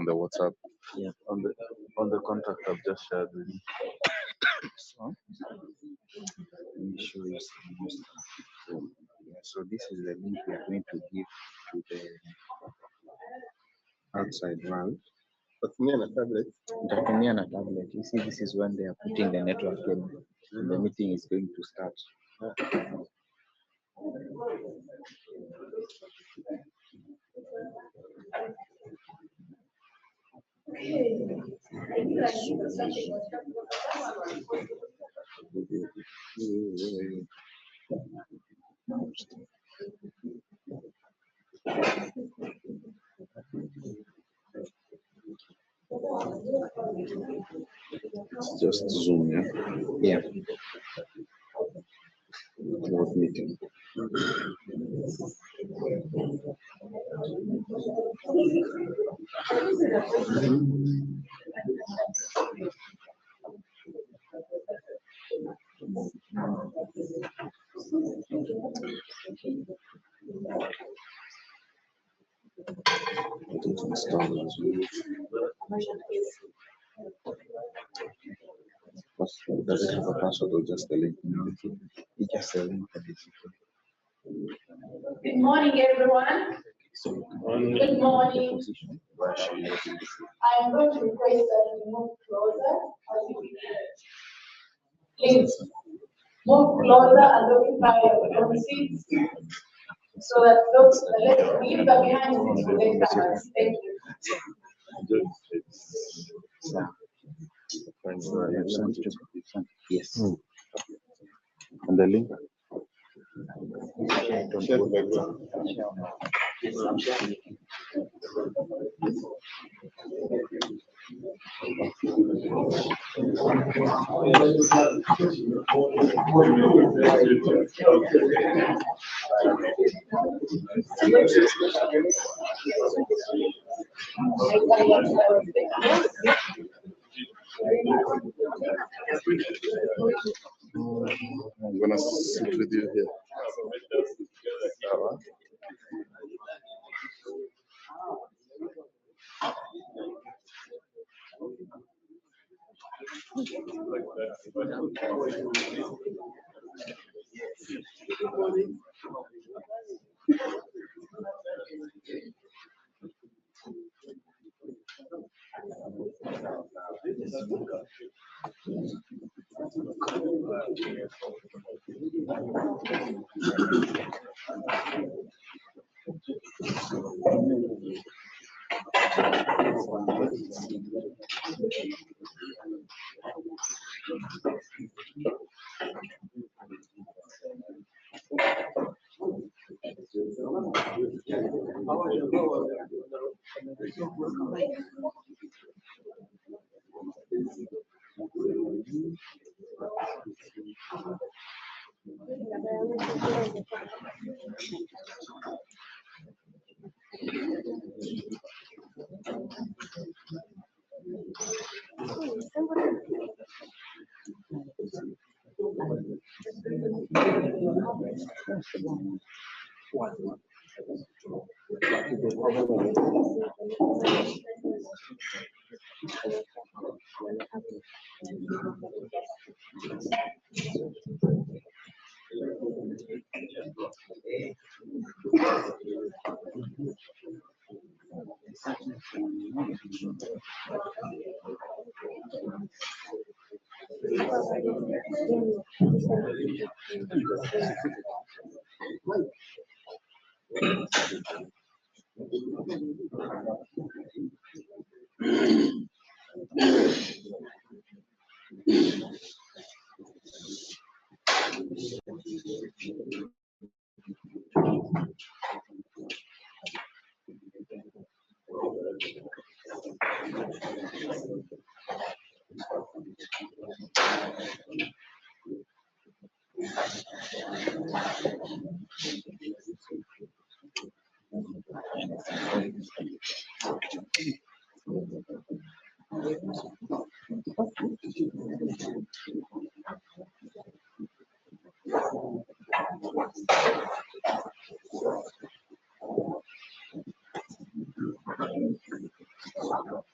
on the WhatsApp. Yeah, on the contact I've just shared with you. So let me show you some more stuff. So this is the link we are going to give to the outside world. Itatumia na tablet. You see, this is when they are putting the network cable. The meeting is going to start. It's just Zoom, yeah? Yeah. Remote meeting. Does it have a password or just a link? It's just a link. Good morning, everyone. Good morning. I am going to request that you move closer as you begin. Please move closer and occupy your own seats so that those leave the behind seats will take cameras. Thank you. Yes. And the link? I'm gonna sit with you here. You can.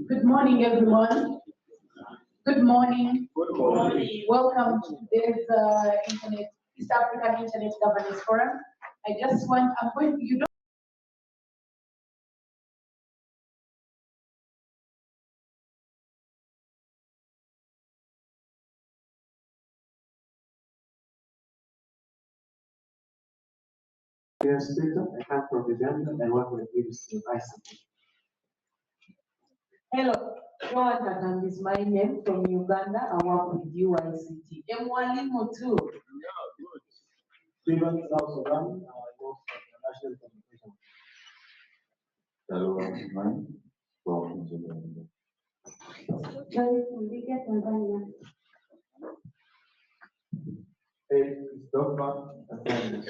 Good morning, everyone. Good morning. Good morning. Welcome to today's East African Internet Governance Forum. You don't Yes, Peter, I come from Uganda and work with LIVESTREAM ICT. Hello, Joan is my name from Uganda. I work with UICT. Mwalimu too. Stephen South Sudan, I work for National Communication. Hello, everyone. Welcome to the Joy Mundike, Tanzania. Hey, Christopher, and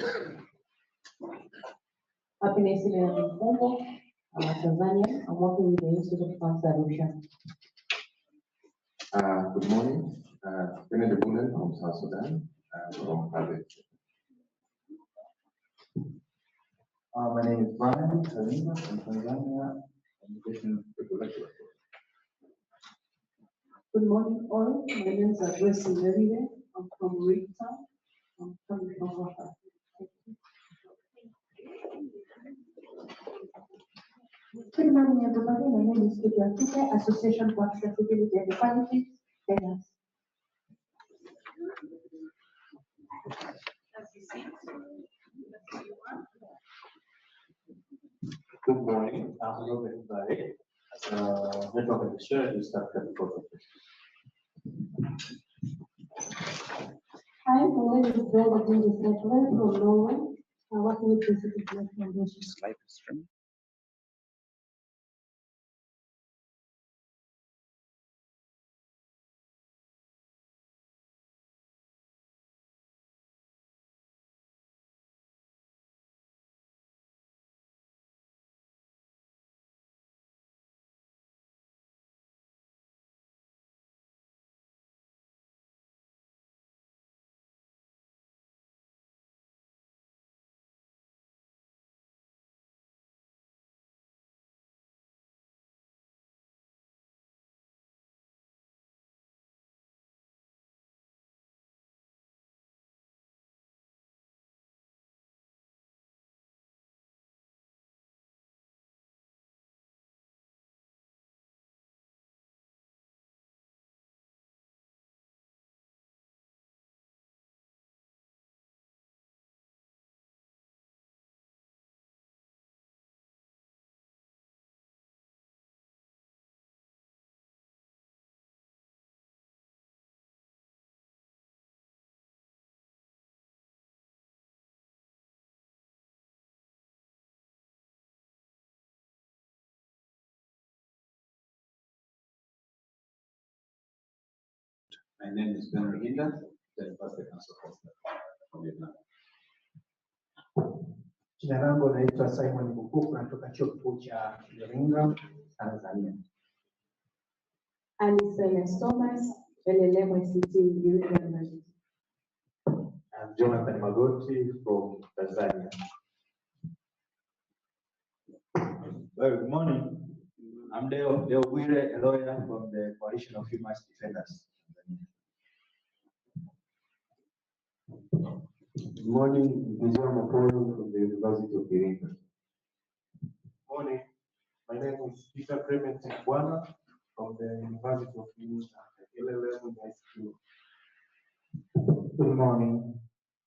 Happiness in Congo, Tanzania. I'm working with the Institute of Fund Solution. Good morning. Kennedy Bullen from South Sudan, from Harvard. My name is Brian Kalinga from Tanzania, Education Regulator. Good morning, all. My name is Grace Levide. I'm from Rita. I'm coming from Rwanda. Good morning, everybody. My name is Kiki Akite, Association for Accessibility and Equality, Kenya. good morning. Hello, everybody. Network administrator is Dr. Protocol. Hi, my name is Brenda Davis Network from Norway. I'm working with the City Foundation. LIVESTREAM. My name is Ben Ruhinda, the Pastor Council Pastor from Vietnam. Jina langu naitwa Simon Bukuku, natoka chuo kikuu cha Iringa, Tanzania. Alice Thomas, LLM ICT, Iringa University. I'm Jonathan Magoti from Tanzania. Well, good morning. I'm Deo Bwire, a lawyer from the Coalition of Human Rights Defenders. Good morning, Mzee Mapolo from the University of Iringa. Morning, my name is Peter Clement Bwana from the University of Iringa, LLM ICT. Good morning.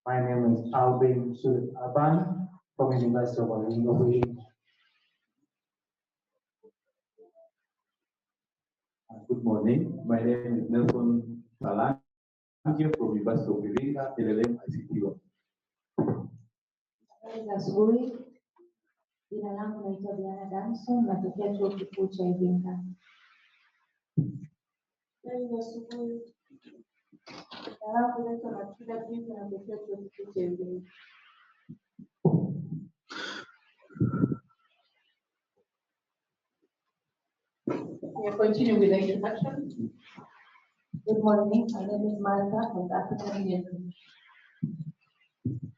My name is Albin Sud Aban from the University of Iringa. Good morning. My name is Nelson Salan. I'm here from University of Iringa, LLM ICT. Asubuhi, jina langu naitwa Diana Damson, natokea chuo kikuu cha Iringa. Asubuhi, jina langu naitwa Matilda Pinto, natokea chuo kikuu cha Iringa. We continue with the introduction. Good morning, my name is Martha from the African Union.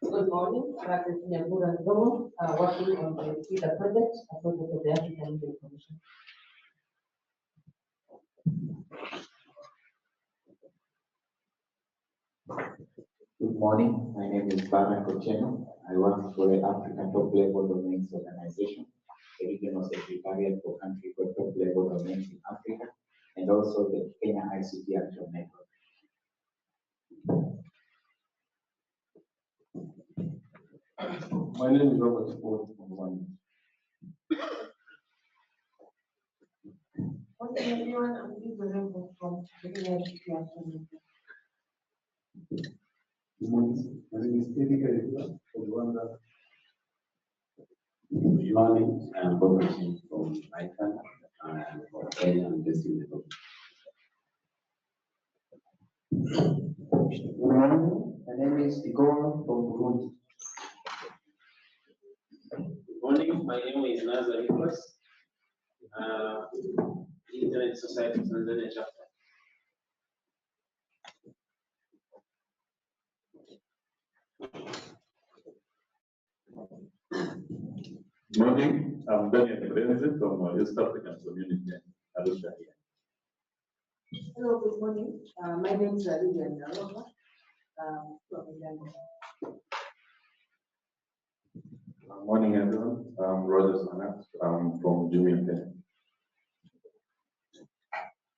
Good morning, I'm Nyambura Ndomo, working on the TIDA project, a project of the African Union Commission. Good morning, my name is Barak Ocheno. I work for the African Top Level Domains Organization, the regional secretariat for country for top level domains in Africa, and also the Kenya ICT Action Network. My name is Robert Ford from Rwanda. Okay, everyone, I'm Lisa from the Kenya ICT Action Network. Good morning, my name is Eddie Kaibula from Rwanda. Good morning, I'm Bob from ICANN and from Kenya and this in the Good morning, my name is Igor from Burundi. Good morning, my name is Nazar Nicholas, Internet Society of Tanzania chapter. Good morning, I'm Daniel Nebreze from East African Community, Arusha here. Hello, good morning. My name is Lydia Narova from Uganda. Good morning, everyone. I'm Roger Sanat. I'm from Jumia.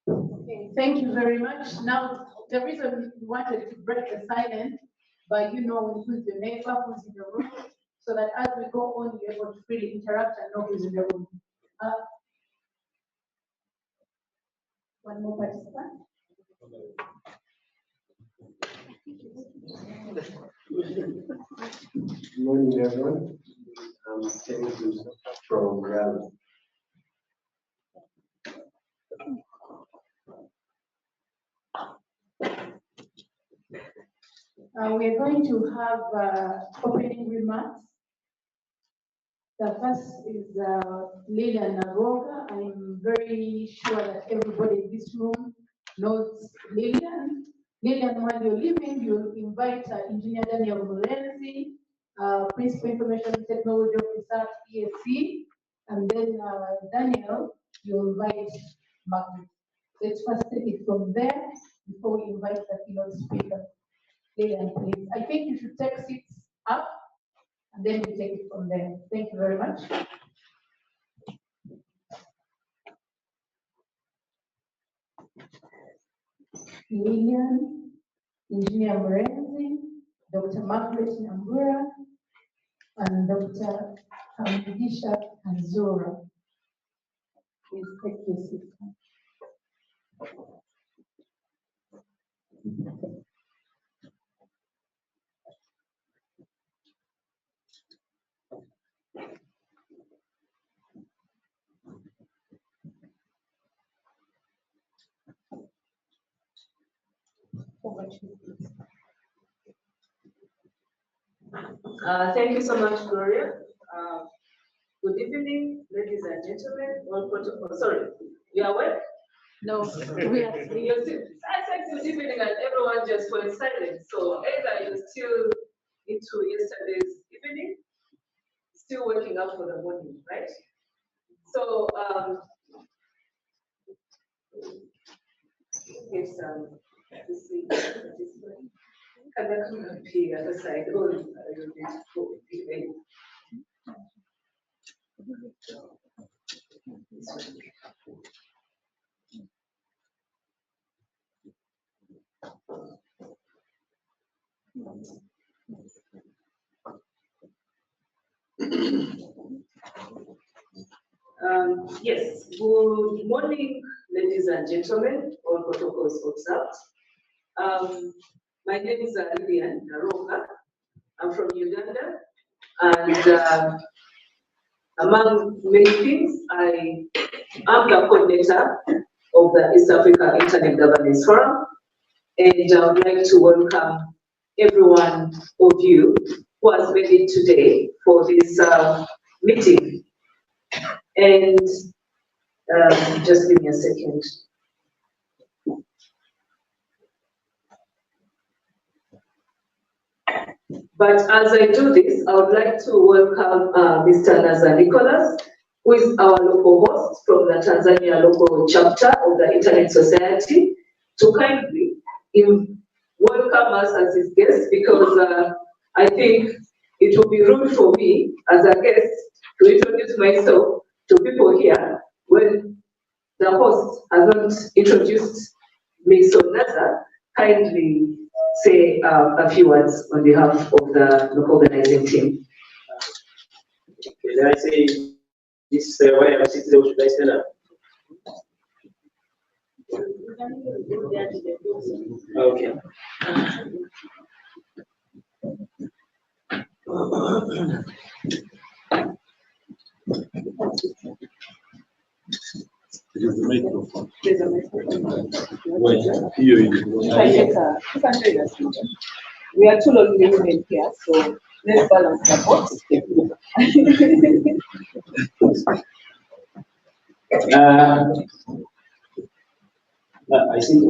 Okay, thank you very much. Now, the reason we wanted to break the silence, but who's the neighbor, who's in the room, so that as we go on, you're able to freely interact and know who's in the room. One more participant. Good morning, everyone. I'm Kenny from Ghana. We're going to have opening remarks. The first is Lilian Nagoga. I'm very sure that everybody in this room knows Lilian. Lilian, while you're leaving, you'll invite Engineer Daniel Murenzi, Principal Information Technology Officer, ESC, and then Daniel, you'll invite Margaret. Let's first take it from there before we invite the keynote speaker. Lilian, please. I think you should take seats up, and then we take it from there. Thank you very much. Lilian, Engineer Murenzi, Dr. Margaret Nyambura, and Dr. Kamugisha Kanzura. Please take your seat. Thank you so much, Gloria. Good evening, ladies and gentlemen. All protocol. Sorry, you are awake? No, we are asleep. I said good evening, and everyone just went silent. So either you're still into yesterday's evening, still waking up for the morning, right? So get some this week. Can I come up here at the side? Oh, you'll be so evening. Yes, good morning, ladies and gentlemen, all protocols observed. My name is Lilian Naroka. I'm from Uganda, and among many things, I am the coordinator of the East Africa Internet Governance Forum, and I would like to welcome every one of you who has made it today for this meeting. And just give me a second. But as I do this, I would like to welcome Mr. Nazar Nicholas, who is our local host from the Tanzania local chapter of the Internet Society, to kindly welcome us as his guest, because I think it will be rude for me as a guest to introduce myself to people here when the host has not introduced me. So Nazar, kindly say a few words on behalf of the organizing team. Okay, then I say this way I'm sitting there, should I stand up? Okay. There's a microphone. There's a microphone. Wait, here it is. You can trade us. We are two lonely women here, so let's balance the box. I see the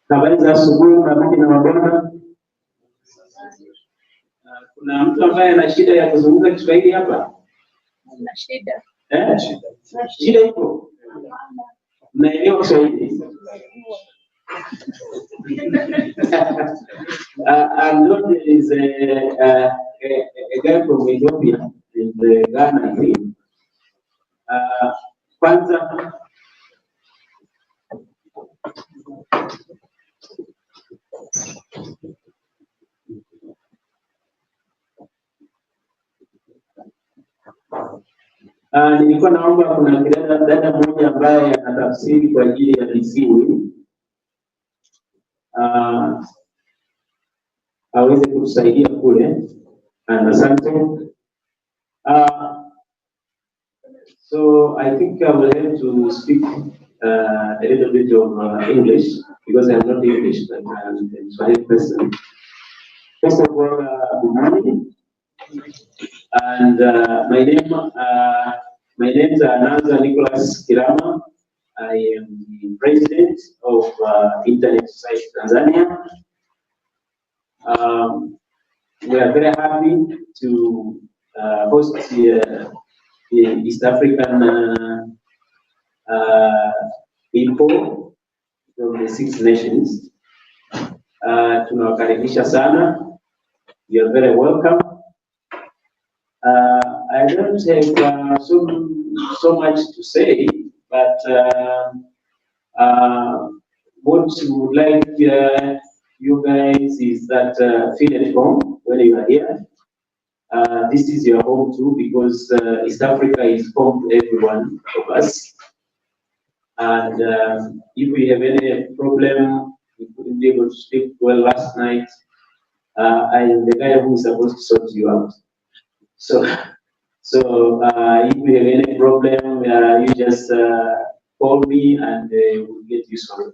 habari za asubuhi mabibi na mabwana. Kuna mtu ambaye ana shida ya kuzungumza Kiswahili hapa? Na shida. Shida ipo. Mnaelewa Kiswahili? I'm not is a guy from Ethiopia in the Ghana team. Kwanza nilikuwa naomba kuna dada mmoja ambaye anatafsiri kwa ajili ya visiwi aweze kutusaidia kule. Asante. So I think I will have to speak a little bit of English because I am not English, but I am a Swahili person. First of all, good morning. And my name is Nazar Nicholas Kirama. I am the president of Internet Society Tanzania. We are very happy to host the East African people from the 6 nations. Tunawakaribisha sana. You are very welcome. I don't have so much to say, but what we would like you guys is that feel at home when you are here. This is your home too, because East Africa is home to every one of us. And if we have any problem, we couldn't be able to sleep well last night, I am the guy who is supposed to sort you out. So So if you have any problem, you just call me and we'll get you solved.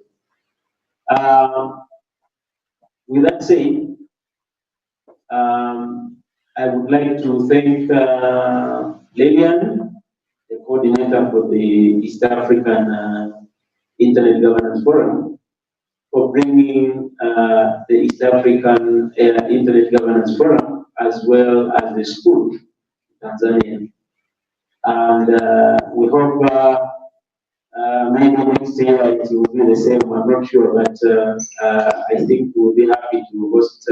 With that said, I would like to thank Lilian, the coordinator for the East African Internet Governance Forum, for bringing the East African Internet Governance Forum as well as the school, Tanzania. And we hope maybe next year it will be the same. I'm not sure, but I think we'll be happy to host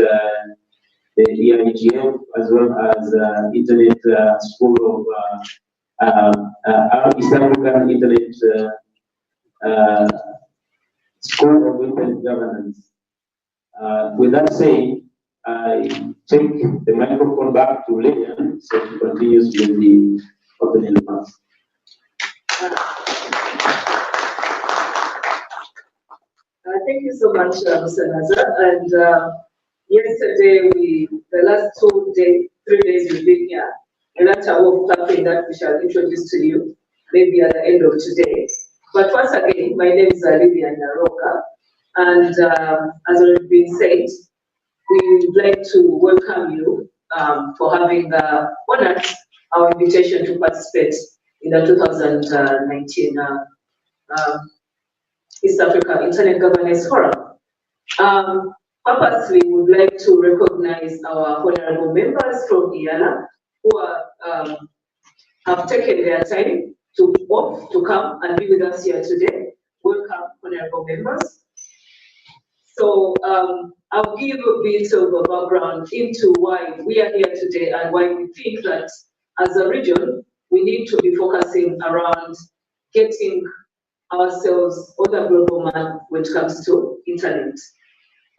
the EIGF as well as Internet School of East African Internet School of Internet Governance. With that said, I take the microphone back to Lilian so she continues with the opening remarks. Thank you so much, Mr. Naza. And yesterday, the last 3 days we've been here, and that's our something that we shall introduce to you maybe at the end of today. But once again, my name is Olivia Naroka, and as already been said, we would like to welcome you for having honored our invitation to participate in the 2019 East Africa Internet Governance Forum. Purposely, we would like to recognize our honorable members from IANA who have taken their time to come and be with us here today. Welcome, honorable members. So I'll give a bit of a background into why we are here today and why we think that as a region, we need to be focusing around getting ourselves on the global map when it comes to internet.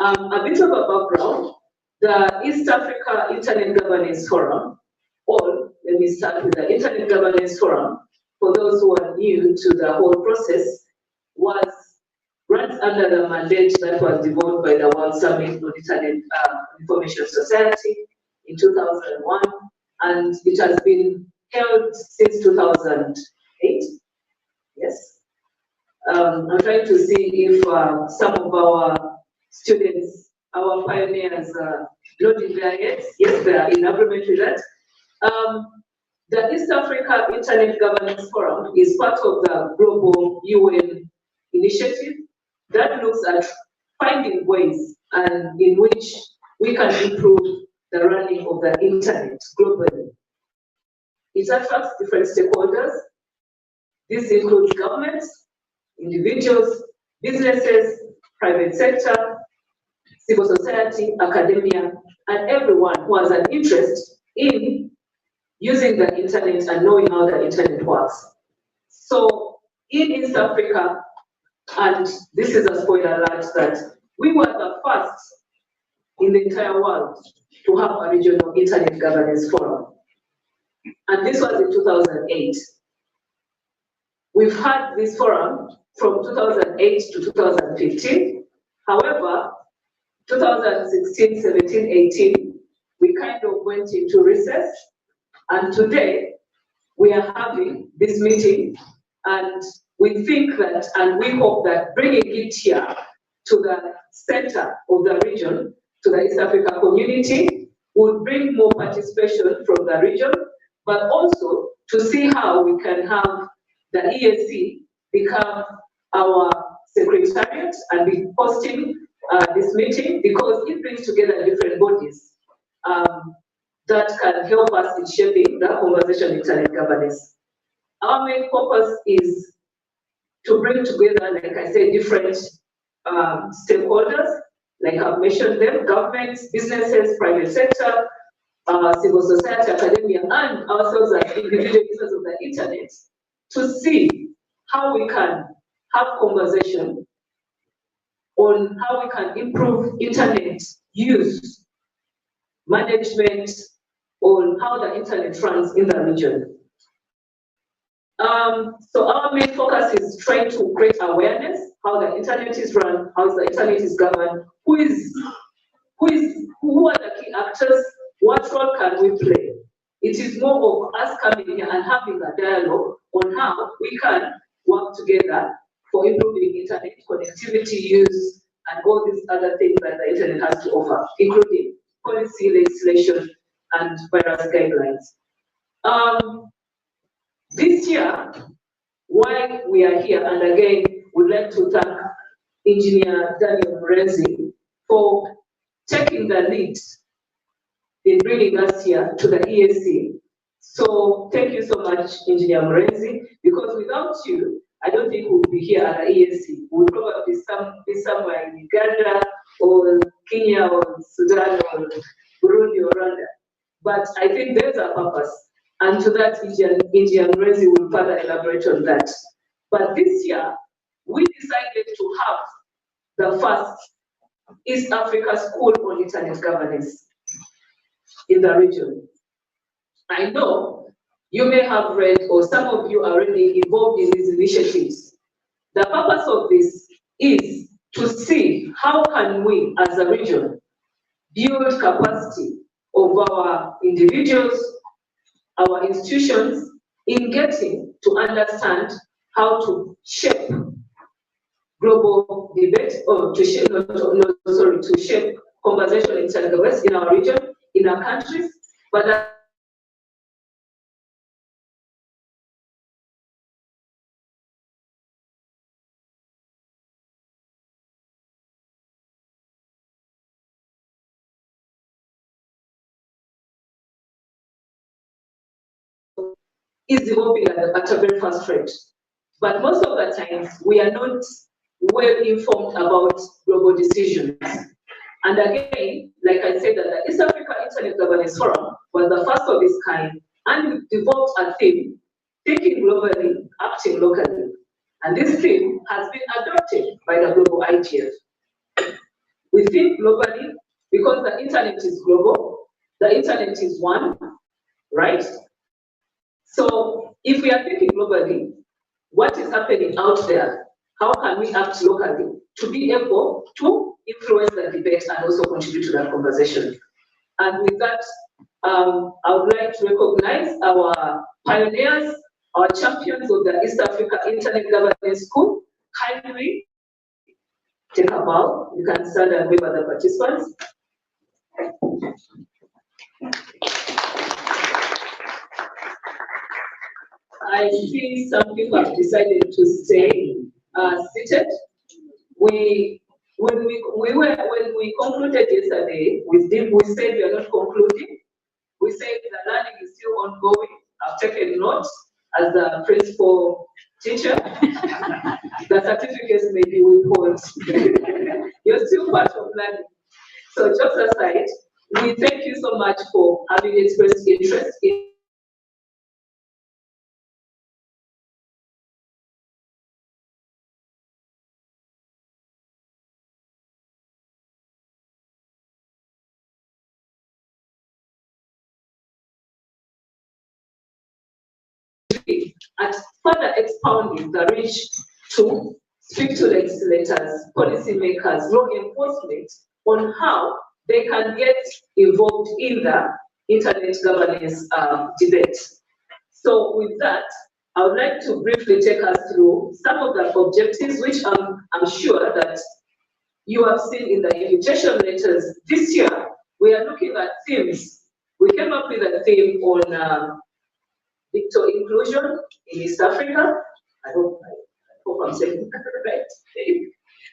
A bit of a background, the East Africa Internet Governance Forum, or let me start with the Internet Governance Forum, for those who are new to the whole process, runs under the mandate that was developed by the World Summit on Internet Information Society in 2001, and it has been held since 2008. Yes. I'm trying to see if some of our students, our pioneers, nodding their heads. Yes, they are in agreement with that. The East Africa Internet Governance Forum is part of the global UN initiative that looks at finding ways and in which we can improve the running of the internet globally. It attracts different stakeholders. This includes governments, individuals, businesses, private sector, civil society, academia, and everyone who has an interest in using the internet and knowing how the internet works. So in East Africa, and this is a spoiler alert, that we were the first in the entire world to have a regional internet governance forum. And this was in 2008. We've had this forum from 2008 to 2015. However, 2016, 17, 18, we kind of went into recess. And today, we are having this meeting, and we think that, and we hope that bringing it here to the center of the region, to the East Africa community, would bring more participation from the region, but also to see how we can have the EAC become our secretariat and be hosting this meeting, because it brings together different bodies that can help us in shaping the conversation in internet governance. Our main purpose is to bring together, like I said, different stakeholders, like I've mentioned them, governments, businesses, private sector, civil society, academia, and ourselves as individual users of the internet, to see how we can have conversation on how we can improve internet use, management, on how the internet runs in the region. So our main focus is trying to create awareness, how the internet is run, how the internet is governed, who are the key actors, what role can we play It is more of us coming here and having a dialogue on how we can work together for improving internet connectivity use and all these other things that the internet has to offer, including policy, legislation, and various guidelines. This year, why we are here, and again, we'd like to thank Engineer Daniel Murenzi for taking the lead in bringing us here to the EAC. So thank you so much, Engineer Murenzi, because without you, I don't think we'll be here at the EAC. We'll probably be somewhere in Uganda or Kenya or Sudan or Burundi or Rwanda. But I think there's a purpose. And to that, Engineer Murenzi will further elaborate on that. But this year, we decided to have the first East Africa School on Internet Governance in the region. I know you may have read, or some of you are already involved in these initiatives. The purpose of this is to see how can we, as a region, build capacity of our individuals, our institutions, in getting to understand how to shape global debate, or to shape, to shape conversation in our region, in our countries, but is developing at a very fast rate. But most of the times, we are not well informed about global decisions. And again, like I said, that the East Africa Internet Governance Forum was the first of its kind, and we developed a theme, thinking globally, acting locally. And this theme has been adopted by the global IGF. We think globally because the internet is global, the internet is one, right? So if we are thinking globally, what is happening out there? How can we act locally to be able to influence the debate and also contribute to that conversation? And with that, I would like to recognize our pioneers, our champions of the East Africa Internet Governance School. Kindly take a bow. You can stand and wave at the participants. I see some people have decided to stay seated. When we concluded yesterday, we said we are not concluding. We said the learning is still ongoing. I've taken notes as the principal teacher. The certificates may be withheld. You're still part of learning. So just aside, we thank you so much for having expressed interest in at further expounding the reach to speak to legislators, policymakers, law enforcement on how they can get involved in the internet governance debate. So with that, I would like to briefly take us through some of the objectives, which I'm sure that you have seen in the invitation letters. This year, we are looking at themes. We came up with a theme on digital inclusion in East Africa. I hope I'm saying that right.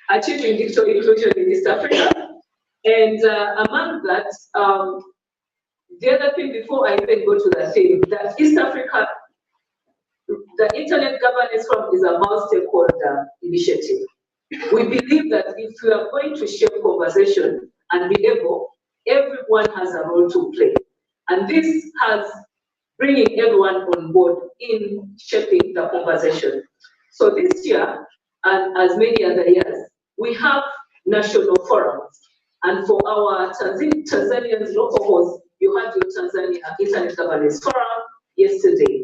Achieving digital inclusion in East Africa. And among that, the other thing before I even go to the theme, that East Africa, the Internet Governance Forum is a multi-stakeholder initiative. We believe that if we are going to shape conversation and be able, everyone has a role to play. And this has bringing everyone on board in shaping the conversation. So this year, and as many other years, we have national forums. And for our Tanzanians local hosts, you had your Tanzania Internet Governance Forum yesterday.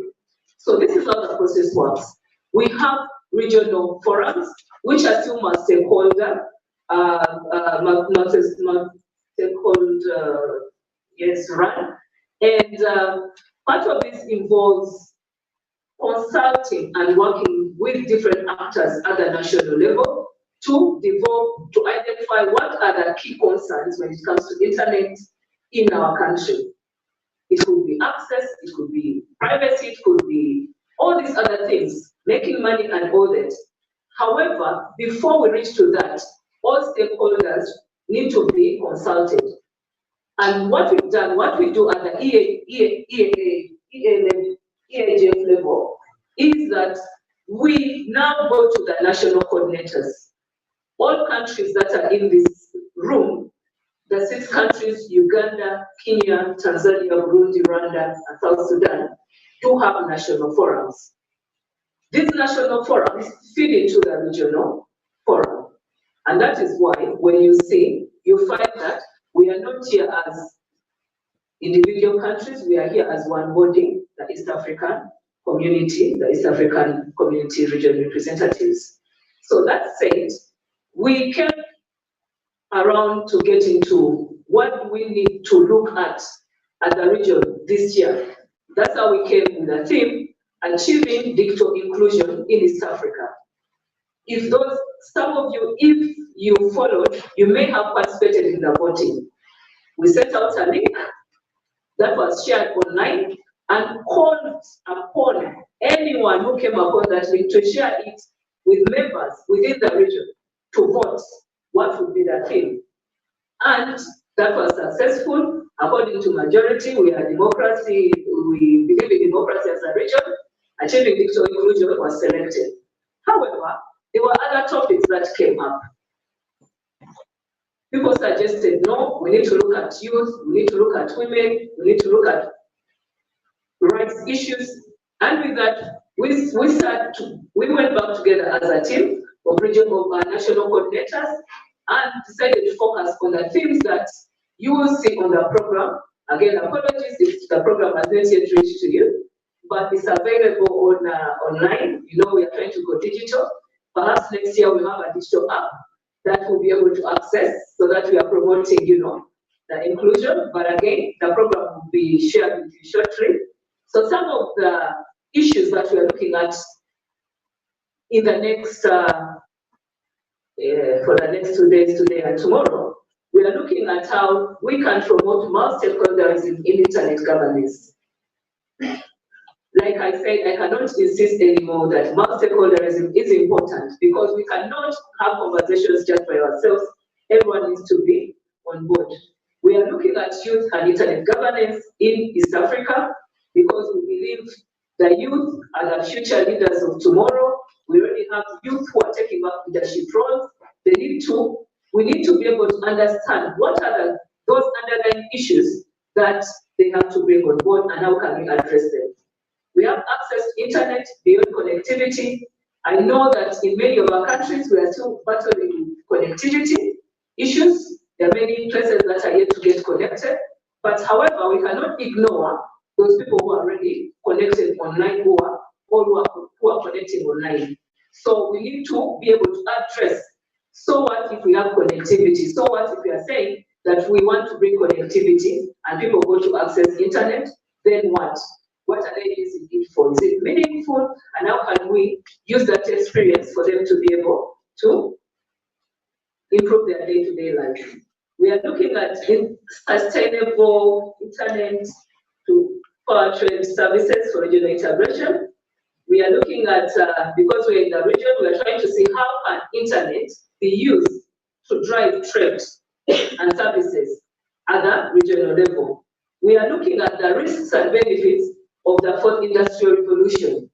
So this is how the process works. We have regional forums, which are still multi-stakeholder, run. And Part of this involves consulting and working with different actors at the national level to identify what are the key concerns when it comes to internet in our country. It could be access, it could be privacy, it could be all these other things, making money and all that. However, before we reach to that, all stakeholders need to be consulted. And what we've done, what we do at the EAGF level is that we now go to the national coordinators. All countries that are in this room, the 6 countries, Uganda, Kenya, Tanzania, Burundi, Rwanda, and South Sudan, do have national forums. These national forums feed into the regional forum. And that is why when you see, you find that we are not here as individual countries, we are here as one body, the East African community, the East African community regional representatives. So that said, we came around to get into what we need to look at the region this year. That's how we came with the theme, Achieving Digital Inclusion in East Africa. If some of you, if you followed, you may have participated in the voting. We set out a link that was shared online and called upon anyone who came upon that link to share it with members within the region to vote what would be the theme. And that was successful. According to majority, we are democracy, we believe in democracy as a region. Achieving digital inclusion was selected. However, there were other topics that came up. People suggested, no, we need to look at youth, we need to look at women, we need to look at rights issues. And with that, we went back together as a team of regional national coordinators and decided to focus on the themes that you will see on the program. Again, apologies if the program has not yet reached to you, but it's available on online. You know, we are trying to go digital. Perhaps next year we'll have a digital app that we'll be able to access so that we are promoting, you know, the inclusion. But again, the program will be shared with you shortly. So some of the issues that we are looking at in the next, for the next 2 days, today and tomorrow, we are looking at how we can promote multi-stakeholderism in internet governance. Like I said, I cannot insist anymore that multi-stakeholderism is important because we cannot have conversations just by ourselves. Everyone needs to be on board. We are looking at youth and internet governance in East Africa because we believe the youth are the future leaders of tomorrow. We already have youth who are taking up leadership roles. We need to be able to understand what are those underlying issues that they have to bring on board and how can we address them. We have access to internet beyond connectivity. I know that in many of our countries, we are still battling with connectivity issues. There are many places that are yet to get connected. But however, we cannot ignore those people who are already connected online, who are connecting online. So we need to be able to address, so what if we have connectivity? So what if we are saying that we want to bring connectivity and people go to access internet, then what? What are they using it for? Is it meaningful? And how can we use that experience for them to be able to improve their day-to-day life? We are looking at sustainable internet to powertrain services for regional integration. We are looking at, because we're in the region, we are trying to see how can internet be used to drive trade and services at the regional level. We are looking at the risks and benefits of the fourth industrial revolution.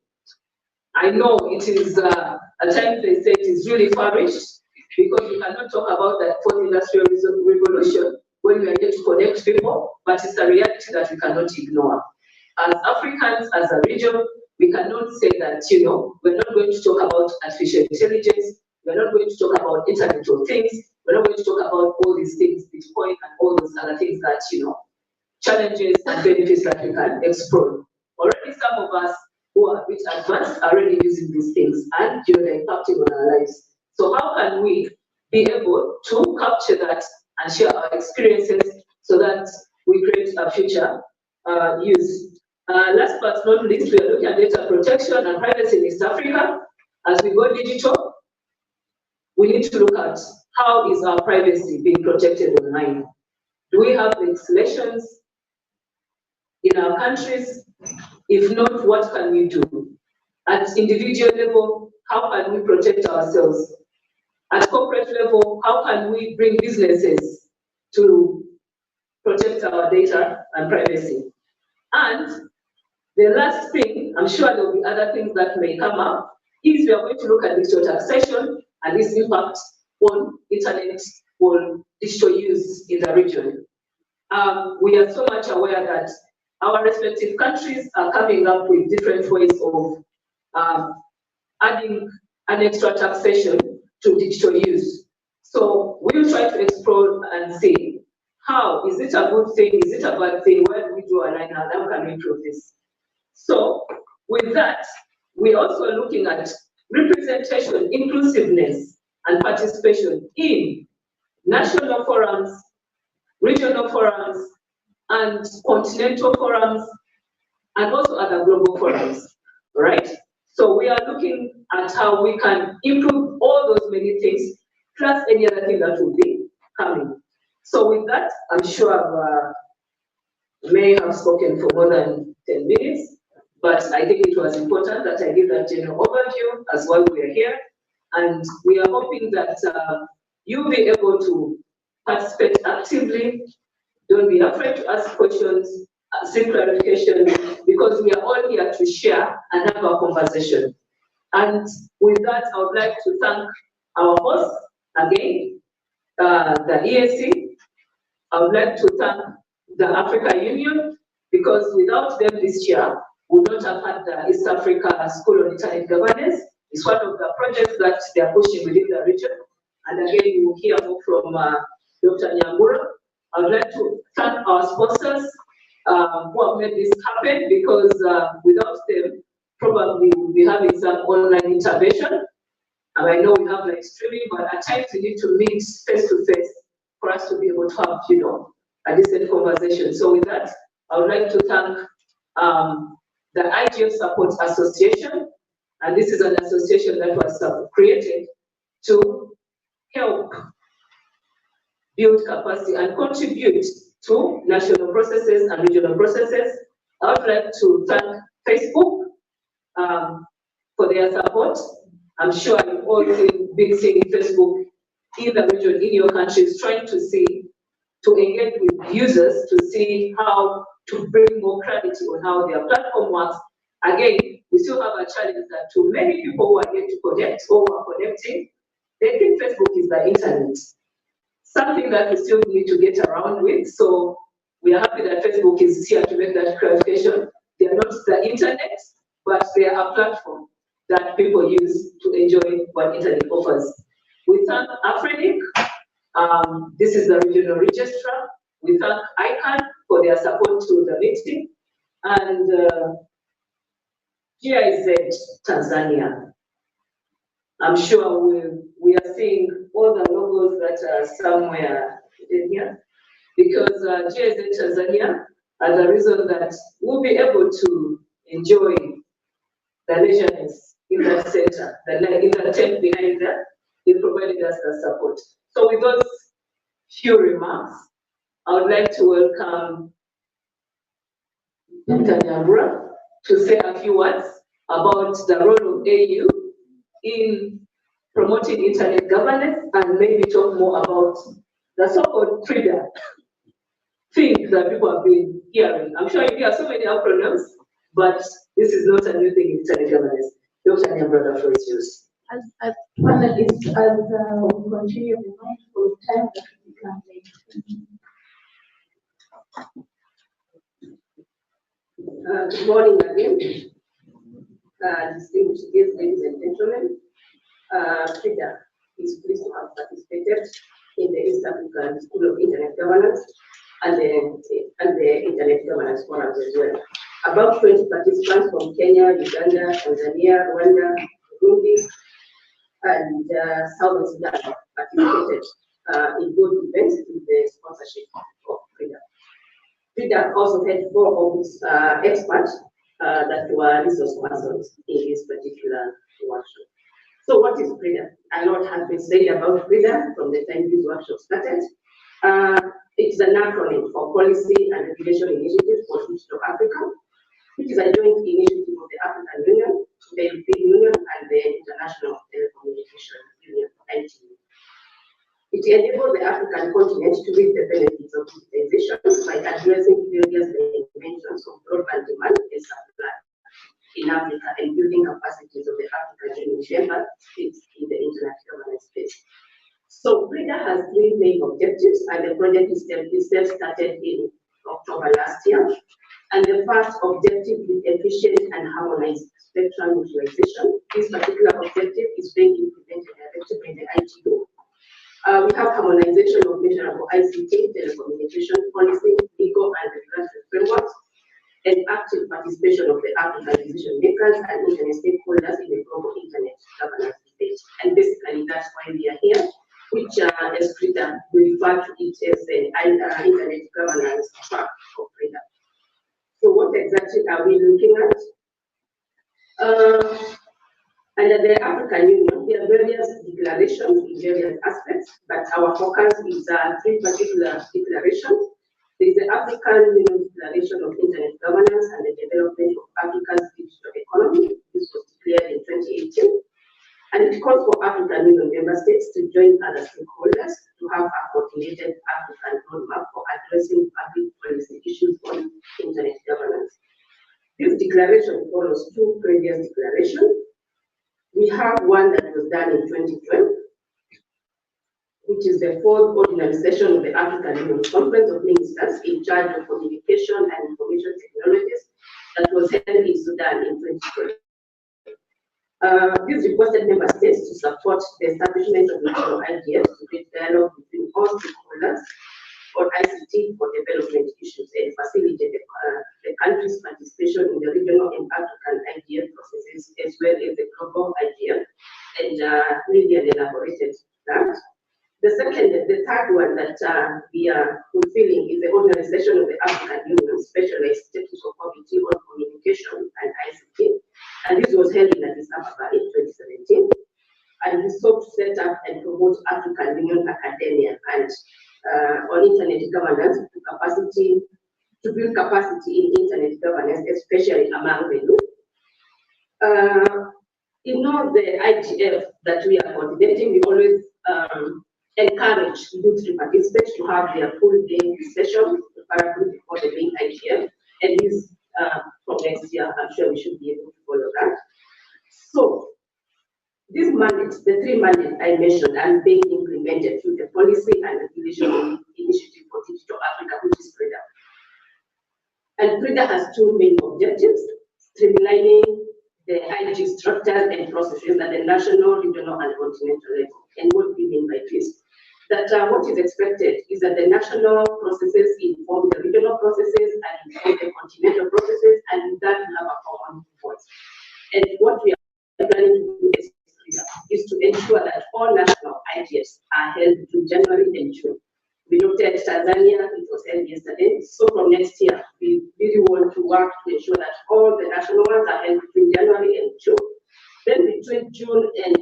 I know it is, at times they say it is really far-reached because we cannot talk about that fourth industrial revolution when we are yet to connect people, but it's a reality that we cannot ignore. As Africans, as a region, we cannot say that, you know, we're not going to talk about artificial intelligence, we're not going to talk about Internet of Things, we're not going to talk about all these things, Bitcoin and all those other things that, you know, challenges and benefits that we can explore. Already some of us who are a bit advanced are already using these things and, you know, they're impacting on our lives. So how can we be able to capture that and share our experiences so that we create a future use Last but not least, we are looking at data protection and privacy in East Africa. As we go digital, we need to look at how is our privacy being protected online. Do we have legislations in our countries? If not, what can we do? At individual level, how can we protect ourselves? At corporate level, how can we bring businesses to protect our data and privacy? And the last thing, I'm sure there will be other things that may come up, is we are going to look at digital taxation and its impact on internet or digital use in the region. We are so much aware that our respective countries are coming up with different ways of adding an extra taxation to digital use. So we'll try to explore and see how, is it a good thing, is it a bad thing, where do we draw a line, and how can we improve this? So with that, we're also looking at representation, inclusiveness, and participation in national forums, regional forums, and continental forums, and also other global forums, right? So we are looking at how we can improve all those many things, plus any other thing that will be coming. So with that, I'm sure I may have spoken for more than 10 minutes, but I think it was important that I give that general overview as well. We are here, and we are hoping that you'll be able to participate actively. Don't be afraid to ask questions, seek clarification, because we are all here to share and have a conversation. And with that, I would like to thank our hosts again, the EAC. I would like to thank the Africa Union, because without them this year, we would not have had the East Africa School on Internet Governance. It's one of the projects that they are pushing within the region. And again, you will hear more from Dr. Nyambura. I would like to thank our sponsors who have made this happen, because without them, probably we'll be having some online intervention. And I know we have like streaming, but at times we need to meet face to face for us to be able to have, a decent conversation. So with that, I would like to thank the IGF Support Association, and this is an association that was created to help build capacity and contribute to national processes and regional processes. I would like to thank Facebook for their support. I'm sure you've all been seeing Facebook in the region, in your countries, trying to engage with users to see how to bring more clarity on how their platform works. Again, we still have a challenge that to many people who are yet to connect or who are connecting, they think Facebook is the internet. Something that we still need to get around with. So we are happy that Facebook is here to make that clarification. They are not the internet, but they are a platform that people use to enjoy what internet offers. We thank Afrinic. This is the regional registrar. We thank ICANN for their support to the meeting. And GIZ Tanzania. I'm sure we are seeing all the logos that are somewhere in here, because GIZ Tanzania are the reason that we'll be able to enjoy the leisureness in that center, in the tent behind there. They provided us the support. So with those few remarks, I would like to welcome Dr. Nyambura to say a few words about the role of AU in promoting internet governance, and maybe talk more about the so-called trigger things that people have been hearing. I'm sure you hear so many acronyms, but this is not a new thing in internet governance. Dr. Nyambura, the floor is yours. As panelists, as we continue, be mindful of time that we can make. Good morning again. Distinguished guests, ladies and gentlemen. Frida is pleased to have participated in the East African School of Internet Governance and the Internet Governance Forums as well. About 20 participants from Kenya, Uganda, Tanzania, Rwanda, Burundi, and South Sudan participated in both events with the sponsorship of Frida. PRIDA also had 4 of its experts that were resource persons in this particular workshop. So what is PRIDA? A lot has been said about PRIDA from the time this workshop started. It's an acronym for Policy and Regulation Initiative for Digital Africa, which is a joint initiative of the African Union, the European Union, and the International Telecommunication Union, ITU. It enables the African continent to reap the benefits of digitization by addressing various dimensions of broadband demand and supply in Africa and building capacities of the African Union member states in the internet governance space. So PRIDA has 3 main objectives, and the project itself started in October last year. And the first objective is efficient and harmonized spectrum utilization. This particular objective is being implemented directly by the ITU. We have harmonization of measurable ICT, telecommunication policy, legal and regulatory frameworks, and active participation of the African decision makers and internet stakeholders in the global internet governance debate. And basically, that's why we are here, which as PRIDA, we refer to it as an internet governance track of PRIDA. So what exactly are we looking at? Under the African Union, there are various declarations in various aspects, but our focus is 3 particular declarations. There is the African Union Declaration of Internet Governance and the Development of Africa's Digital Economy. This was declared in 2018. And it calls for African Union member states to join other stakeholders to have a coordinated African roadmap for addressing public policy issues on internet governance. This declaration follows 2 previous declarations. We have one that was done in 2012, which is the 4th ordinary session of the African Union Conference of Ministers in charge of communication and information technologies that was held in Sudan in 2012. This requested member states to support the establishment of national IDFs to create dialogue between all stakeholders on ICT for development issues and facilitate the country's participation in the regional and African IDF processes as well as the global IDF, and really elaborated that. The third one that we are fulfilling is the ordinary session of the African Union Specialized Technical Committee on Communication and ICT, and this was held in Addis Ababa in 2017. And we sought to set up and promote African Union academia and on internet governance to build capacity in internet governance, especially among the youth. In all the IGF that we are coordinating, we always encourage youth to participate to have their full day session preparatory before the main IGF. And this from next year, I'm sure we should be able to follow that. So these mandates, the 3 mandates I mentioned, are being implemented through the Policy and Regulation Initiative for Digital Africa, which is PRIDA. And PRIDA has 2 main objectives: streamlining the IG structures and processes at the national, regional, and continental level. And what do we mean by this? That what is expected is that the national processes inform the regional processes and inform the continental processes, and with that we have a common voice. And what we are planning to do is to ensure that all national IGFs are held between January and June. We looked at Tanzania, it was held yesterday. So from next year, we really want to work to ensure that all the national ones are held between January and June. Then between June and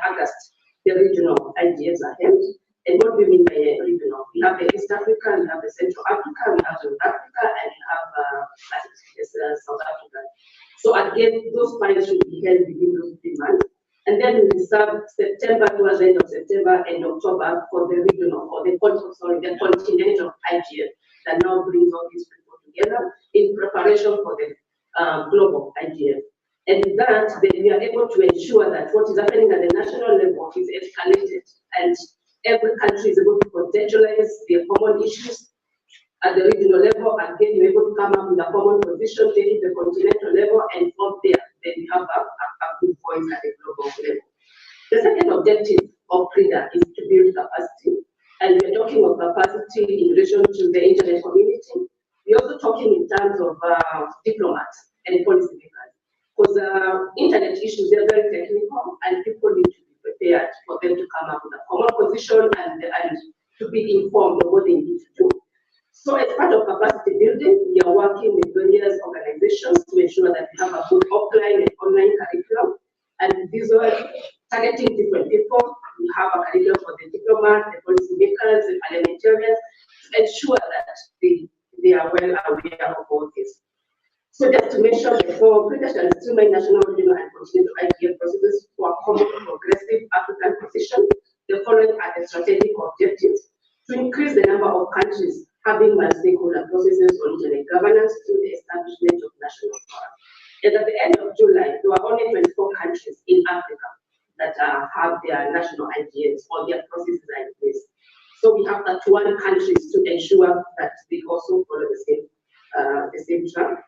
August, the regional IGFs are held. And what do we mean by regional? We have the East Africa, we have the Central Africa, we have North Africa, and we have South Africa. So again, those files should be held within those 3 months. And then we reserve September towards the end of September and October for the regional, or the continental IGF that now brings all these people together in preparation for the global IGF. And with that, then we are able to ensure that what is happening at the national level is escalated, and every country is able to contextualize their common issues at the regional level. Again, you're able to come up with a common position, take it to the continental level, and from there, then we have a good voice at the global level. The second objective of PRIDA is to build capacity, and we're talking of capacity in relation to the internet community. We're also talking in terms of diplomats and policymakers, because internet issues are very technical, and people need to be prepared for them to come up with a common position and to be informed of what they need to do. So as part of capacity building, we are working with various organizations to ensure that we have a good offline and online curriculum. And these are targeting different people. We have a curriculum for the diplomats, the policymakers, the parliamentarians, to ensure that they are well aware of all this. So just to mention before, British and streamline national, regional, and continental IPA processes for a common progressive African position. The following are the strategic objectives: to increase the number of countries having multi-stakeholder processes on internet governance through the establishment of national power. And at the end of July, there were only 24 countries in Africa that have their national IPAs or their processes in place. So we have 31 countries to ensure that they also follow the same track.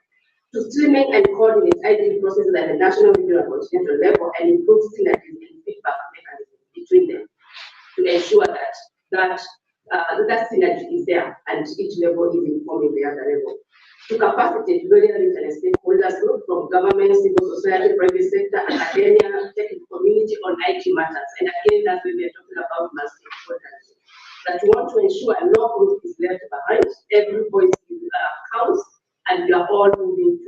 To streamline and coordinate ID processes at the national, regional, and continental level and improve synergies and feedback mechanisms between them to ensure that synergy is there and each level is informing the other level. To capacitate various internet stakeholders groups from government, civil society, private sector, academia, technical community on IT matters. And again, that's when we're talking about multi-stakeholders. That we want to ensure no group is left behind, every voice counts, and we are all moving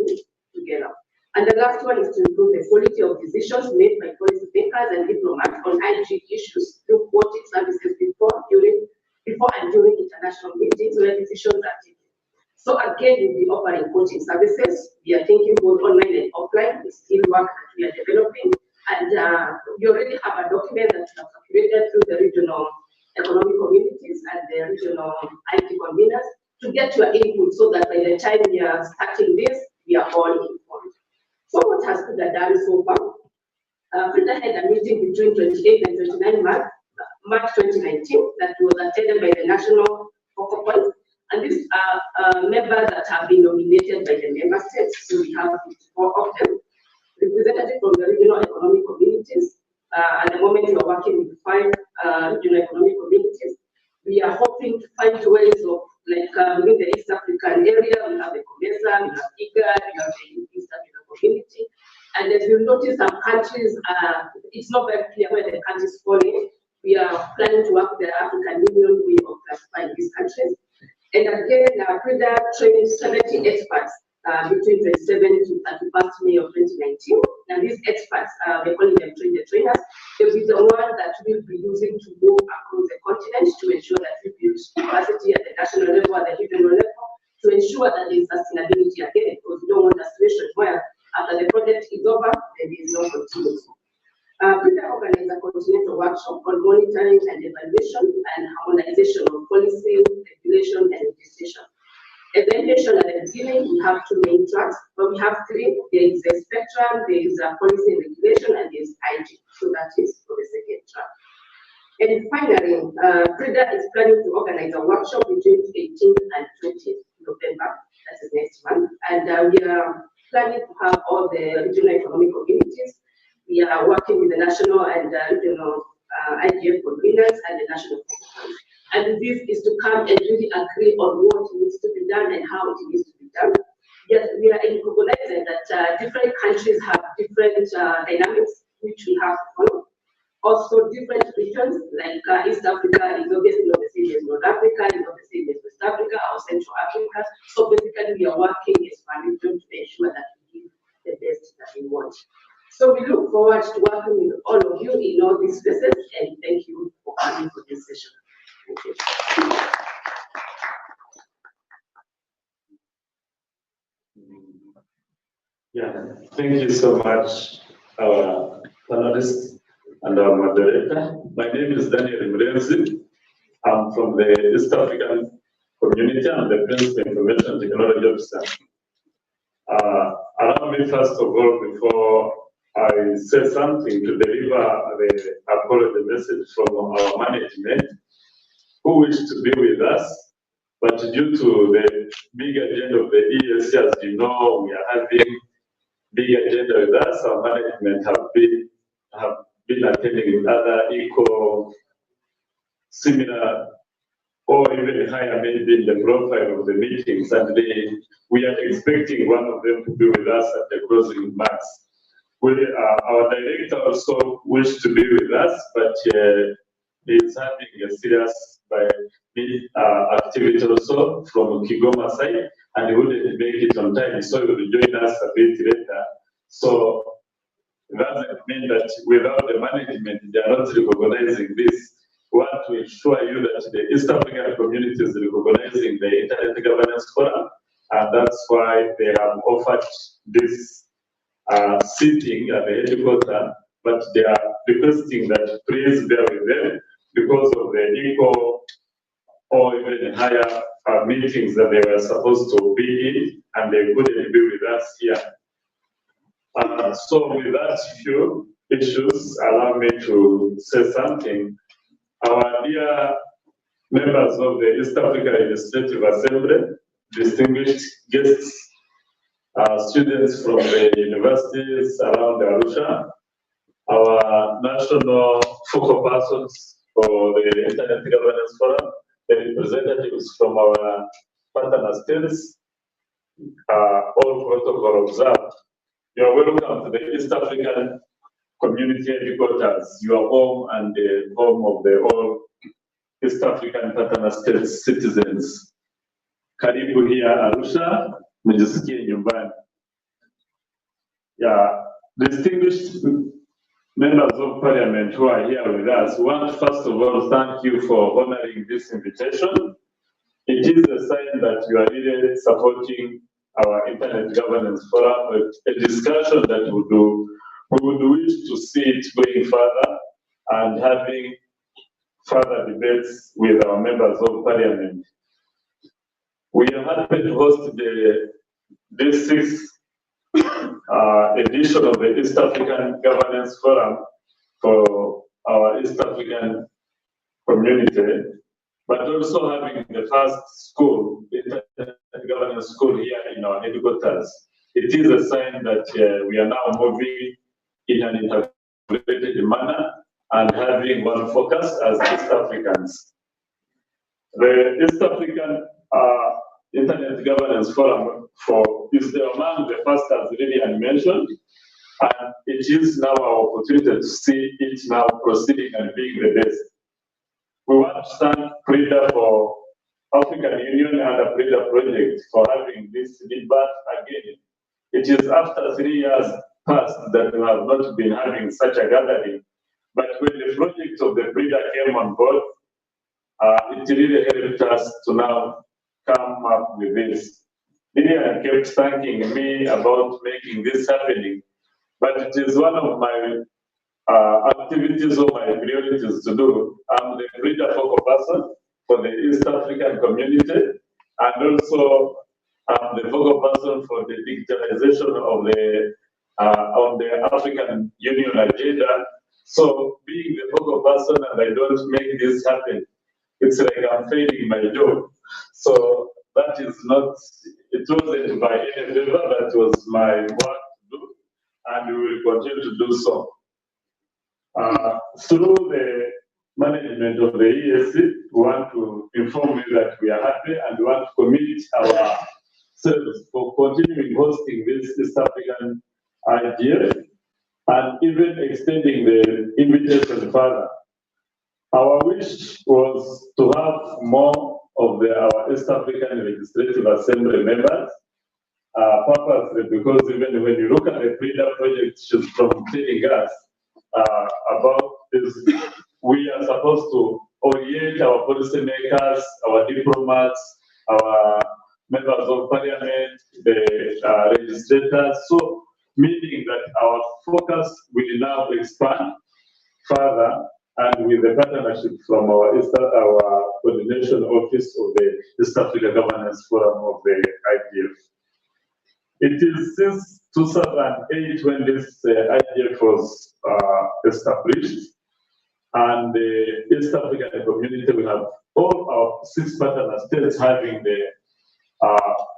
together. And the last one is to improve the quality of decisions made by policymakers and diplomats on IG issues through quoting services before and during international meetings where decisions are taken. So again, we'll be offering coaching services. We are thinking both online and offline. It's still work that we are developing. And we already have a document that we have circulated through the regional economic communities and the regional IT conveners to get your input so that by the time we are starting this, we are all informed. So what has PRIDA done so far? PRIDA had a meeting between 28 and 29 March 2019 that was attended by the national focal point. And these are members that have been nominated by the member states. So we have 4 of them, representatives from the regional economic communities. At the moment, we are working with 5 regional economic communities. We are hoping to find ways of, like within the East African area, we have the COMESA, we have IGAD, we have the East African community. And as you notice, some countries, it's not very clear where the countries fall in. We are planning to work with the African Union way of classifying these countries. And again, PRIDA trained 70 experts between 27 to 31st May of 2019. And these experts, we're calling them train the trainers. They will be the one that we'll be using to move across the continent to ensure that we build capacity at the national level, at the regional level, to ensure that there is sustainability again, because we don't want a situation where after the project is over, there is no continuity. PRIDA organized a continental workshop on monitoring and evaluation and harmonization of policy, regulation, and legislation. As I mentioned at the beginning, we have 2 main tracks, but we have 3. There is a spectrum, there is a policy and regulation, and there is IG. So that is for the second track. And finally, PRIDA is planning to organize a workshop between 18th and 20th November, that is next month. And we are planning to have all the regional economic communities. We are working with the national and regional IGF conveners and the national forum. And this is to come and really agree on what needs to be done and how it needs to be done. Yes, we are recognizing that different countries have different dynamics, which we have to follow. Also, different regions, like East Africa is obviously not the same as North Africa, is not the same as West Africa or Central Africa. So basically, we are working as one region to ensure that we give the best that we want. So we look forward to working with all of you in all these spaces, and thank you for coming for this session. Thank you. Yeah, thank you so much, our panelists and our moderator. My name is Daniel Mrenzi. I'm from the East African community. I'm the Principal Information Technology Officer. Allow me, first of all, before I say something, to deliver the apology message from our management, who wish to be with us, but due to the big agenda of the ESC, as you know, we are having big agenda with us. Our management have been attending with other equal, similar, or even higher, maybe in the profile of the meetings, and we are expecting one of them to be with us at the closing remarks. Our director also wished to be with us, but he is having a serious activity also from Kigoma side, and he wouldn't make it on time, so he will join us a bit later. So that doesn't mean that without the management, they are not recognizing this. We want to ensure you that the East African community is recognizing the Internet Governance Forum, and that's why they have offered this sitting at the headquarters, but they are requesting that please bear with them because of the equal or even higher meetings that they were supposed to be in, and they couldn't be with us here. So with that few issues, allow me to say something. Our dear members of the East Africa Legislative Assembly, distinguished guests, students from the universities around Arusha, our national focal persons for the Internet Governance Forum, the representatives from our partner states, all protocol observed. You are welcome to the East African Community Headquarters, your home and the home of the all East African partner states citizens. Karibu here Arusha, mjisikie nyumbani. Yeah, distinguished members of parliament who are here with us, we want first of all thank you for honoring this invitation. It is a sign that you are really supporting our Internet Governance Forum, a discussion that we would wish to see it going further and having further debates with our members of parliament. We are happy to host this sixth edition of the East African Governance Forum for our East African community, but also having the first school, Internet Governance School here in our headquarters. It is a sign that we are now moving in an integrated manner and having one focus as East Africans. The East African Internet Governance Forum is among the first, as Lillian mentioned, and it is now our opportunity to see it now proceeding and being the best. We want to thank PRIDA for African Union and the PRIDA project for having this debate again. It is after 3 years past that we have not been having such a gathering, but when the project of the PRIDA came on board, it really helped us to now come up with this. Lillian kept thanking me about making this happening, but it is one of my activities or my priorities to do. I'm the leader focal person for the East African community, and also I'm the focal person for the digitalization of the African Union agenda. So being the focal person and I don't make this happen, it's like I'm failing my job. So that is not, it wasn't by any favor, that was my work to do, and we will continue to do so. Through the management of the ESC, we want to inform you that we are happy and we want to commit ourselves for continuing hosting this East African IGF and even extending the invitation further. Our wish was to have more of our East African Legislative Assembly members, purposely because even when you look at the PRIDA project, she's from telling us about this, we are supposed to orient our policymakers, our diplomats, our members of parliament, the legislators, so meaning that our focus will now expand further and with the partnership from our coordination office of the East Africa Governance Forum of the IGF. It is since 2008 when this IGF was established, and the East African community, we have all our 6 partner states having the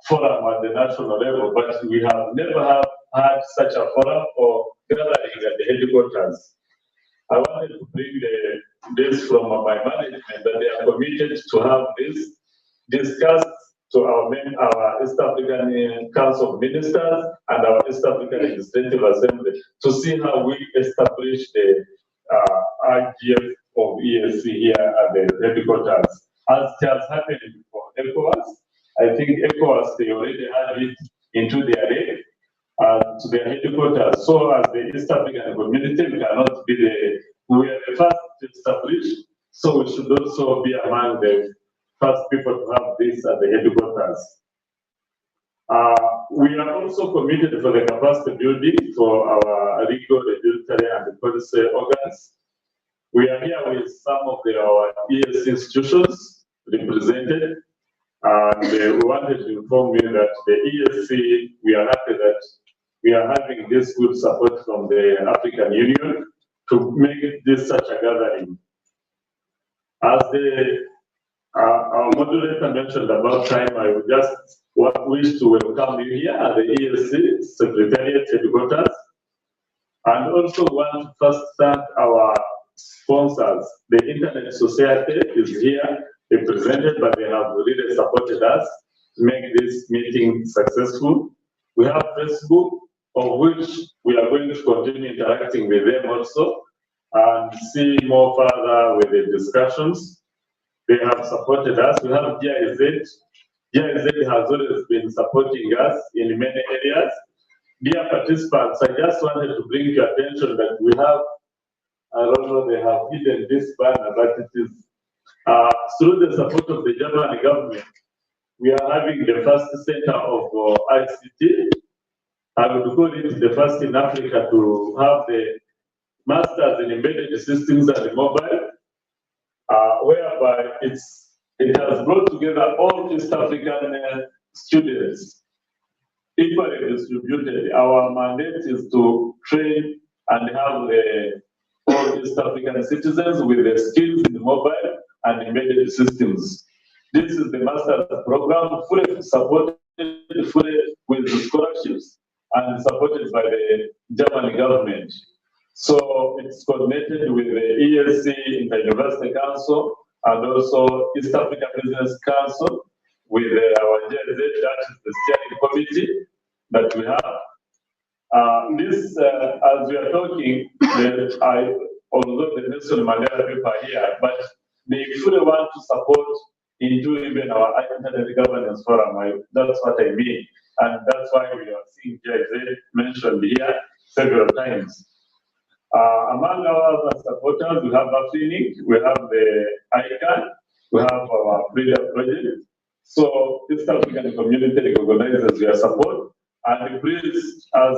forum at the national level, but we have never had such a forum or gathering at the headquarters. I wanted to bring this from my management that they are committed to have this discussed to our East African Council of Ministers and our East African Legislative Assembly to see how we establish the IGF of ESC here at the headquarters. as it has happened for ECOWAS. I think ECOWAS, they already had it into their day, to their headquarters. So as the East African community, we cannot be we are the first to establish, so we should also be among the first people to have this at the headquarters. We are also committed for the capacity building for our legal, regulatory, and policy organs. We are here with some of our ESC institutions represented, and we wanted to inform you that the ESC, we are happy that we are having this good support from the African Union to make this such a gathering. As our moderator mentioned about time, I would just wish to welcome you here at the ESC Secretariat Headquarters, and also want to first thank our sponsors. The Internet Society is here represented, but they have really supported us to make this meeting successful. We have Facebook, of which we are going to continue interacting with them also and see more further with the discussions. They have supported us. We have GIZ. GIZ has always been supporting us in many areas. Dear participants, I just wanted to bring your attention that we have, I don't know, they have hidden this banner, but it is through the support of the German government, we are having the first center of ICT. I would call it the first in Africa to have the masters in embedded systems and mobile, whereby it has brought together all East African students, equally distributed. Our mandate is to train and have all East African citizens with the skills in mobile and embedded systems. This is the master's program, fully supported, fully with scholarships and supported by the German government. So it's coordinated with the ELC, Inter-University Council, and also East African Business Council, with our GIZ, that is the steering committee that we have. As we are talking, although the Nelson Mandela people are here, but they fully want to support into even our Internet Governance Forum. That's what I mean. And that's why we are seeing GIZ mentioned here several times. Among our other supporters, we have Afinic, we have the ICANN, we have our Freedom Project. So East African community recognizes your support. And please, as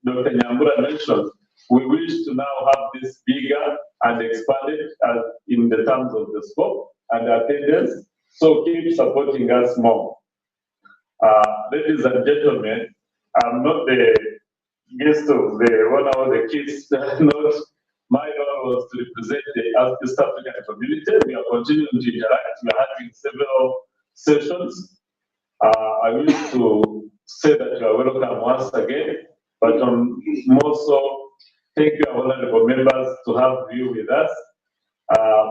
Dr. Nyambura mentioned, we wish to now have this bigger and expanded in the terms of the scope and attendance. So keep supporting us more. Ladies and gentlemen, I'm not the guest of one of the kids. Not my role was to represent the East African community. We are continuing to interact. We are having several sessions. I wish to say that you are welcome once again, but more so, thank you, our honorable members, to have you with us.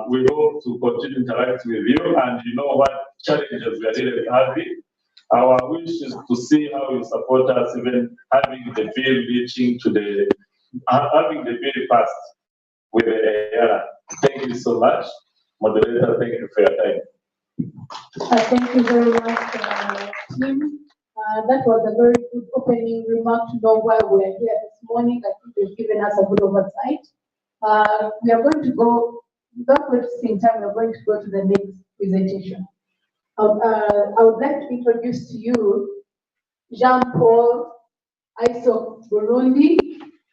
We hope to continue interacting with you, and you know what challenges we are really having. Our wish is to see how you support us, even having the bill reaching to having the bill passed with the era. Thank you so much. Moderator, thank you for your time. Thank you very much, Tim. That was a very good opening remark to know why we are here this morning. I think they've given us a good oversight. We are going to go, without wasting time, we are going to go to the next presentation. I would like to introduce to you Jean-Paul Iso Burundi,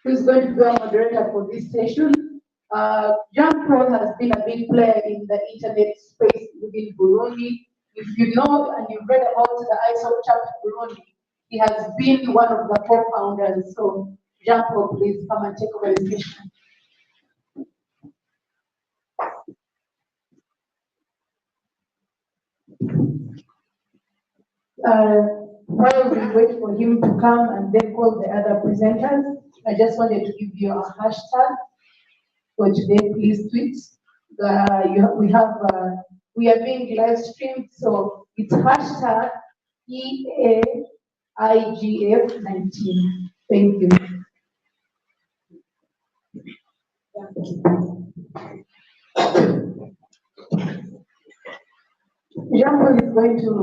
who is going to be our moderator for this session. Jean-Paul has been a big player in the internet space within Burundi. If you know and you've read about the ISO chapter Burundi, he has been one of the co-founders. So Jean-Paul, please come and take over the session. While we wait for him to come and then call the other presenters, I just wanted to give you a hashtag for today. Please tweet. We are being live streamed, so it's hashtag EAIGF19. Thank you. Jambo is going to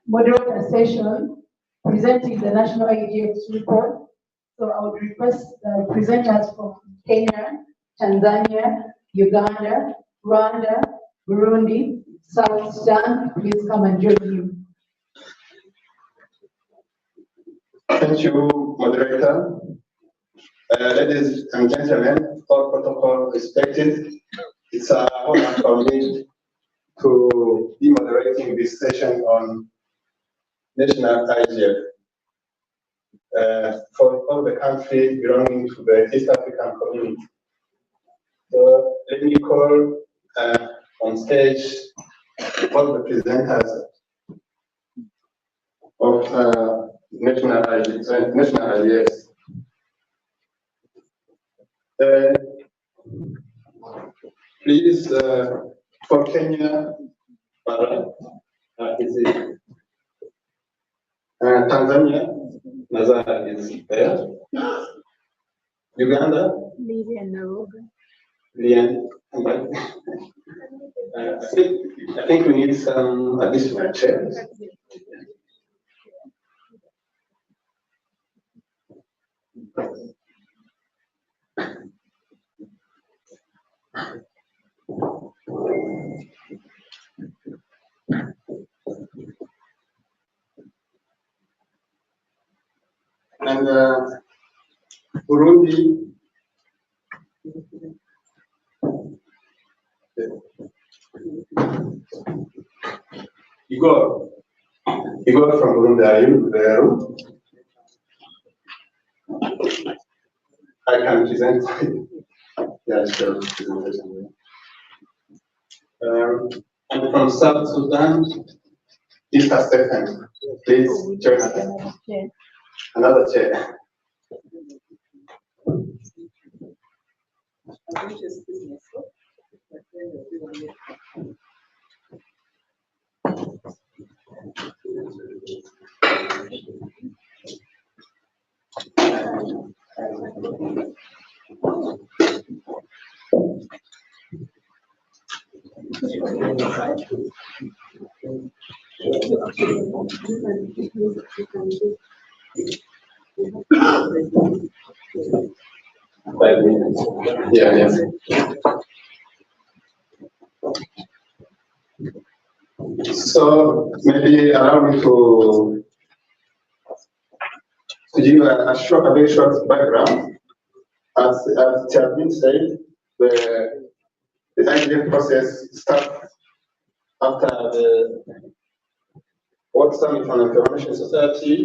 moderate a session presenting the national IGF's report. So I would request presenters from Kenya, Tanzania, Uganda, Rwanda, Burundi, South Sudan, please come and join him. Thank you, moderator. Ladies and gentlemen, all protocol respected. It's an honor for me to be moderating this session on national IGF for all the countries belonging to the East African community. So let me call on stage all the presenters of national IGF. Please, for Kenya, is it Tanzania? Nazar is there. Uganda? Lilian Naroga. Lilian, I think we need some additional chairs. And Burundi, Igor from Burundi, are you there? I can present. Yeah, sure. Presentation. And from South Sudan, East African, please join us. Another chair. Five minutes. Yeah, yes. So maybe allow me to give a very short background. As it has been said, the IGF process starts after the World Summit on Information Society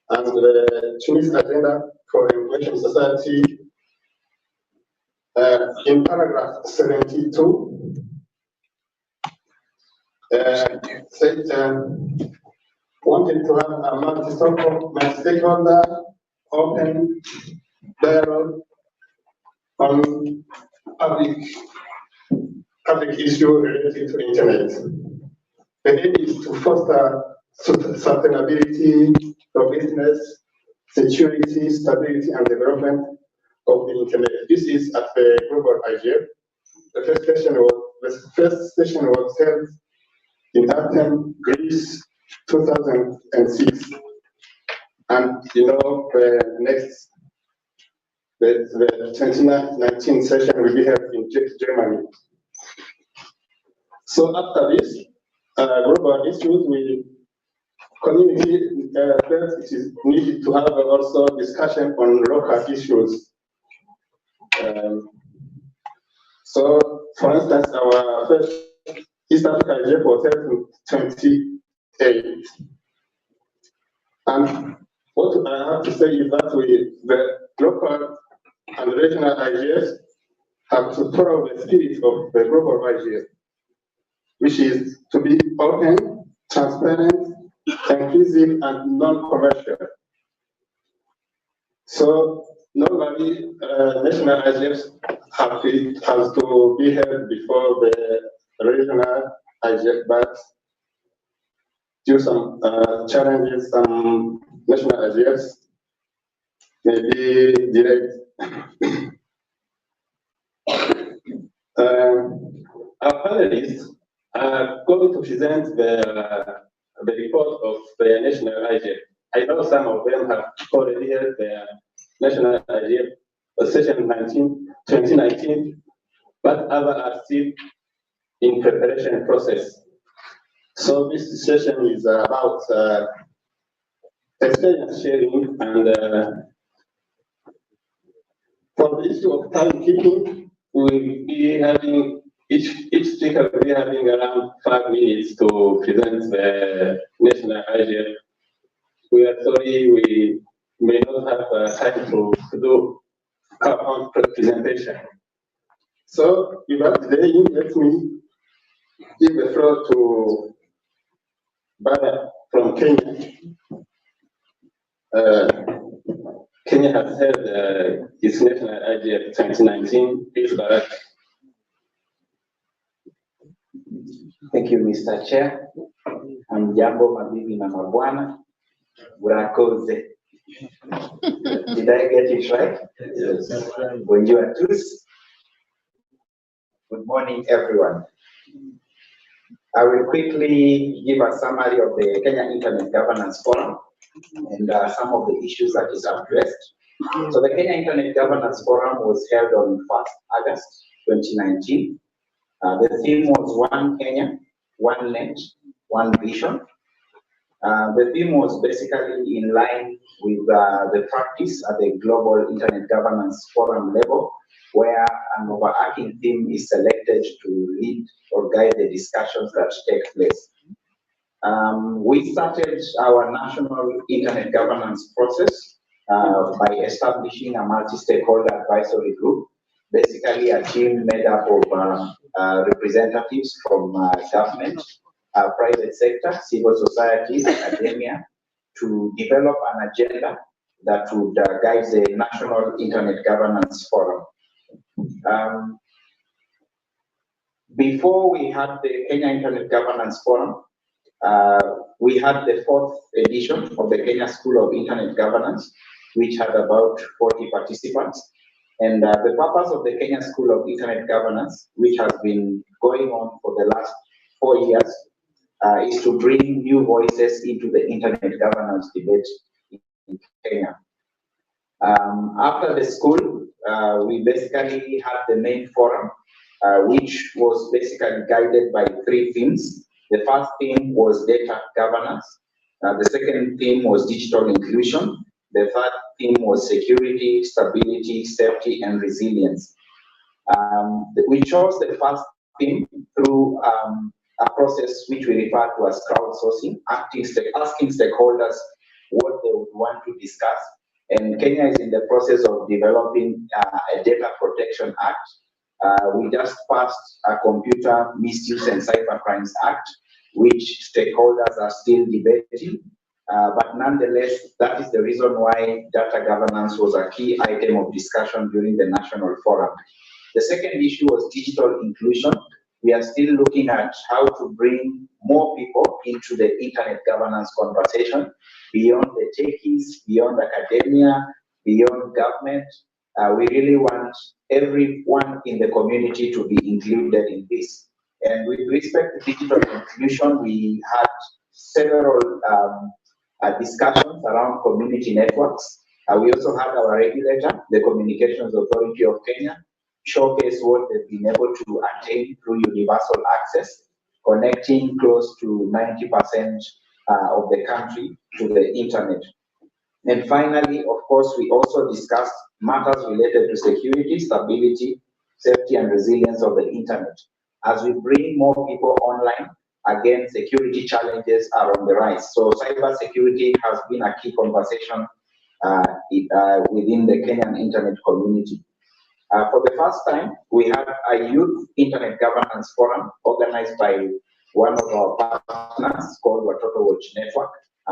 and the Tunis Agenda for Information Society. In paragraph 72, said wanted to have a multi-stakeholder open dialogue on public issue related to internet. The aim is to foster sustainability, robustness, security, stability, and development of the internet. This is at the global IGF. The first session was held in Athens, Greece, 2006. And the 2019 session will be held in Germany. So after this global issues, we community felt it is needed to have also discussion on local issues. So, for instance, our first East Africa IGF was held in 2008. And what I have to say is that the local and regional IGFs have to follow the spirit of the global IGF, which is to be open, transparent, inclusive, and non-commercial. So normally, national IGFs has to be held before the regional IGF, but due to some challenges, some national IGFs may be delayed. Our panelists going to present the report of the national IGF. I know some of them have already held their national IGF session 2019, but others are still in preparation process. So this session is about experience sharing, and for the issue of timekeeping, we'll be having each speaker will be having around 5 minutes to present the national IGF. We are sorry we may not have time to do PowerPoint presentation. So without delaying, let me give the floor to Bada from Kenya. Kenya has held its national IGF 2019. Please, Bada. Thank you, Mr. Chair. Jambo mabibi na mabwana. Burakoze. Did I get it right? Yes. Bonjour à tous. Good morning, everyone. I will quickly give a summary of the Kenya Internet Governance Forum and some of the issues that is addressed. So the Kenya Internet Governance Forum was held on 1st August 2019. The theme was One Kenya, One Net, One Vision. The theme was basically in line with the practice at the Global Internet Governance Forum level, where an overarching theme is selected to lead or guide the discussions that take place. We started our national internet governance process by establishing a multi-stakeholder advisory group, basically a team made up of representatives from government, private sector, civil society, academia, to develop an agenda that would guide the National Internet Governance Forum. Before we had the Kenya Internet Governance Forum, we had the 4th edition of the Kenya School of Internet Governance, which had about 40 participants. And the purpose of the Kenya School of Internet Governance, which has been going on for the last 4 years, is to bring new voices into the internet governance debate in Kenya. After the school, we basically had the main forum, which was basically guided by 3 themes. The first theme was data governance. The second theme was digital inclusion. The third theme was security, stability, safety, and resilience. We chose the first theme through a process which we refer to as crowdsourcing, asking stakeholders what they would want to discuss. And Kenya is in the process of developing a Data Protection Act. We just passed a Computer Misuse and Cybercrimes Act, which stakeholders are still debating. But nonetheless, that is the reason why data governance was a key item of discussion during the National Forum. The second issue was digital inclusion. We are still looking at how to bring more people into the internet governance conversation, beyond the techies, beyond academia, beyond government. We really want everyone in the community to be included in this. And with respect to digital inclusion, we had several discussions around community networks. We also had our regulator, the Communications Authority of Kenya, showcase what they've been able to attain through universal access, connecting close to 90% of the country to the internet. And finally, of course, we also discussed matters related to security, stability, safety, and resilience of the internet. As we bring more people online, again, security challenges are on the rise. So cybersecurity has been a key conversation within the Kenyan internet community. For the first time, we had a youth internet governance forum organized by one of our partners called Watoto Watch Network.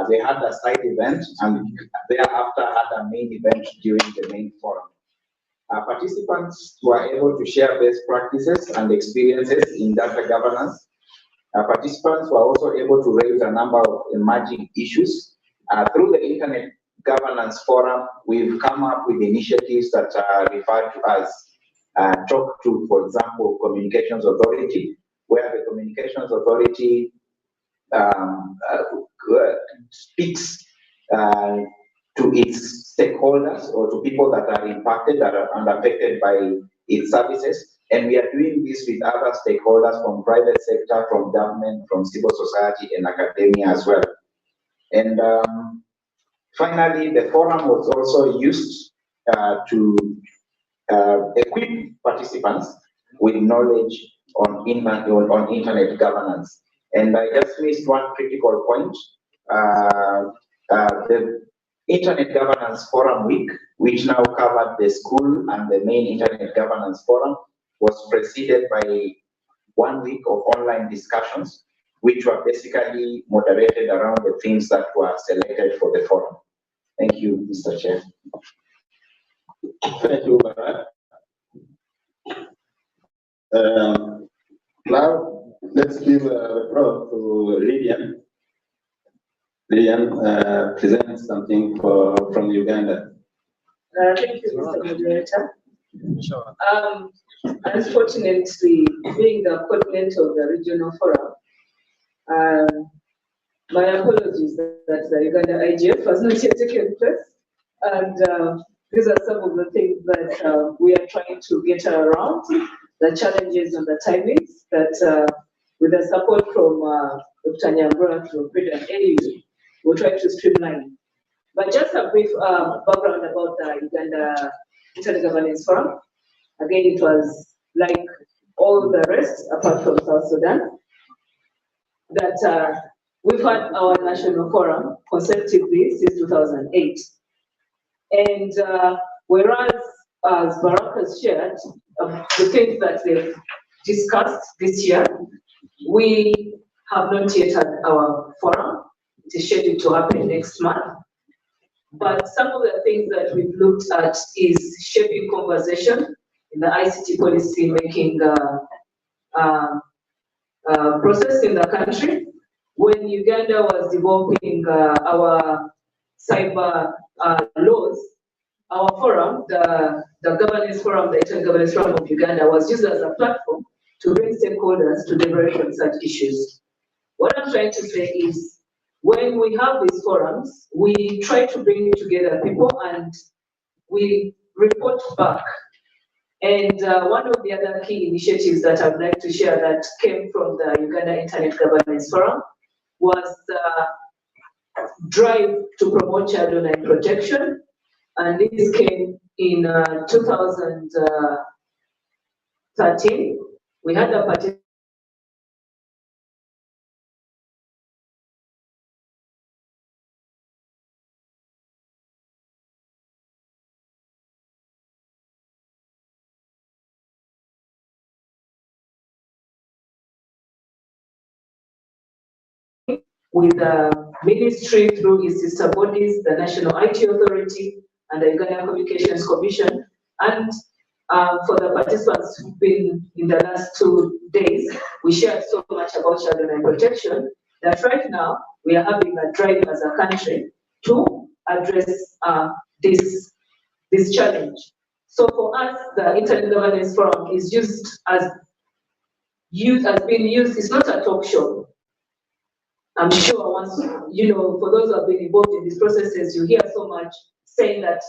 They had a side event and thereafter had a main event during the main forum. Participants were able to share best practices and experiences in data governance. Participants were also able to raise a number of emerging issues. Through the Internet Governance Forum, we've come up with initiatives that are referred to as Talk to, for example, Communications Authority, where the Communications Authority speaks to its stakeholders or to people that are impacted, that are unaffected by its services. And we are doing this with other stakeholders from private sector, from government, from civil society and academia as well. And finally, the forum was also used to equip participants with knowledge on internet governance. And I just missed one critical point. The Internet Governance Forum Week, which now covered the school and the main Internet Governance Forum, was preceded by 1 week of online discussions, which were basically moderated around the themes that were selected for the forum. Thank you, Mr. Chair. Thank you, Barak. Now, let's give the floor to Lillian. Lillian, present something from Uganda. Thank you, Mr. Moderator. Unfortunately, being the coordinator of the regional forum, my apologies that the Uganda IGF has not yet taken place. And these are some of the things that we are trying to get around, the challenges and the timings that with the support from Dr. Nyambura, from and AU, we'll try to streamline. But just a brief background about the Uganda Internet Governance Forum. Again, it was like all the rest, apart from South Sudan, that we've had our national forum consecutively since 2008. And whereas, as Barak has shared, the things that they've discussed this year, we have not yet had our forum. It is scheduled to happen next month. But some of the things that we've looked at is shaping conversation in the ICT policy making process in the country. When Uganda was developing our cyber laws, our forum, the governance forum, the Internet Governance Forum of Uganda, was used as a platform to bring stakeholders to deliberate on such issues. What I'm trying to say is, when we have these forums, we try to bring together people and we report back. And one of the other key initiatives that I'd like to share that came from the Uganda Internet Governance Forum was the drive to promote child online protection. And this came in 2013. We had a participation with the ministry through its sister bodies, the National IT Authority and the Uganda Communications Commission. And for the participants who've been in the last 2 days, we shared so much about child online protection that right now we are having a drive as a country to address this challenge. So for us, the Internet Governance Forum is being used, it's not a talk show. I'm sure once, for those who have been involved in these processes, you hear so much saying that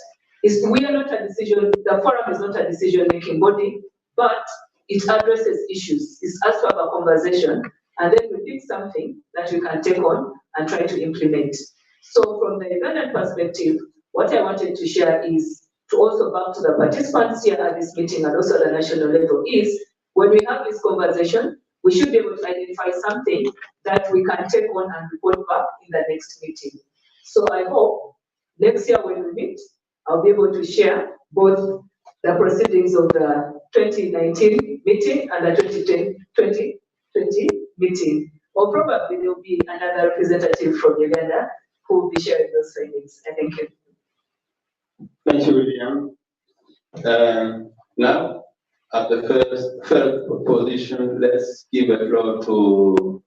we are not a decision, the forum is not a decision-making body, but it addresses issues. It's us to have a conversation, and then we pick something that we can take on and try to implement. So from the Ugandan perspective, what I wanted to share is to also back to the participants here at this meeting and also at the national level is, when we have this conversation, we should be able to identify something that we can take on and report back in the next meeting. So I hope next year when we meet, I'll be able to share both the proceedings of the 2019 meeting and the 2020 meeting. Or probably there will be another representative from Uganda who will be sharing those findings. And thank you. Thank you, William. Now, at the third position, let's give a floor to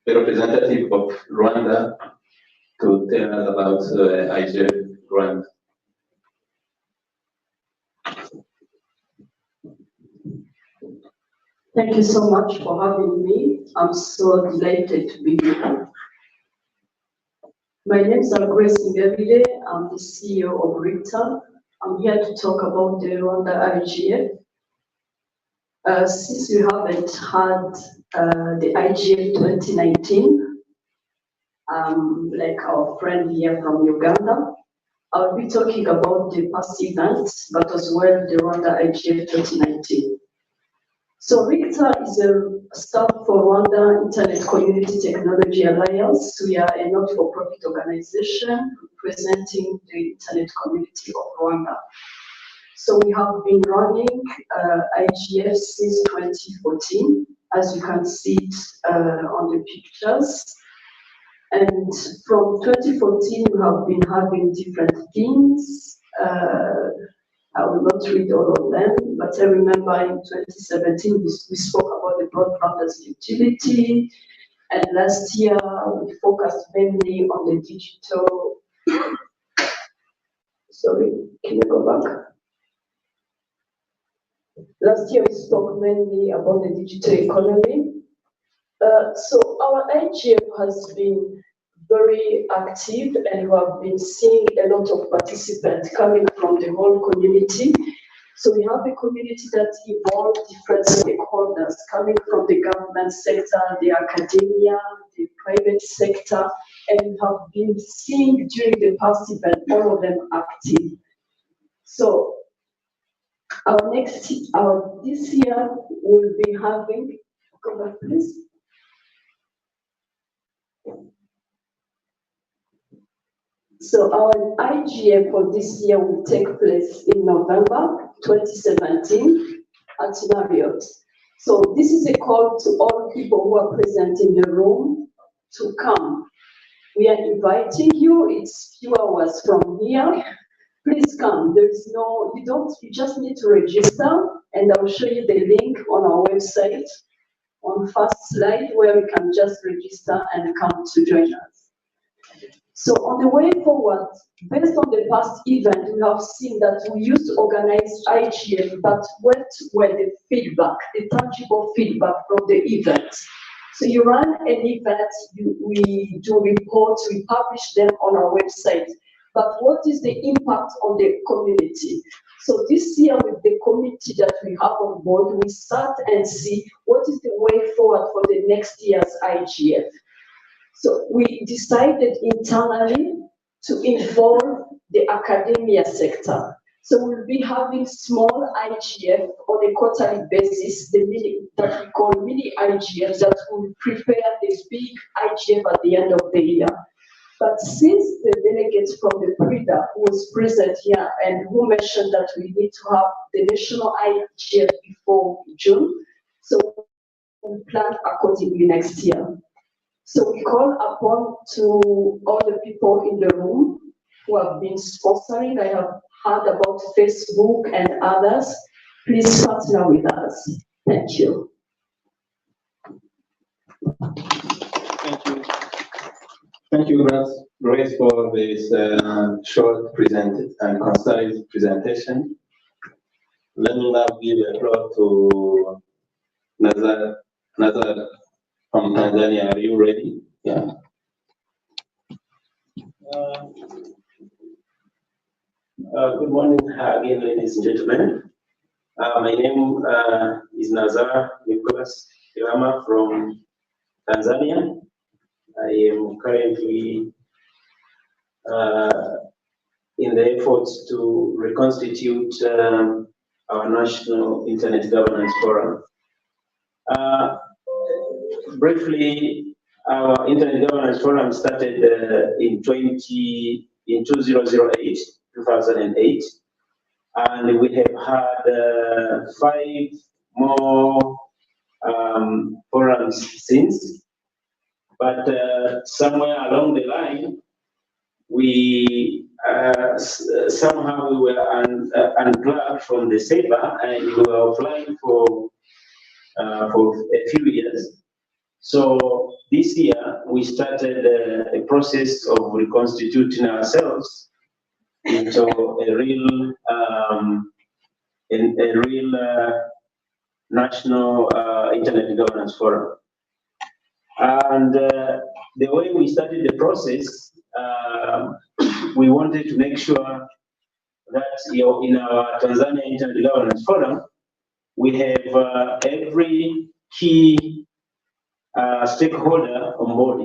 the representative of Rwanda to tell us about IGF Rwanda. Thank you so much for having me. I'm so delighted to be here. My name is Grace Ngabide. I'm the CEO of RITA. I'm here to talk about the Rwanda IGF. Since we haven't had the IGF 2019, like our friend here from Uganda, I'll be talking about the past events, but as well the Rwanda IGF 2019. So RITA is a staff for Rwanda Internet Community Technology Alliance. We are a not-for-profit organization representing the internet community of Rwanda. So we have been running IGF since 2014, as you can see it on the pictures. And from 2014, we have been having different themes. I will not read all of them, but I remember in 2017, we spoke about the broadband as utility. And last year, we focused mainly on the digital. Sorry, can you go back? Last year, we spoke mainly about the digital economy. So our IGF has been very active, and we have been seeing a lot of participants coming from the whole community. So we have a community that involves different stakeholders coming from the government sector, the academia, the private sector, and we have been seeing during the past event all of them active. So this year we'll be having, go back please. So our IGF for this year will take place in November 2017 at Marriott. So this is a call to all people who are present in the room to come. We are inviting you. It's few hours from here. Please come. There is no, you just need to register, and I'll show you the link on our website on first slide where you can just register and come to join us. So on the way forward, based on the past event, we have seen that we used to organize IGF, but what were the feedback, the tangible feedback from the event? So you run an event, we do reports, we publish them on our website, but what is the impact on the community? So this year with the committee that we have on board, we start and see what is the way forward for the next year's IGF. So we decided internally to involve the academia sector. So we'll be having small IGF on a quarterly basis, that we call mini IGF, that will prepare the big IGF at the end of the year. But since the delegates from the PRIDA was present here and who mentioned that we need to have the national IGF before June, so we plan accordingly next year. So we call upon to all the people in the room who have been sponsoring. I have heard about Facebook and others. Please partner with us. Thank you. Thank you. Thank you, Grace, for this short and concise presentation. Let me now give the floor to Nazar from Tanzania. Are you ready? Yeah. Good morning again, ladies and gentlemen. My name is Nazar Nicholas Kilama from Tanzania. I am currently in the efforts to reconstitute our National Internet Governance Forum. Briefly, our Internet Governance Forum started in 2008, and we have had 5 more forums since. But somewhere along the line, we somehow we were unplugged from the saber, and we were offline for a few years. So this year we started a process of reconstituting ourselves into a real National Internet Governance Forum. And the way we started the process, we wanted to make sure that in our Tanzania Internet Governance Forum, we have every key stakeholder on board.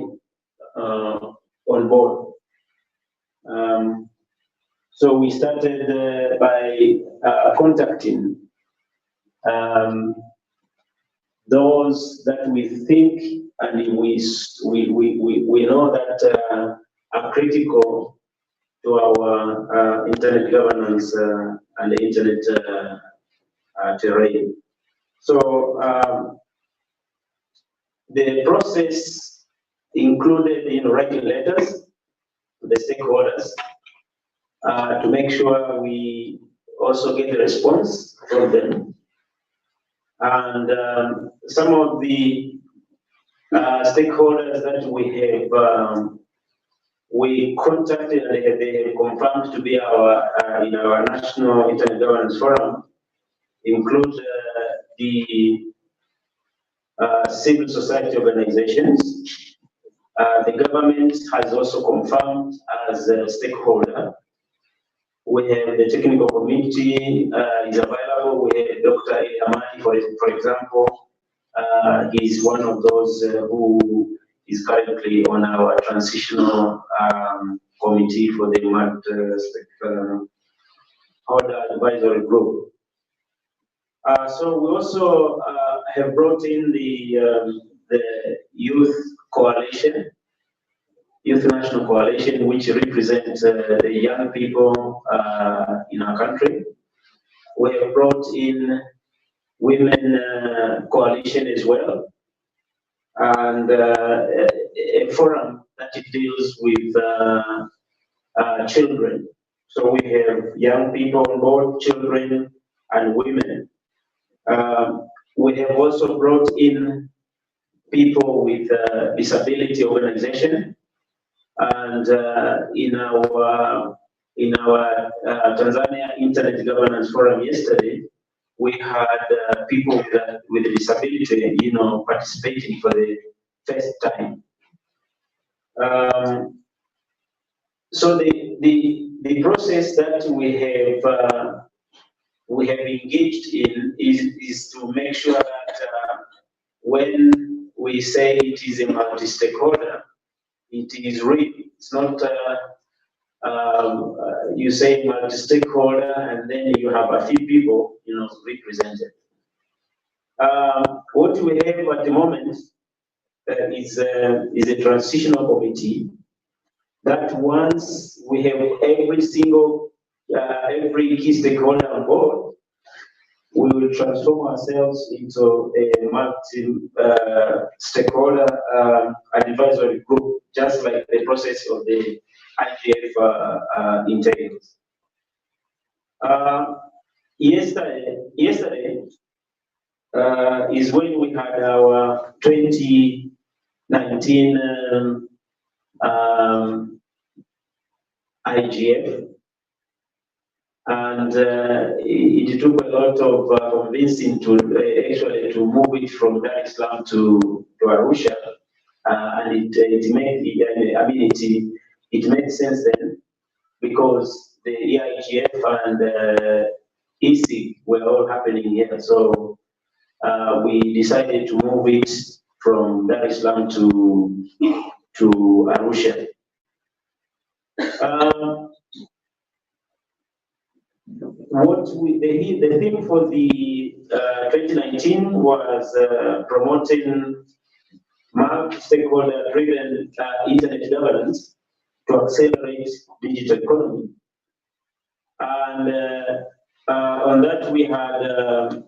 So we started by contacting those that we think and we know that are critical to our internet governance and the internet terrain. So the process included writing letters to the stakeholders to make sure we also get a response from them. And some of the stakeholders that we have, we contacted and they have confirmed to be in our National Internet Governance Forum include the civil society organizations. The government has also confirmed as a stakeholder. We have the technical committee is available. We have Dr. Amani, for example. He's one of those who is currently on our transitional committee for the stakeholder advisory group. So we also have brought in the youth coalition, Youth National Coalition, which represents the young people in our country. We have brought in Women Coalition as well, and a forum that deals with children. So we have young people on board, children and women. We have also brought in people with disability organization, and in our Tanzania Internet Governance Forum yesterday, we had people with disability, participating for the first time. So the process that we have engaged in is to make sure that when we say it is a multi-stakeholder, it is real. It's not you say multi-stakeholder and then you have a few people, represented. What we have at the moment is a transitional committee that once we have every key stakeholder on board, we will transform ourselves into a multi-stakeholder advisory group, just like the process of the IGF entails. Yesterday is when we had our 2019 IGF, and it took a lot of convincing to actually to move it from Dar es Salaam to Arusha, and it made sense then because the EIGF and EC were all happening here, so we decided to move it from Dar es Salaam to Arusha. The theme for the 2019 was promoting multi-stakeholder-driven internet governance to accelerate digital economy. And on that we had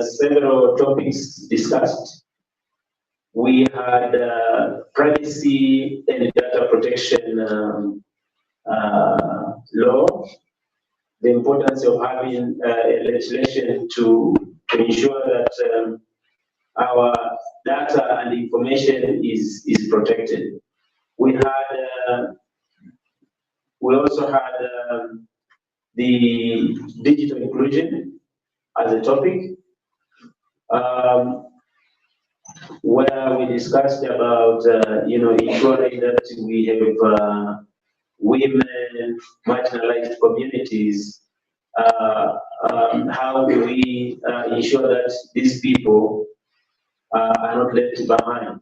several topics discussed. We had privacy and data protection law, the importance of having legislation to ensure that our data and information is protected. We also had the digital inclusion as a topic, where we discussed about, ensuring that we have women, marginalized communities. How do we ensure that these people are not left behind?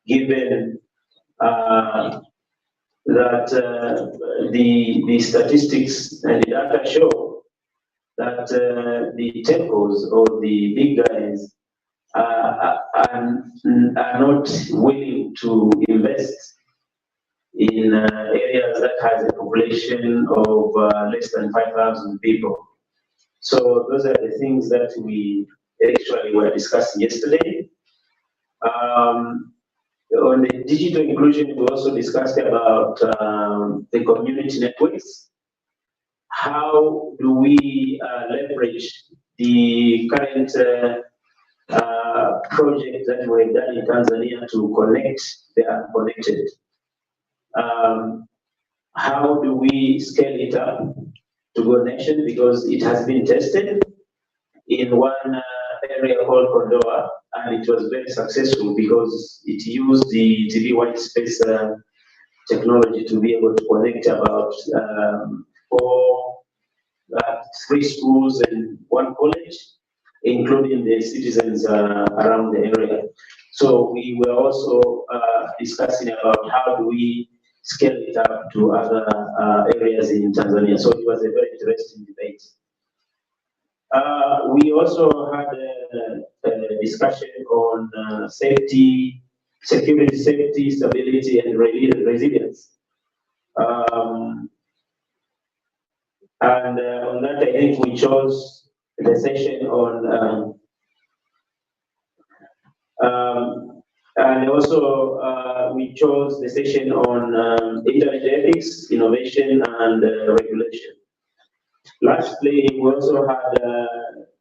Given that the statistics and the data show that the telcos or the big guys are not willing to invest in areas that has a population of less than 5,000 people. So those are the things that we actually were discussing yesterday. On the digital inclusion, we also discussed about the community networks. How do we leverage the current project that we have done in Tanzania to connect the unconnected? How do we scale it up to go nation? Because it has been tested in one area called Kondoa, and it was very successful because it used the TV white space technology to be able to connect about 3 schools and 1 college, including the citizens around the area. So we were also discussing about how do we scale it up to other areas in Tanzania. So it was a very interesting debate. We also had a discussion on safety, security, safety, stability, and resilience. And on that, I think we chose the session on, and also we chose the session on internet ethics, innovation, and regulation. Lastly, we also had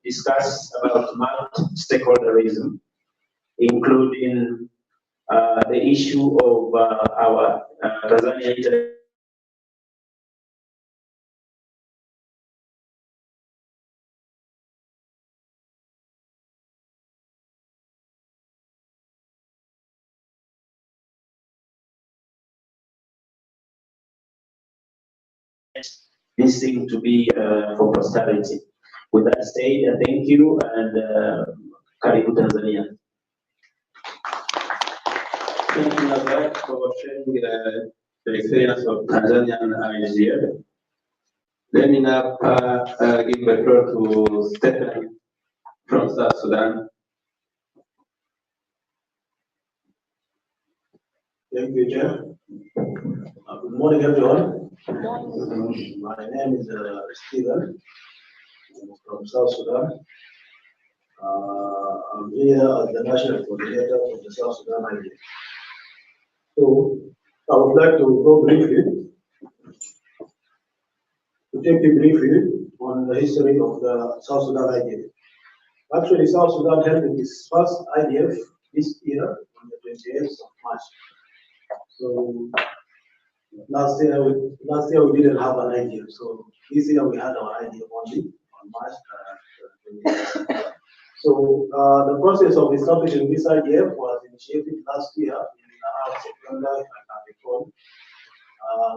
discussed about multi-stakeholderism, including the issue of our Tanzania internet. This thing to be for posterity. With that said, thank you and karibu Tanzania. Thank you, Nazar, for sharing the experience of Tanzanian IGF. Let me now give the floor to Stephen from South Sudan. Thank you, Chair. Good morning, everyone. My name is Stephen from South Sudan. I'm here as the National Coordinator for the South Sudan IGF. So I would like to go briefly, to take you briefly on the history of the South Sudan IGF. Actually, South Sudan held its first IGF this year on the 28th of March. So last year we didn't have an IGF. So this year we had our IGF only on March 28th. So the process of establishing this IGF was initiated last year in around September, if I can recall,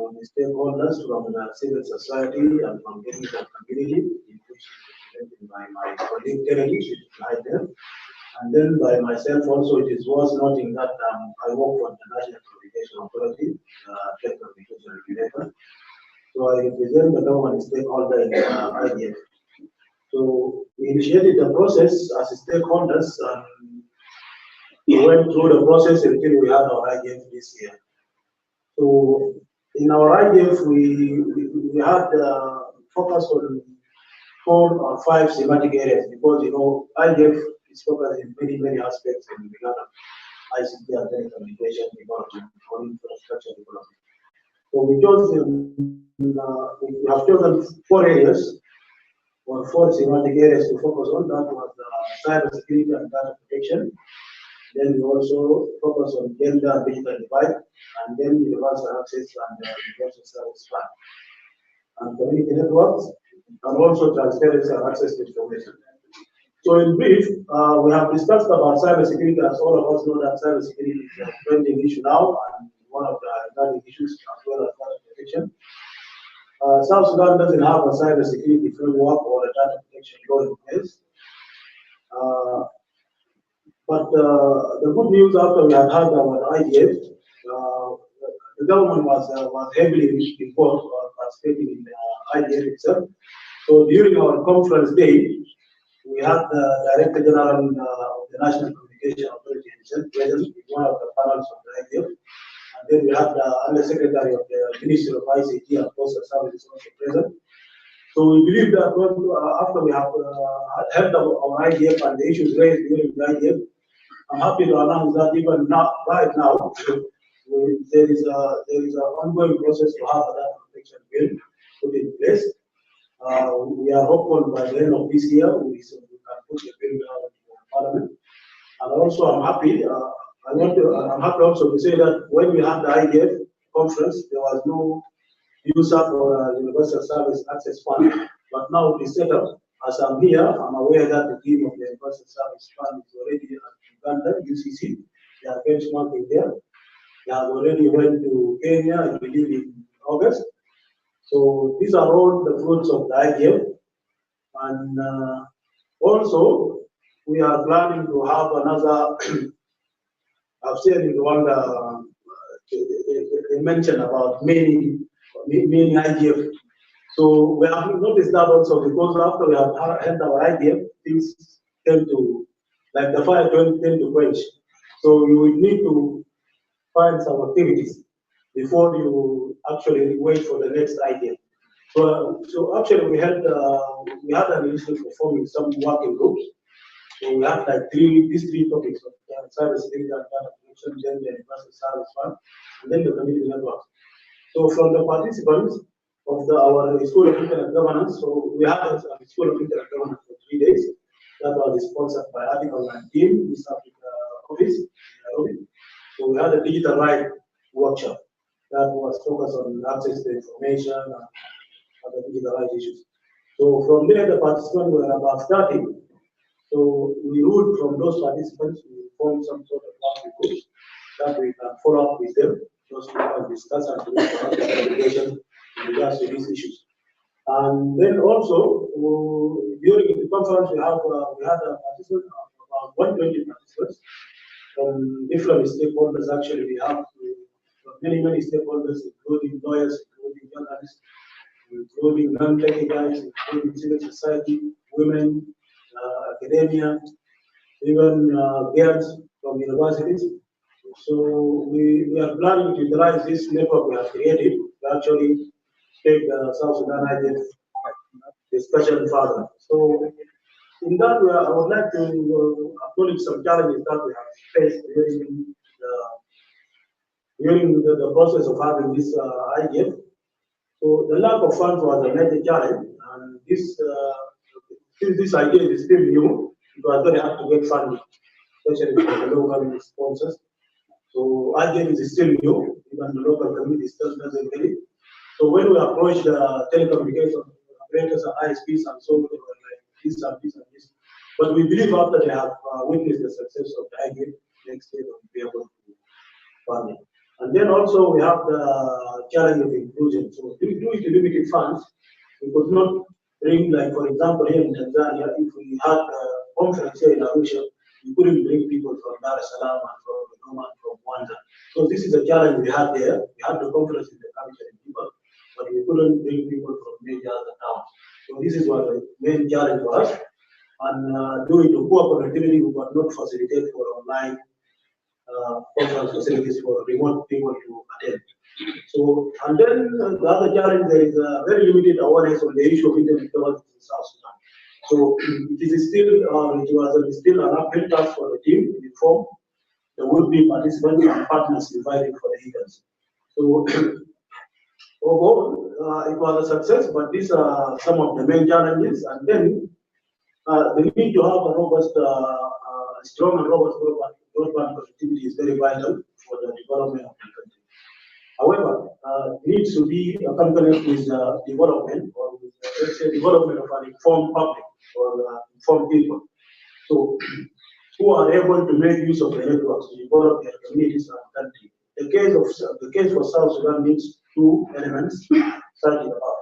with the stakeholders from the civil society and from the community, in which is represented by my colleague Kennedy, which is behind them. And then by myself also, it is worth noting that I work for the National Communication Authority, telecommunication regulator. So I represent the government stakeholder in the IGF. So we initiated the process as stakeholders and we went through the process until we had our IGF this year. So in our IGF, we had focus on 4 or 5 thematic areas because, IGF is focused in many aspects in regard of ICT and telecommunication development or infrastructure development. So we have chosen 4 areas or 4 thematic areas to focus on. That was cyber security and data protection. Then we also focus on gender and digital divide, and then universal access and universal service plan, and community networks, and also transparency and access to information. So in brief, we have discussed about cybersecurity, as all of us know that cybersecurity is a trending issue now, and one of the regarding issues as well as data protection. South Sudan doesn't have a cybersecurity framework or a data protection law in place. But the good news after we had had our IDF, the government was heavily involved or participating in the IDF itself. So during our conference day, we had the Director General of the National Communication Authority himself present in one of the panels of the IDF. And then we had the Undersecretary of the Ministry of ICT and Postal Services also present. So we believe that after we have held our IDF and the issues raised during the IDF, I'm happy to announce that even now, right now, there is an ongoing process to have a data protection bill put in place. We are hopeful by the end of this year we can put the bill out in Parliament. And also, I'm happy. I'm happy also to say that when we had the IDF conference, there was no user for Universal Service Access Fund. But now it is set up. As I'm here, I'm aware that the team of the Universal Service Fund is already at Uganda, UCC. They are benchmarking there. They have already went to Kenya, I believe, in August. So these are all the fruits of the IDF. And also, we are planning to have another, I've said in Rwanda, they mentioned about many IDF. So we have noticed that also because after we have had our IDF, things tend to, like the fire tend to quench. So you will need to find some activities before you actually wait for the next IDF. So actually we had an initiative performing some working groups. So we have like these three topics of cybersecurity and data protection, then the Universal Service Fund, and then the community networks. So from the participants of our School of Internet Governance, so we had a School of Internet Governance for 3 days. That was sponsored by Article 19, East Africa Office in Nairobi. So we had a digital right workshop that was focused on access to information and other digital rights issues. So from there, the participants were about 30. So we ruled from those participants, we formed some sort of working groups that we can follow up with them, those who can discuss and do communication in regards to these issues. And then also, during the conference, we had a participant of about 120 participants from different stakeholders. Actually, we have many stakeholders, including lawyers, including journalists, including non-tech guys, including civil society, women, academia, even girls from universities. So we are planning to utilize this network we have created to actually take the South Sudan IDF discussion further. So in that way, I would like to acknowledge some challenges that we have faced during the process of having this IDF. So the lack of funds was a major challenge, and since this idea is still new, it was very hard to get funding, especially for the local sponsors. So IDF is still new, even the local community still doesn't get it. So when we approached the telecommunication operators and ISPs and so on, they were like this and this and this. But we believe after they have witnessed the success of the IDF, next year they will be able to fund it. And then also we have the challenge of inclusion. So due to limited funds, we could not bring, like for example, here in Tanzania, if we had a conference here in Arusha, we couldn't bring people from Dar es Salaam and from Dodoma and from Mwanza. So this is a challenge we had there. We had the conference in the capital in Juba, but we couldn't bring people from major other towns. So this is what the main challenge for us. And due to poor connectivity, we could not facilitate for online conference facilities for remote people to attend. So, and then the other challenge, there is a very limited awareness on the issue of internet governance in South Sudan. So it is still, it was still an uphill task for the team to inform the would-be participants and partners invited for the events. So overall, it was a success, but these are some of the main challenges. And then the need to have a robust, strong and robust broadband connectivity is very vital for the development of the country. However, needs to be accompanied with development, or with, let's say, development of an informed public or informed people. So, who are able to make use of the networks to develop their communities and country. The case for South Sudan needs two elements starting above.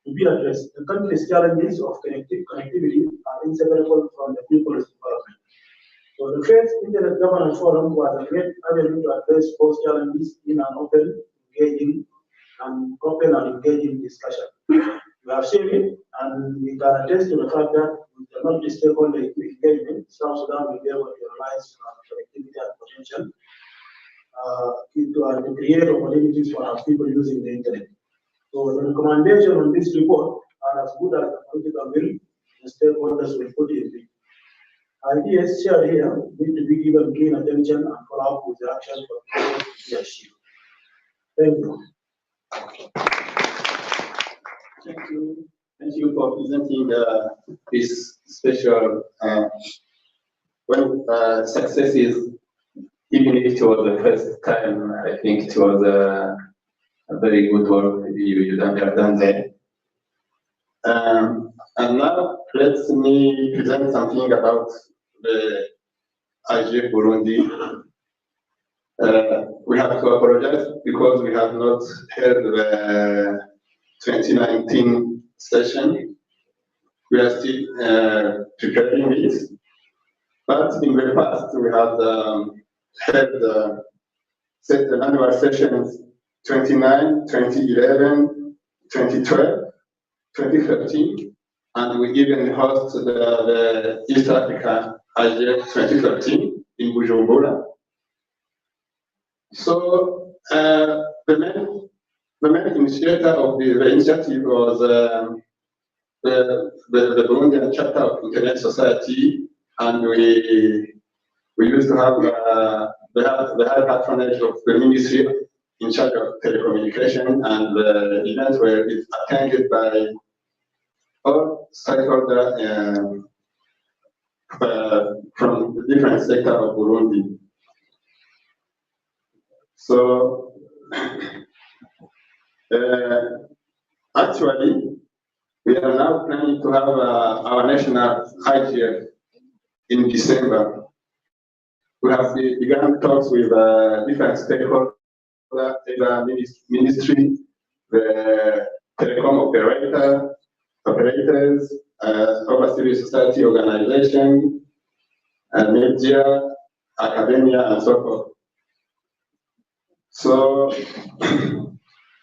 To be addressed, the country's challenges of connectivity are inseparable from the people's development. So the first Internet Governance Forum was a great avenue to address both challenges in an open, engaging discussion. We have seen it, and we can attest to the fact that with the multi-stakeholder engagement, South Sudan will be able to realize connectivity and potential to create opportunities for our people using the internet. So the recommendation on this report are as good as the political will the stakeholders will put in it. Ideas shared here need to be given keen attention and follow up with the action for progress to be achieved. Thank you. Thank you. Thank you for presenting this special success is, even if it was the first time, I think it was a very good work you have done there. And now let me present something about the IGF Burundi. We have to apologize because we have not held the 2019 session. We are still preparing it. But in the past, we have held set the annual sessions 29, 2011, 2012, 2013, and we even host the East Africa IGF 2013 in Bujumbura. So the main initiator of the initiative was the Burundian chapter of Internet Society, and we used to have the high patronage of the ministry in charge of telecommunication, and the events were attended by all stakeholders from the different sectors of Burundi. So actually, we are now planning to have our national IGF in December. We have begun talks with different stakeholders, the ministry, the telecom operators, other civil society organizations, media, academia, and so forth. So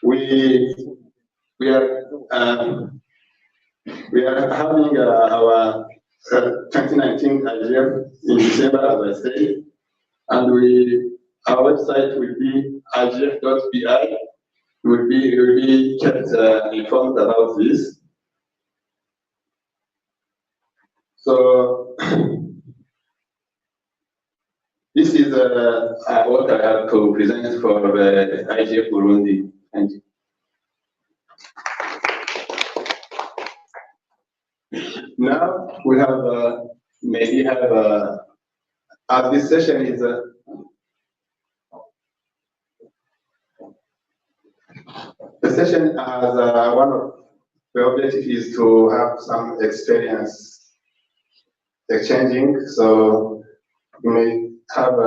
we are having our 2019 IGF in December, as I said, and our website will be igf.bi. Will be kept informed about this. So this is what I have to present for the IGF Burundi. Thank you. Now we have as this session is the session has one of the objectives is to have some experience exchanging. So you may have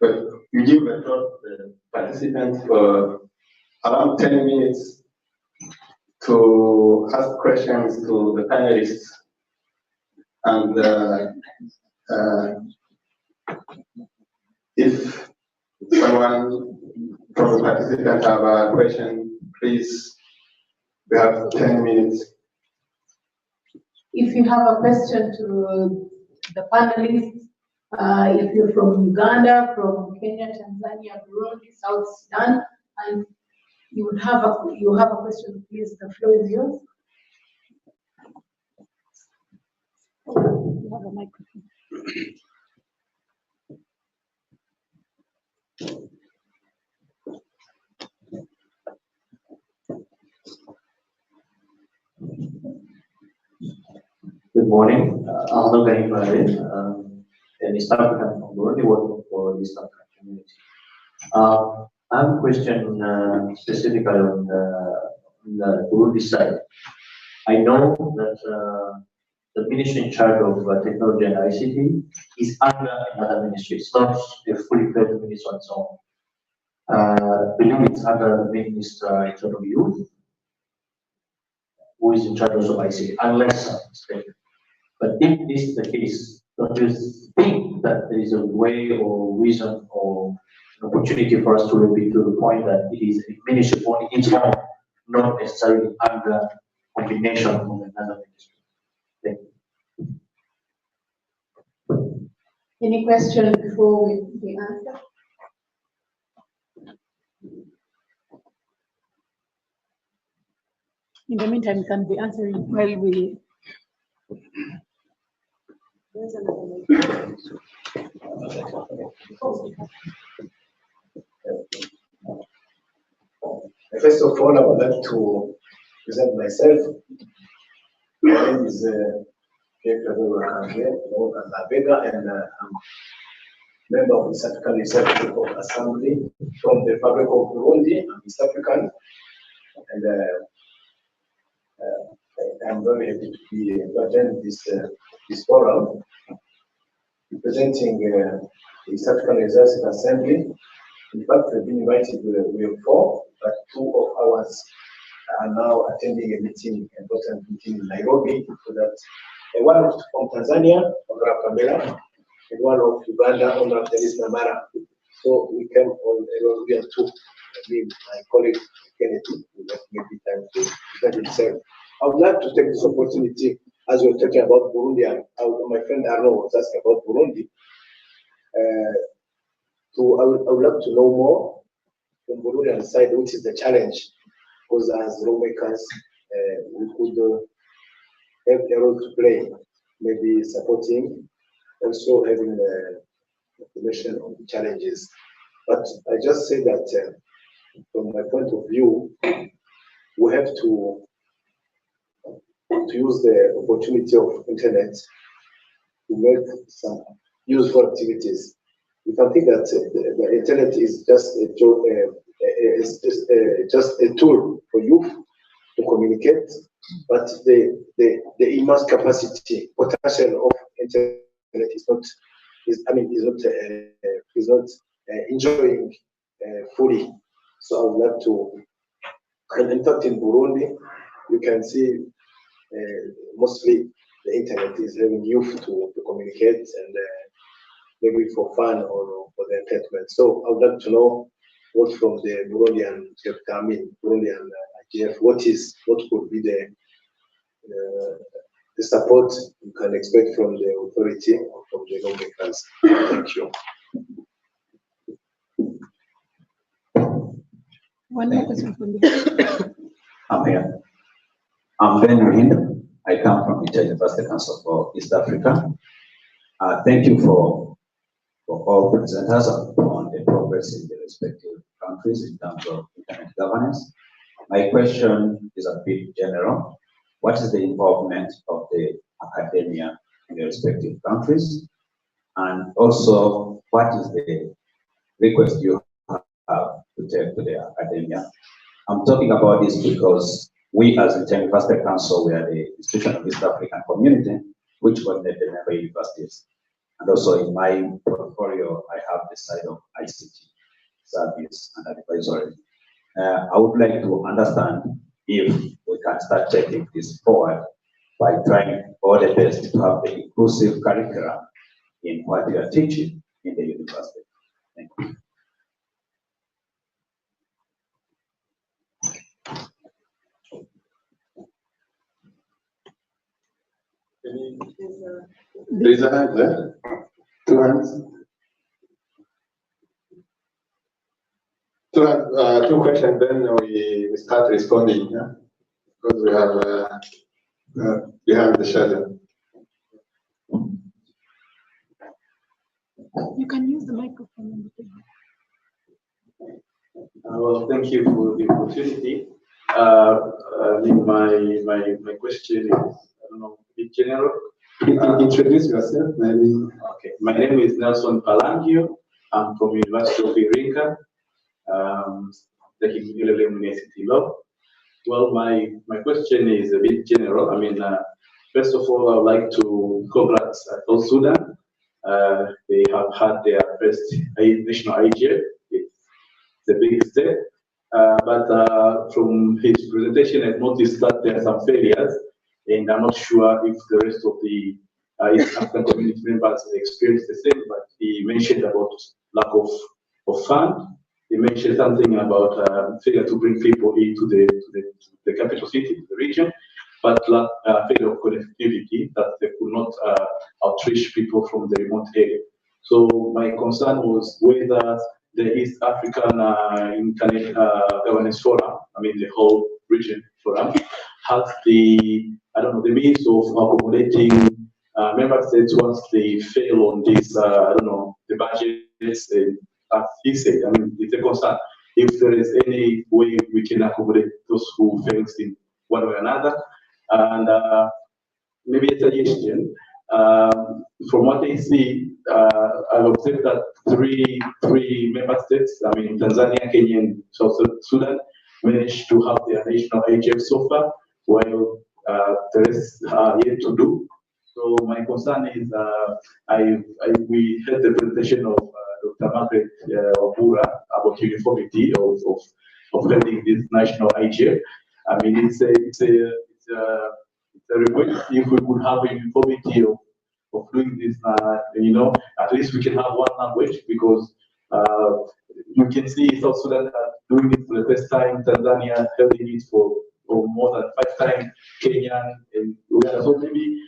you give the participant for around 10 minutes to ask questions to the panelists, and if someone from the participants have a question, please, we have 10 minutes. If you have a question to the panelists, if you're from Uganda, from Kenya, Tanzania, Burundi, South Sudan, and you have a question, please, the floor is yours. You have a microphone. Good morning. I'm not going to an East African from Burundi working for the East African community. I have a question specifically on the Burundi side. I know that the ministry in charge of technology and ICT is under another ministry. It's not a fully fledged ministry on its own. I believe it's under the minister in charge of youth, who is in charge also of ICT, unless I'm mistaken. But if this is the case, don't you think that there is a way or reason or an opportunity for us to repeat to the point that it is a ministry on its own, not necessarily under combination of another ministry? Thank you. Any question before we answer? In the meantime, we can be answering while we. First of all, I would like to present myself. My name is Pierre known as Abega, and I'm member of the East African Research Assembly from the Republic of Burundi. I'm East African, and I'm very happy to attend this forum, representing the East African Research Assembly. In fact, we've been invited, we have 4, but 2 of ours are now attending a meeting, an important meeting in Nairobi, so that one from Tanzania, Honorable Pamela, and one of Uganda, Honorable Dennis Namara. So we came on, we are 2, my colleague Kennedy, who left maybe time to present himself. I would like to take this opportunity, as we're talking about Burundi, and my friend Arno was asking about Burundi. I would love to know more from Burundian side, which is the challenge, because as lawmakers, we could have a role to play, maybe supporting, also having information on the challenges. But I just say that from my point of view, we have to use the opportunity of internet to make some useful activities. You can think that the internet is just a tool for youth to communicate, but the immense capacity, potential of internet is not enjoying fully. So I would like to, and in fact in Burundi, you can see mostly the internet is having youth to communicate and maybe for fun or for the entertainment. So I would like to know what from the Burundian IGF, what could be the support you can expect from the authority or from the lawmakers. Thank you. One more question from the. I'm here. I'm Ben Ruhinda. I come from the University Council for East Africa. Thank you for all presenters on the progress in the respective countries in terms of internet governance. My question is a bit general. What is the involvement of the academia in the respective countries? And also, what is the request you have to take to the academia? I'm talking about this because we as the University Council, we are the institution of East African community, which coordinate the member universities. And also in my portfolio, I have the side of ICT service and advisory. I would like to understand if we can start taking this forward by trying all the best to have the inclusive curriculum in what we are teaching in the university. Thank you. There is a hand there. 2 hands. 2 questions, then we start responding. Yeah? Because we have the shadow. You can use the microphone. Well, thank you for the opportunity. My question is, I don't know, a bit general. Introduce yourself, maybe. Okay, my name is Nelson Palangio. I'm from University of Iringa, taking LLM in ICT law. Well, my question is a bit general. I mean, First of all, I would like to congrats South Sudan. They have had their first national IGF. It's a big step. But from his presentation, I've noticed that there are some failures, and I'm not sure if the rest of the East African community members experience the same. But he mentioned about lack of fund. He mentioned something about failure to bring people into the capital city, the region, but failure of connectivity, that they could not outreach people from the remote area. So my concern was whether the East African Internet Governance Forum, I mean the whole region forum, has the the means of accommodating member states once they fail on this, the budgets. As he said, I mean, it's a concern. If there is any way we can accommodate those who fail in one way or another, and maybe a suggestion. From what I see, I've observed that three member states, I mean Tanzania, Kenya, and South Sudan, managed to have their national IGF so far, while the rest are yet to do. So my concern is, we had the presentation of Dr. Margaret Obura about uniformity of having this national IGF. I mean, it's a request if we could have a uniformity of doing this. At least we can have one language, because you can see South Sudan doing it for the first time, Tanzania having it for more than 5 times, Kenya and Uganda. So maybe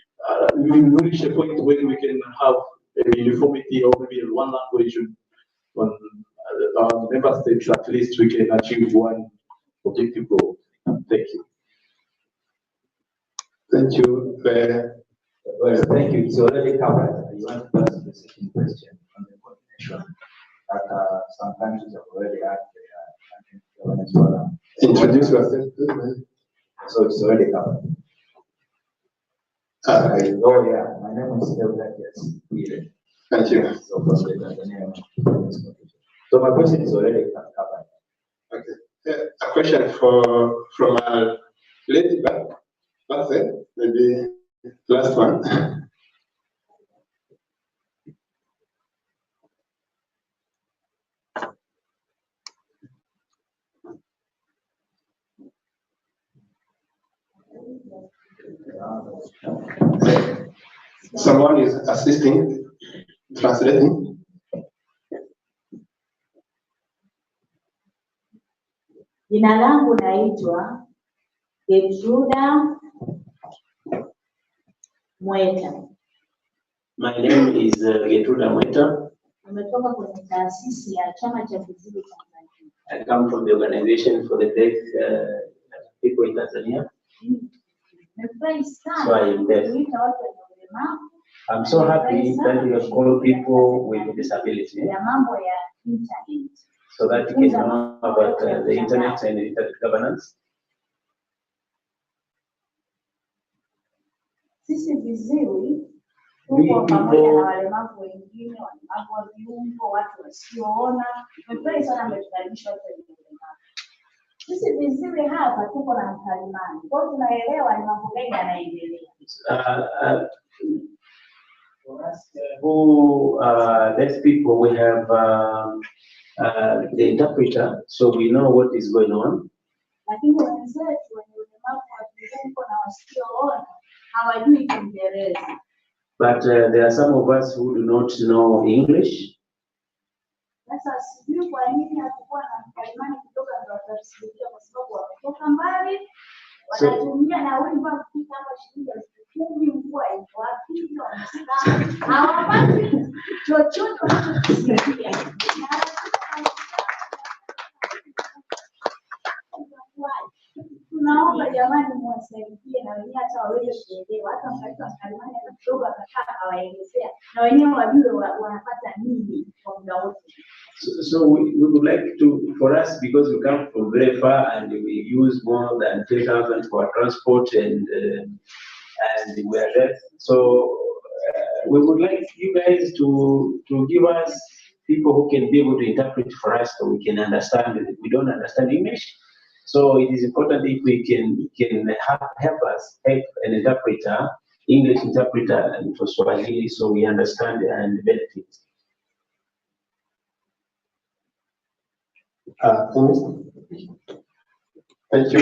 we will reach a point where we can have a uniformity, or maybe one language on member states. At least we can achieve one objective goal. Thank you. Thank you. Well, thank you. It's already covered. You want to ask the second question on the coordination that some countries have already had their governance program. Introduce yourself. So it's already covered. Oh yeah, my name is Elder. Yes. Thank you. So from the Tanzania. So my question is already covered. Okay. A question from our lady back there, maybe last one. Someone is assisting, translating. Jina langu naitwa Getruda Mweta. My name is Getruda Mweta. Nimetoka kwenye taasisi ya chama cha viziwi Tanzania. I come from the organization for the deaf people in Tanzania. Nimefurahi So sana I am deaf. kuita watu wenye ulemavu. I'm so happy that you have called people with disability, ya mambo ya internet, so that you can know about the internet and internet governance. Sisi viziwi We tuko pamoja na people, walemavu wengine, walemavu wa viungo, watu wasioona. Nimefurahi sana mmetukaribisha watu wenye ulemavu. Sisi viziwi hapa tuko na mkalimani, kwa hiyo tunaelewa ni mambo gani yanaendelea. For us who deaf people, we have the interpreter, so we know what is going on. Lakini wenzetu wenye ulemavu wa viungo na wasioona hawajui Kiingereza. But there are some of us who do not know English. Sasa sijui kwa nini hatukuwa na mkalimani kutoka ndio watatusikia, kwa sababu wametoka mbali, wanatumia nauli mpaka kufika hapa shilingi 10,000, mvua iko wapi, wamesema hawapati chochote wanachosikia. Tunaomba jamani mwasaidie na wenyewe hata waweze kuelewa, hata mkaitwa mkalimani hata kidogo akakaa akawaelezea na wenyewe wajue wanapata nini kwa muda wote. So we would like to, for us, because we come from very far and we use more than 3,000 for transport and we are deaf. So we would like you guys to give us people who can be able to interpret for us so we can understand. We don't understand English. So it is important if we can help an interpreter English interpreter into Swahili so we understand and benefit. Thank you.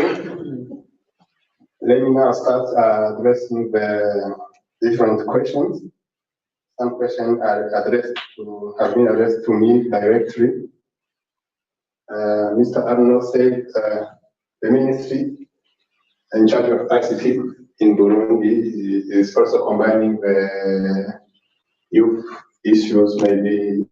Let me now start addressing the different questions. Some questions have been addressed to me directly. Mr. Arnold said the ministry in charge of ICT in Burundi is also combining the youth issues, maybe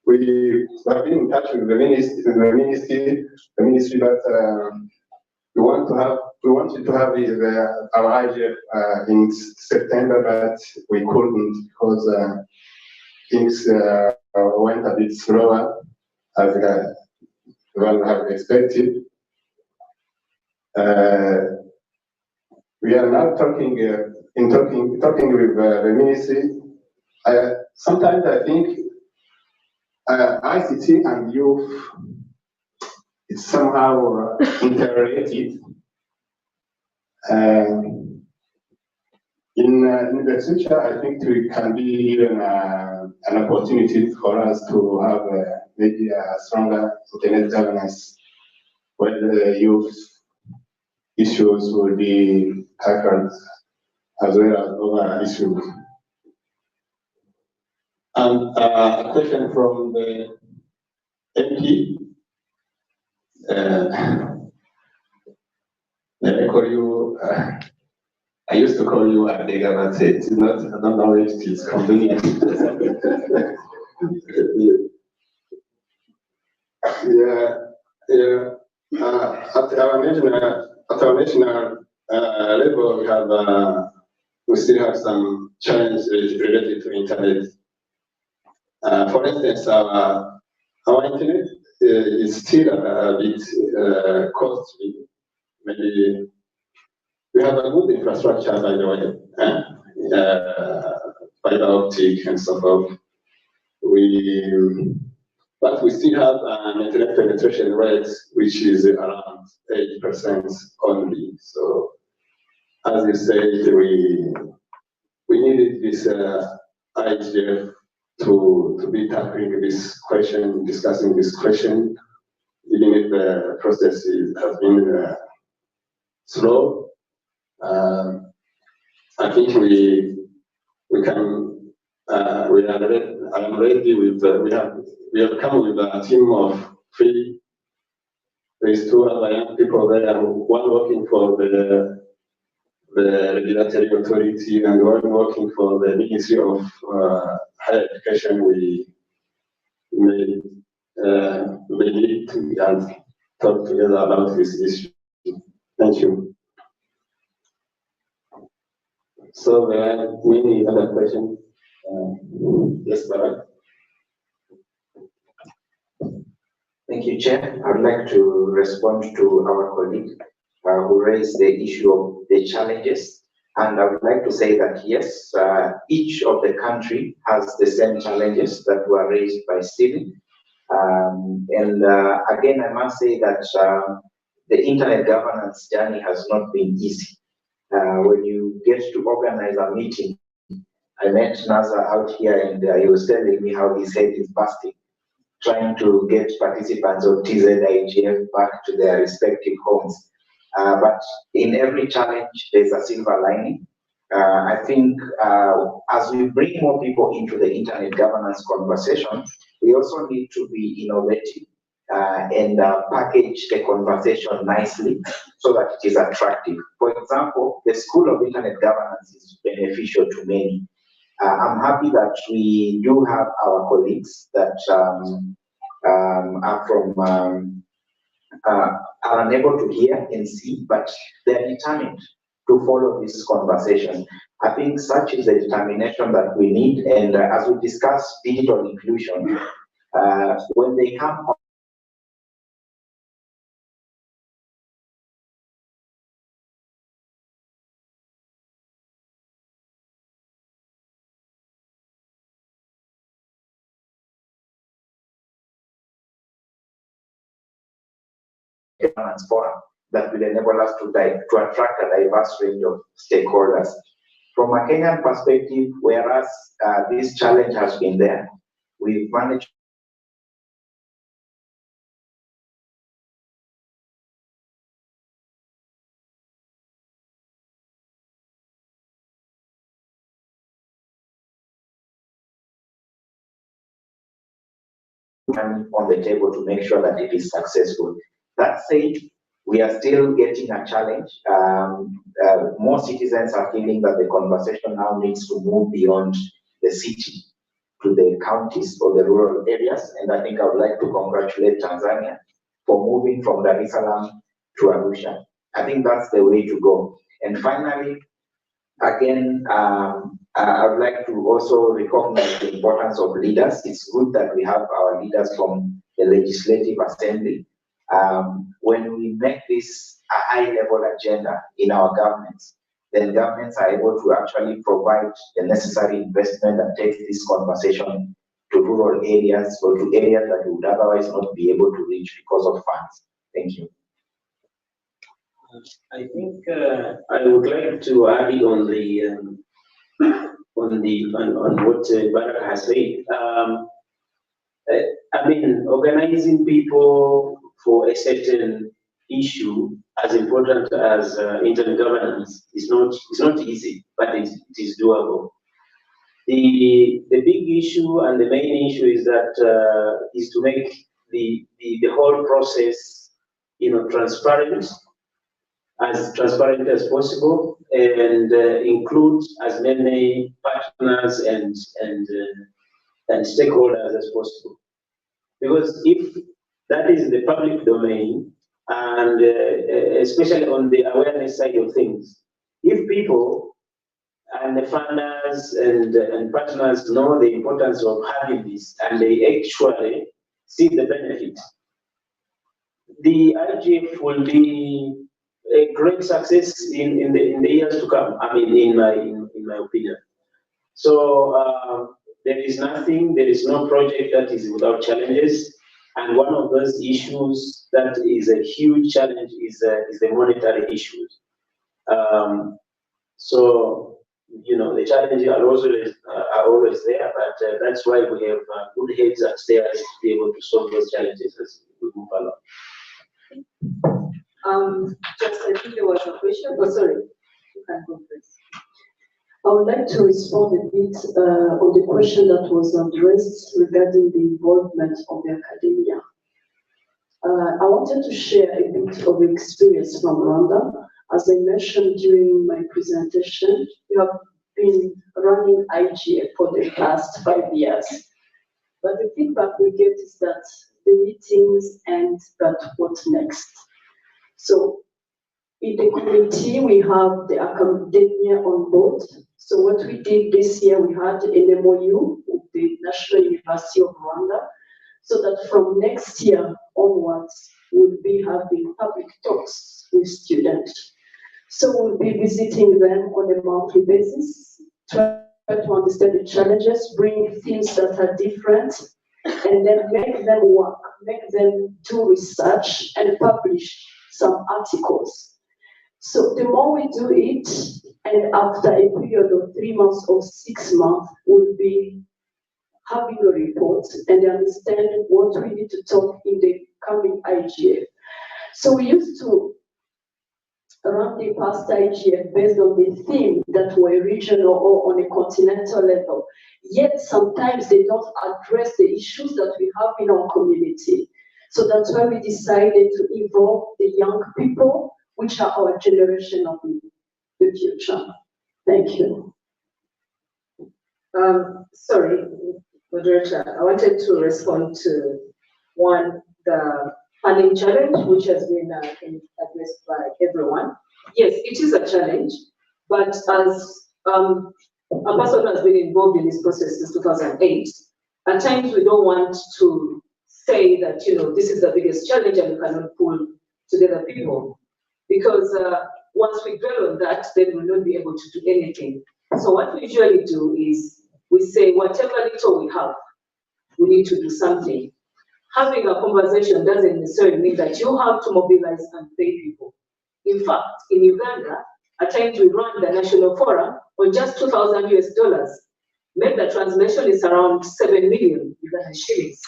we have been in touch with the ministry, but we wanted to have our IGF in September, but we couldn't because things went a bit slower as one have expected. We are now talking with the ministry. Sometimes I think ICT and youth is somehow interrelated. In the future, I think it can be even an opportunity for us to have maybe a stronger internet governance where the youth issues will be tackled as well as other issues. And a question from the MP. Let me call you. I used to call you Adega, but it's not. I don't know if it is convenient. At our national level, we still have some challenges related to internet. For instance, our internet is still a bit costly. Maybe we have a good infrastructure, by the way, fiber optic and so forth. But we still have an internet penetration rate which is around 80% only. So, as you said, we needed this IGF to be tackling this question, discussing this question, even if the process has been slow. I think we can. I am ready with. We have come with a team of 3. There is 2 other young people there. One working for the regulatory authority and one working for the Ministry of Higher Education. We may meet and talk together about this issue. Thank you. So there are many other questions. Yes, Barak. Thank you, Chair. I would like to respond to our colleague who raised the issue of the challenges. And I would like to say that, yes, each of the country has the same challenges that were raised by Stephen. Again, I must say that the internet governance journey has not been easy. When you get to organize a meeting, I met Naza out here and he was telling me how his head is busting, trying to get participants of TZIGF back to their respective homes. But in every challenge, there's a silver lining. I think as we bring more people into the internet governance conversation, we also need to be innovative and package the conversation nicely so that it is attractive. For example, the School of Internet Governance is beneficial to many. I'm happy that we do have our colleagues that are unable to hear and see, but they're determined to follow this conversation. I think such is the determination that we need, and as we discuss digital inclusion, when they come governance forum that will enable us to attract a diverse range of stakeholders. From a Kenyan perspective, whereas this challenge has been there, we've managed on the table to make sure that it is successful. That said, we are still getting a challenge. More citizens are feeling that the conversation now needs to move beyond the city to the counties or the rural areas. And I think I would like to congratulate Tanzania for moving from Dar es Salaam to Arusha. I think that's the way to go. And finally, again, I would like to also recognize the importance of leaders. It's good that we have our leaders from the Legislative Assembly. When we make this a high-level agenda in our governments, then governments are able to actually provide the necessary investment and take this conversation to rural areas or to areas that we would otherwise not be able to reach because of funds. Thank you. I think I would like to add on the on what Barak has said. I mean, organizing people for a certain issue as important as internet governance is not easy, but it is doable. The big issue and the main issue is that is to make the whole process, transparent as possible, and include as many partners and stakeholders as possible. Because if that is the public domain, and especially on the awareness side of things, if people and the funders and partners know the importance of having this and they actually see the benefit, the IGF will be a great success in the years to come. I mean, in my opinion. So there is no project that is without challenges, and one of those issues that is a huge challenge is the monetary issues. So the challenges are always there, but that's why we have good heads upstairs to be able to solve those challenges as we move along. I think there was a question. Oh, sorry. You can go first. I would like to respond a bit on the question that was addressed regarding the involvement of the academia. I wanted to share a bit of experience from Rwanda. As I mentioned during my presentation, we have been running IGF for the past 5 years. But the feedback we get is that the meetings end, but what next? So in the committee, we have the academia on board. So what we did this year, we had an MOU with the National University of Rwanda, so that from next year onwards, we'll be having public talks with students. So we'll be visiting them on a monthly basis, try to understand the challenges, bring things that are different, and then make them work, make them do research and publish some articles. So the more we do it, and after a period of 3 months or 6 months, we'll be having a report and understand what we need to talk in the coming IGF. So we used to run the past IGF based on the theme that were regional or on a continental level. Yet sometimes they don't address the issues that we have in our community. So that's why we decided to involve the young people, which are our generation of the future. Thank you. Sorry, moderator, I wanted to respond to the funding challenge, which has been addressed by everyone. Yes, it is a challenge, but as a person who has been involved in this process since 2008, at times we don't want to say that, this is the biggest challenge and we cannot pull together people. Because once we dwell on that, then we'll not be able to do anything. So what we usually do is we say, whatever little we have, we need to do something. having a conversation doesn't necessarily mean that you have to mobilize and pay people. In fact, in Uganda, at times we run the national forum on just $2,000 US. Make the translation is around 7 million Ugandan shillings.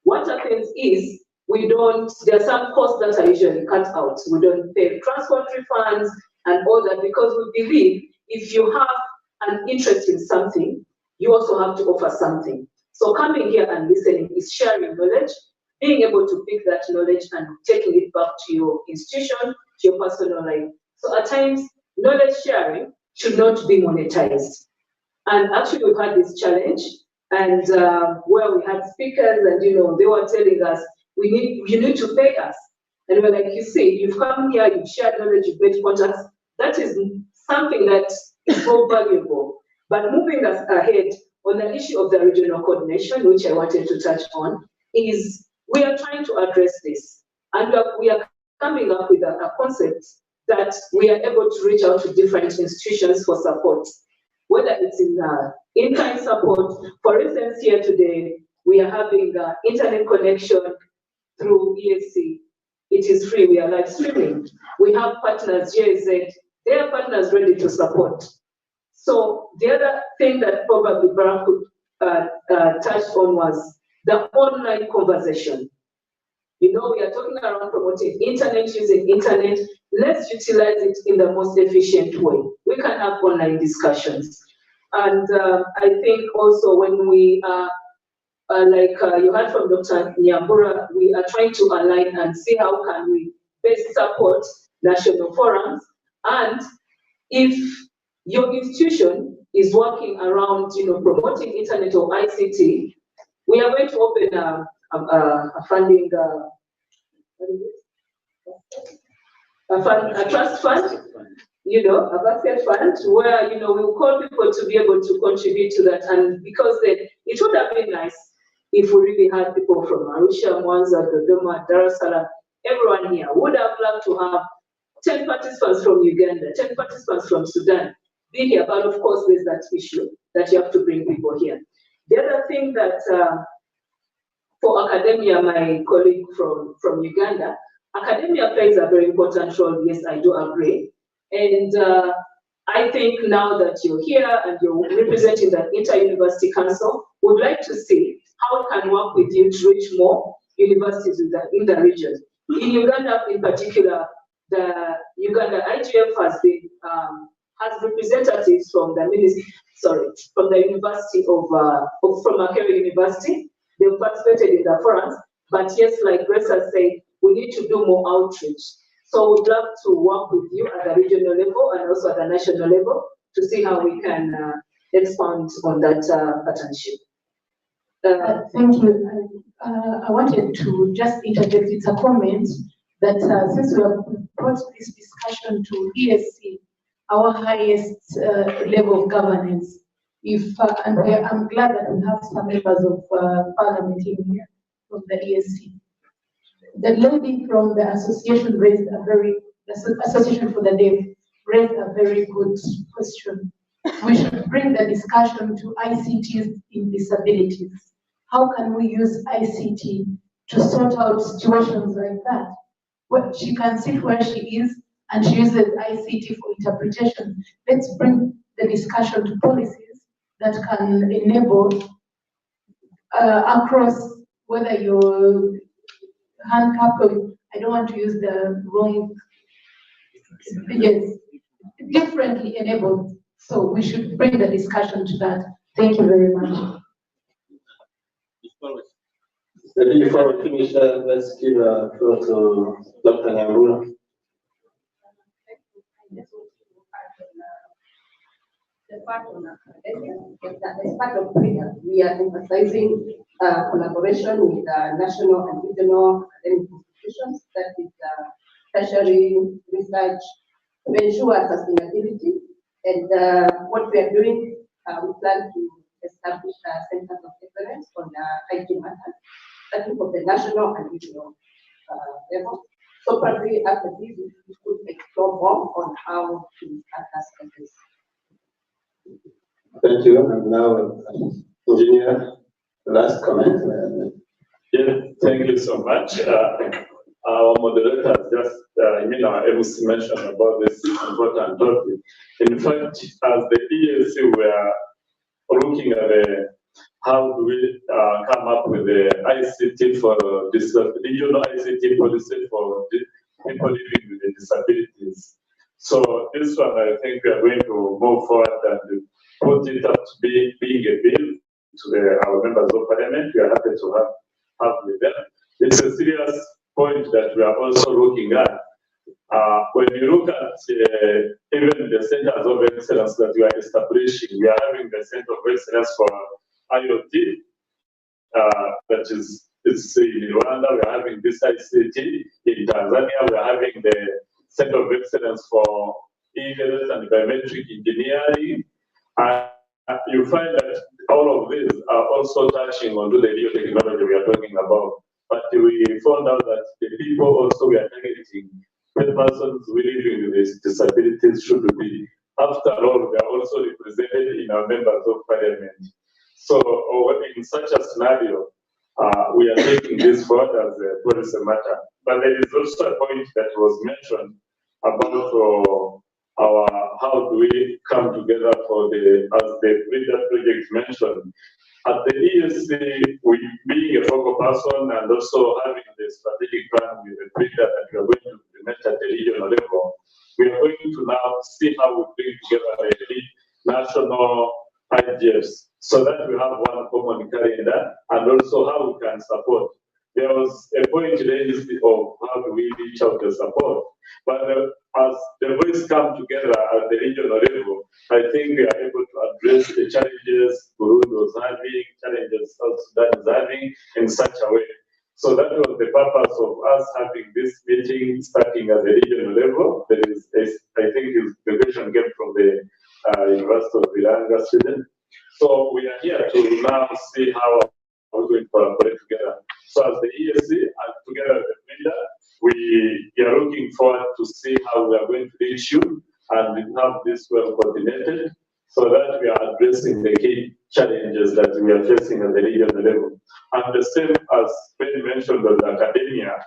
What happens is there are some costs that are usually cut out. We don't pay transport refunds and all that because we believe if you have an interest in something, you also have to offer something. So coming here and listening is sharing knowledge, being able to pick that knowledge and taking it back to your institution, to your personal life. So at times, knowledge sharing should not be monetized. And actually we've had this challenge and where we had speakers and they were telling us, you need to pay us. And we're like, you see, you've come here, you've shared knowledge, you've made contacts. That is something that is more valuable. But moving us ahead on the issue of the regional coordination, which I wanted to touch on, is we are trying to address this. And we are coming up with a concept that we are able to reach out to different institutions for support, whether it's in kind support. For instance, here today, we are having internet connection through ESC. It is free, we are live streaming. We have partners, JZ, they are partners ready to support. So the other thing that probably Barak could touch on was the online conversation. We are talking around promoting internet, using internet. Let's utilize it in the most efficient way. We can have online discussions. And I think also when we like you heard from Dr. Nyambura, we are trying to align and see how can we best support national forums. And if your institution is working around, promoting internet or ICT, we are going to open a funding, a trust fund, a basket fund where, we will call people to be able to contribute to that. And because it would have been nice if we really had people from Arusha, Mwanza, Dodoma, Dar es Salaam, everyone here would have loved to have 10 participants from Uganda, 10 participants from Sudan be here. But of course, there's that issue that you have to bring people here. The other thing that for academia, my colleague from Uganda, academia plays a very important role. Yes, I do agree. And I think now that you're here and you're representing the Inter-University Council, would like to see how we can work with you to reach more universities in the region. In Uganda, in particular, the Uganda IGF has been has representatives from the University from Makerere University. They've participated in the forums, but yes, like Grace has said, we need to do more outreach. So we'd love to work with you at the regional level and also at the national level to see how we can expand on that partnership. Thank you. I wanted to just interject. It's a comment that since we have brought this discussion to ESC, our highest level of governance, and I'm glad that we have some members of parliament in here from the ESC. The lady from the association raised the Association for the Deaf raised a very good question. We should bring the discussion to ICTs in disabilities. How can we use ICT to sort out situations like that? Well, she can sit where she is and she uses ICT for interpretation. Let's bring the discussion to policies that can enable across whether you're handicapped or I don't want to use the wrong, yes, differently enabled. So we should bring the discussion to that. Thank you very much. Maybe before we finish, let's give a floor to Dr. Nyambura. The part on academia is that as part of prayer, we are emphasizing collaboration with national and regional academic institutions, that is tertiary research, to ensure sustainability. And what we are doing, we plan to establish centers of excellence on IT matters, starting from the national and regional level. So probably after this, we could explore more on how to address this. Thank you. And now, engineer, last comment. Yeah, thank you so much. Our moderator just, our MC mentioned about this important topic. In fact, as the EAC, we are looking at how do we come up with the ICT for regional ICT policy for people living with disabilities. So this one, I think we are going to move forward and put it up to being a bill to our members of parliament. We are happy to have with them. It's a serious point that we are also looking at. When you look at even the centers of excellence that we are establishing, we are having the center of excellence for IoT, that is, it's in Rwanda, we are having this ICT. In Tanzania, we are having the center of excellence for e-health and biometric engineering. You find that all of these are also touching on the new technology we are talking about. But we found out that the people also we are targeting, the persons living with disabilities should be, after all, they are also represented in our members of parliament. So in such a scenario, we are taking this forward as a policy matter. But there is also a point that was mentioned about how do we come together for as the leader project mentioned. At the ESC, we being a focal person and also having the strategic plan with the leader that we are going to implement at the regional level, we are going to now see how we bring together the national IGFs so that we have one common calendar and also how we can support. There was a point raised of how do we reach out the support, but as the voice come together at the regional level, I think we are able to address the challenges Burundi was having, challenges South Sudan is having in such a way. So that was the purpose of us having this meeting starting at the regional level. There is, I think the question came from the University of Viranga student. So we are here to now see how we're going to collaborate together. So as the ESC and together with the leader, we are looking forward to see how we are going to reach you and have this well coordinated so that we are addressing the key challenges that we are facing at the regional level. And the same as Ben mentioned on the academia,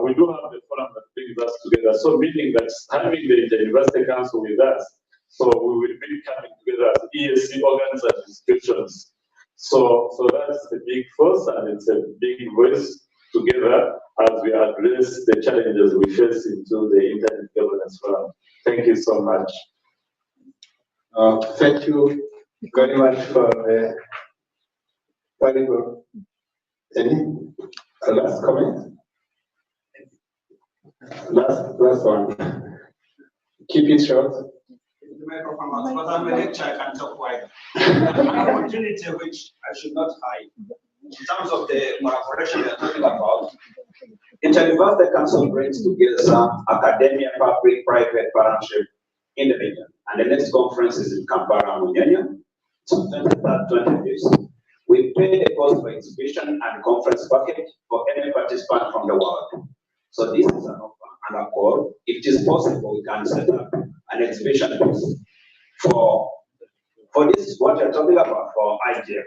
we do have the forum that brings us together. So meaning that having the University Council with us, so we will be coming together as ESC organs and institutions. So that's the big force and it's a big voice together as we address the challenges we face into the internet governance forum. Thank you so much. Thank you very much for the very good. Any last comment? Last one. Keep it short. The microphone, because I'm a lecturer, I can talk wide. An opportunity which I should not hide in terms of the collaboration we are talking about. Inter-University Council brings together some academia, public, private partnership in the region. And the next conference is in Kampala, Munyanya, 23rd, 25th. We pay a cost for exhibition and conference package for any participant from the world. So this is an offer and a call. If it is possible, we can set up an exhibition for this is what you're talking about for IGF.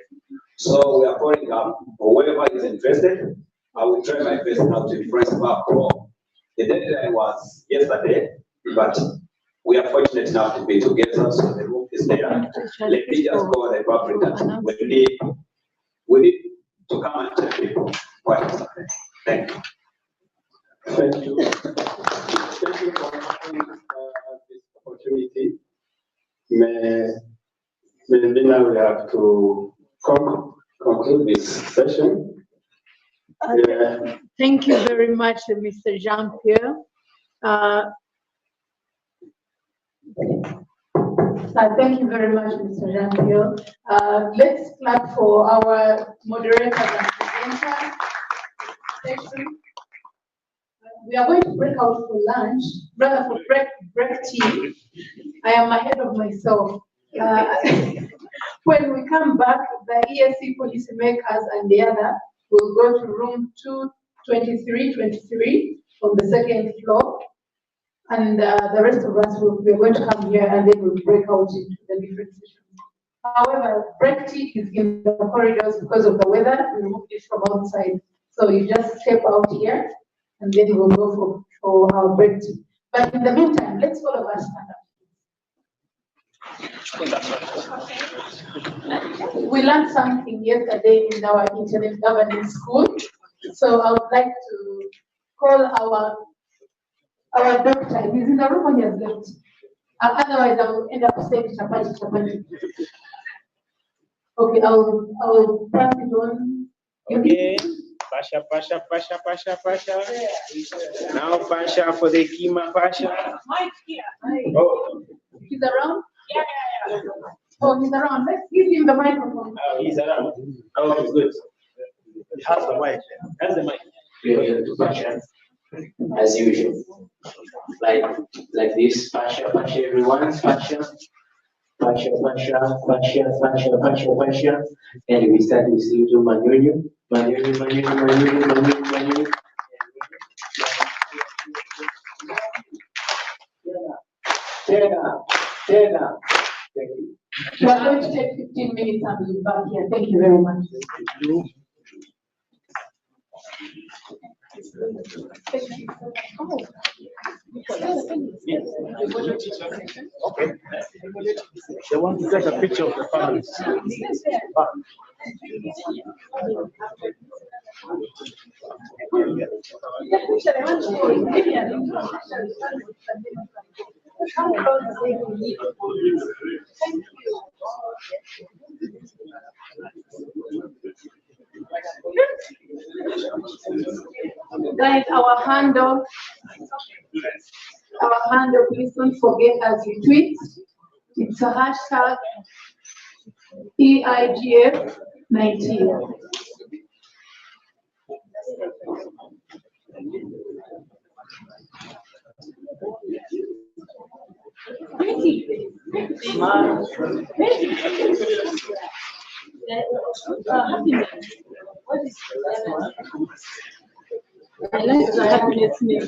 So we are calling up whoever is interested. I will try my best now to influence back home. The deadline was yesterday, but we are fortunate enough to be together, so the room is there. Let me just go the public that we need to come and tell people what is happening. Thank you. Thank you. Thank you for having this opportunity. Maybe now we have to conclude this session. Thank you very much, Mr. Jean-Pierre. Thank you very much, Mr. Jean-Pierre. Let's clap for our moderators and presenters. We are going to break out for lunch, rather for break tea. I am ahead of myself. When we come back, the ESC policymakers and the other will go to room 223 on the second floor. And the rest of us, we are going to come here and then we'll break out into the different sessions. However, Brexit is in the corridors because of the weather. We moved it from outside. So you just step out here and then we'll go for our Brexit. But in the meantime, let's all of us stand up. We learned something yesterday in our internet governance school. So I would like to call our doctor. He's in the room when he has left. Otherwise, I will end up saying chapati. Okay, I'll pass it on. Okay. Pasha. Now Pasha for the Kima Pasha. Mike here. Oh. He's around? Yeah. Oh, he's around. Let's give him the microphone. Oh, he's around. Oh, good. He has the mic. Has the mic. We are going to Pasha, as usual. Like this, Pasha, everyone, Pasha. And we start with little Manyunyu. Tena. Thank you. We are going to take 15 minutes and we'll be back here. Thank you very much. Okay. They want to take a picture of the families. Guys, our handle, please don't forget as you tweet. It's a hashtag EIGF19. I like the happiness name.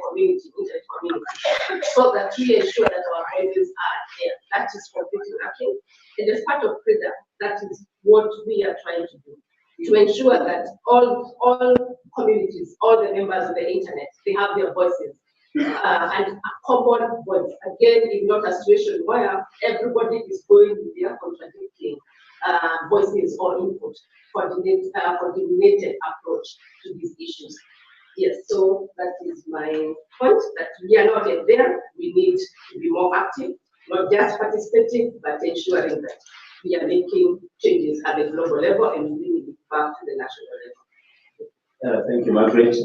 community, internet community, so that we ensure that our voices are there. That is completely lacking. And as part of freedom, that is what we are trying to do, to ensure that all communities, all the members of the internet, they have their voices and a common voice. Again, in not a situation where everybody is going with their contradicting voices or input, coordinated approach to these issues. Yes, so that is my point, that we are not yet there. We need to be more active, not just participating, but ensuring that we are making changes at the global level and bringing it back to the national level. Thank you, Margaret.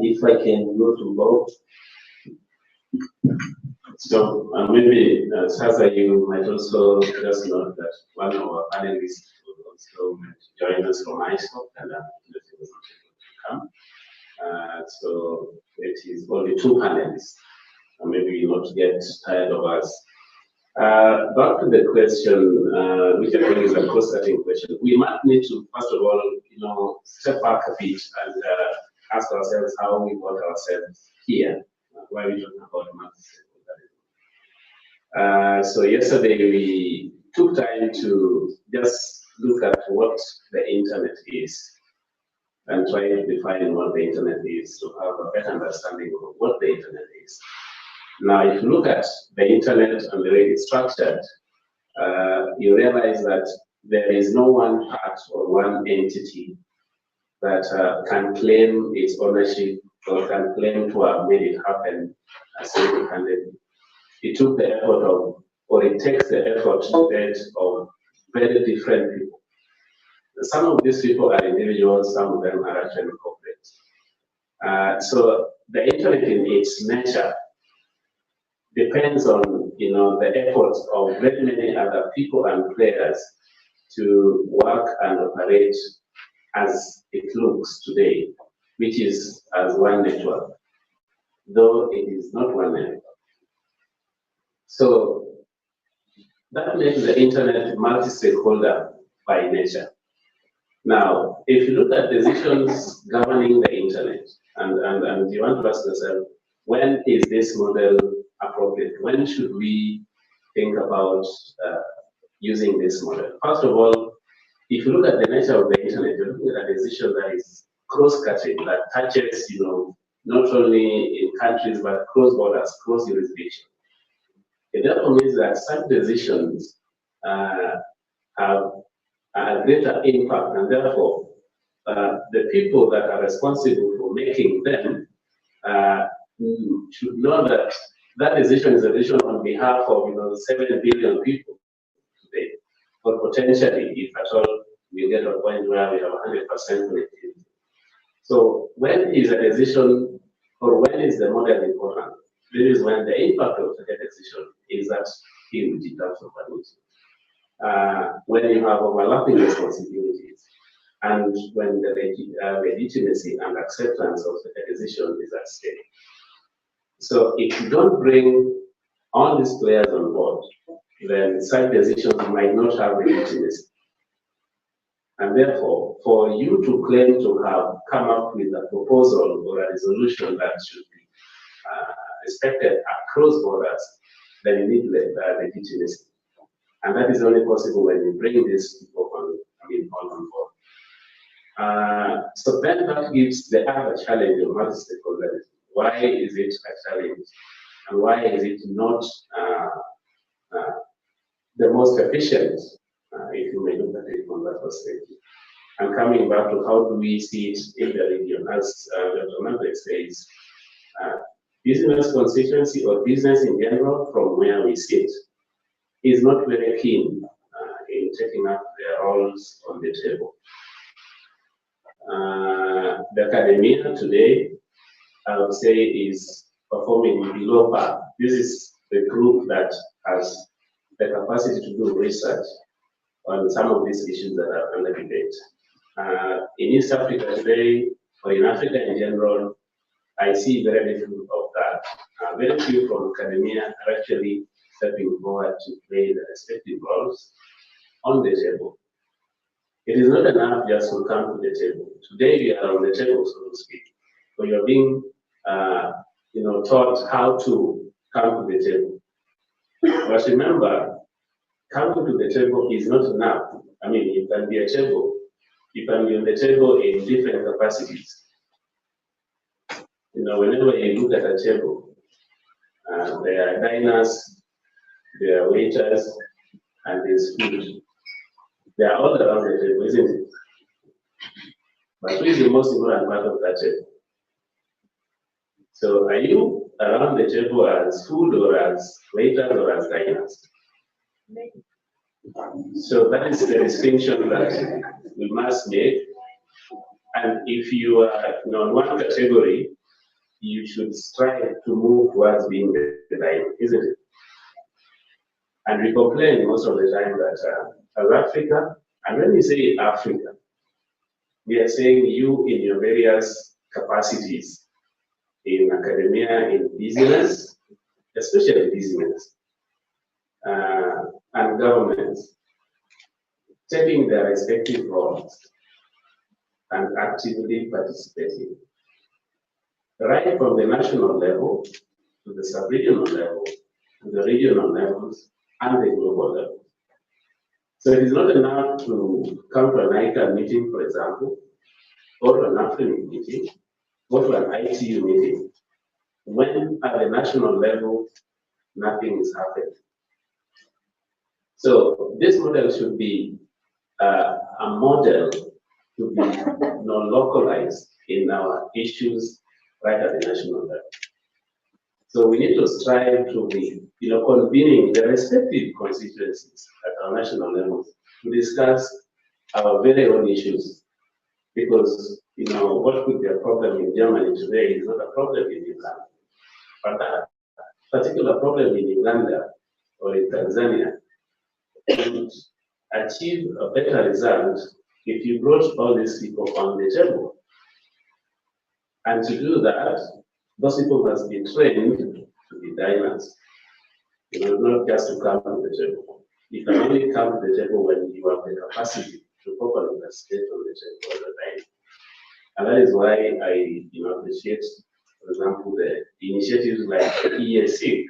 If I can go to Bob. So maybe, Sasa, you might also just note that one of our panelists will also join us from ISO, and he was not able to come. So it is only two panelists, and maybe you not get tired of us. Back to the question, which I think is a cross-cutting question. We might need to, first of all, step back a bit and ask ourselves how we got ourselves here. Why are we talking about multi-stakeholder? So yesterday we took time to just look at what the internet is and try to define what the internet is to have a better understanding of what the internet is. Now, if you look at the internet and the way it's structured, you realize that there is no one part or one entity that can claim its ownership or can claim to have made it happen single-handedly. It took the effort of, or it takes the effort of very different people. Some of these people are individuals, some of them are actually corporate. So the internet in its nature depends on the efforts of very many other people and players to work and operate as it looks today, which is as one network, though it is not one network. So that makes the internet multi-stakeholder by nature. Now, if you look at decisions governing the internet, and you want to ask yourself, when is this model appropriate? When should we think about using this model? First of all, if you look at the nature of the internet, you're looking at a decision that is cross-cutting, that touches, not only in countries, but cross borders, cross jurisdiction. It therefore means that such decisions have a greater impact, and therefore the people that are responsible for making them should know that that decision is a decision on behalf of 7 billion people today, or potentially, if at all, we get to a point where we have 100% connectivity. So when is a decision, or when is the model important? This is when the impact of such a decision is that huge in terms of value. When you have overlapping responsibilities, and when the legitimacy and acceptance of such a decision is at stake. So if you don't bring all these players on board, then such decisions might not have legitimacy. And therefore, for you to claim to have come up with a proposal or a resolution that should be respected across borders, then you need legitimacy. And that is only possible when you bring these people on board. So then that gives the other challenge of multi-stakeholder. Why is it a challenge? And why is it not the most efficient, if you may look at it from that perspective? And coming back to how do we see it in the region, as Dr. Margaret says, business constituency or business in general, from where we sit, is not very keen in taking up their roles on the table. The academia today, I would say, is performing below par. This is the group that has the capacity to do research on some of these issues that are under debate. In East Africa today, or in Africa in general, I see very little of that. Very few from academia are actually stepping forward to play the respective roles on the table. It is not enough just to come to the table. Today we are on the table, so to speak. So you're being taught how to come to the table. But remember, coming to the table is not enough. I mean, you can be a table. You can be on the table in different capacities. Whenever you look at a table, there are diners, there are waiters, and there's food. They are all around the table, isn't it? But who is the most important part of that table? So are you around the table as food or as waiters or as diners? So that is the distinction that we must make. And if you are on one category, you should strive to move towards being the diner, isn't it? And we complain most of the time that as Africa, and when we say Africa, we are saying you in your various capacities, in academia, in business, especially business, and governments, taking their respective roles and actively participating, right from the national level to the sub-regional level, to the regional levels, and the global level. So it is not enough to come to an ICANN meeting, for example, or to an AFRIN meeting, or to an ITU meeting, when at the national level, nothing is happening. So this model should be a model to be localized in our issues right at the national level. So we need to strive to be, convening the respective constituencies at our national levels to discuss our very own issues. Because, what could be a problem in Germany today is not a problem in Uganda. But that particular problem in Uganda or in Tanzania would achieve a better result if you brought all these people on the table. And to do that, those people must be trained to be diners, not just to come to the table. You can only come to the table when you have the capacity to properly participate on the table all the time. And that is why I appreciate, for example, the initiatives like the ESC,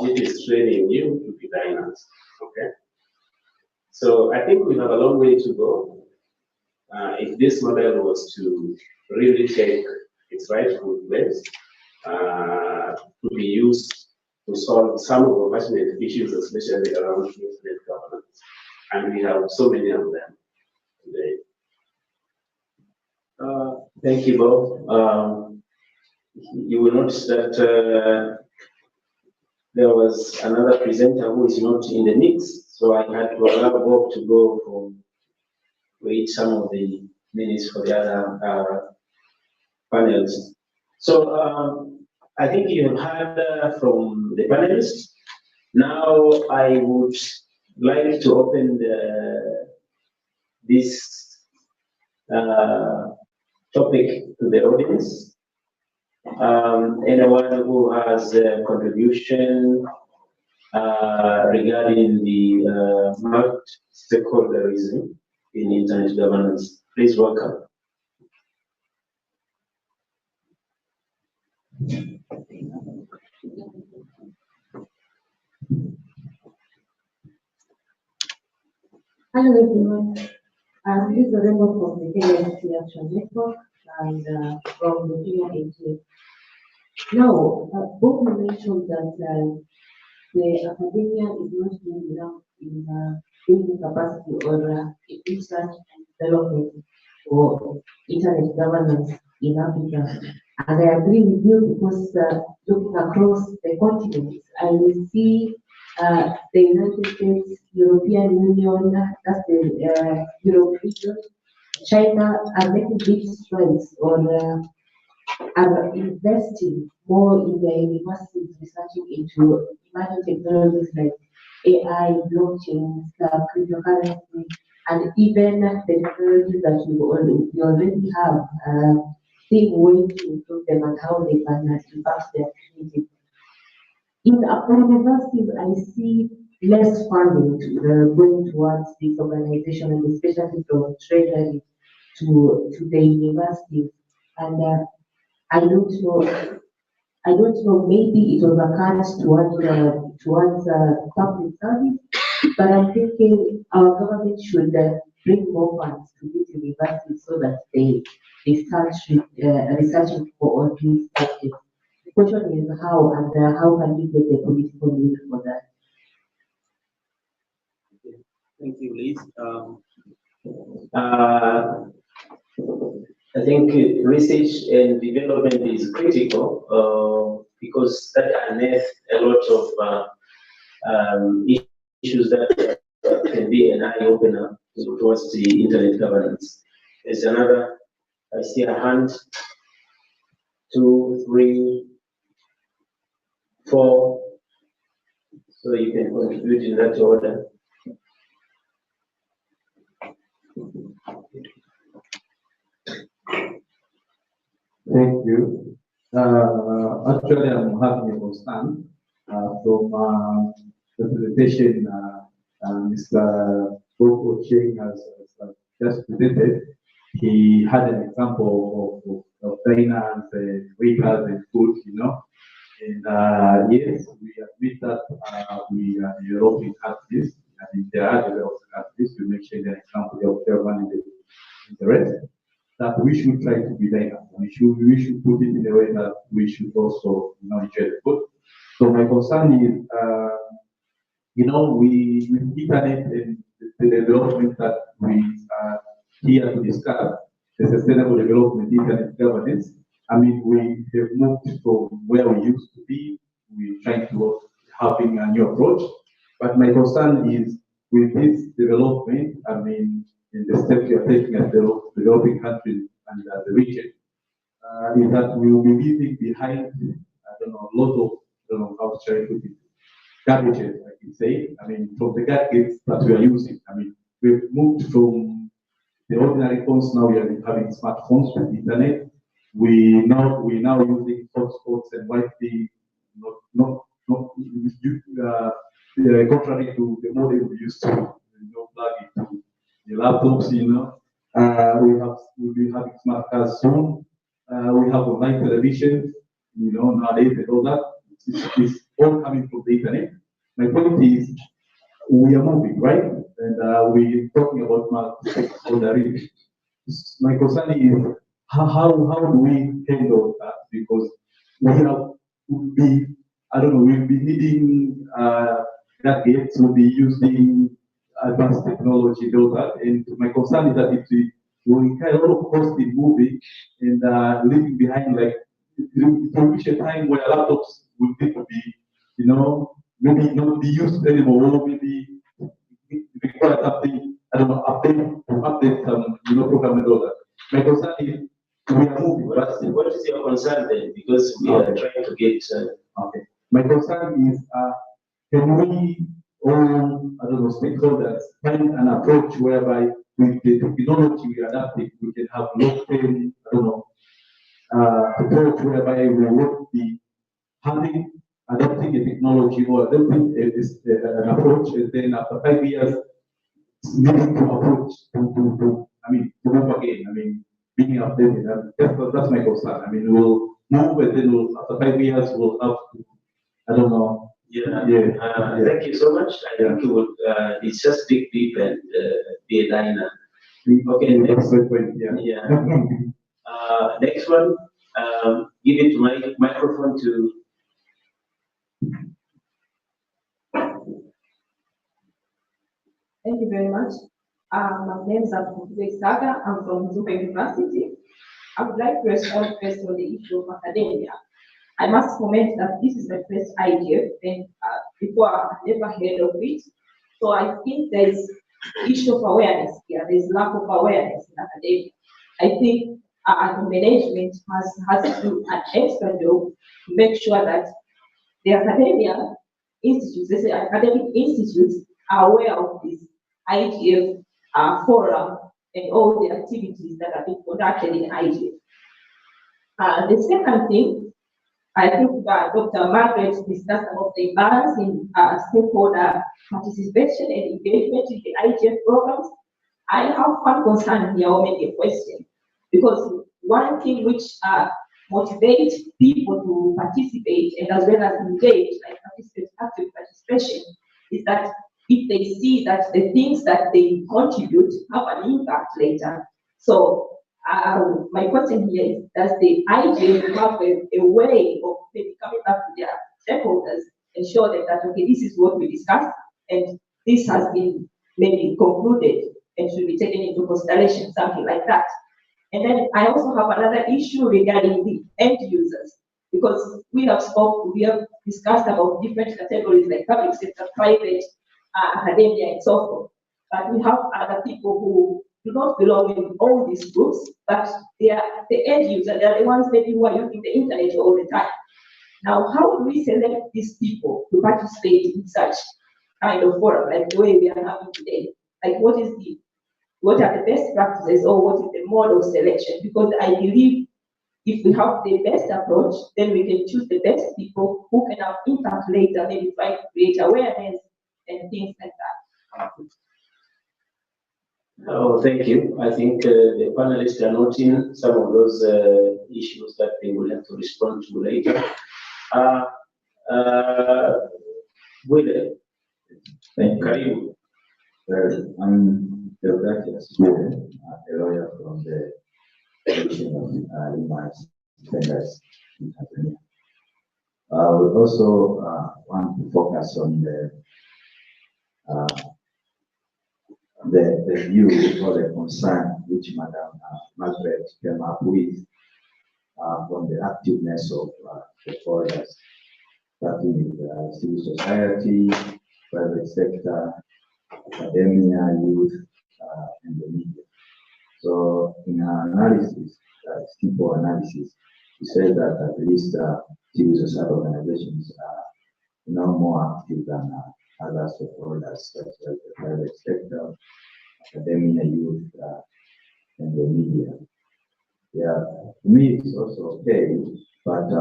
which is training you to be diners. Okay? So I think we have a long way to go. If this model was to really take its rightful place, to be used to solve some of the passionate issues, especially around internet governance. And we have so many of them today. Thank you, Bob. You will notice that there was another presenter who is not in the mix, so I had to allow Bob to go to eat some of the minutes for the other panels. So I think you have heard from the panelists. Now I would like to open this topic to the audience. Anyone who has a contribution regarding the multi-stakeholderism in internet governance, please welcome. Hello everyone. This is a member from the AM CDT network and from the Junior AGF. Now, both mentioned that the academia is not doing enough in building capacity or research and development for internet governance in Africa. And I agree with you because looking across the continent, I will see the United States, European Union, that's the Europe region, China are making big strides on are investing more in their universities researching into emerging technologies like AI, blockchain, cryptocurrency, and even the technologies that we already have, seeing ways to improve them and how they can impact their community. In upper universities, I see less funding going towards this organization, and especially from Treasury to the universities. And I don't know I don't know, maybe it was a cut towards public service, but I'm thinking our government should bring more funds to these universities so that they start researching for all these subjects. The question is how, and how can we get the political will for that? Thank you, Liz. I think research and development is critical because that unearths a lot of issues that can be an eye-opener towards the internet governance. There's another, I see a hand, 2, 3, 4, so you can contribute in that order. Thank you. Actually, I'm having a concern from the presentation Mr. Bob Ocheng has just presented. He had an example of finance and workers and food, you know. And yes, we admit that we are European countries, and there are developed countries. We mentioned an example of Germany and the rest. That we should try to be like that. We should put it in a way that we should also enjoy the food. So my concern is, with internet and the development that we are here to discuss, the sustainable development, internet governance. I mean, we have moved from where we used to be. We're trying to having a new approach. But my concern is with this development, I mean, in the steps we are taking as developing countries and as the region, is that we will be leaving behind, a lot of, how to put it, garbages, I can say. I mean, from the gadgets that we are using. I mean, we've moved from the ordinary phones, now we are having smartphones with internet. We're now using hotspots and Wi-Fi, contrary to the model we used to, plug into the laptops, we'll be having smart cars soon. We have online television, nowadays and all that. It's all coming from the internet. My point is, we are moving, right? And we're talking about multi-stakeholder. My concern is, how do we handle that? Because we'll be needing gadgets, we'll be using advanced technology, and my concern is that it will incur a lot of cost in moving and leaving behind, like, it will reach a time where laptops will need to be, maybe not be used anymore, or maybe require something, update some, program and all that. My concern is, we are moving. What is your concern then? Because we are trying to get. Okay. My concern is, can we all, stakeholders find an approach whereby with the technology we are adapting, we can have long-term, approach whereby we won't be adopting a technology or adopting an approach, and then after 5 years, needing to approach to move again. I mean, being updated. That's my concern. I mean, we'll move, and then after 5 years, we'll have to, Thank you so much. I think you would, it's just dig deep and be a liner. Okay, next one. Next one, give it my microphone to. Thank you very much. My name is Abdul Saga. I'm from Zuka University. I would like to respond first on the issue of academia. I must comment that this is my first idea, and before I never heard of it. So I think there is issue of awareness here. There is lack of awareness in academia. I think the management has to do an extra job to make sure that the academia institutes, let's say academic institutes, are aware of this IGF forum and all the activities that are being conducted in IGF. The second thing, I think that Dr. Margaret discussed about the balance in stakeholder participation and engagement in the IGF programs. I have one concern here, or maybe a question, because one thing which motivate people to participate and as well as engage, like active participation, is that if they see that the things that they contribute have an impact later. So my question here is, does the IGF have a way of maybe coming back to their stakeholders and show them that, okay, this is what we discussed and this has been maybe concluded and should be taken into consideration, something like that. And then I also have another issue regarding the end users, because we have discussed about different categories like public sector, private, academia, and so forth. But we have other people who do not belong in all these groups, but they are the end user. They are the ones maybe who are using the internet all the time. Now, how do we select these people to participate in such kind of forum, like the way we are having today? Like, what are the best practices, or what is the mode of selection? Because I believe if we have the best approach, then we can choose the best people who can have impact later, maybe try to create awareness and things like that. Oh, thank you. I think the panelists are noting some of those issues that they will have to respond to later. William, Karibu. I'm deprecated student, a lawyer from the Commission of Human Defenders in Tanzania. We also want to focus on the view or the concern which Madam Margaret came up with on the activeness of stakeholders, starting with civil society, private sector, academia, youth, and the media. So in our analysis, simple analysis, we say that at least civil society organizations are more active than other stakeholders, such as the private sector, academia, youth, and the media. Yeah, to me it's also okay, but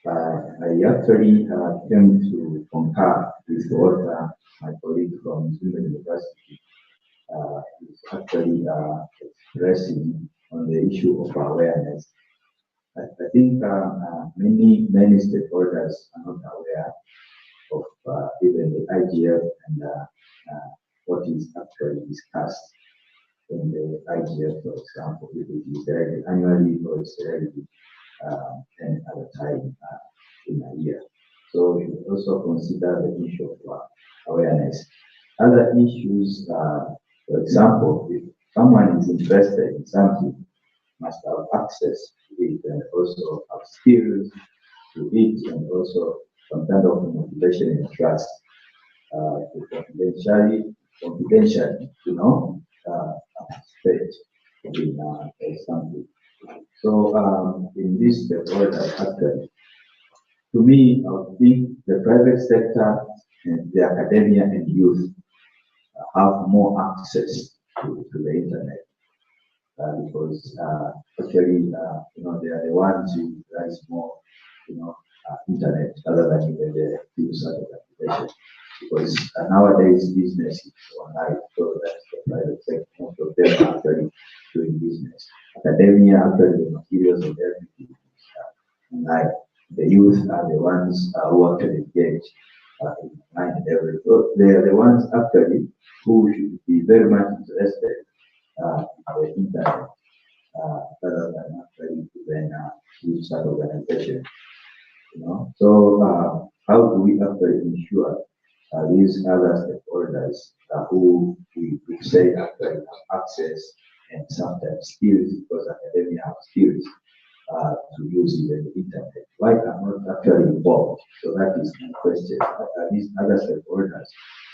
I actually came to concur with what my colleague from Zimmer University is actually expressing on the issue of awareness. I think many stakeholders are not aware of even the IGF and what is actually discussed in the IGF, for example, if it is read annually or it's read any other time in a year. So we should also consider the issue of awareness. Other issues, for example, if someone is interested in something, must have access to it and also have skills to it, and also some kind of motivation and trust to confidentially, participate in something. So in this world, actually, to me, I think the private sector and the academia and youth have more access to the internet because actually, they are the ones who utilize more, internet other than even the use of application. Because nowadays business is online, so that's the private sector. Most of them are actually doing business. Academia, actually, the materials of everything is online. The youth are the ones who actually engage in online and everything. So they are the ones actually who should be very much interested in the internet rather than actually even use that organization. So how do we actually ensure these other stakeholders who we say actually have access and sometimes skills, because academia have skills to use even the internet? Why are not actually involved? So that is my question. Are these other stakeholders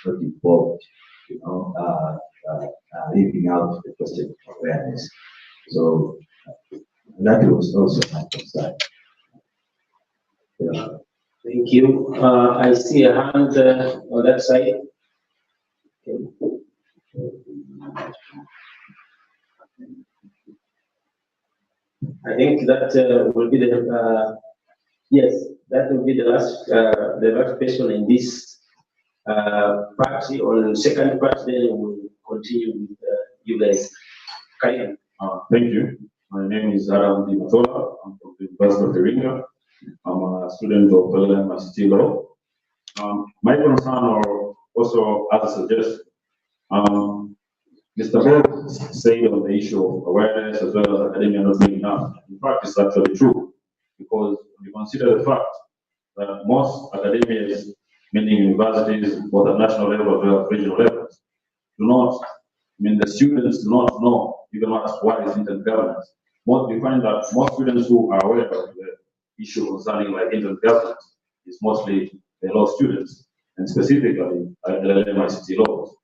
not involved? Leaving out the question of awareness. So that was also my concern. Yeah. Thank you. I see a hand on that side. Okay. I think that will be the yes. That will be the last question in this part. On the second part, then we'll continue with you guys. Karibu. Thank you. My name is Aram Dimatola. I'm from University of Iringa. I'm a student of LLM ICT Law. My concern, or also as a suggestion, Mr. Bob said on the issue of awareness as well as academia not doing enough. In fact, it's actually true, because when you consider the fact that most academies, meaning universities, both at national level as well as regional levels, do not, the students do not know even what is internet governance. You find that most students who are aware of the issue concerning like internet governance is mostly the law students, and specifically LLM ICT laws.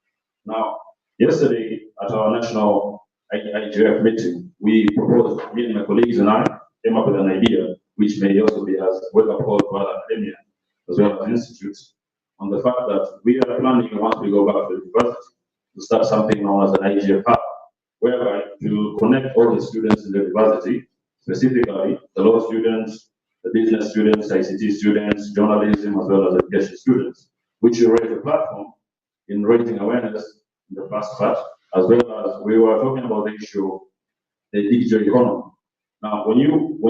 Now, yesterday at our national IGF meeting, we proposed, me and my colleagues and I came up with an idea, which may also be as wake-up call to other academia as well as institutes, on the fact that we are planning, once we go back to the university, to start something known as an IGF hub, whereby we will connect all the students in the university, specifically the law students, the business students, ICT students, journalism, as well as education students, which will raise a platform in raising awareness in the first part, as well as we were talking about the issue of the digital economy. Now, when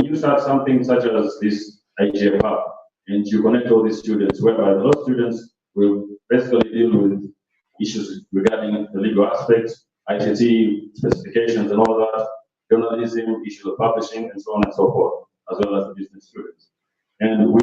you start something such as this IGF hub, and you connect all these students, whereby the law students will basically deal with issues regarding the legal aspects, ICT specifications and all that, journalism, issues of publishing, and so on and so forth, as well as the business students. And we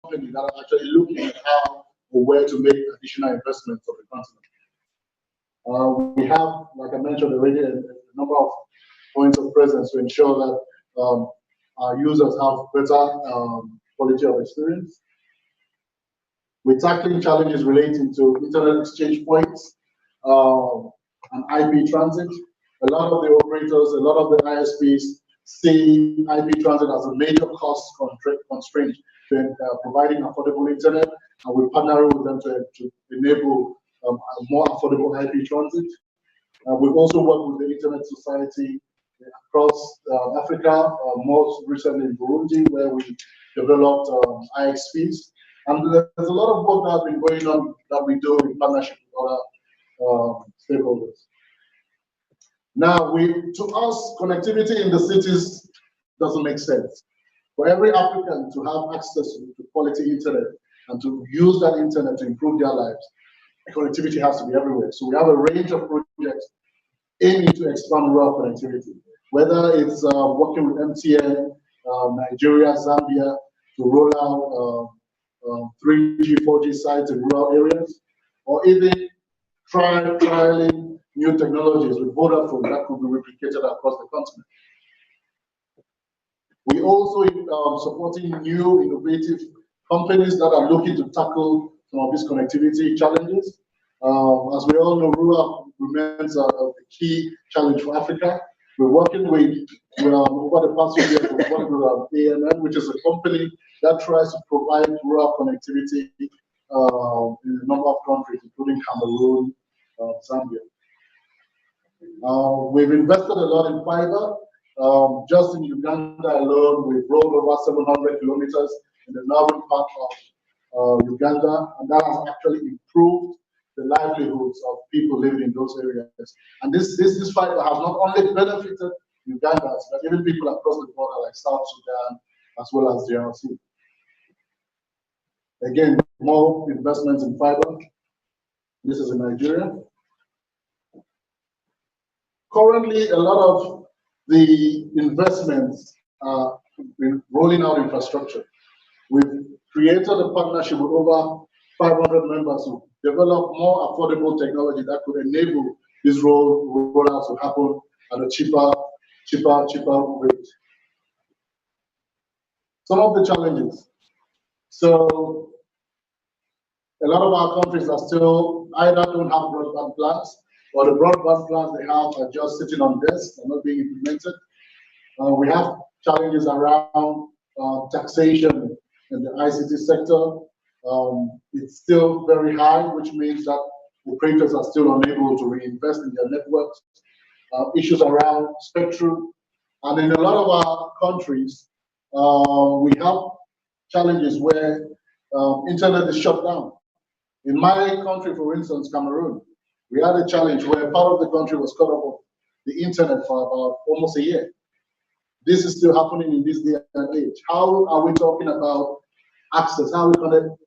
companies that are actually looking at how or where to make additional investments of the continent. We have, like I mentioned already, a number of points of presence to ensure that our users have better quality of experience. We're tackling challenges relating to internet exchange points and IP transit. A lot of the operators, a lot of the ISPs see IP transit as a major cost constraint to providing affordable internet, and we're partnering with them to enable a more affordable IP transit. We've also worked with the Internet Society across Africa, most recently in Burundi, where we developed IXPs. And there's a lot of work that has been going on that we do in partnership with other stakeholders. Now, to us, connectivity in the cities doesn't make sense. For every African to have access to quality internet and to use that internet to improve their lives, connectivity has to be everywhere. So we have a range of projects aiming to expand rural connectivity, whether it's working with MTN, Nigeria, Zambia, to roll out 3G, 4G sites in rural areas, or even trialing new technologies with Vodafone that could be replicated across the continent. We also supporting new innovative companies that are looking to tackle some of these connectivity challenges. As we all know, rural remains a key challenge for Africa. We're working with, over the past few years, we've worked with AMN, which is a company that tries to provide rural connectivity in a number of countries, including Cameroon, Zambia. We've invested a lot in fiber. Just in Uganda alone, we've rolled over 700 kilometers in the northern part of Uganda, and that has actually improved the livelihoods of people living in those areas. And this fiber has not only benefited Ugandans, but even people across the border like South Sudan, as well as DRC. Again, more investments in fiber. This is in Nigeria. Currently, a lot of the investments are in rolling out infrastructure. We've created a partnership with over 500 members to develop more affordable technology that could enable this rollout to happen at a cheaper rate. Some of the challenges. So, a lot of our countries are still either don't have broadband plans, or the broadband plans they have are just sitting on desks and not being implemented. We have challenges around taxation in the ICT sector. It's still very high, which means that operators are still unable to reinvest in their networks. Issues around spectrum. And in a lot of our countries, we have challenges where internet is shut down. In my country, for instance, Cameroon, we had a challenge where part of the country was cut off of the internet for about almost a year. This is still happening in this day and age. How are we talking about access? How are we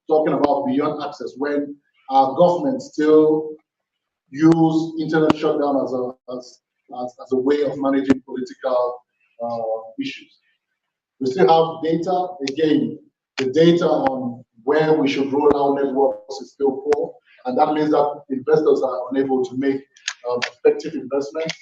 talking about beyond access when our government still use internet shutdown as a way of managing political issues? We still have data. Again, the data on where we should roll out networks is still poor, and that means that investors are unable to make effective investments.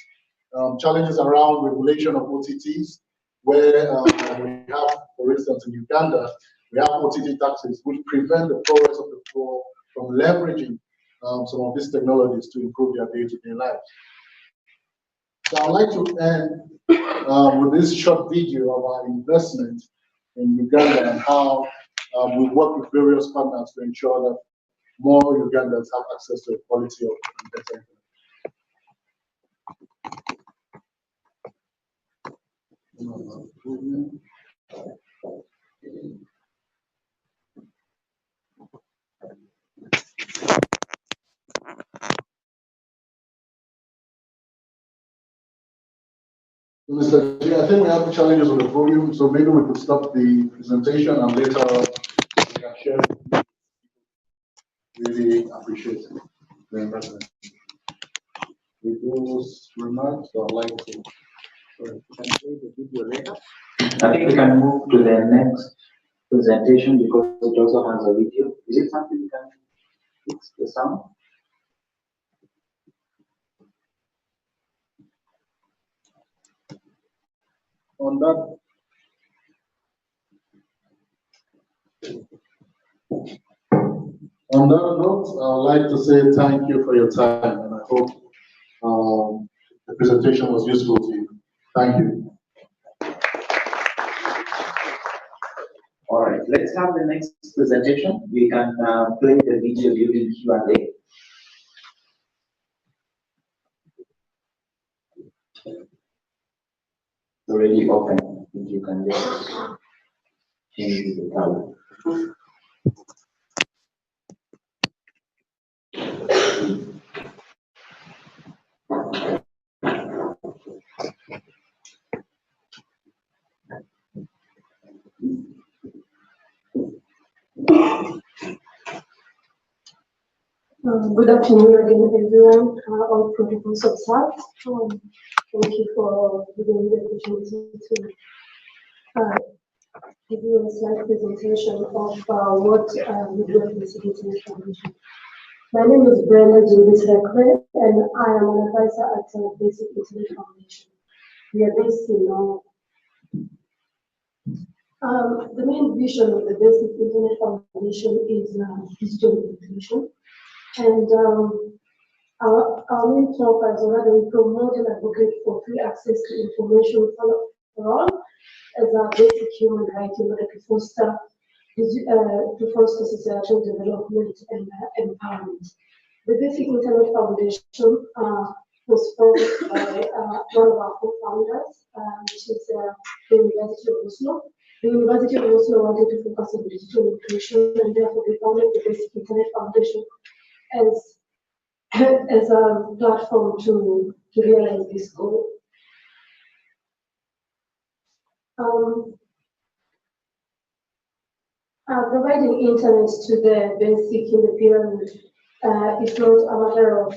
Challenges around regulation of OTTs, where we have, for instance, in Uganda, we have OTT taxes which prevent the poorest of the poor from leveraging some of these technologies to improve their day-to-day lives. So I'd like to end with this short video of our investment in Uganda and how we work with various partners to ensure that more Ugandans have access to the quality of better internet. Mr. G, I think we have challenges with the volume, so maybe we could stop the presentation and later we can share. Really appreciate the investment. With those remarks, I'd like to I think we can move to the next presentation because it also has a video. Is it something you can fix the sound? On that, note, I would like to say thank you for your time, and I hope the presentation was useful to you. Thank you. All right, let's have the next presentation. We can play the video during Q&A. Already open. If you can just change the color. Good afternoon again, everyone. All protocols observed. Thank you for giving me the opportunity to give you a slide presentation of what we do at the CDT Foundation. My name is Brenda Julius Rekwe, and I am an advisor at the Basic Internet Foundation. We are based in Norway. The main vision of the Basic Internet Foundation is digital inclusion. And our main focus, or rather, we promote and advocate for free access to information for all as a basic human right in order to foster societal development and empowerment. The Basic Internet Foundation was formed by one of our co-founders, which is the University of Oslo. The University of Oslo wanted to focus on digital inclusion, and therefore they founded the Basic Internet Foundation as a platform to realize this goal. Providing internet to the basic in the pyramid is not a matter of,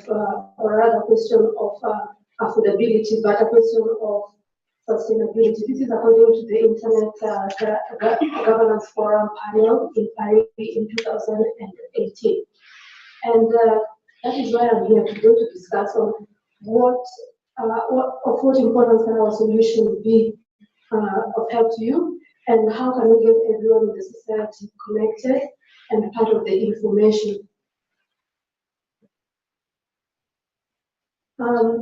or rather, question of affordability, but a question of sustainability. This is according to the Internet Governance Forum panel in Paris in 2018. And that is why I'm here today to discuss on what importance can our solution be of help to you, and how can we get everyone in the society connected and part of the information. Our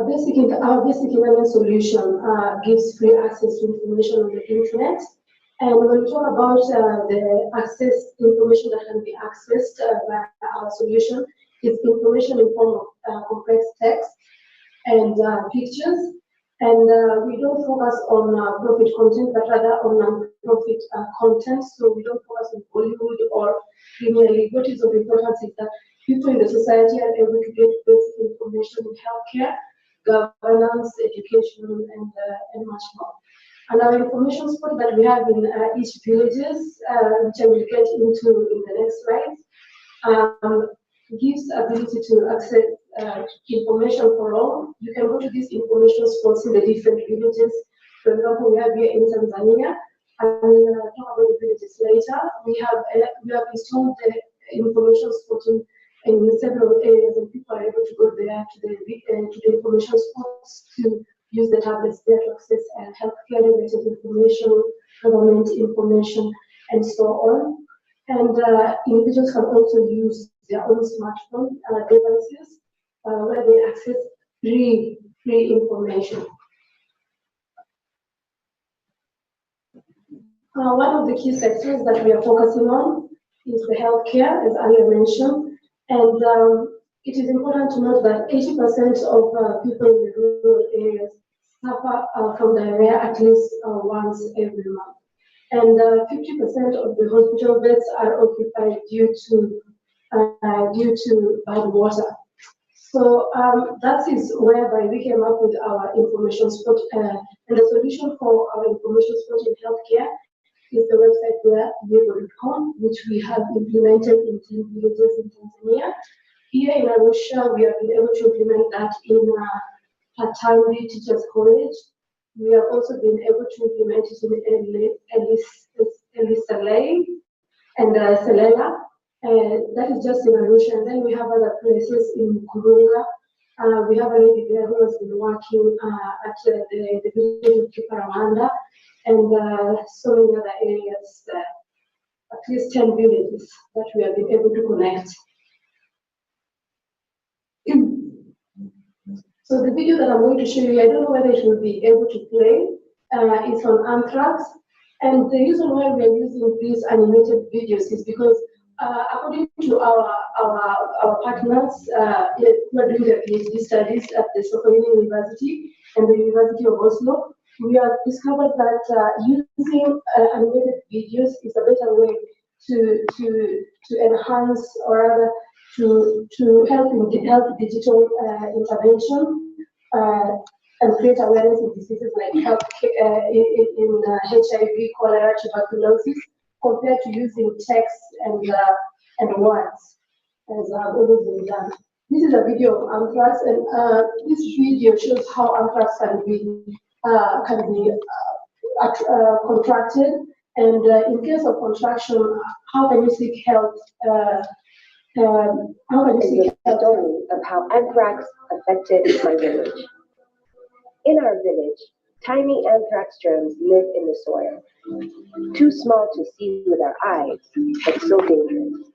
basic internet solution gives free access to information on the internet. And when we talk about the information that can be accessed by our solution, it's information in form of complex text and pictures. And we don't focus on profit content, but rather on non-profit content. So we don't focus on Bollywood or Premier League. What is of importance is that people in the society are able to get basic information in healthcare, governance, education, and much more. And our information spot that we have in each villages, which I will get into in the next slide, gives ability to access information for all. You can go to these information spots in the different villages. For example, we have here in Tanzania, and we'll talk about the villages later. We have installed the information spot in several areas, and people are able to go there to the information spots to use the tablets there to access healthcare related information, government information, and so on. And individuals can also use their own smartphone devices where they access free information. One of the key sectors that we are focusing on is the healthcare, as earlier mentioned. And it is important to note that 80% of people in the rural areas suffer from diarrhea at least once every month. And 50% of the hospital beds are occupied due to bad water. So that is whereby we came up with our information spot. And the solution for our information spot in healthcare is the website where Yego.com, which we have implemented in 10 villages in Tanzania. Here in Arusha, we have been able to implement that in Hatambi Teachers College. We have also been able to implement it in Elisale and Selela. That is just in Arusha. And then we have other places in Kurunga. We have a lady there who has been working at the village of Kiparamanda and so many other areas, at least 10 villages that we have been able to connect. So the video that I'm going to show you, I don't know whether it will be able to play. It's on anthrax. And the reason why we are using these animated videos is because according to our partners who are doing their PhD studies at the Sokoine University and the University of Oslo, we have discovered that using animated videos is a better way to enhance or rather to help digital intervention and create awareness in diseases like in HIV, cholera, tuberculosis, compared to using text and words, as I've always been done. This is a video of anthrax, and this video shows how anthrax can be contracted, and in case of contraction, how can you seek help? How can you seek help? Story of how anthrax affected my village. In our village, tiny anthrax germs live in the soil. Too small to see with our eyes, but so dangerous.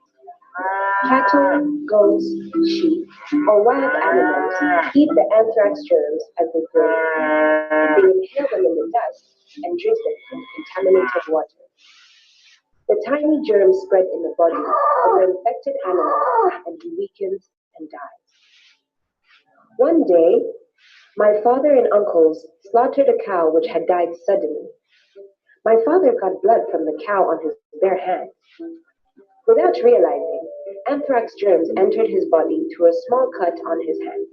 Cattle, goats, sheep, or wild animals eat the anthrax germs as they grow. They inhale them in the dust and drink them from contaminated water. The tiny germs spread in the body of the infected animal and he weakens and dies. One day, my father and uncles slaughtered a cow which had died suddenly. My father got blood from the cow on his bare hands. Without realizing, anthrax germs entered his body through a small cut on his hand.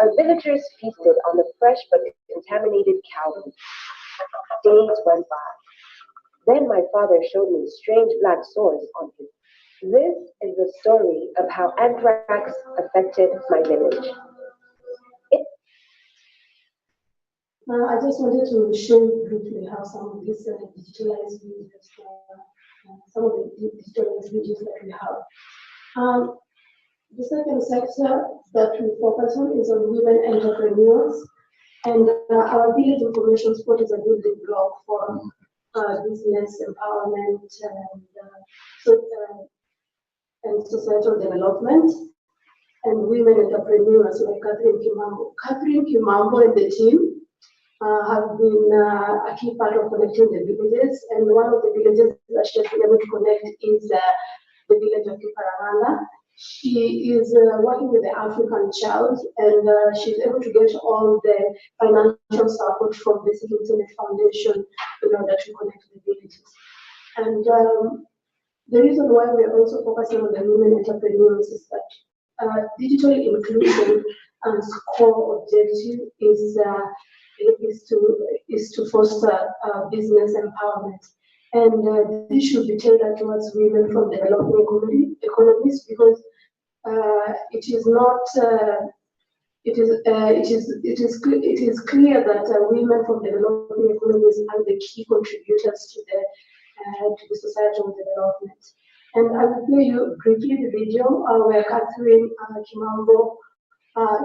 Our villagers feasted on the fresh but contaminated cow meat. Days went by. Then my father showed me strange black sores on him. This is the story of how anthrax affected my village. I just wanted to show you briefly how some of these digitalized videos, some of the digitalized videos that we have. The second sector that we focus on is on women entrepreneurs, and our village information spot is a building block for business empowerment and societal development, and women entrepreneurs like Catherine Kimambo. Catherine Kimambo and the team have been a key part of connecting the villages, and one of the villages that she has been able to connect is the village of Kiparamanda. She is working with the African Child, and she's able to get all the financial support from the Basic Internet Foundation in order to connect the villages. And the reason why we are also focusing on the women entrepreneurs is that digital inclusion and core objective is to foster business empowerment. And this should be tailored towards women from developing economies, because it is clear that women from developing economies are the key contributors to the societal development. And I will play you briefly the video where Catherine Kimambo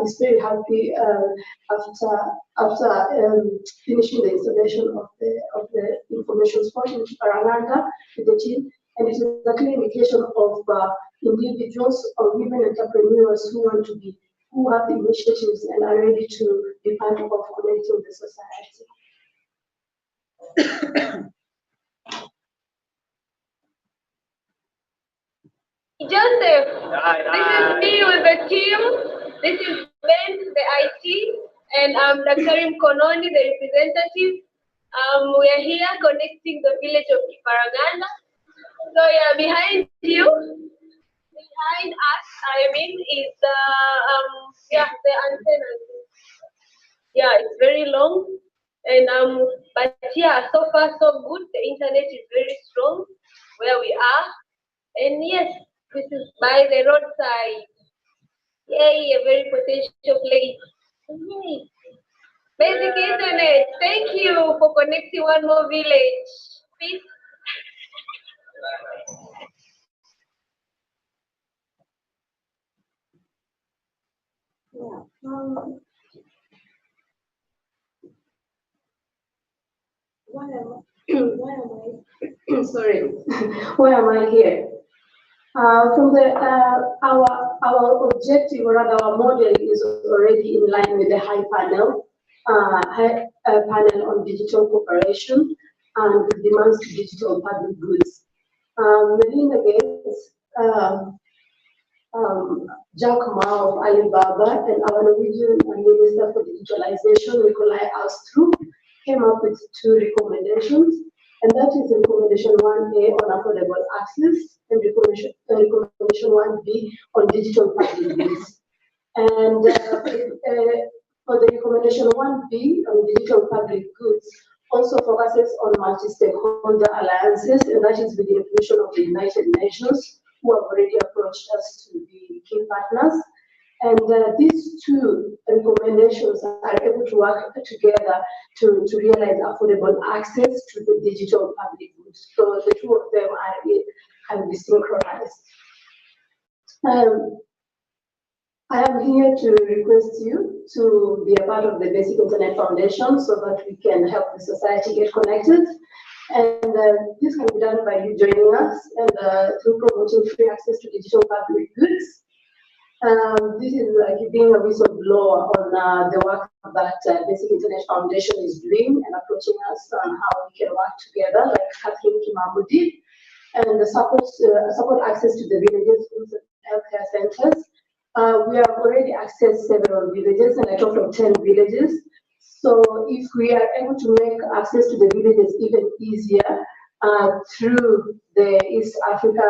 is very happy after finishing the installation of the information spot in Kiparamanda with the team, and it is a clear indication of individuals or women entrepreneurs who have initiatives and are ready to be part of connecting the society. Joseph, this is me with the team. This is Ben, the IT, and Dr. Mkononi, the representative. We are here connecting the village of Kiparanganda. So yeah, behind us, is the antenna. Yeah, it's very long, and but yeah, so far so good. The internet is very strong where we are, and yes, this is by the roadside. Yay, a very potential place. Yay. Basic internet. Thank you for connecting one more village. Peace. Yeah. Why am I sorry? Why am I here? From the our objective or rather our model is already in line with the high panel panel on digital cooperation and the demands to digital public goods. Melinda Gates, Jack Ma of Alibaba, and our Norwegian Minister for Digitalization, Nikolai Astrup, came up with 2 recommendations, and that is recommendation 1A on affordable access and recommendation 1B on digital public goods. And for the recommendation 1B on digital public goods, also focuses on multi-stakeholder alliances, and that is with the inclusion of the United Nations, who have already approached us to be key partners. And these 2 recommendations are able to work together to realize affordable access to the digital public goods. So the 2 of them can be synchronized. I am here to request you to be a part of the Basic Internet Foundation so that we can help the society get connected. And this can be done by you joining us and through promoting free access to digital public goods. This is like being a whistleblower on the work that Basic Internet Foundation is doing and approaching us on how we can work together, like Catherine Kimamu did, and the support access to the villages, schools, and healthcare centers. We have already accessed several villages, and I talked of 10 villages. So if we are able to make access to the villages even easier through the East Africa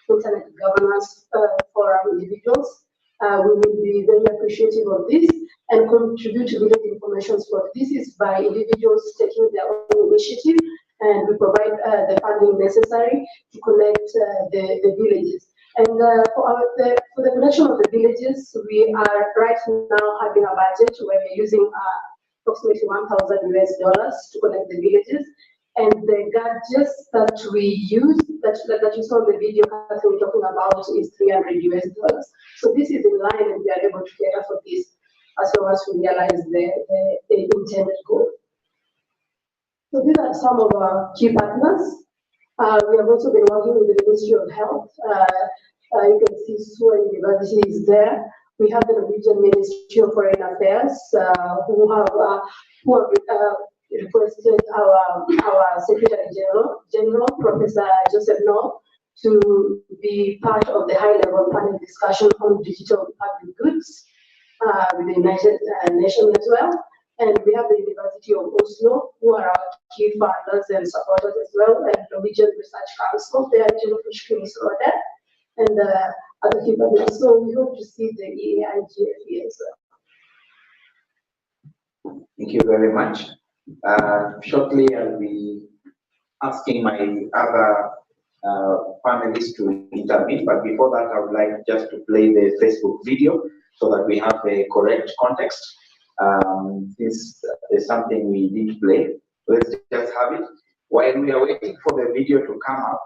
Internet Governance Forum individuals, we will be very appreciative of this and contribute to village information spot. This is by individuals taking their own initiative, and we provide the funding necessary to connect the villages. And for the connection of the villages, we are right now having a budget where we're using approximately $1,000 to connect the villages. And the gadgets that we use, that you saw in the video that we're talking about, is $300. So this is in line, and we are able to cater for this as long as we realize the intended goal. So these are some of our key partners. We have also been working with the Ministry of Health. You can see SUA University is there. We have the Norwegian Ministry of Foreign Affairs who have requested our Secretary General, Professor Joseph Noel, to be part of the high-level panel discussion on digital public goods with the United Nations as well. And we have the University of Oslo, who are our key partners and supporters as well, and Norwegian Research Council, they are there, and other key partners. So we hope to see the EAIGF as well. Thank you very much. Shortly, I'll be asking my other panelists to intervene, but before that, I would like just to play the Facebook video so that we have the correct context. This is something we didn't play. Let's just have it. While we are waiting for the video to come up,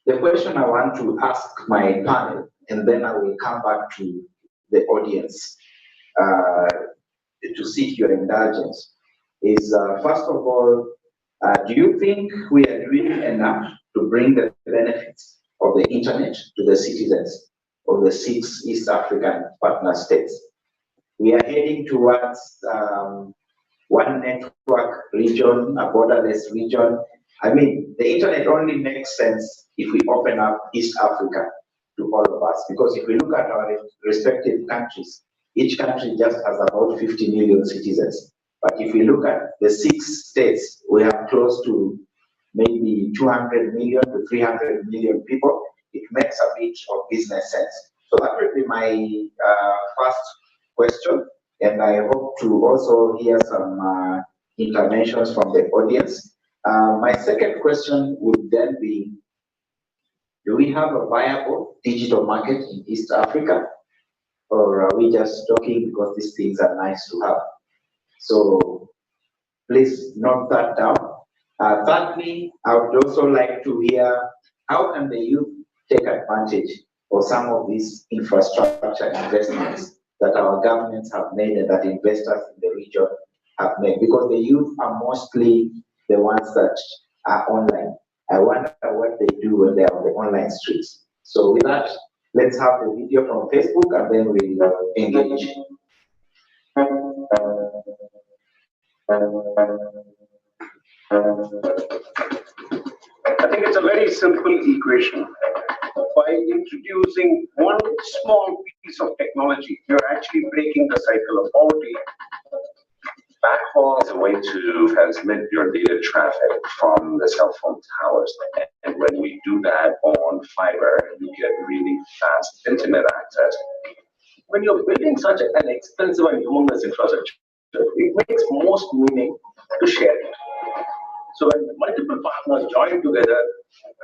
the question I want to ask my panel, and then I will come back to the audience to seek your indulgence, is first of all, do you think we are doing enough to bring the benefits of the internet to the citizens of the 6 East African partner states? We are heading towards one network region, a borderless region. I mean, the internet only makes sense if we open up East Africa to all of us, because if we look at our respective countries, each country just has about 50 million citizens. But if we look at the 6 states, we have close to maybe 200 million to 300 million people. It makes a bit of business sense. So that would be my first question, and I hope to also hear some interventions from the audience. My second question would then be, do we have a viable digital market in East Africa? or are we just talking because these things are nice to have? So please note that down. Thirdly, I would also like to hear how can the youth take advantage of some of these infrastructure investments that our governments have made and that investors in the region have made, because the youth are mostly the ones that are online. I wonder what they do when they are on the online streets. So with that, let's have the video from Facebook and then we'll engage. I think it's a very simple equation. By introducing one small piece of technology, you're actually breaking the cycle of poverty. Backhaul is a way to transmit your data traffic from the cell phone towers. And when we do that on fiber, you get really fast internet access. When you're building such an expensive and humongous infrastructure, it makes most meaning to share it. So when multiple partners join together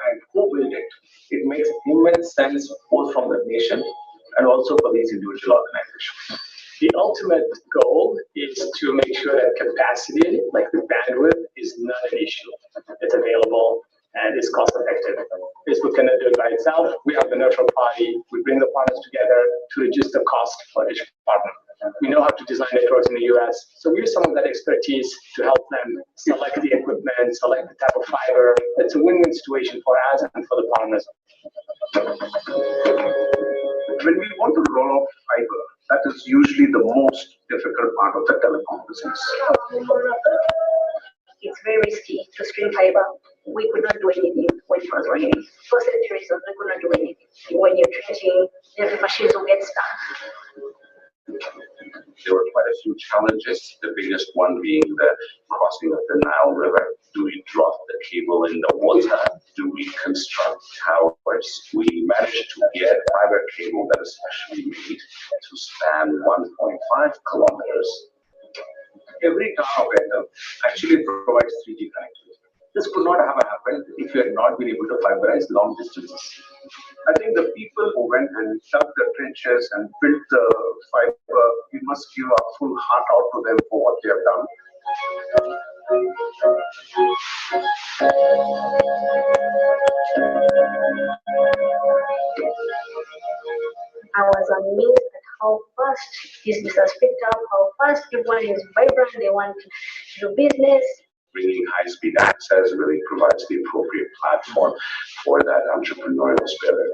and co-build it, it makes immense sense both from the nation and also for these individual organizations. The ultimate goal is to make sure that capacity, like the bandwidth, is not an issue. It's available and it's cost effective. Facebook cannot do it by itself. We have the neutral party. We bring the partners together to reduce the cost for each partner. We know how to design networks in the US, so we use some of that expertise to help them select the equipment, select the type of fiber. It's a win-win situation for us and for the partners. When we want to roll out fiber, that is usually the most difficult part of the telecom business. It's very risky to stream fiber. We could not do anything when it was raining. For safety reasons, we could not do anything. When you're trenching, the machines will get stuck. There were quite a few challenges, the biggest one being the crossing of the Nile River. Do we drop the cable in the water? Do we construct towers? We managed to get fiber cable that is specially made to span 1.5 kilometers. Every tower operator actually provides 3G connectivity. This could not have happened if you had not been able to fiberize long distances. I think the people who went and dug the trenches and built the fiber, we must give our full heart out to them for what they have done. I was amazed at how fast this business picked up, how fast everyone is vibrant, they want to do business. Bringing high-speed access really provides the appropriate platform for that entrepreneurial spirit.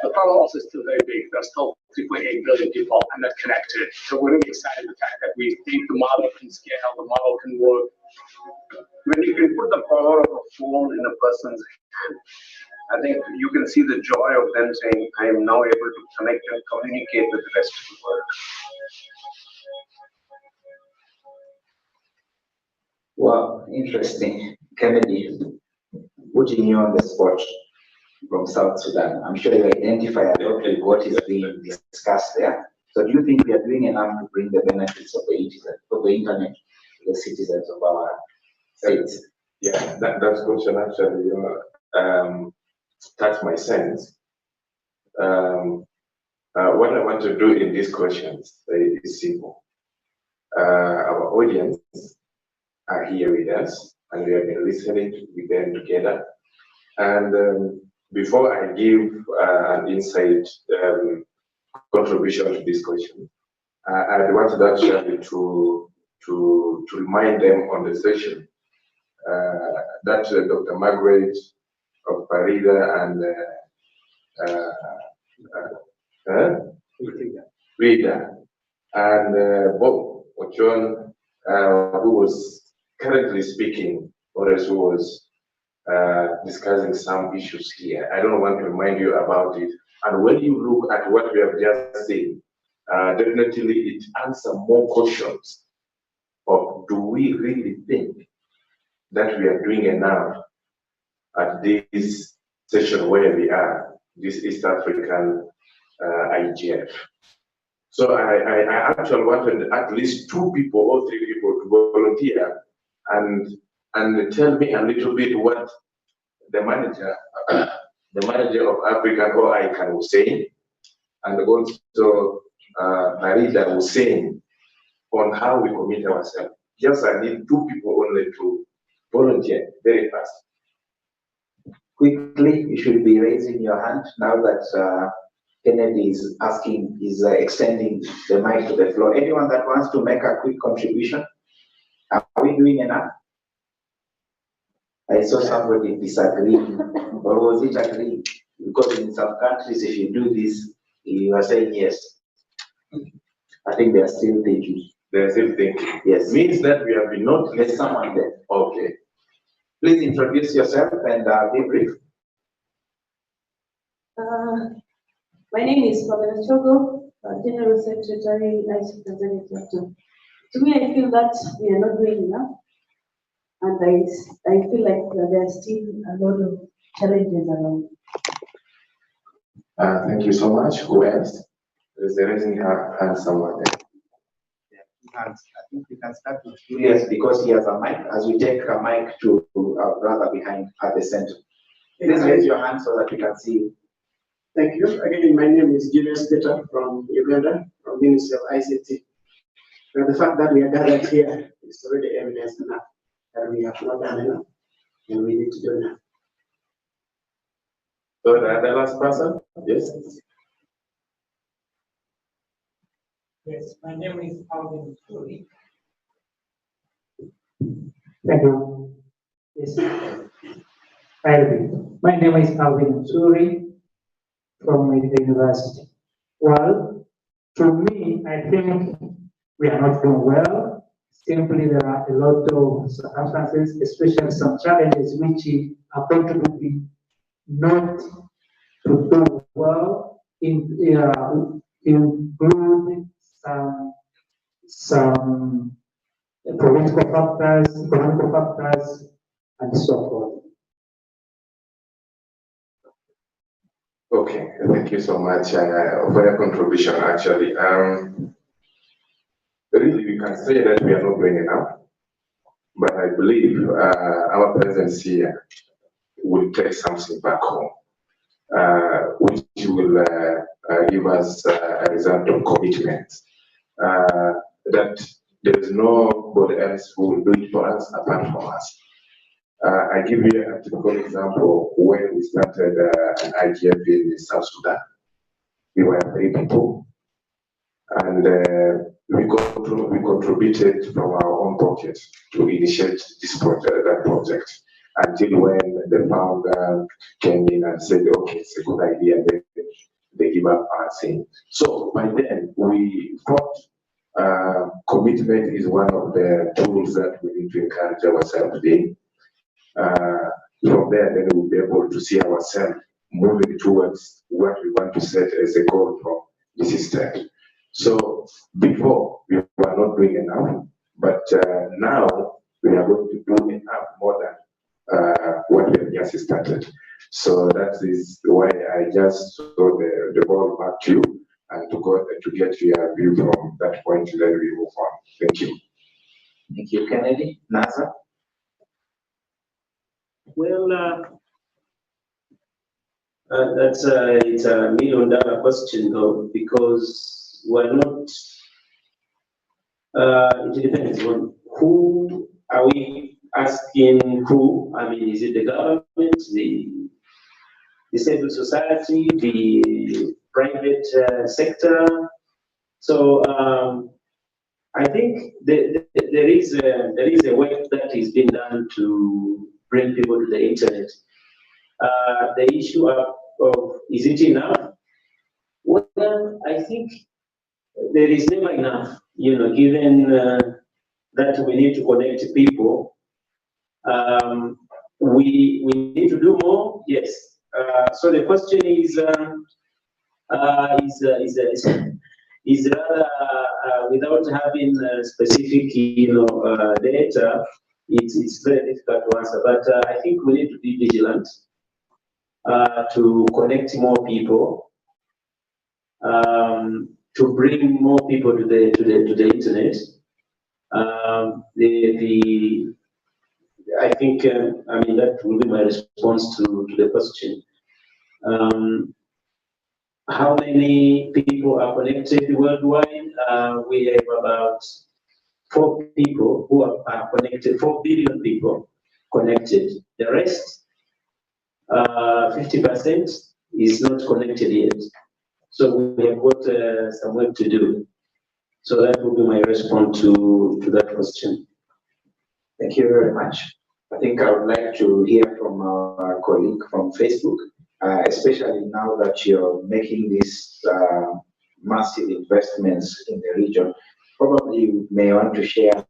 The problem also is still very big. There's still 3.8 billion people and not connected. So we're really excited the fact that we think the model can scale, the model can work. When you can put the power of a phone in a person's hand, I think you can see the joy of them saying, I am now able to connect and communicate with the rest of the world. Wow, interesting. Kennedy, putting you on the spot from South Sudan. I'm sure you identify a lot with what is being discussed there. So do you think we are doing enough to bring the benefits of the internet to the citizens of our states? Yeah, that question actually touched my sense. What I want to do in these questions is simple. Our audience are here with us, and we have been listening with them together. And before I give an insight contribution to this question, I wanted actually to remind them on the session that Dr. Margaret of Parida and Rita and Bob Ochon, who was currently speaking, or else who was discussing some issues here. I don't want to remind you about it. And when you look at what we have just seen, definitely it answers more questions of, do we really think that we are doing enough at this session where we are, this East African IGF? So I actually wanted at least 2 people or 3 people to volunteer and tell me a little bit what the manager of African or ICANN was saying, and also Narita was saying on how we commit ourselves. Just I need 2 people only to volunteer very fast. Quickly, you should be raising your hand now that Kennedy is extending the mic to the floor. Anyone that wants to make a quick contribution? Are we doing enough? I saw somebody disagreeing, or was it agreeing? Because in some countries, if you do this, you are saying yes. I think they are still thinking. They are still thinking. Yes. Means that we have been not. There's someone there. Okay. Please introduce yourself and be brief. My name is Pamela Chogo, General Secretary, IC Tanzania Chapter. To me, I feel that we are not doing enough, and I feel like there are still a lot of challenges around. Thank you so much. Who else? There is a raising hand somewhere there. I think we can start with Julius because he has a mic, as we take a mic to our brother behind at the center. Please raise your hand so that we can see you. Thank you. Again, my name is Julius Peter from Uganda, from Ministry of ICT. And the fact that we are gathered here is already evidence enough that we have not done enough and we need to do enough. So the last person? Yes. Yes, my name is Alvin Turi. Thank you. Yes. My name is Alvin Turi from the university. Well, to me, I think we are not doing well. Simply, there are a lot of circumstances, especially some challenges, which are contributing not to do well, include some political factors, economic factors, and so forth. Okay, thank you so much for your contribution. Actually, really, we can say that we are not doing enough, but I believe our presence here will take something back home, which will give us a result of commitment. That there is nobody else who will do it for us apart from us. I give you a typical example. When we started an IGF in South Sudan, we were 3 people, and we contributed from our own pocket to initiate that project. Until when the founder came in and said, "Okay, it's a good idea," then they give up our thing. So by then we thought commitment is one of the tools that we need to encourage ourselves in. From there, then we'll be able to see ourselves moving towards what we want to set as a goal from this step. So before, we were not doing enough, but now we are going to do enough more than what we have just started. So that is why I just throw the ball back to you and to get your view from that point, then we move on. Thank you. Thank you, Kennedy. NASA? Well, it's a $1 million question though, because we're not, it depends on who are we asking who. I mean, is it the government, the civil society, the private sector? So I think there is a work that is being done to bring people to the internet. The issue of is it enough? Well, I think there is never enough, given that we need to connect people. We need to do more, yes. So the question is rather without having specific, data, it's very difficult to answer. But I think we need to be vigilant to connect more people, to bring more people to the internet. I think that will be my response to the question. how many people are connected worldwide? We have about 4 people who are connected, 4 billion people connected. The rest, 50% is not connected yet. So we have got some work to do. So that will be my response to that question. Thank you very much. I think I would like to hear from our colleague from Facebook, especially now that you're making these massive investments in the region. Probably you may want to share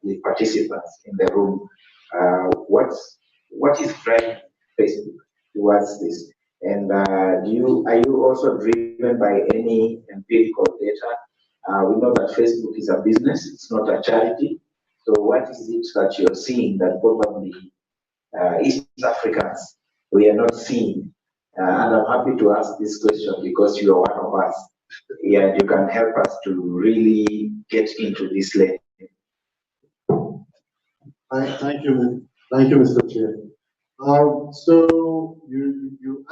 with participants in the room what is driving Facebook towards this, and are you also driven by any empirical data? We know that Facebook is a business; it's not a charity. So what is it that you're seeing that probably East Africans we are not seeing? And I'm happy to ask this question because you are one of us. Yeah, you can help us to really get into this lane. Thank you, Mr. Chair. So you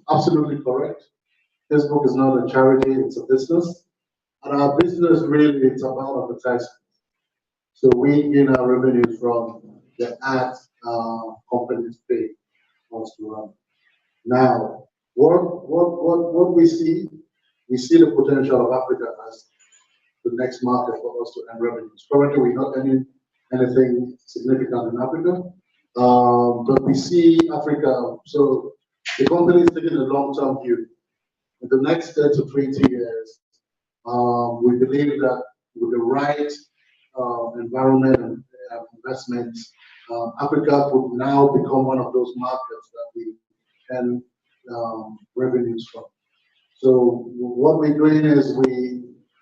absolutely correct. Facebook is not a charity; it's a business, and our business really it's about advertising. So we gain our revenues from the ads companies pay us to run. Now, what we see the potential of Africa as the next market for us to earn revenues. Currently, we're not earning anything significant in Africa, but we see Africa. So the company is taking a long-term view. In the next 10 to 20 years, we believe that with the right environment and investments, Africa would now become one of those markets that we can revenues from. So what we're doing is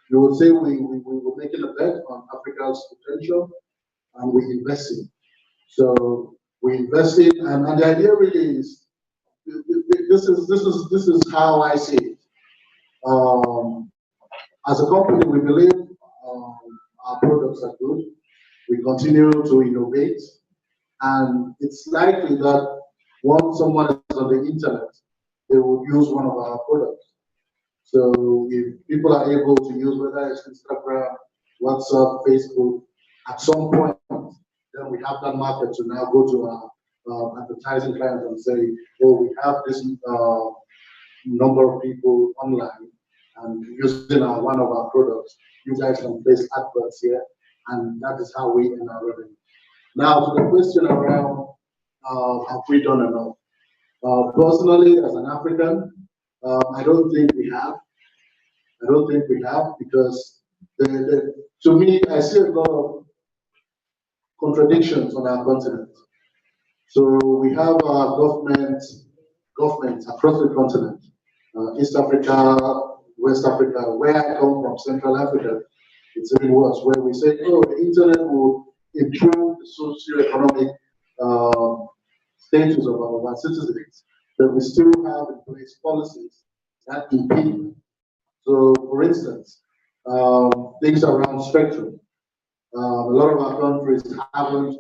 you would say we were making a bet on Africa's potential, and we invested. So we invested, and the idea really is this is how I see it. As a company, we believe our products are good. We continue to innovate, and it's likely that once someone is on the internet, they will use one of our products. So if people are able to use whether it's Instagram, WhatsApp, Facebook, at some point, then we have that market to now go to our advertising clients and say, oh, we have this number of people online and using one of our products. You guys can place adverts here, and that is how we earn our revenue. Now, to the question around have we done enough? Personally, as an African, I don't think we have. I don't think we have because to me, I see a lot of contradictions on our continent. So we have governments across the continent, East Africa, West Africa, where I come from, Central Africa, it's even worse, where we say, oh, the internet will improve the socio-economic status of our citizens, but we still have in place policies that impede. So, for instance, things around spectrum. A lot of our countries haven't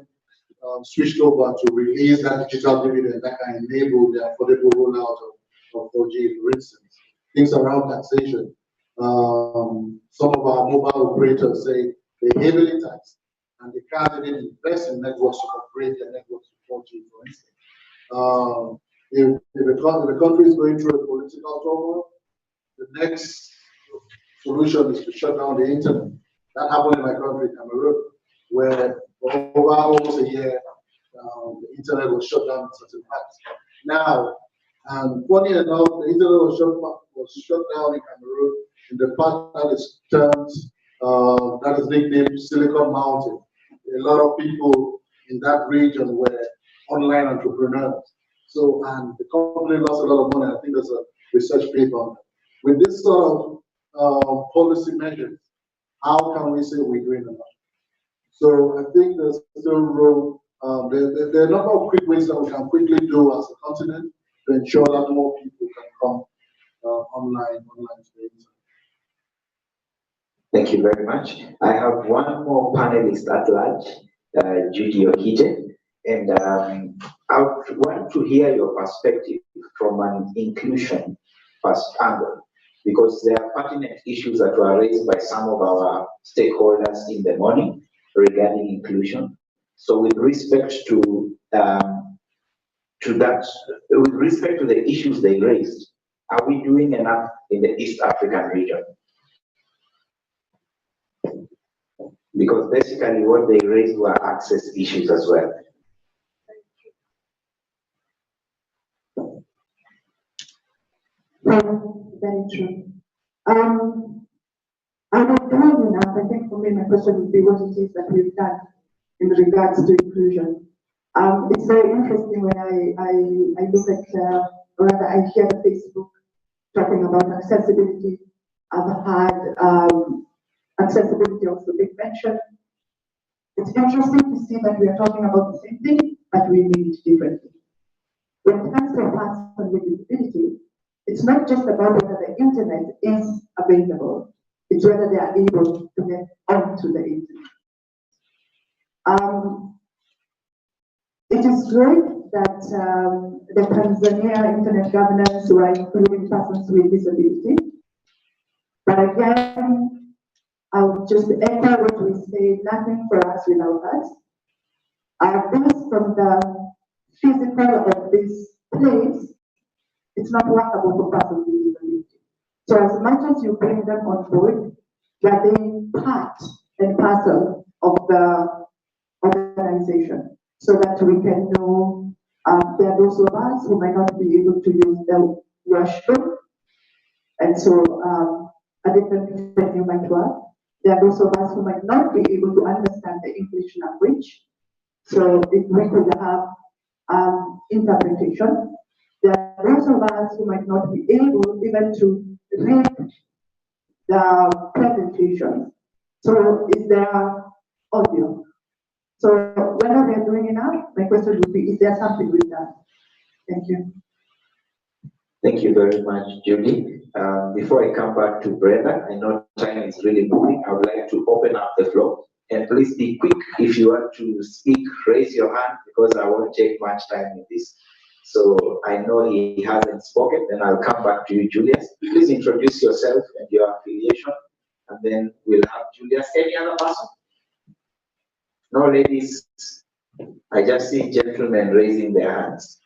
switched over to release that digital dividend that can enable the affordable rollout of 4G, for instance. Things around taxation. Some of our mobile operators say they heavily tax and they can't even invest in networks to upgrade their networks to 4G, for instance. If the country is going through a political turmoil, the next solution is to shut down the internet. That happened in my country, Cameroon, where for over almost a year, the internet was shut down in certain parts. Now, funny enough, the internet was shut down in Cameroon in the part that is termed, that is nicknamed Silicon Mountain. A lot of people in that region were online entrepreneurs. So, and the company lost a lot of money. I think there's a research paper on that. With this sort of policy measures, how can we say we're doing enough? So I think there's still room. There are a number of quick ways that we can quickly do as a continent to ensure that more people can come online to the internet. Thank you very much. I have one more panelist at large, Judy Okije, and I would want to hear your perspective from an inclusion angle, because there are pertinent issues that were raised by some of our stakeholders in the morning regarding inclusion. So with respect to that, with respect to the issues they raised, are we doing enough in the East African region? Because basically what they raised were access issues as well. Very true. I don't know enough. I think for me, my question would be what it is that we've done in regards to inclusion. It's very interesting when I look at, or rather I hear Facebook talking about accessibility. I've had accessibility also being mentioned. It's interesting to see that we are talking about the same thing, but we mean it differently. When it comes to a person with disability, it's not just about whether the internet is available, it's whether they are able to get onto the internet. It is great that the Tanzania internet governance were including persons with disability. But again, I would just echo what we say, nothing for us without us. This from the physical of this place, it's not workable for persons with disability. So as much as you bring them on board, they're being part and parcel of the organization, so that we can know there are those of us who might not be able to use the washroom, and so a different venue might work. There are those of us who might not be able to understand the English language, so if we could have interpretation. There are those of us who might not be able even to read the presentation. So is there audio? So whether we are doing enough, my question would be, is there something we've done? Thank you. Thank you very much, Judy. Before I come back to Brenda, I know time is really moving. I would like to open up the floor. And please be quick. If you want to speak, raise your hand, because I won't take much time in this. So I know he hasn't spoken, then I'll come back to you, Julius. Please introduce yourself and your affiliation, and then we'll have Julius. Any other person? No, ladies. I just see gentlemen raising their hands.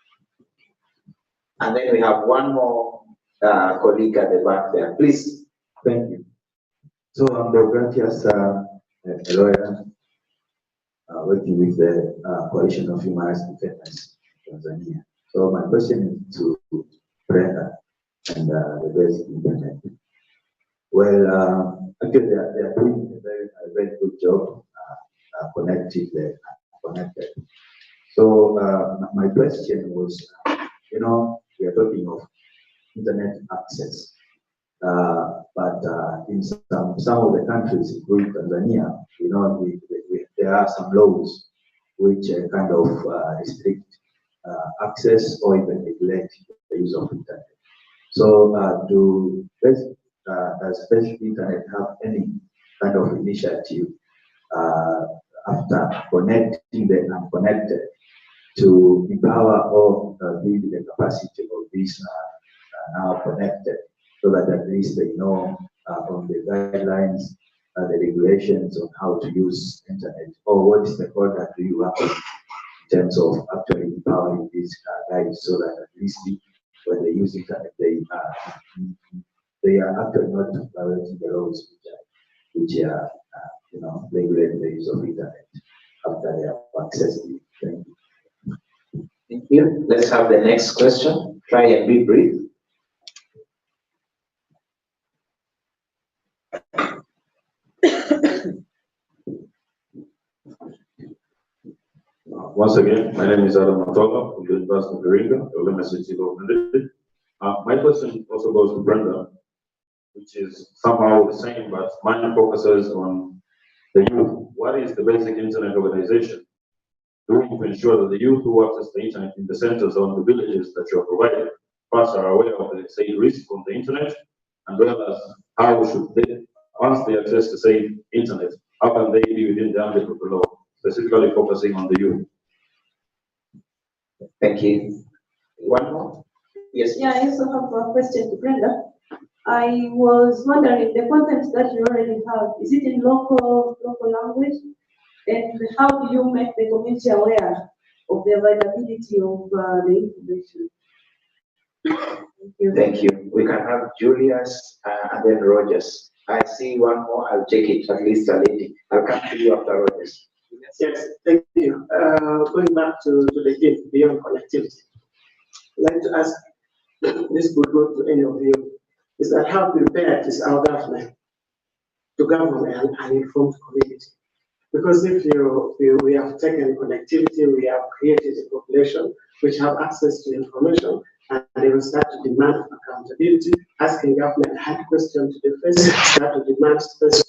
And then we have one more colleague at the back there. Please. Thank you. So I'm Deogratias, a lawyer working with the Coalition of Human Rights Defenders in Tanzania. So my question is to Brenda and the basic internet. Well, actually they are doing a very good job connected. So my question was, we are talking of internet access, but in some of the countries, including Tanzania, there are some laws which kind of restrict access or even neglect the use of internet. So does basic internet have any kind of initiative after connecting the unconnected to empower or build the capacity of these now connected, so that at least they know on the guidelines, the regulations on how to use internet, or what is the conduct do you have in terms of actually empowering these guys, so that at least when they use internet, they are actually not violating the laws which are regulating the use of internet after they have accessed it. Thank you. Thank you. Let's have the next question. Try and be brief. Once again, my name is Adam Matola from the University of Iringa, the University of London. My question also goes to Brenda, which is somehow the same, but mine focuses on the youth. What is the basic internet organization doing to ensure that the youth who access the internet in the centers or in the villages that you are providing first are aware of the say risk on the internet, and well as how should they, once they access the same internet, how can they be within the ambit of the law, specifically focusing on the youth? Thank you. One more. Yes. Yeah, I also have a question to Brenda. I was wondering, the content that you already have, is it in local language? And how do you make the community aware of the availability of the information? Thank you. Thank you. We can have Julius and then Rogers. I see one more. I'll check it. At least a lady. I'll come to you after Rogers. Yes, thank you. Going back to the theme beyond connectivity, I'd like to ask, this could go to any of you, is that how prepared is our government to govern an informed community? Because if we have taken connectivity, we have created a population which have access to information, and they will start to demand accountability, asking government hard questions to the face, start to demand space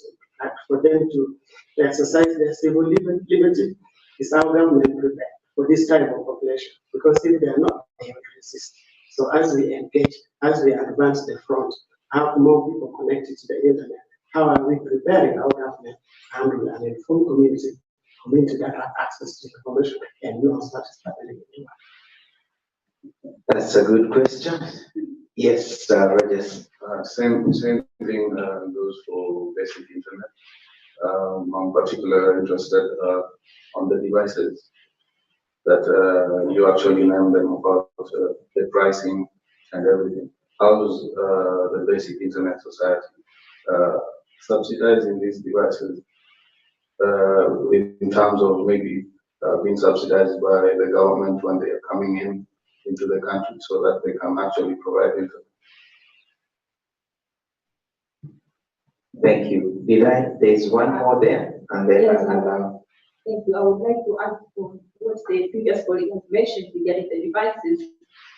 for them to exercise their civil liberty. Is our government prepared for this type of population? Because if they are not, they will resist. So as we engage, as we advance the front, have more people connected to the internet, how are we preparing our government to handle an informed community that have access to information and knows what is happening in the world? That's a good question. Yes, Rogers. Same thing goes for basic internet. I'm particularly interested on the devices that you actually name them about the pricing and everything. How's the basic internet society subsidizing these devices in terms of maybe being subsidized by the government when they are coming into the country so that they can actually provide internet? Thank you. Eli, there's one more there, and then Yes, I'll allow. thank you. I would like to add to what the previous colleague has mentioned regarding the devices,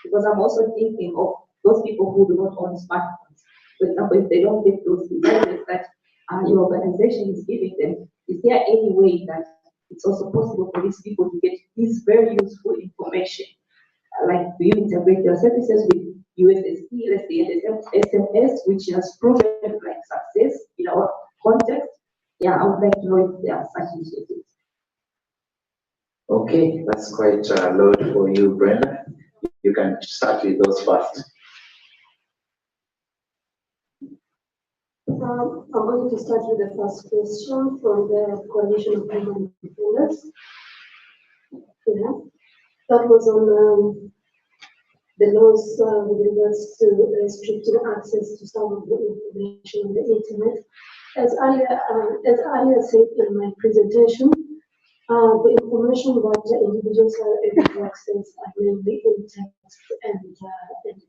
because I'm also thinking of those people who do not own smartphones. For example, if they don't get those devices that your organization is giving them, is there any way that it's also possible for these people to get this very useful information? Like, do you integrate your services with USSD, let's say SMS, which has proven like success in our context? Yeah, I would like to know if there are such initiatives. Okay, that's quite a load for you, Brenda. You can start with those first. I'm going to start with the first question from the Coalition of Women Defenders. Yeah, that was on the laws with regards to restricting access to some of the information on the internet. As earlier said in my presentation, the information that individuals are able to access are mainly in text and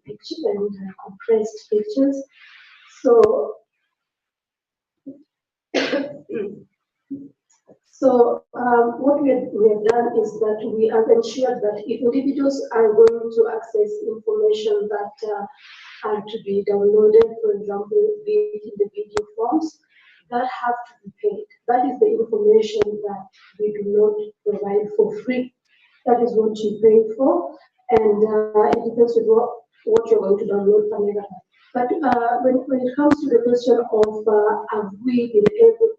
picture and compressed pictures. So, what we have done is that we have ensured that if individuals are going to access information that are to be downloaded, for example, be it in the video forms, that have to be paid. That is the information that we do not provide for free. That is what you pay for, and it depends on what you're going to download from it. But when it comes to the question of have we been able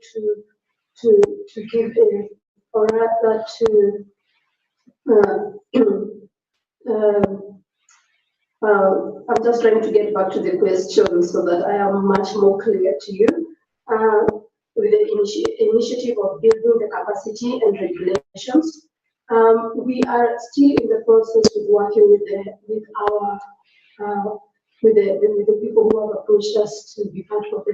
to give a, or rather to I'm just trying to get back to the question so that I am much more clear to you. With the initiative of building the capacity and regulations, we are still in the process of working with the people who have approached us to be part of the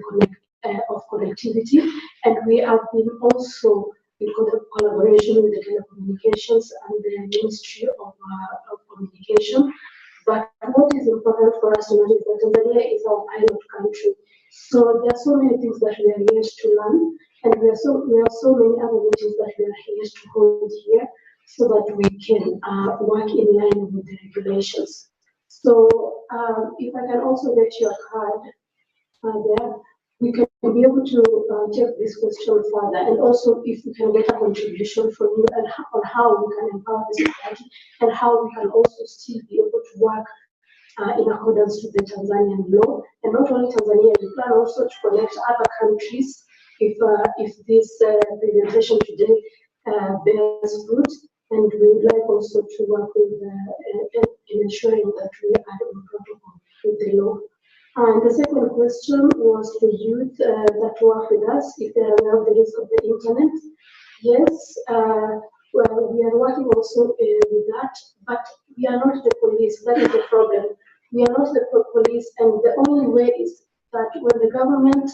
connectivity, and we have been also in collaboration with the telecommunications and the Ministry of Communication. But what is important for us to know is that Tanzania is our pilot country. So there are so many things that we are here to learn, and we have so many other meetings that we are here to hold here, so that we can work in line with the regulations. So if I can also get your card there, we can be able to take this question further, and also if we can get a contribution from you and on how we can empower the society, and how we can also still be able to work in accordance with the Tanzanian law, and not only Tanzania, we plan also to connect other countries if this presentation today bears fruit, and we would like also to work with in ensuring that we are in the law. And the second question was the youth that work with us, if they are aware of the risk of the internet. Yes, well, we are working also with that, but we are not the police. That is the problem. We are not the police, and the only way is that when the government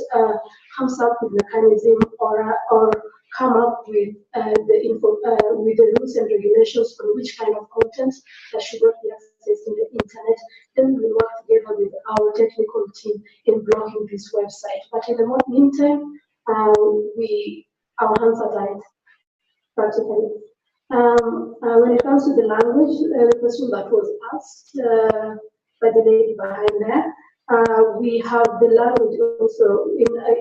comes up with mechanism or come up with the rules and regulations for which kind of content that should not be accessed in the internet, then we will work together with our technical team in blocking this website. But in the meantime, our hands are tied, practically. When it comes to the language, the question that was asked by the lady behind there, we have the language also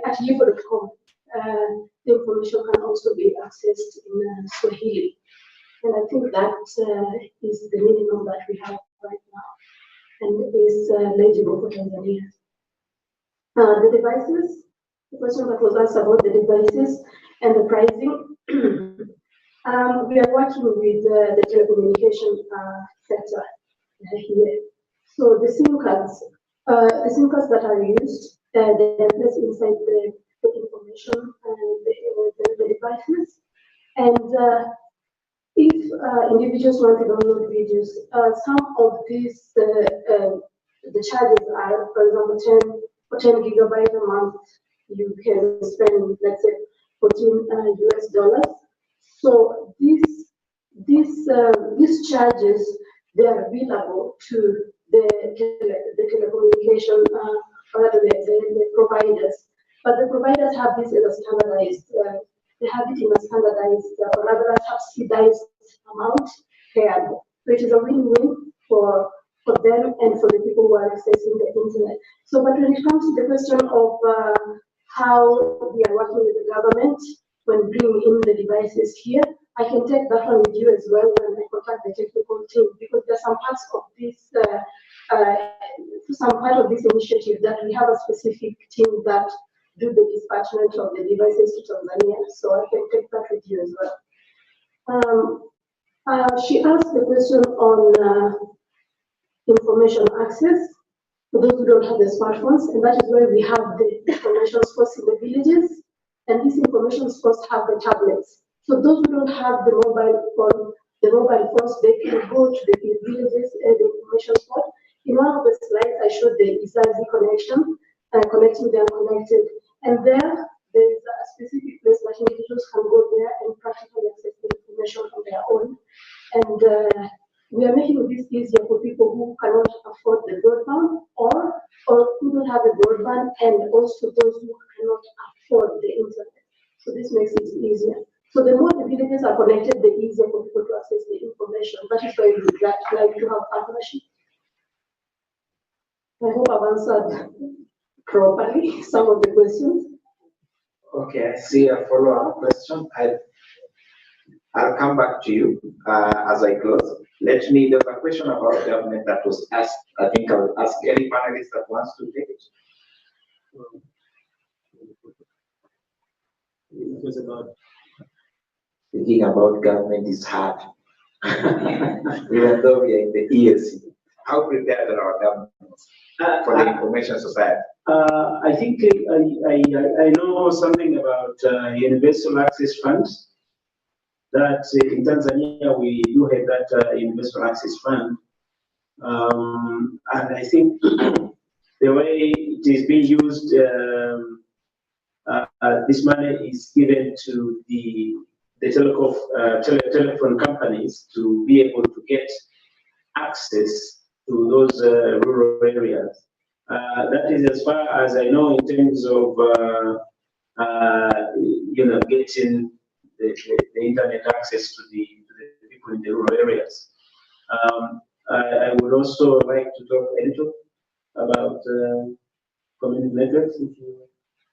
at livo.com. The information can also be accessed in Swahili. And I think that is the minimum that we have right now and is legible for Tanzania. The devices, the question that was asked about the devices and the pricing. We are working with the telecommunication sector here. So the SIM cards that are used, they're placed inside the information and the devices. And if individuals want to download videos, some of these the charges are, for example, 10 gigabytes a month. You can spend, let's say, $14 US. So these charges, they are available to the telecommunication or the providers. But the providers have this as a standardized, they have it in a standardized or rather subsidized amount payable. So it is a win-win for them and for the people who are accessing the internet. So, but when it comes to the question of how we are working with the government when bringing in the devices here, I can take that one with you as well when I contact the technical team, because there are some parts of this, some part of this initiative that we have a specific team that do the dispatchment of the devices to Tanzania, so I can take that with you as well. She asked the question on information access for those who don't have the smartphones, and that is why we have the information sports in the villages, and these information sports have the tablets. So those who don't have the mobile phones, they can go to the villages and the information spot. In one of the slides, I showed the Izazi connection, connecting the unconnected. And there is a specific place that individuals can go there and practically access the information on their own. And we are making this easier for people who cannot afford the broadband or who don't have a broadband, and also those who cannot afford the internet. So this makes it easier. So the more the villages are connected, the easier for people to access the information. That is why we would like to have partnership. I hope I've answered properly some of the questions. Okay, I see a follow-up question. I'll come back to you as I close. There's a question about government that was asked. I think I will ask any panelist that wants to take it. It was about thinking about government is hard. Even though we are in the ESC, how prepared are our governments for the information society? I think I know something about universal access funds. That in Tanzania we do have that universal access fund, and I think the way it is being used, this money is given to the telephone companies to be able to get access to those rural areas. That is as far as I know in terms of getting the internet access to the people in the rural areas. I would also like to talk a little about community networks,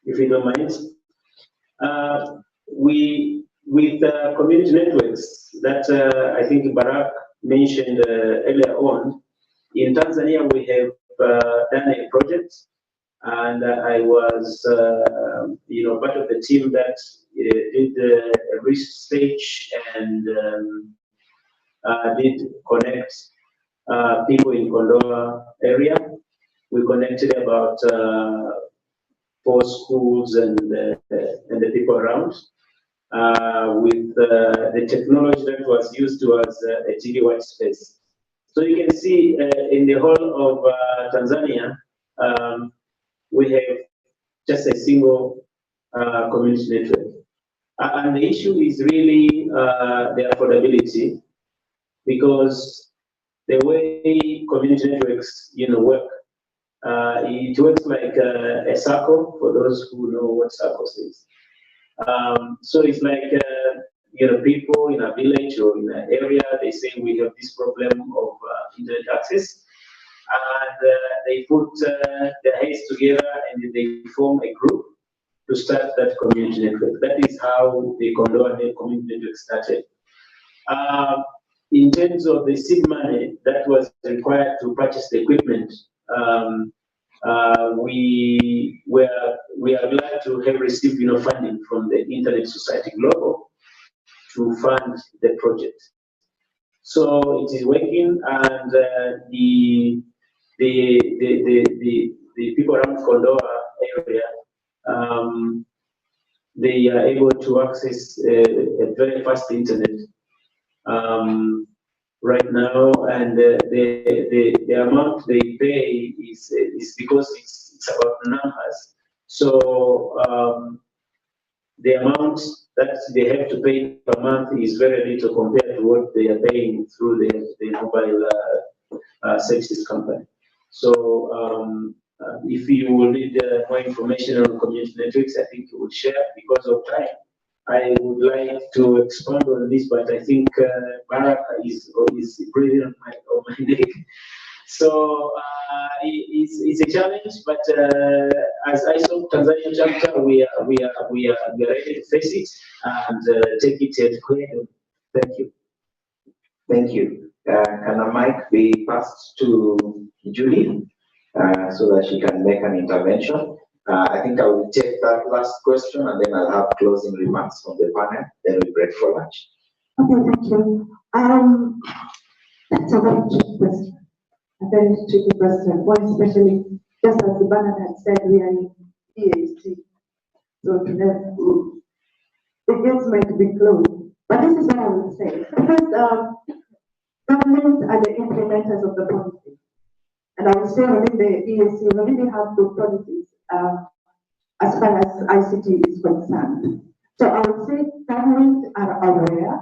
if you don't mind. With community networks that I think Barack mentioned earlier on, in Tanzania we have done a project, and I was part of the team that did the research and did connect people in Kondoa area we connected about 4 schools and the people around. With the technology that was used was a gigawatt space. So you can see in the whole of Tanzania, we have just a single community network. And the issue is really the affordability, because the way community networks, work, it works like a circle, for those who know what circles is. So it's like, people in a village or in an area, they say we have this problem of internet access, and they put their heads together and they form a group to start that community network. That is how the Kondoa community network started. In terms of the seed money that was required to purchase the equipment, we are glad to have received funding from the Internet Society Global to fund the project. So it is working, and the people around Kondoa area, they are able to access a very fast internet right now, and the amount they pay is because it's about numbers. So the amount that they have to pay per month is very little compared to what they are paying through the mobile services company. So if you will need more information on community networks, I think you will share. Because of time, I would like to expand on this, but I think Barak is breathing on my neck. So it's a challenge, but as ISO Tanzania chapter, we are ready to face it and take it to head. Thank you. Thank you. Can the mic be passed to Julie so that she can make an intervention? I think I will take that last question, and then I'll have closing remarks from the panel. Then we break for lunch. Okay, thank you. That's a very tricky question. A very tricky question. One, especially, just as the banner had said, we are in EAC. So to them, the gates might be closed. But this is what I would say. Because governments are the implementers of the policy. And I would say within the EAC, we already have good policies as far as ICT is concerned. So I would say governments are aware.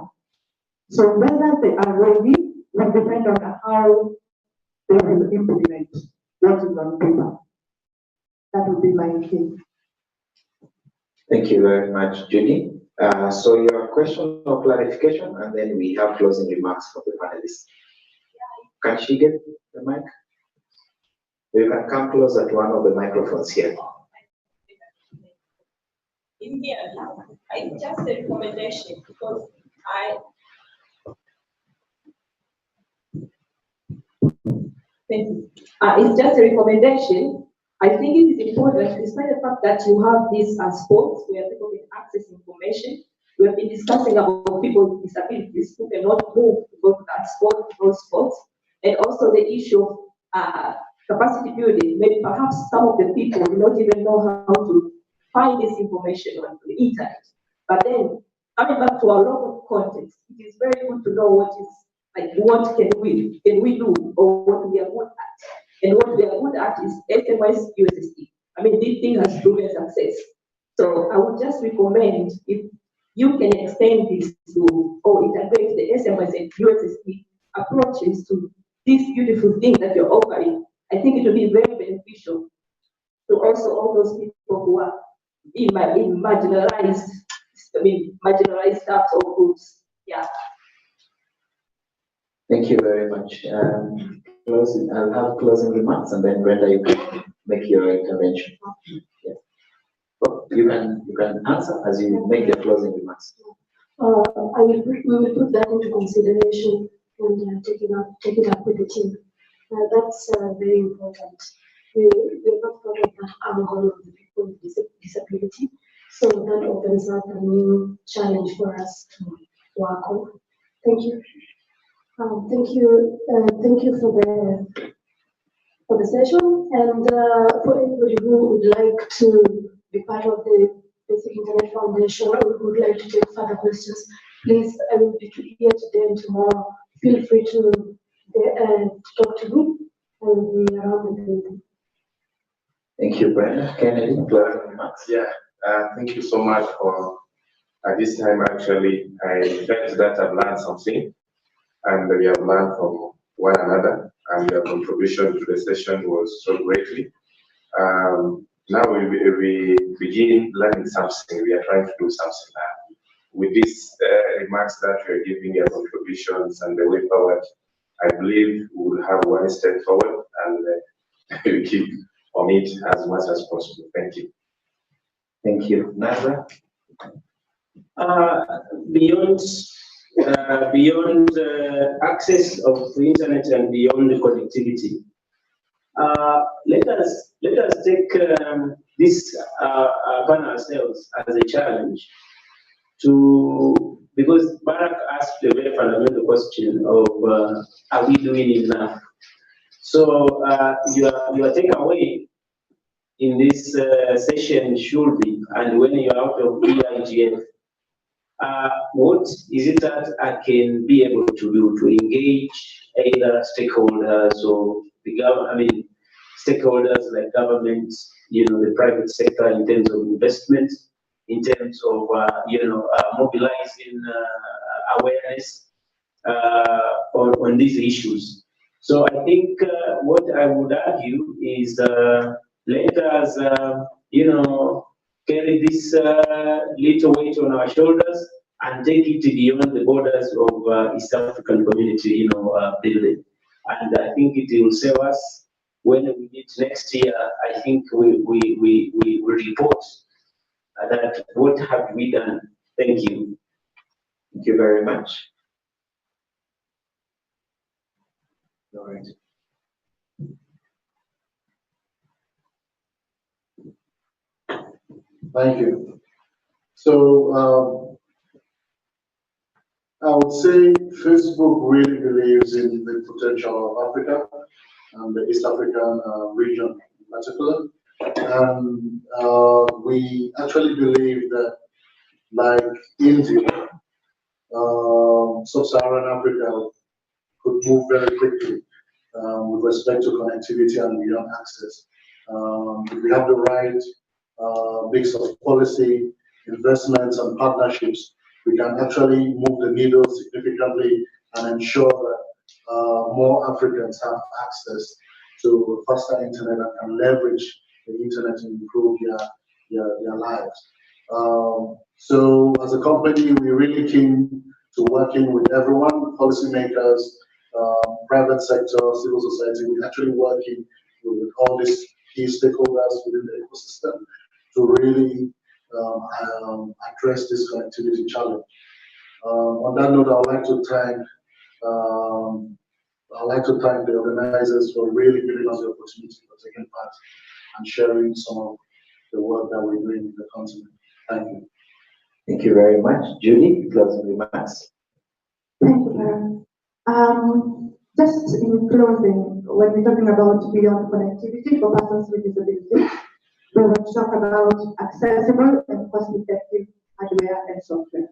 So whether they are ready will depend on how they will implement what is on paper. That would be my case. Thank you very much, Judy. So your question or clarification, and then we have closing remarks from the panelists. Can she get the mic? You can come closer to one of the microphones here. In here, it's just a recommendation because it's just a recommendation. I think it is important, despite the fact that you have this as sports where people can access information. We have been discussing about people with disabilities who cannot move to go to that sport, those sports, and also the issue of capacity building. Maybe perhaps some of the people do not even know how to find this information on the internet. But then, coming back to our local context, it is very good to know what can we do, or what we are good at. And what we are good at is SMS USSD. I mean, this thing has proven success. So I would just recommend, if you can extend this to, or integrate the SMS and USSD approaches to this beautiful thing that you're offering, I think it will be very beneficial to also all those people who are in marginalized staffs or groups. Yeah. Thank you very much. I'll have closing remarks, and then Brenda, you can make your intervention. Yeah. Oh, you can answer as you make your closing remarks. We will put that into consideration and take it up with the team. That's very important. We're not thought of that angle of the people with disability, so that opens up a new challenge for us to work on. Thank you. Thank you for for the session. And for anybody who would like to be part of the Basic Internet Foundation or who would like to take further questions, please, I will be here today and tomorrow. Feel free to talk to me. I will be around the building. Thank you, Brenda. Kennedy, closing remarks. Yeah, thank you so much for this time. Actually, I felt that I've learned something, and we have learned from one another, and your contribution to the session was so greatly. Now we begin learning something. We are trying to do something now. With these remarks that you are giving, your contributions and the way forward, I believe we will have one step forward, and we keep on it as much as possible. Thank you. Thank you. Nazar? Beyond access of the internet and beyond the connectivity, let us take this upon ourselves as a challenge because Barack asked a very fundamental question of are we doing enough? So your takeaway in this session should be, and when you're out of EIGF, what is it that I can be able to do to engage either stakeholders or the government, stakeholders like governments, the private sector in terms of investment, in terms of, mobilizing awareness on these issues. So I think what I would argue is let us, carry this little weight on our shoulders and take it beyond the borders of East African community, building. And I think it will serve us when we meet next year. I think we report that what have we done. Thank you. Thank you very much. All right. Thank you. So I would say Facebook really believes in the potential of Africa and the East African region in particular. And we actually believe that, like India, Sub-Saharan Africa could move very quickly with respect to connectivity and beyond access. If we have the right mix of policy, investments, and partnerships, we can actually move the needle significantly and ensure that more Africans have access to faster internet and can leverage the internet to improve their lives. So as a company, we're really keen to working with everyone, policymakers, private sector, civil society. We're actually working with all these key stakeholders within the ecosystem to really address this connectivity challenge. On that note, I'd like to thank the organizers for really giving us the opportunity for taking part and sharing some of the work that we're doing in the continent. Thank you. Thank you very much. Judy, closing remarks. Thank you, Karen. Just in closing, when we're talking about beyond connectivity for persons with disabilities, we want to talk about accessible and cost-effective hardware and software.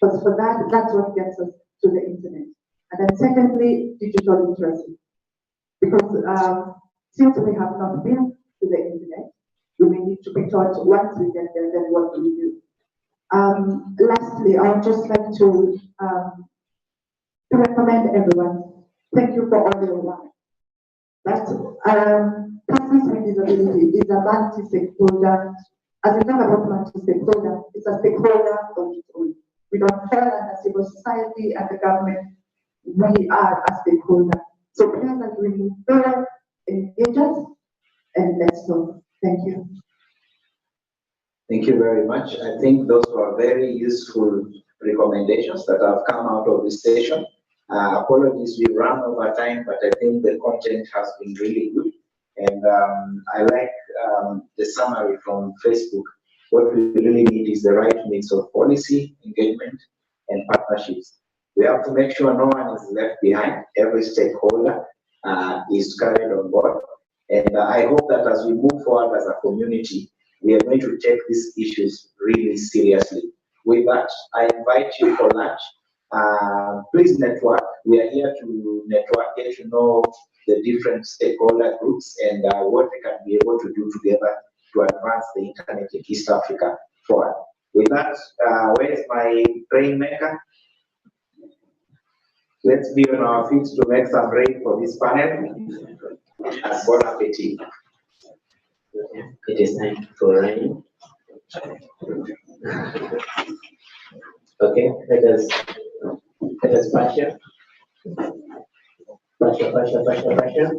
Because for that, that's what gets us to the internet. And then secondly, digital literacy. Because since we have not been to the internet, we need to be taught once we get there, then what do we do? Lastly, I would just like to recommend everyone. Thank you for all your work. That persons with disability is a multi-stakeholder. As we talk about multi-stakeholder, it's a stakeholder on its own. We don't fall under civil society and the government. We are a stakeholder. So please agree, engage us, and let's go. Thank you. Thank you very much. I think those were very useful recommendations that have come out of this session. Apologies, we ran over time, but I think the content has been really good. And I like the summary from Facebook. What we really need is the right mix of policy, engagement, and partnerships. We have to make sure no one is left behind. Every stakeholder is carried on board. And I hope that as we move forward as a community, we are going to take these issues really seriously. With that, I invite you for lunch. Please network. We are here to network, get to know the different stakeholder groups and what we can be able to do together to advance the internet in East Africa forward. With that, where is my rainmaker? Let's be on our feet to make some rain for this panel. And bon appetit. It is time for rain. Okay, let us Pasha. Pasha.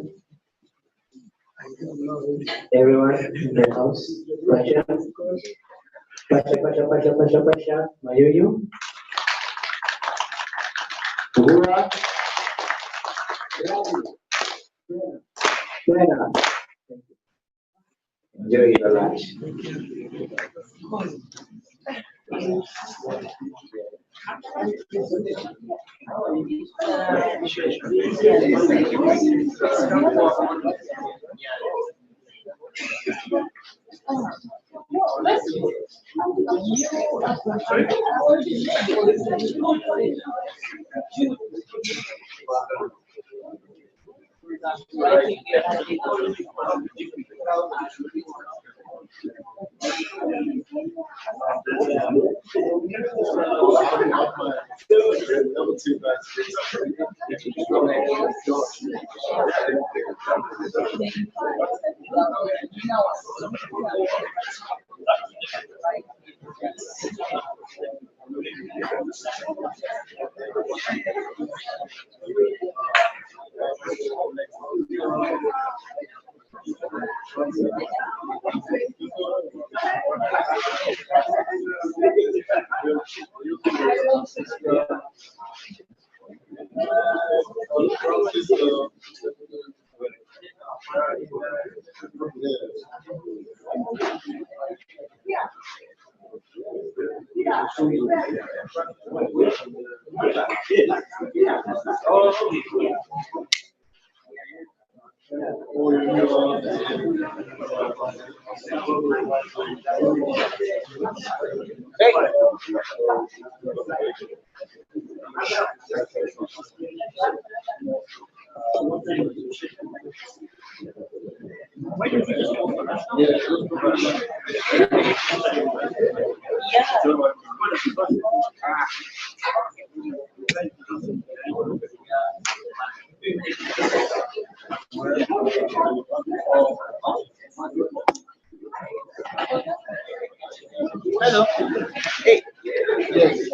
Everyone in the house, Pasha. Mayuyu. Uhura. Buena. Enjoy your lunch. Hello. Hey. Yes.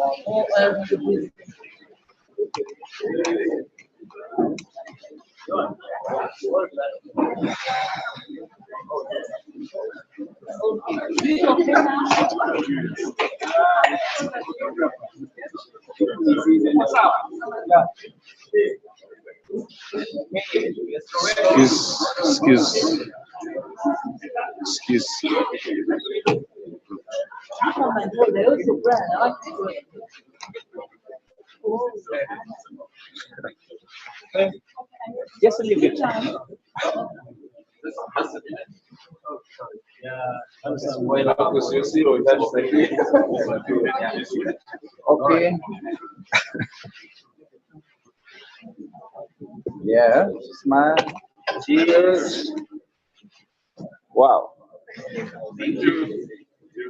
What's up? Excuse. Just a little bit. Okay. Yeah, smile. Cheers. Wow. Thank you.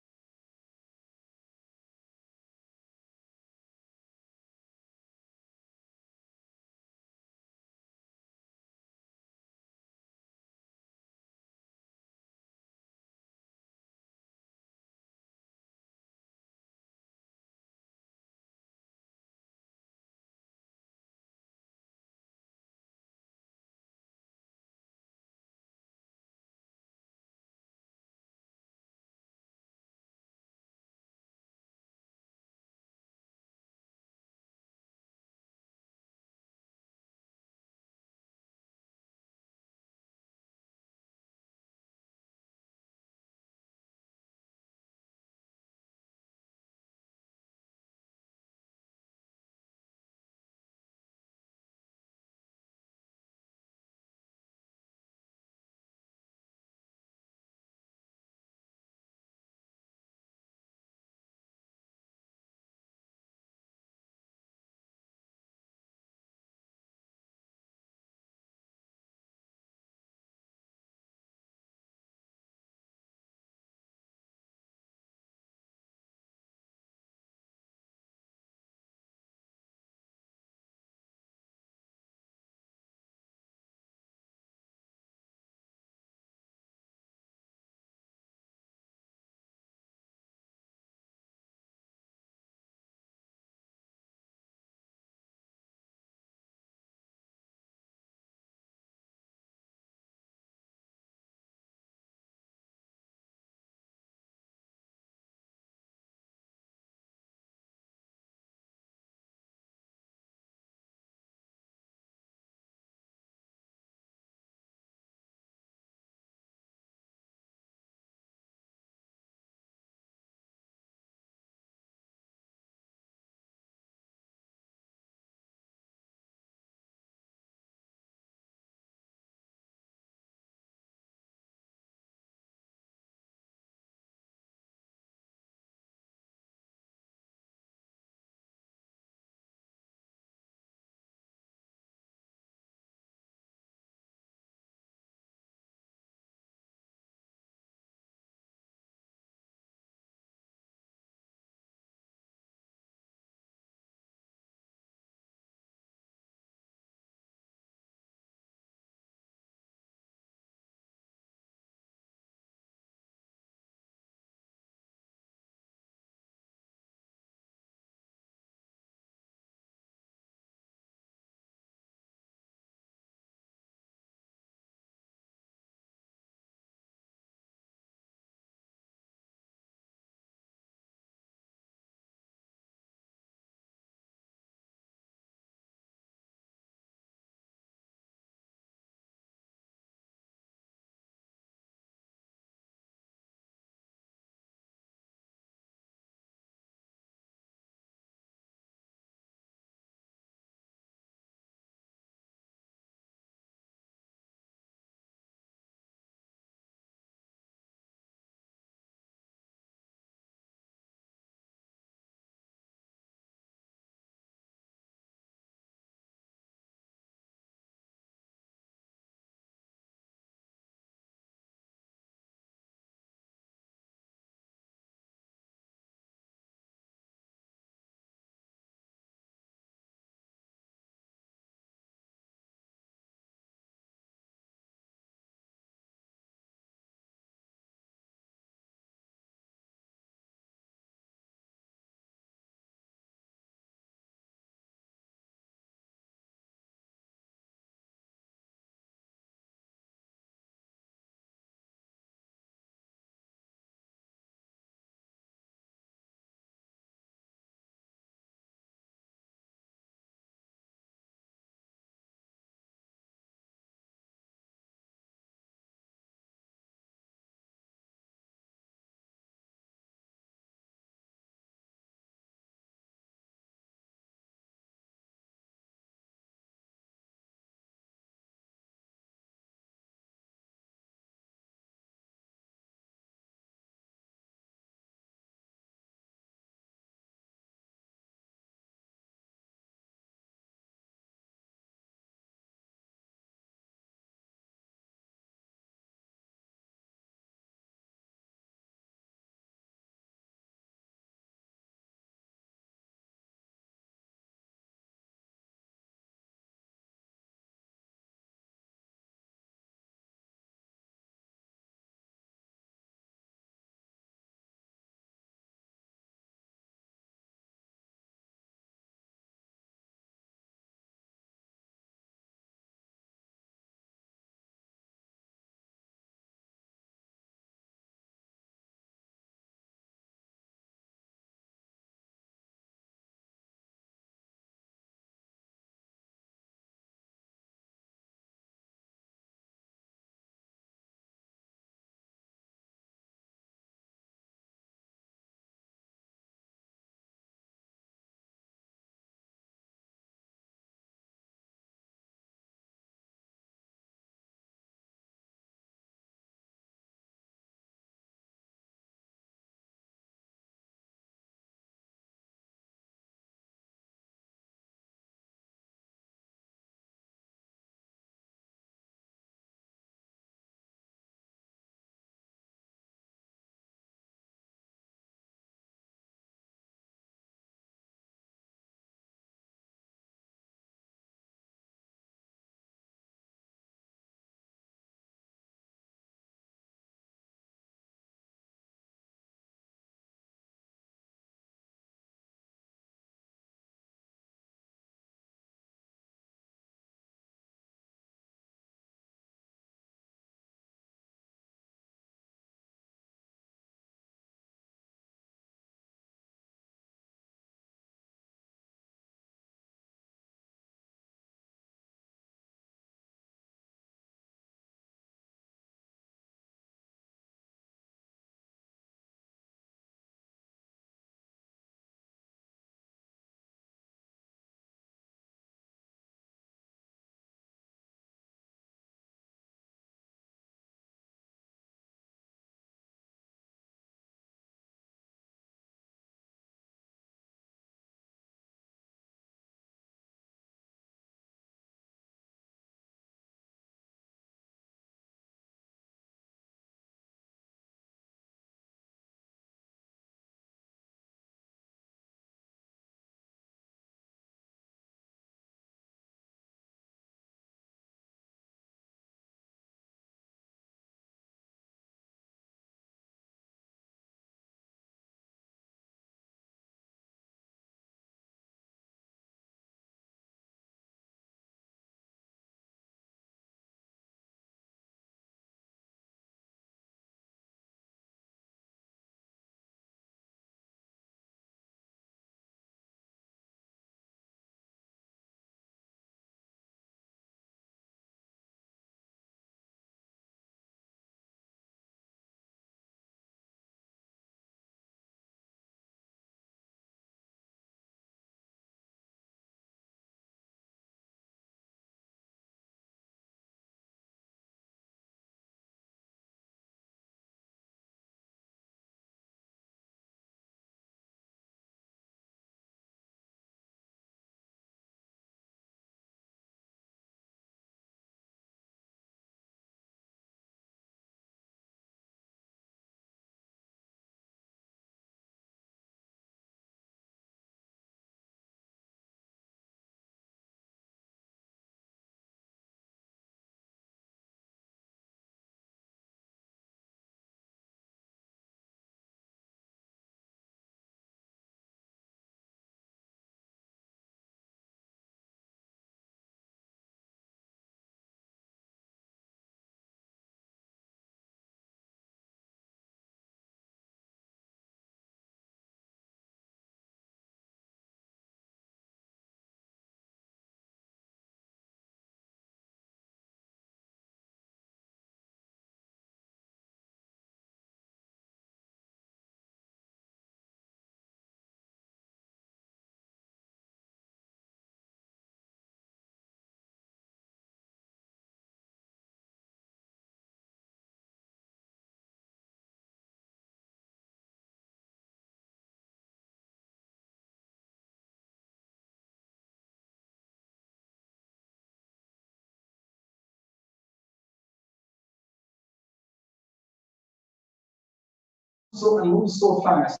moves so fast,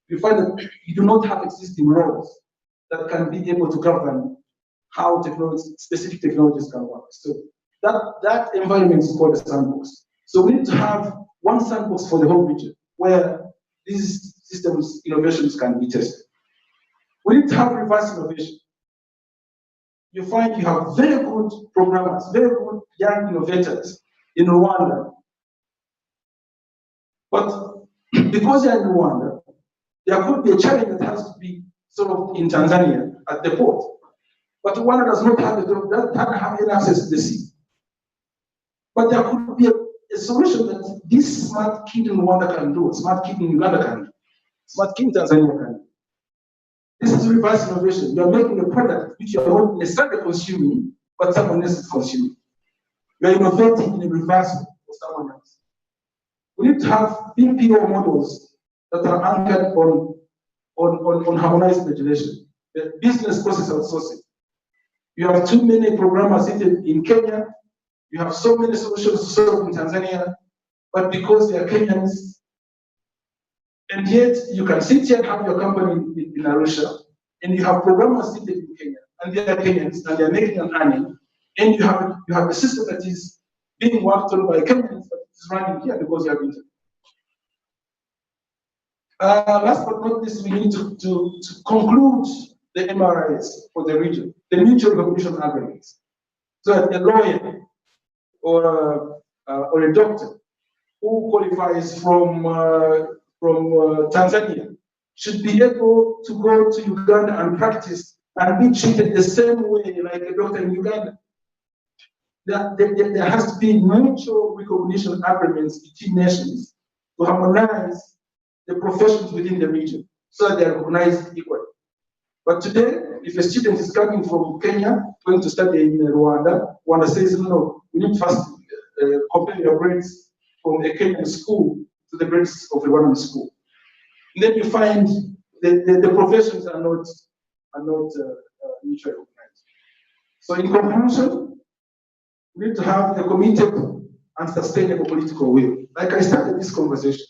you find that you do not have existing laws that can be able to govern how specific technologies can work. So that environment is called a sandbox. So we need to have one sandbox for the whole region where these systems innovations can be tested. We need to have reverse innovation. You find you have very good programmers, very good young innovators in Rwanda. But because they're in Rwanda, there could be a challenge that has to be solved in Tanzania at the port. But Rwanda does not have doesn't have any access to the sea. But there could be a solution that this smart kid in Rwanda can do, a smart kid in Uganda can do, smart kid in Tanzania can do. This is reverse innovation. You are making a product which you are not necessarily consuming, but someone else is consuming. You are innovating in a reverse for someone else. We need to have BPO models that are anchored on harmonized legislation. The business process outsourcing. You have too many programmers in Kenya. You have so many solutions to solve in Tanzania, but because they are Kenyans, and yet you can sit here and have your company in Arusha, and you have programmers seated in Kenya, and they are Kenyans, and they are making an earning, and you have a system that is being worked on by Kenyans, but it's running here because you have internet. Last but not least, we need to conclude the MRIs for the region, the mutual recognition agreements, so that a lawyer or a doctor who qualifies from Tanzania should be able to go to Uganda and practice and be treated the same way like a doctor in Uganda. There has to be mutual recognition agreements between nations to harmonize the professions within the region so that they are recognized equally. But today, if a student is coming from Kenya, going to study in Rwanda, Rwanda says, no, we need first compare your grades from a Kenyan school to the grades of a Rwandan school. And then you find the professions are not mutually recognized. So in conclusion, we need to have a committed and sustainable political will. Like I started this conversation,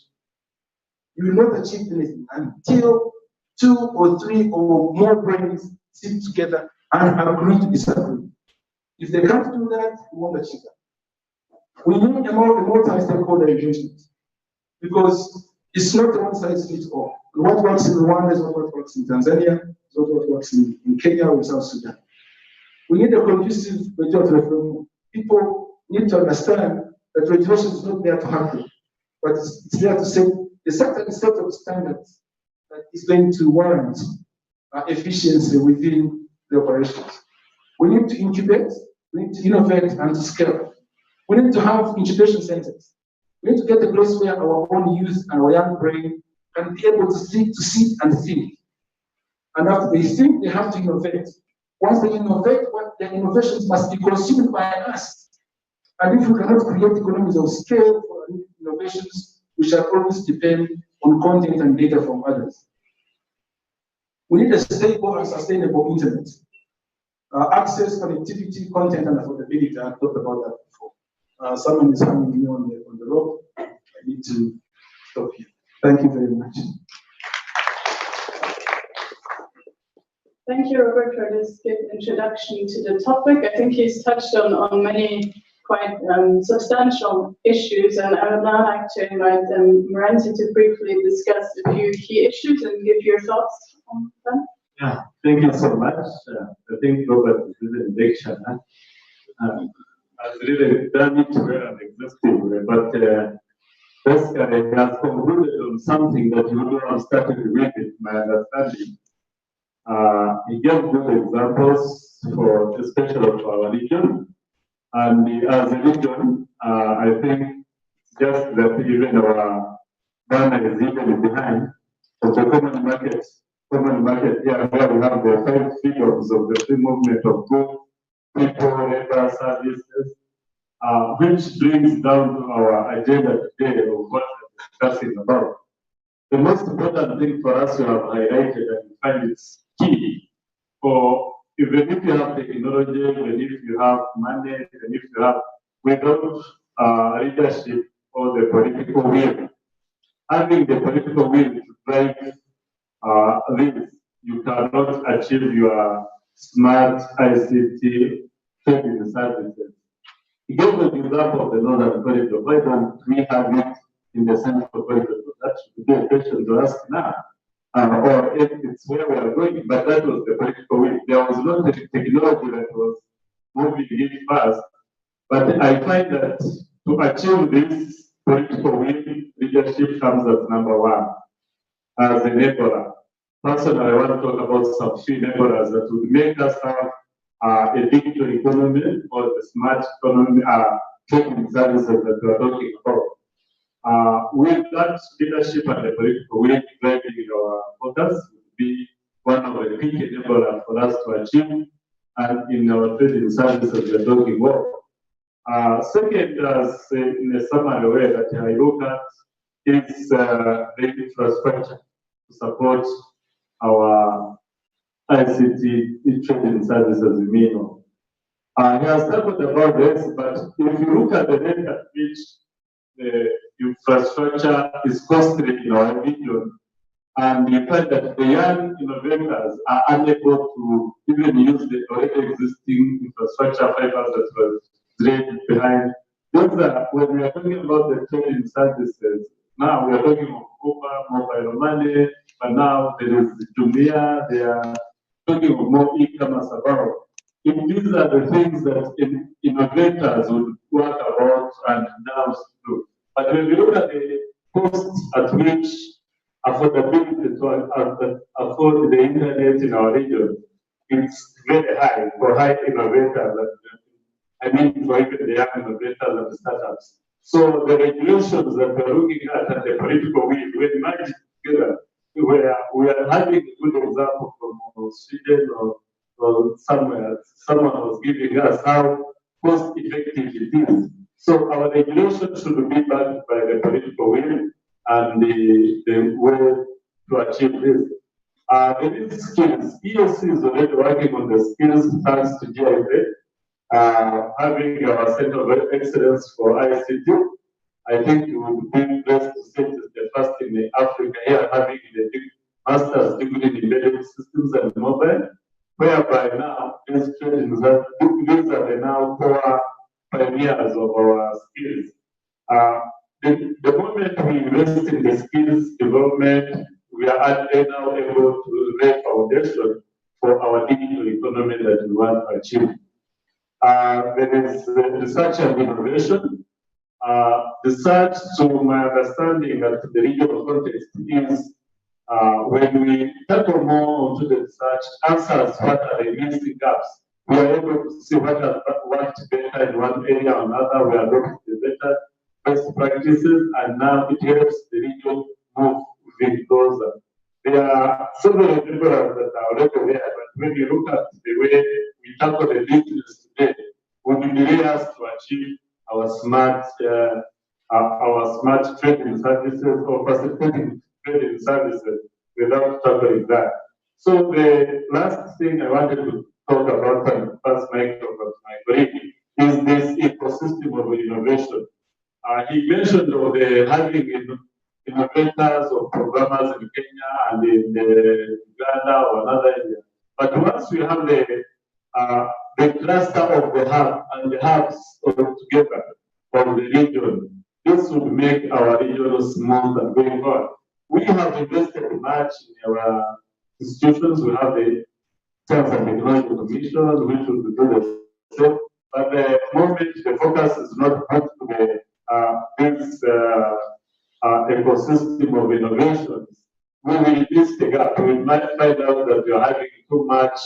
you will not achieve anything until 2 or 3 or more brains sit together and agree to disagree. If they can't do that, we won't achieve that. We need a multi-stakeholder engagement because it's not a one-size-fits-all. What works in Rwanda is not what works in Tanzania, is not what works in Kenya or South Sudan. We need a conducive regulatory reform. People need to understand that regulation is not there to happen, but it's there to set a certain set of standards that is going to warrant efficiency within the operations. We need to incubate, we need to innovate and to scale. We need to have incubation centers. We need to get a place where our own youth and our young brain can be able to sit and think. And after they think, they have to innovate. Once they innovate, their innovations must be consumed by us. And if we cannot create economies of scale for innovations, we shall always depend on content and data from others. We need a stable and sustainable internet. Access, connectivity, content, and affordability. I talked about that before. Someone is hanging me on the rope. I need to stop here. Thank you very much. Thank you, Robert, for this good introduction to the topic. I think he's touched on many quite substantial issues, and I would now like to invite Morenzi to briefly discuss a few key issues and give your thoughts on them. Yeah, thank you so much. I think Robert did an introduction. Has really done it well and exhaustively, but this guy has concluded on something that you would have started with it, my understanding. He gave good examples for especially of our region, and as a region, I think just that even our Ghana is even behind of the common market, yeah, where we have the 5 freedoms of the free movement of goods, people, labor, services, which brings down to our agenda today of what we're discussing about. The most important thing for us to have highlighted and find it's key for even if you have technology, even if you have money, even if you have without leadership or the political will, having the political will to drive this, you cannot achieve your smart ICT training services. He gave the example of the Northern Corridor. Why don't we have it in the Central Corridor? That should be a question to ask now. Or if it's where we are going, but that was the political will. There was no technology that was moving it fast. But I find that to achieve this political will, leadership comes as number one, as an enabler. Personally, I want to talk about some few enablers that would make us have a digital economy or the smart economy, trading services that we are talking about. With that leadership and the political will driving our focus would be one of the key enablers for us to achieve, and in our trading services we are talking about. Second, as in a summary way that I look at, is the infrastructure to support our ICT trading services in Mino. He has talked about this, but if you look at the rate at which the infrastructure is costly in our region, and the fact that the young innovators are unable to even use the already existing infrastructure fibers that were laid behind. Those are, when we are talking about the trading services, now we are talking of Uber, mobile money, but now there is Jumia, they are talking of more e-commerce about. These are the things that innovators would work about and now do. But when we look at the costs at which affordability to afford the internet in our region, it's very high for high innovators. I mean, for even the young innovators and the startups. So the regulations that we're looking at and the political will, when merged together, we are having a good example from Sweden or somewhere. Someone was giving us how cost effective it is. So our regulation should be backed by the political will and the way to achieve this. There is skills. ESC is already working on the skills thanks to GIZ. Having our Center of Excellence for ICT, I think it would be blessed to say it's the first in Africa here having the master's degree in embedded systems and mobile, whereby now these are the now core pioneers of our skills. The moment we invest in the skills development, we are now able to lay foundation for our digital economy that we want to achieve. There is research and innovation. Research, to my understanding at the regional context, is when we tackle more onto the research, answers what are the missing gaps. We are able to see what worked better in one area or another. We are looking at the better best practices, and now it helps the region move even closer. There are several people that are already there, but when you look at the way we tackle the business today, we will be asked to achieve our smart trading services or facilitating trading services without tackling that. So the last thing I wanted to talk about and pass microphone to my colleague is this ecosystem of innovation. He mentioned of the having innovators or programmers in Kenya and in Uganda or another area. But once we have the cluster of the hub and the hubs all together from the region, this would make our region smooth and going on. We have invested much in our institutions. We have the Science and Technology Commission, which will do the same. But the moment the focus is not put to the this ecosystem of innovations, we will miss the gap. We might find out that we are having too much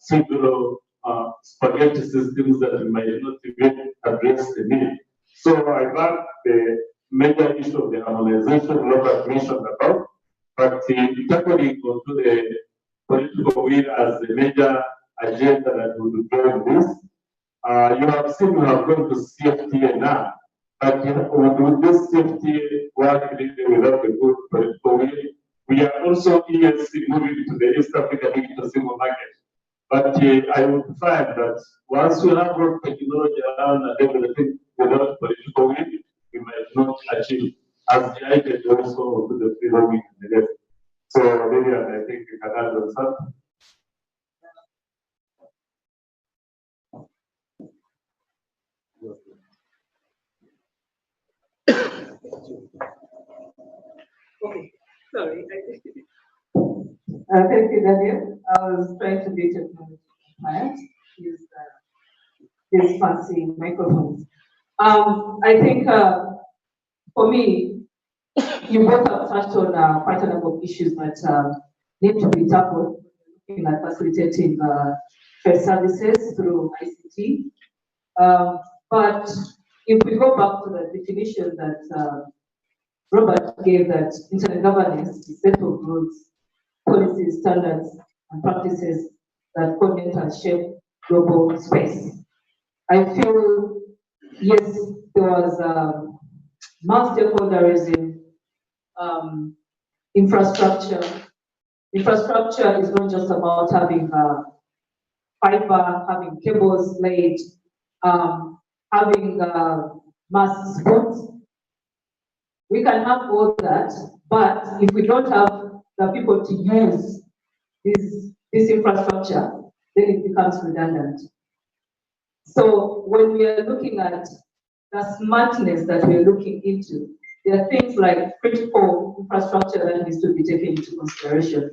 single spaghetti systems that we might not even address the need. So I think the major issue of the harmonization, Robert mentioned about, but tackling onto the political will as the major agenda that would drive this. You have seen we have gone to CFTA now, but with this CFTA work without a good political will, we are also ESC moving to the East Africa Digital Single Market. But I would find that once we have brought technology around and everything without political will, we might not achieve. has guided also to the free roaming and the rest. So, Lilian, I think you can add on something. Okay, sorry. Thank you, Daniel. I was trying to be technology compliant, use these fancy microphones. I think for me, you both have touched on quite a number of issues that need to be tackled in facilitating trade services through ICT. But if we go back to the definition that Robert gave, that internet governance is a set of rules, policies, standards, and practices that coordinate and shape global space. I feel, yes, there was mass stakeholderism, infrastructure. Infrastructure is not just about having fiber, having cables laid, having mass sports. We can have all that, but if we don't have the people to use this infrastructure, then it becomes redundant. So when we are looking at the smartness that we are looking into, there are things like critical infrastructure that needs to be taken into consideration.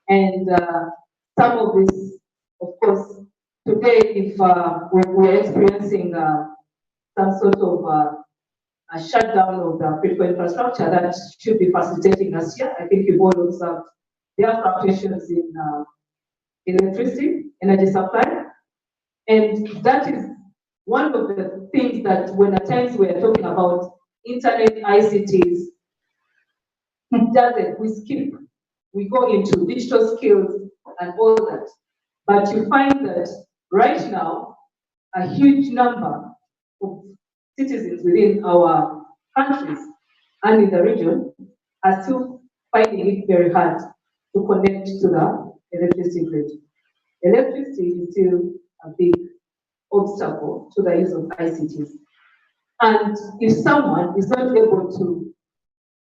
And some of this, of course, today, if we're experiencing some sort of a shutdown of the critical infrastructure, that should be facilitating us here. I think you've all observed there are fluctuations in electricity, energy supply, and that is one of the things that when at times we are talking about internet ICTs, it doesn't, we skip. We go into digital skills and all that. But you find that right now, a huge number of citizens within our countries and in the region are still finding it very hard to connect to the electricity grid. Electricity is still a big obstacle to the use of ICTs. And if someone is not able to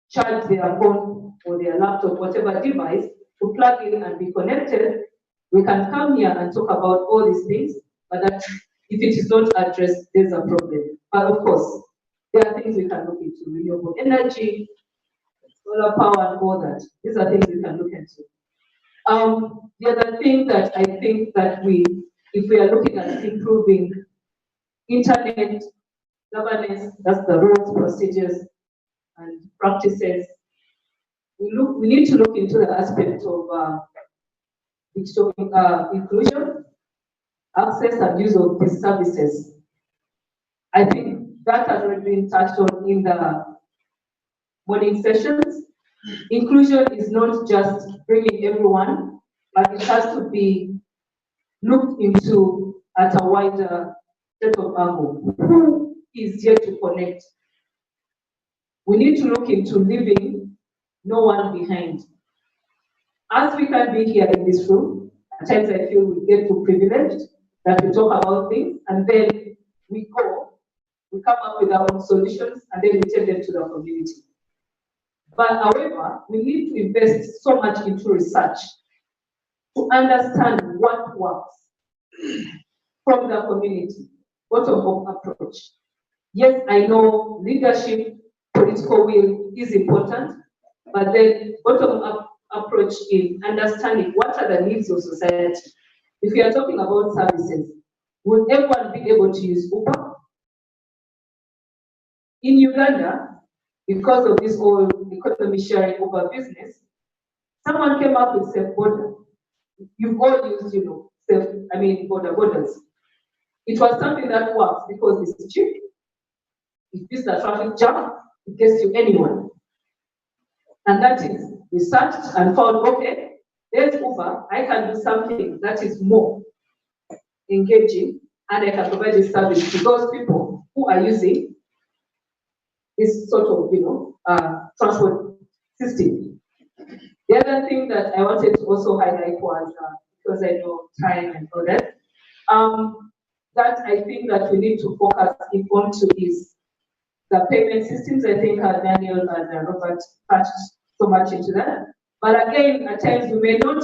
charge their phone or their laptop, whatever device, to plug in and be connected, we can come here and talk about all these things, but that if it is not addressed, there's a problem. But of course, there are things we can look into, renewable energy, solar power, and all that. These are things we can look into. The other thing that I think that if we are looking at improving internet governance, that's the rules, procedures, and practices, we need to look into the aspect of digital inclusion, access and use of these services. I think that has already been touched on in the morning sessions. Inclusion is not just bringing everyone, but it has to be looked into at a wider set of angle. Who is here to connect? We need to look into leaving no one behind. As we can be here in this room, at times I feel we get too privileged that we talk about things and then we come up with our own solutions and then we take them to the community. But however, we need to invest so much into research to understand what works from the community, bottom-up approach. Yes, I know leadership, political will is important, but then bottom-up approach in understanding what are the needs of society. If we are talking about services, will everyone be able to use Uber? In Uganda, because of this whole economy sharing Uber business, someone came up with safe border. You've all used, borders. It was something that works because it's cheap. If this is a traffic jam, it gets you anyone. And that is researched and found, okay, there's Uber, I can do something that is more engaging and I can provide this service to those people who are using this sort of, transport system. The other thing that I wanted to also highlight was, because I know time and all that, that I think that we need to focus onto is the payment systems. I think Daniel and Robert touched so much into that. But again, at times we may not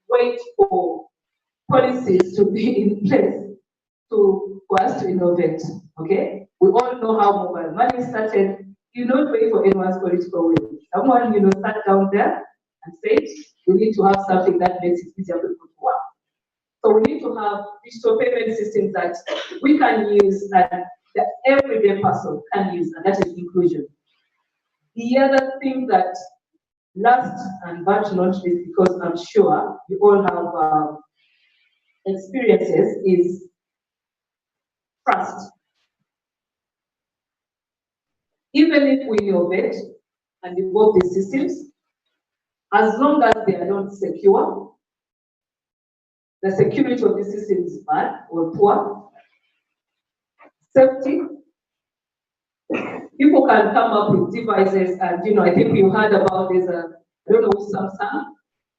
wait for policies to be in place for us to innovate. Okay, we all know how mobile money started. You don't wait for anyone's political will. Someone sat down there and said, we need to have something that makes it easier for people to work. So we need to have digital payment systems that we can use and the everyday person can use, and that is inclusion. The other thing that last and but not least, because I'm sure you all have experiences, is trust. Even if we innovate and evolve these systems, as long as they are not secure, the security of the system is bad or poor. Safety, people can come up with devices, and I think you heard about this. I don't know which Samsung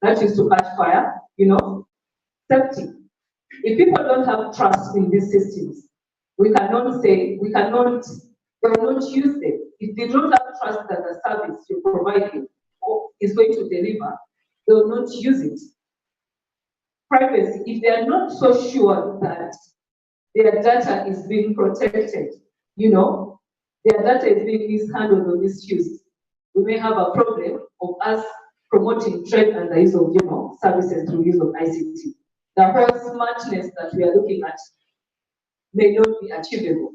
that used to catch fire. Safety. If people don't have trust in these systems, we cannot say they will not use them. If they don't have trust that the service you're providing is going to deliver, they will not use it. Privacy, if they are not so sure that their data is being protected, their data is being mishandled or misused, we may have a problem of us promoting trade and the use of services through use of ICT. The whole smartness that we are looking at may not be achievable.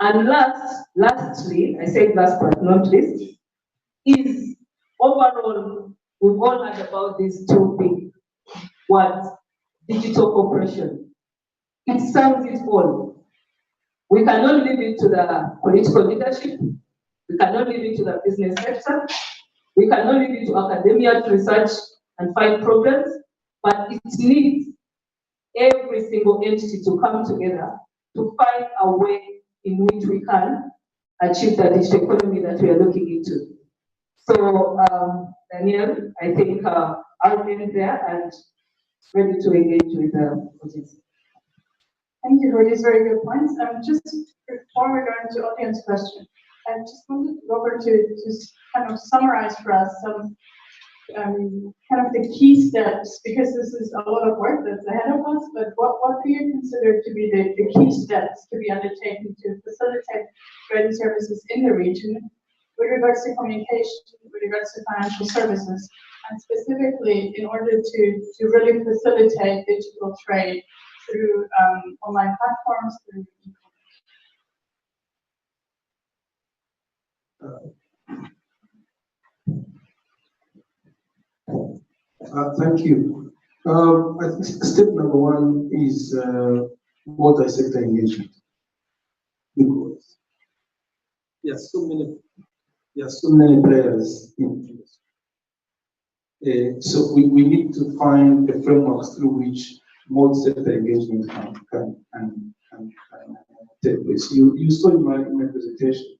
And lastly, I said last but not least, is overall, we've all heard about these two big words, digital cooperation. It serves it all. We cannot leave it to the political leadership. We cannot leave it to the business sector. We cannot leave it to academia to research and find problems, but it needs every single entity to come together to find a way in which we can achieve the digital economy that we are looking into. So, Daniel, I think I'll end there and ready to engage with the audience. Thank you for these very good points. Just before we go into audience questions, I just wanted Robert to kind of summarize for us some kind of the key steps, because this is a lot of work that's ahead of us, but what do you consider to be the key steps to be undertaken to facilitate ready services in the region with regards to communication, with regards to financial services, and specifically in order to really facilitate digital trade through online platforms, through Thank you. I think step number one is multi-sector engagement, because there are so many players in this. So we need to find the frameworks through which multi-sector engagement can take place. You saw in my presentation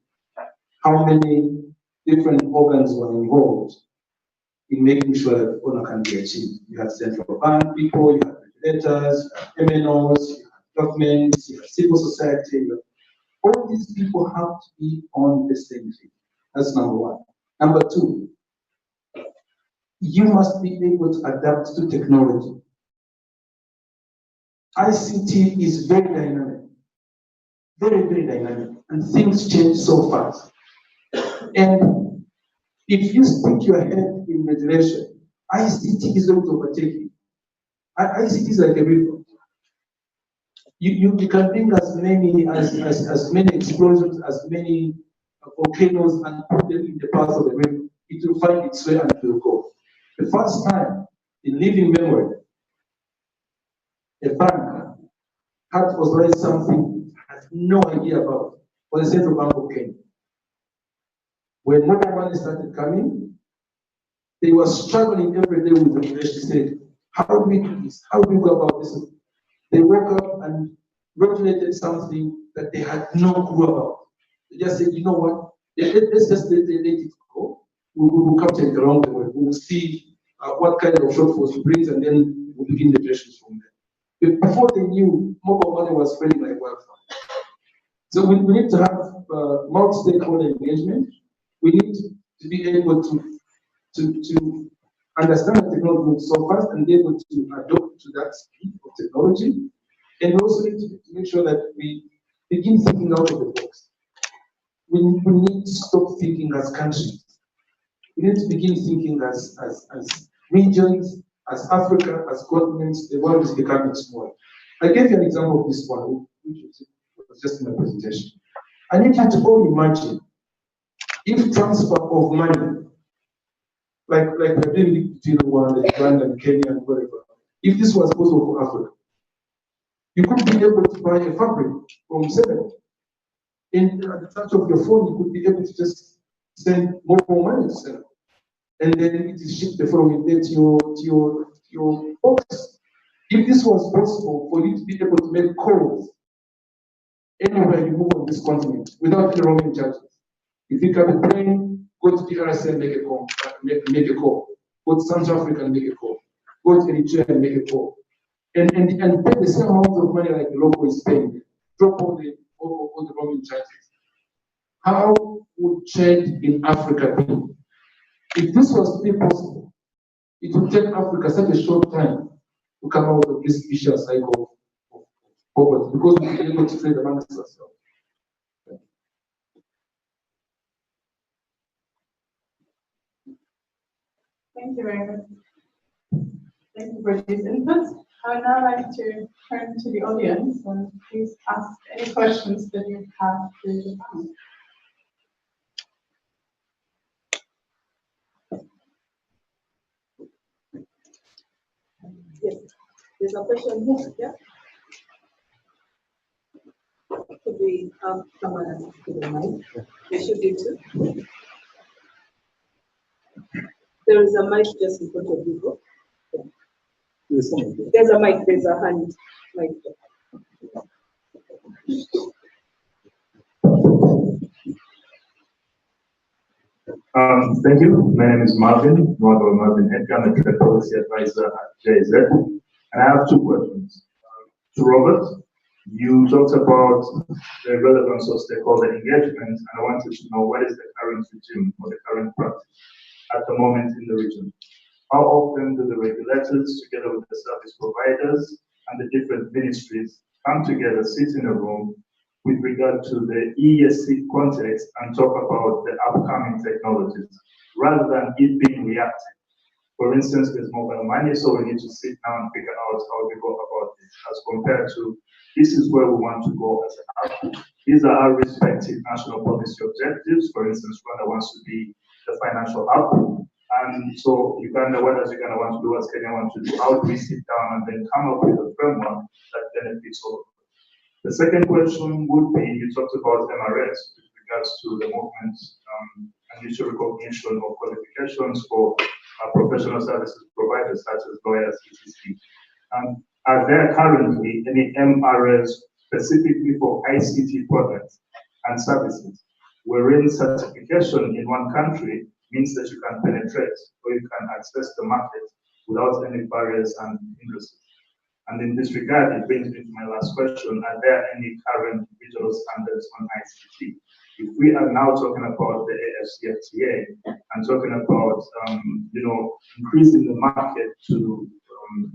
how many different organs were involved in making sure that honor can be achieved. You have central bank people, you have regulators, you have MNOs, you have governments, you have civil society. All these people have to be on the same thing. That's number one. Number two, you must be able to adapt to technology. ICT is very dynamic, very, very dynamic, and things change so fast. And if you stick your head in regulation, ICT is going to overtake you. ICT is like a river. You can bring as many explosions, as many volcanoes, and put them in the path of the river. It will find its way and it will go. The first time in living memory, a bank had to authorize something had no idea about, for the central bank of Kenya. When mobile money started coming, they were struggling every day with the regulation. Said, how do we do this? How do we go about this? They woke up and regulated something that they had no clue about. They just said, you know what? Let's just let it go. We'll capture it along the way. We'll see what kind of shortfalls it brings, and then we'll begin the operations from there. But before they knew, mobile money was spreading like wildfire. So we need to have multi-stakeholder engagement. We need to be able to understand the technology moves so fast and be able to adopt to that speed of technology. And we also need to make sure that we begin thinking out of the box. We need to stop thinking as countries. We need to begin thinking as regions, as Africa, as continents. The world is becoming small. I gave you an example of this one, which was just in my presentation. I need you to all imagine if transfer of money, like we're doing between Rwanda and Kenya and whatever, if this was possible for Africa, you could be able to buy a fabric from Senegal. At the touch of your phone, you could be able to just send more money to Senegal. And then it is shipped the following day to your box. If this was possible for you to be able to make calls anywhere you move on this continent without any roaming charges. If you get a plane, go to DRC and make a call. Go to South Africa and make a call. Go to Eritrea and make a call. And pay the same amount of money like the local is paying. Drop all the roaming charges. How would trade in Africa be? If this was to be possible, it would take Africa such a short time to come out of this vicious cycle of poverty because we are able to trade amongst ourselves. Thank you very much. Thank you for these inputs. I would now like to turn to the audience and please ask any questions that you have to the panel. Yes, there's a question here. Yeah. Could we have someone else to the mic? There should be two. There is a mic just in front of you. Yeah. There's a mic, there's a hand mic. Thank you. My name is Marvin Edgar. I'm a trade policy advisor at JZ. And I have two questions. To Robert, you talked about the relevance of stakeholder engagement, and I wanted to know what is the current regime or the current practice at the moment in the region. How often do the regulators, together with the service providers and the different ministries, come together, sit in a room with regard to the ESC context and talk about the upcoming technologies, rather than it being reactive? For instance, there's mobile money, so we need to sit down and figure out how we go about this, as compared to this is where we want to go as an app. These are our respective national policy objectives. For instance, Rwanda wants to be the financial hub. And so Uganda, what does Uganda want to do? What does Kenya want to do? How do we sit down and then come up with a framework that benefits all of us? The second question would be, you talked about MRS with regards to the movement and mutual recognition of qualifications for professional services providers such as lawyers, etc. Are there currently any MRS specifically for ICT products and services, wherein certification in one country means that you can penetrate or you can access the market without any barriers and hindrances? And in this regard, it brings me to my last question. Are there any current regional standards on ICT? If we are now talking about the AFCFTA and talking about, increasing the market to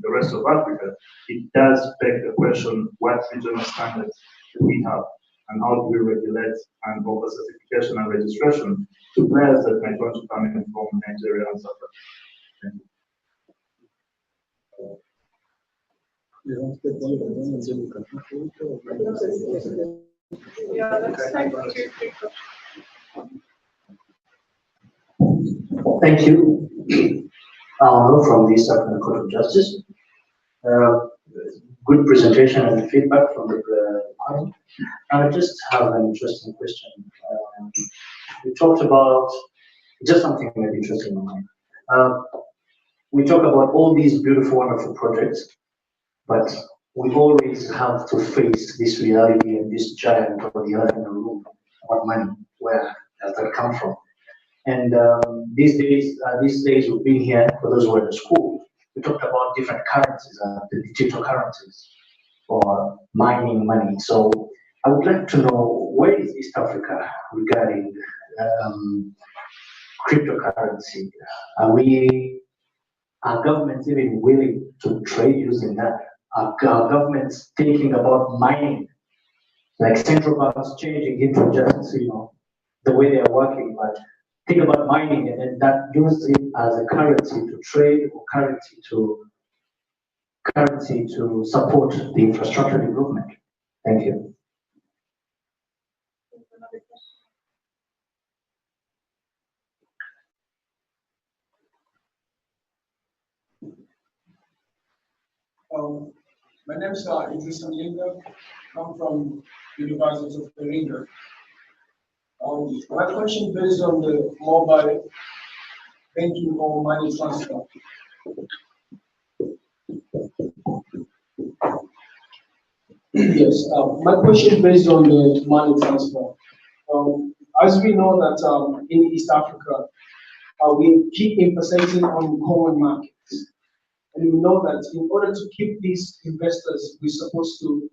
the rest of Africa, it does beg the question, what regional standards do we have? And how do we regulate and offer certification and registration to players that might want to come in from Nigeria and South Africa? Thank you. Yeah, let's take 2, 3 questions. Thank you. From the Southern Court of Justice. Good presentation and feedback from the panel. I just have an interesting question. We talked about just something maybe interesting in mind. We talk about all these beautiful, wonderful projects, but we always have to face this reality and this giant or the other in the room about money. Where does that come from? And these days we've been here, for those who are in school, we talked about different currencies, the digital currencies, or mining money. So I would like to know where is East Africa regarding cryptocurrency? Are governments even willing to trade using that? Are governments thinking about mining, like central banks changing into just, the way they are working, but think about mining and then that use it as a currency to trade or currency to support the infrastructure development. Thank you. My name is Idris Linga. I'm from University of Iringa. My question based on the mobile banking or money transfer. Yes, my question based on the money transfer. As we know that in East Africa, we keep emphasizing on common markets. And we know that in order to keep these investors, we're supposed to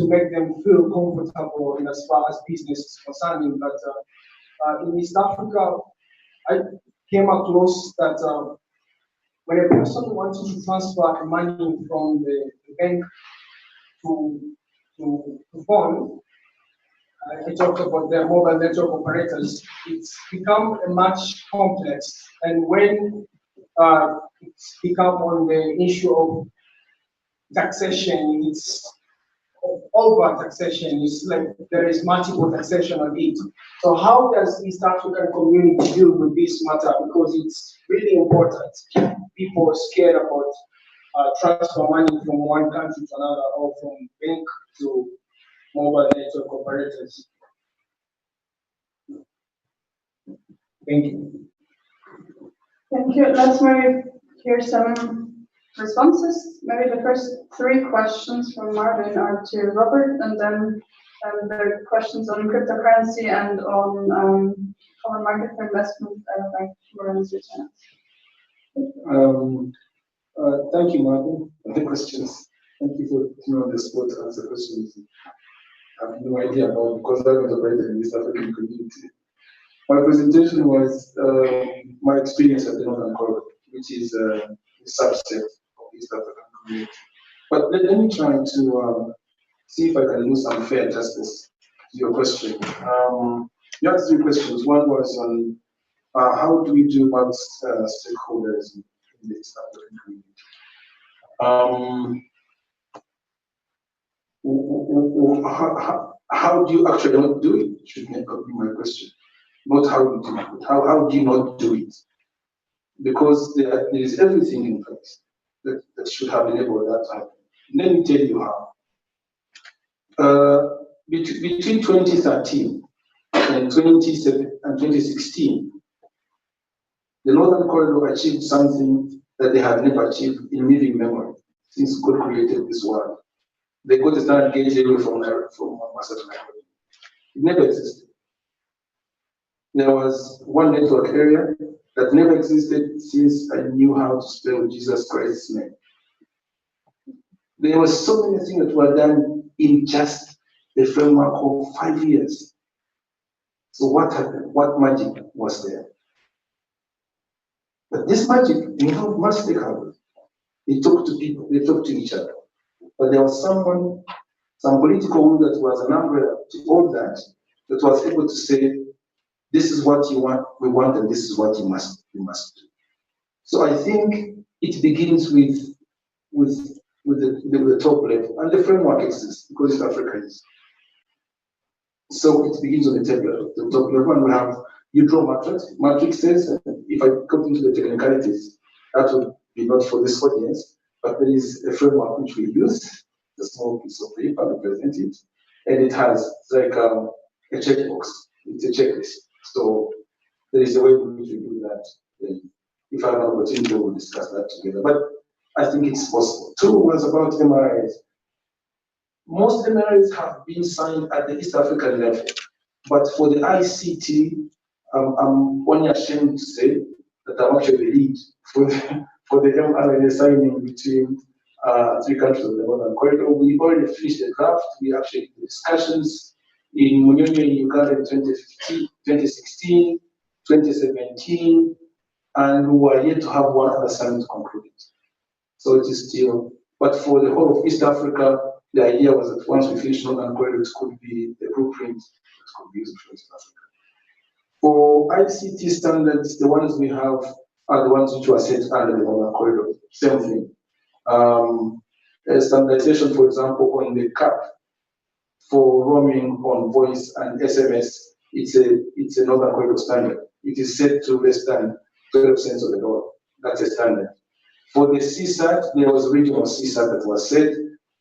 make them feel comfortable in as far as business is concerned. But in East Africa, I came across that when a person wanted to transfer money from the bank to phone, I talked about the mobile network operators, it's become a much complex. And when it's become on the issue of taxation, it's over taxation. It's like there is multiple taxation on it. So how does East African community deal with this matter? Because it's really important. People are scared about transfer money from one country to another or from bank to mobile network operators. Thank you. Thank you. Let's maybe hear some responses. Maybe the first three questions from Marvin are to Robert, and then the questions on cryptocurrency and on common market for investment, like Lorenzo. Thank you, Marvin, for the questions. Thank you for putting me on the spot to answer questions. I have no idea about because I'm not operating in the East African community. My presentation was my experience at the Northern Corridor, which is a subset of the East African community. But let me try to see if I can do some fair justice to your question. You asked three questions. One was on how do we do about stakeholders in the East African community? How do you actually not do it? Should be my question. Not how you do it. How do you not do it? Because there is everything in place that should have enabled that to happen. Let me tell you how. Between 2013 and 2016, the Northern Corridor achieved something that they had never achieved in living memory since God created this world. They got a standard gauge railway from Mombasa to Nairobi. It never existed. There was one network area that never existed since I knew how to spell Jesus Christ's name. There were so many things that were done in just the framework of 5 years. So what happened? What magic was there? But this magic involved much stakeholders. They talked to people, they talked to each other. But there was some political will that was an umbrella to all that was able to say, this is what you want, we want, and this is what you must do. So I think it begins with the top level, and the framework exists because East Africa is. So it begins on the top level, and we have, you draw matrices, and if I go into the technicalities, that would be not for this audience, but there is a framework which we use, a small piece of paper, we present it, and it has like a checkbox, it's a checklist. So there is a way in which we do that. If I have an opportunity, we'll discuss that together. But I think it's possible. Two was about MRIs. Most MRIs have been signed at the East African level, but for the ICT, I'm only ashamed to say that I'm actually the lead for the MRI signing between 3 countries of the Northern Corridor. We already finished the draft. We actually did discussions in Munyonyo in Uganda in 2015, 2016, 2017, and we are yet to have one other summit concluded. So it is still, but for the whole of East Africa, the idea was that once we finish Northern Corridor, it could be the blueprint that could be used for East Africa. For ICT standards, the ones we have are the ones which were set under the Northern Corridor. Same thing. Standardization, for example, on the cap for roaming on voice and SMS, it's a Northern Corridor standard. It is set to less than 12 cents of the dollar. That's a standard. For the CSAT, there was regional CSAT that was set.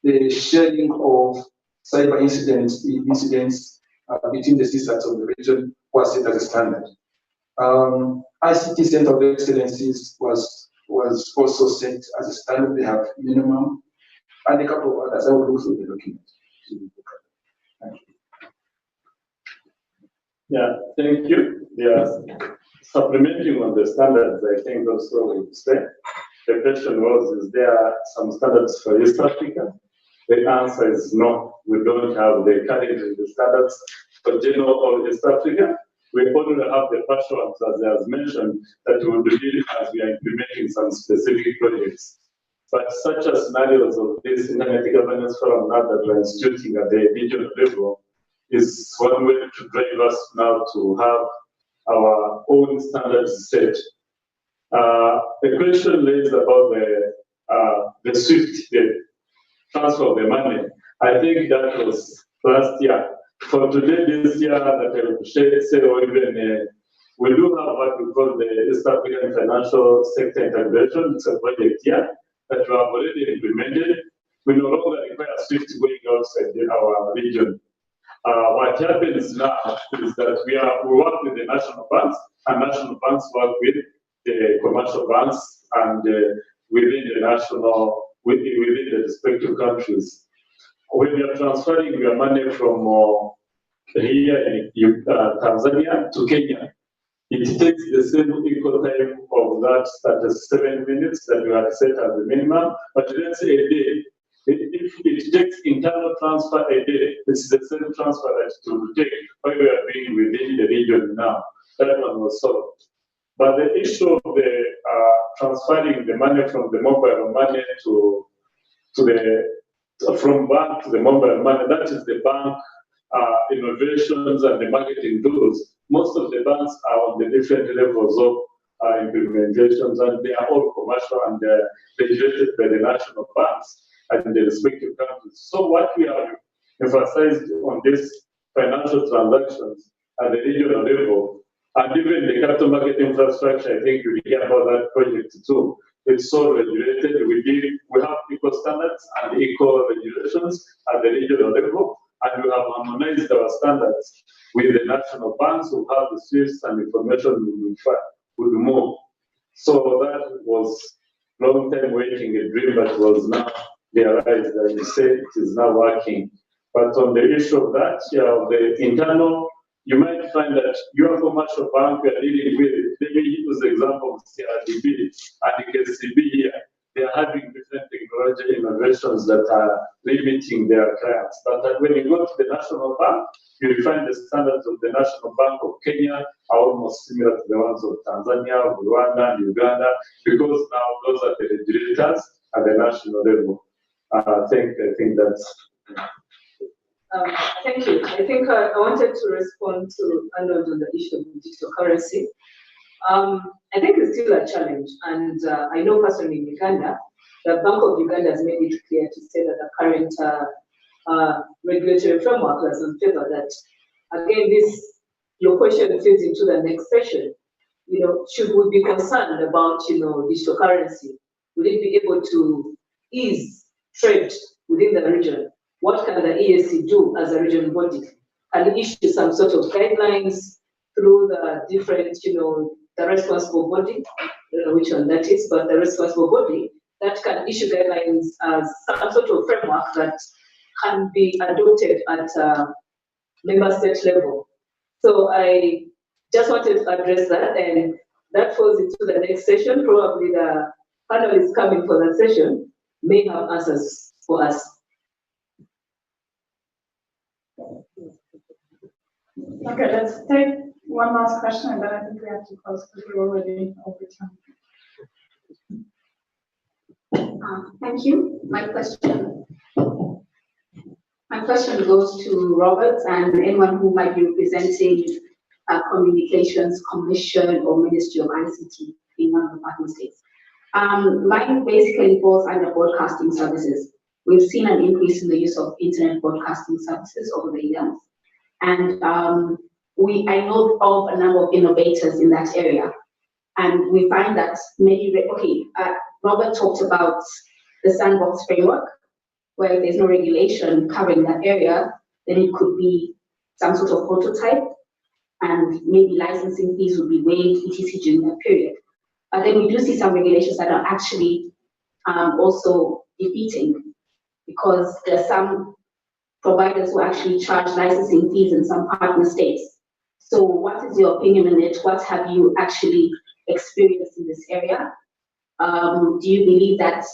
The sharing of cyber incidents between the CSATs of the region was set as a standard. ICT Center of Excellencies was also set as a standard. They have minimum, and a couple of others. I will look through the document. Thank you. Yeah, thank you. Yes. Supplementing on the standards, I think also we say the question was, is there some standards for East Africa? The answer is no. We don't have the current standards for general of East Africa. We only have the partial ones, as I has mentioned, that we will do as we are implementing some specific projects. But such as scenarios of this Internet Governance Forum now that we're instituting at the regional level is one way to drive us now to have our own standards set. The question raised about the SWIFT, the transfer of the money. I think that was last year. For today, this year, that I will say, or even we do have what we call the East African Financial Sector Integration. It's a project here that we have already implemented. We no longer require SWIFT going outside our region. What happens now is that we work with the national banks, and national banks work with the commercial banks and within the respective countries. When you are transferring your money from here in Tanzania to Kenya, it takes the same equal time of that 37 minutes that you have set as the minimum, but let's say a day. If it takes internal transfer a day, it's the same transfer that it will take when we are being within the region now. That one was solved. But the issue of the transferring the money from the mobile money from bank to the mobile money, that is the bank innovations and the marketing tools. Most of the banks are on the different levels of implementations, and they are all commercial and they're regulated by the national banks and the respective countries. So what we have emphasized on these financial transactions at the regional level, and even the capital market infrastructure, I think you hear about that project too. It's so regulated. We have equal standards and equal regulations at the regional level, and we have harmonized our standards with the national banks who have the SWIFT and information would move. So that was long time waiting a dream that was now realized, that you say it is now working. But on the issue of that, the internal, you might find that your commercial bank you are dealing with, let me use the example of CRDB and KCB here. They are having different technology innovations that are limiting their clients. But when you go to the national bank, you will find the standards of the National Bank of Kenya are almost similar to the ones of Tanzania, Rwanda, and Uganda, because now those are the regulators at the national level. I think that's. Thank you. I think I wanted to respond to Arnold on the issue of digital currency. I think it's still a challenge, and I know personally in Uganda, the Bank of Uganda has made it clear to say that the current regulatory framework doesn't favor that. Again, your question feeds into the next session. Should we be concerned about digital currency? Will it be able to ease trade within the region? What can the EAC do as a regional body? Can it issue some sort of guidelines through the different, the responsible body, I don't know which one that is, but the responsible body that can issue guidelines as some sort of framework that can be adopted at member state level. So I just wanted to address that, and that falls into the next session. Probably the panelists coming for that session may have answers for us. Okay, let's take one last question and then I think we have to close because we're already over time. Thank you. My question goes to Robert and anyone who might be representing Communications Commission or Ministry of ICT in one of the partner states. Mine basically falls under broadcasting services. We've seen an increase in the use of internet broadcasting services over the years. And I know of a number of innovators in that area. And we find that Robert talked about the sandbox framework, where if there's no regulation covering that area, then it could be some sort of prototype, and maybe licensing fees would be waived, etc. during that period. But then we do see some regulations that are actually also defeating, because there are some providers who actually charge licensing fees in some partner states. So what is your opinion on it? What have you actually experienced in this area? Do you believe that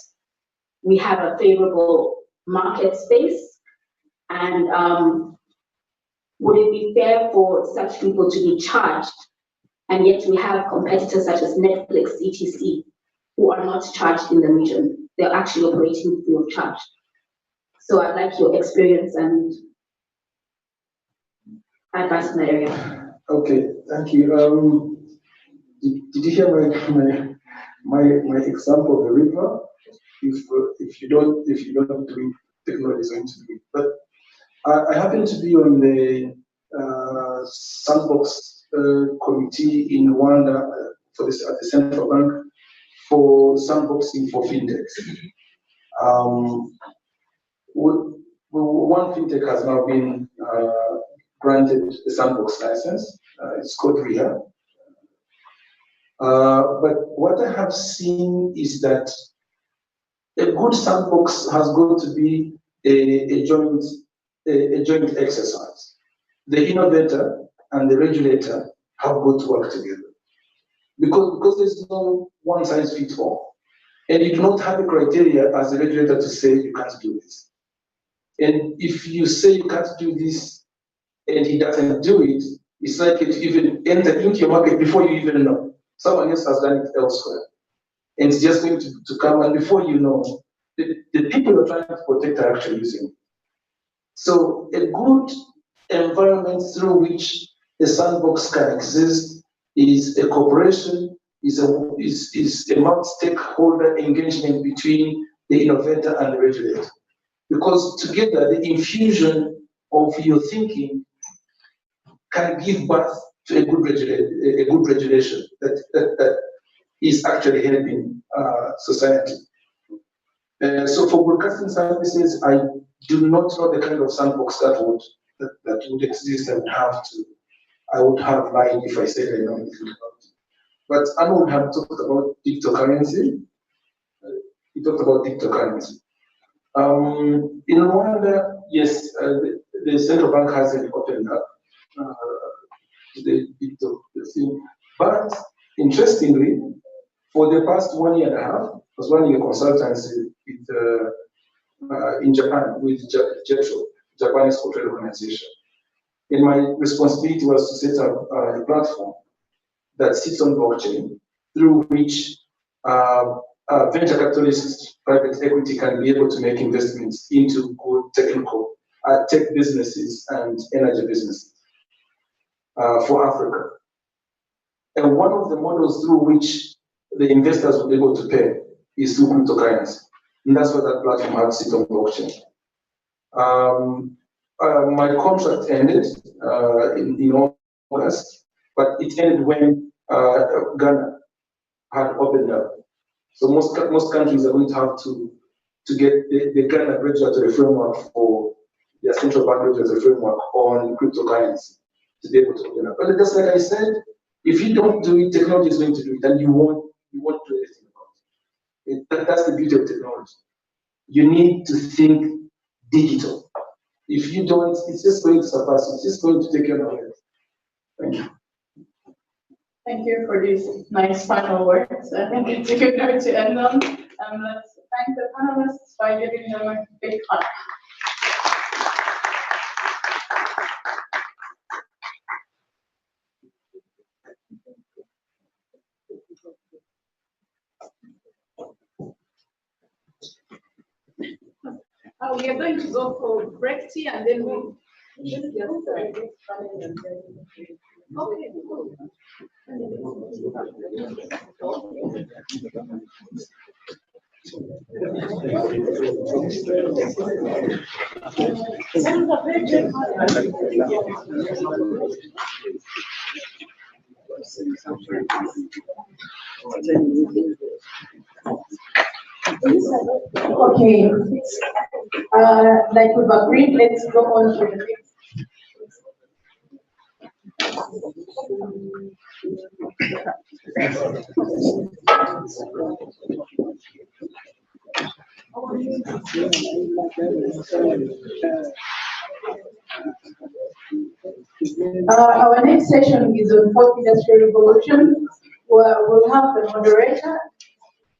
we have a favorable market space? And would it be fair for such people to be charged? And yet we have competitors such as Netflix, etc., who are not charged in the region. They're actually operating free of charge. So I'd like your experience and advice in that area. Okay, thank you. Did you hear my example of the river? If you don't do it, technology is going to do it. But I happen to be on the sandbox committee in Rwanda at the central bank for sandboxing for fintechs. One fintech has now been granted a sandbox license. It's called RIA. But what I have seen is that a good sandbox has got to be a joint exercise. The innovator and the regulator have got to work together. Because there's no one size fits all. And you do not have a criteria as a regulator to say you can't do this. And if you say you can't do this and he doesn't do it, it's like it even enter into your market before you even know. Someone else has done it elsewhere. And it's just going to come, and before you know, the people you're trying to protect are actually using it. So a good environment through which a sandbox can exist is a cooperation, is a multi-stakeholder engagement between the innovator and the regulator. Because together, the infusion of your thinking can give birth to a good regulation that is actually helping society. So for broadcasting services, I do not know the kind of sandbox that would exist. I would have lied if I said I know anything about it. But Anu had talked about digital currency. He talked about digital currency. In Rwanda, yes, the central bank hasn't opened up the digital thing. But interestingly, for the past 1 year and a half, I was running a consultancy in Japan with JETRO, Japanese Hotel Organization. And my responsibility was to set up a platform that sits on blockchain through which venture capitalists, private equity can be able to make investments into good technical tech businesses and energy businesses for Africa. And one of the models through which the investors will be able to pay is through cryptocurrency. And that's what that platform had to sit on blockchain. My contract ended in August, but it ended when Ghana had opened up. So most countries are going to have to get the Ghana regulatory framework for their central bank regulatory framework on cryptocurrency to be able to open up. But just like I said, if you don't do it, technology is going to do it, and you won't do anything about it. That's the beauty of technology. You need to think digital. If you don't, it's just going to surpass. It's just going to take your knowledge. Thank you. Thank you for these nice final words. I think it's a good note to end on. Let's thank the panelists by giving them a big clap. we are going to go for break tea and then we. Okay, cool. Okay, like we've agreed, let's go on to the next. Our next session is on fourth industrial revolution, where we'll have the moderator.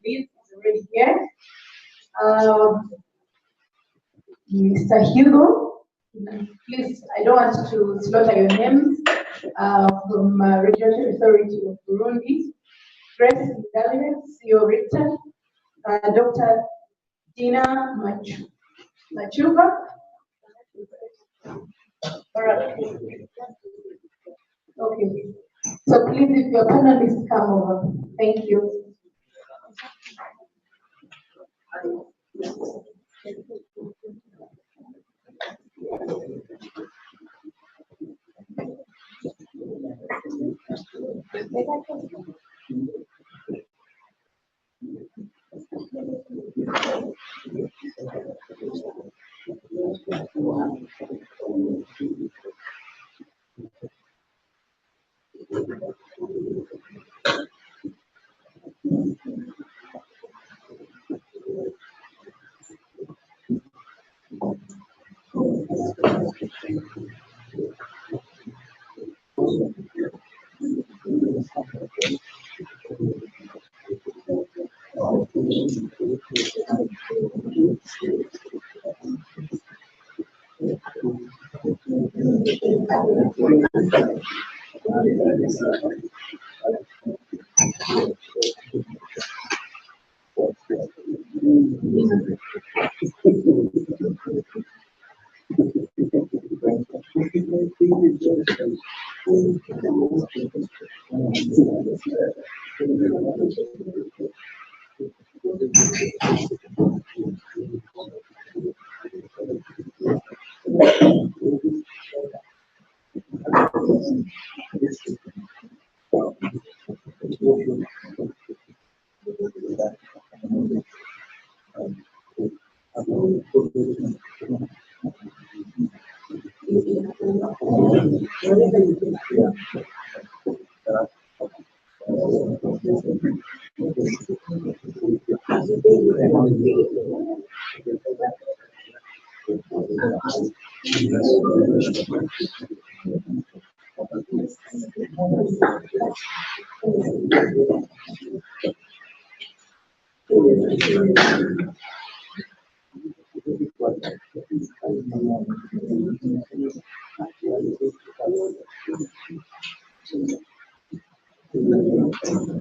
Liz is already here. Mr. Hugo, please, I don't want to slaughter your names, from Regional Authority of Burundi. Grace Gallinet, CEO Richter, Dr. Dina Machuva. All right. Okay. So please, if your panelists come over. Thank you.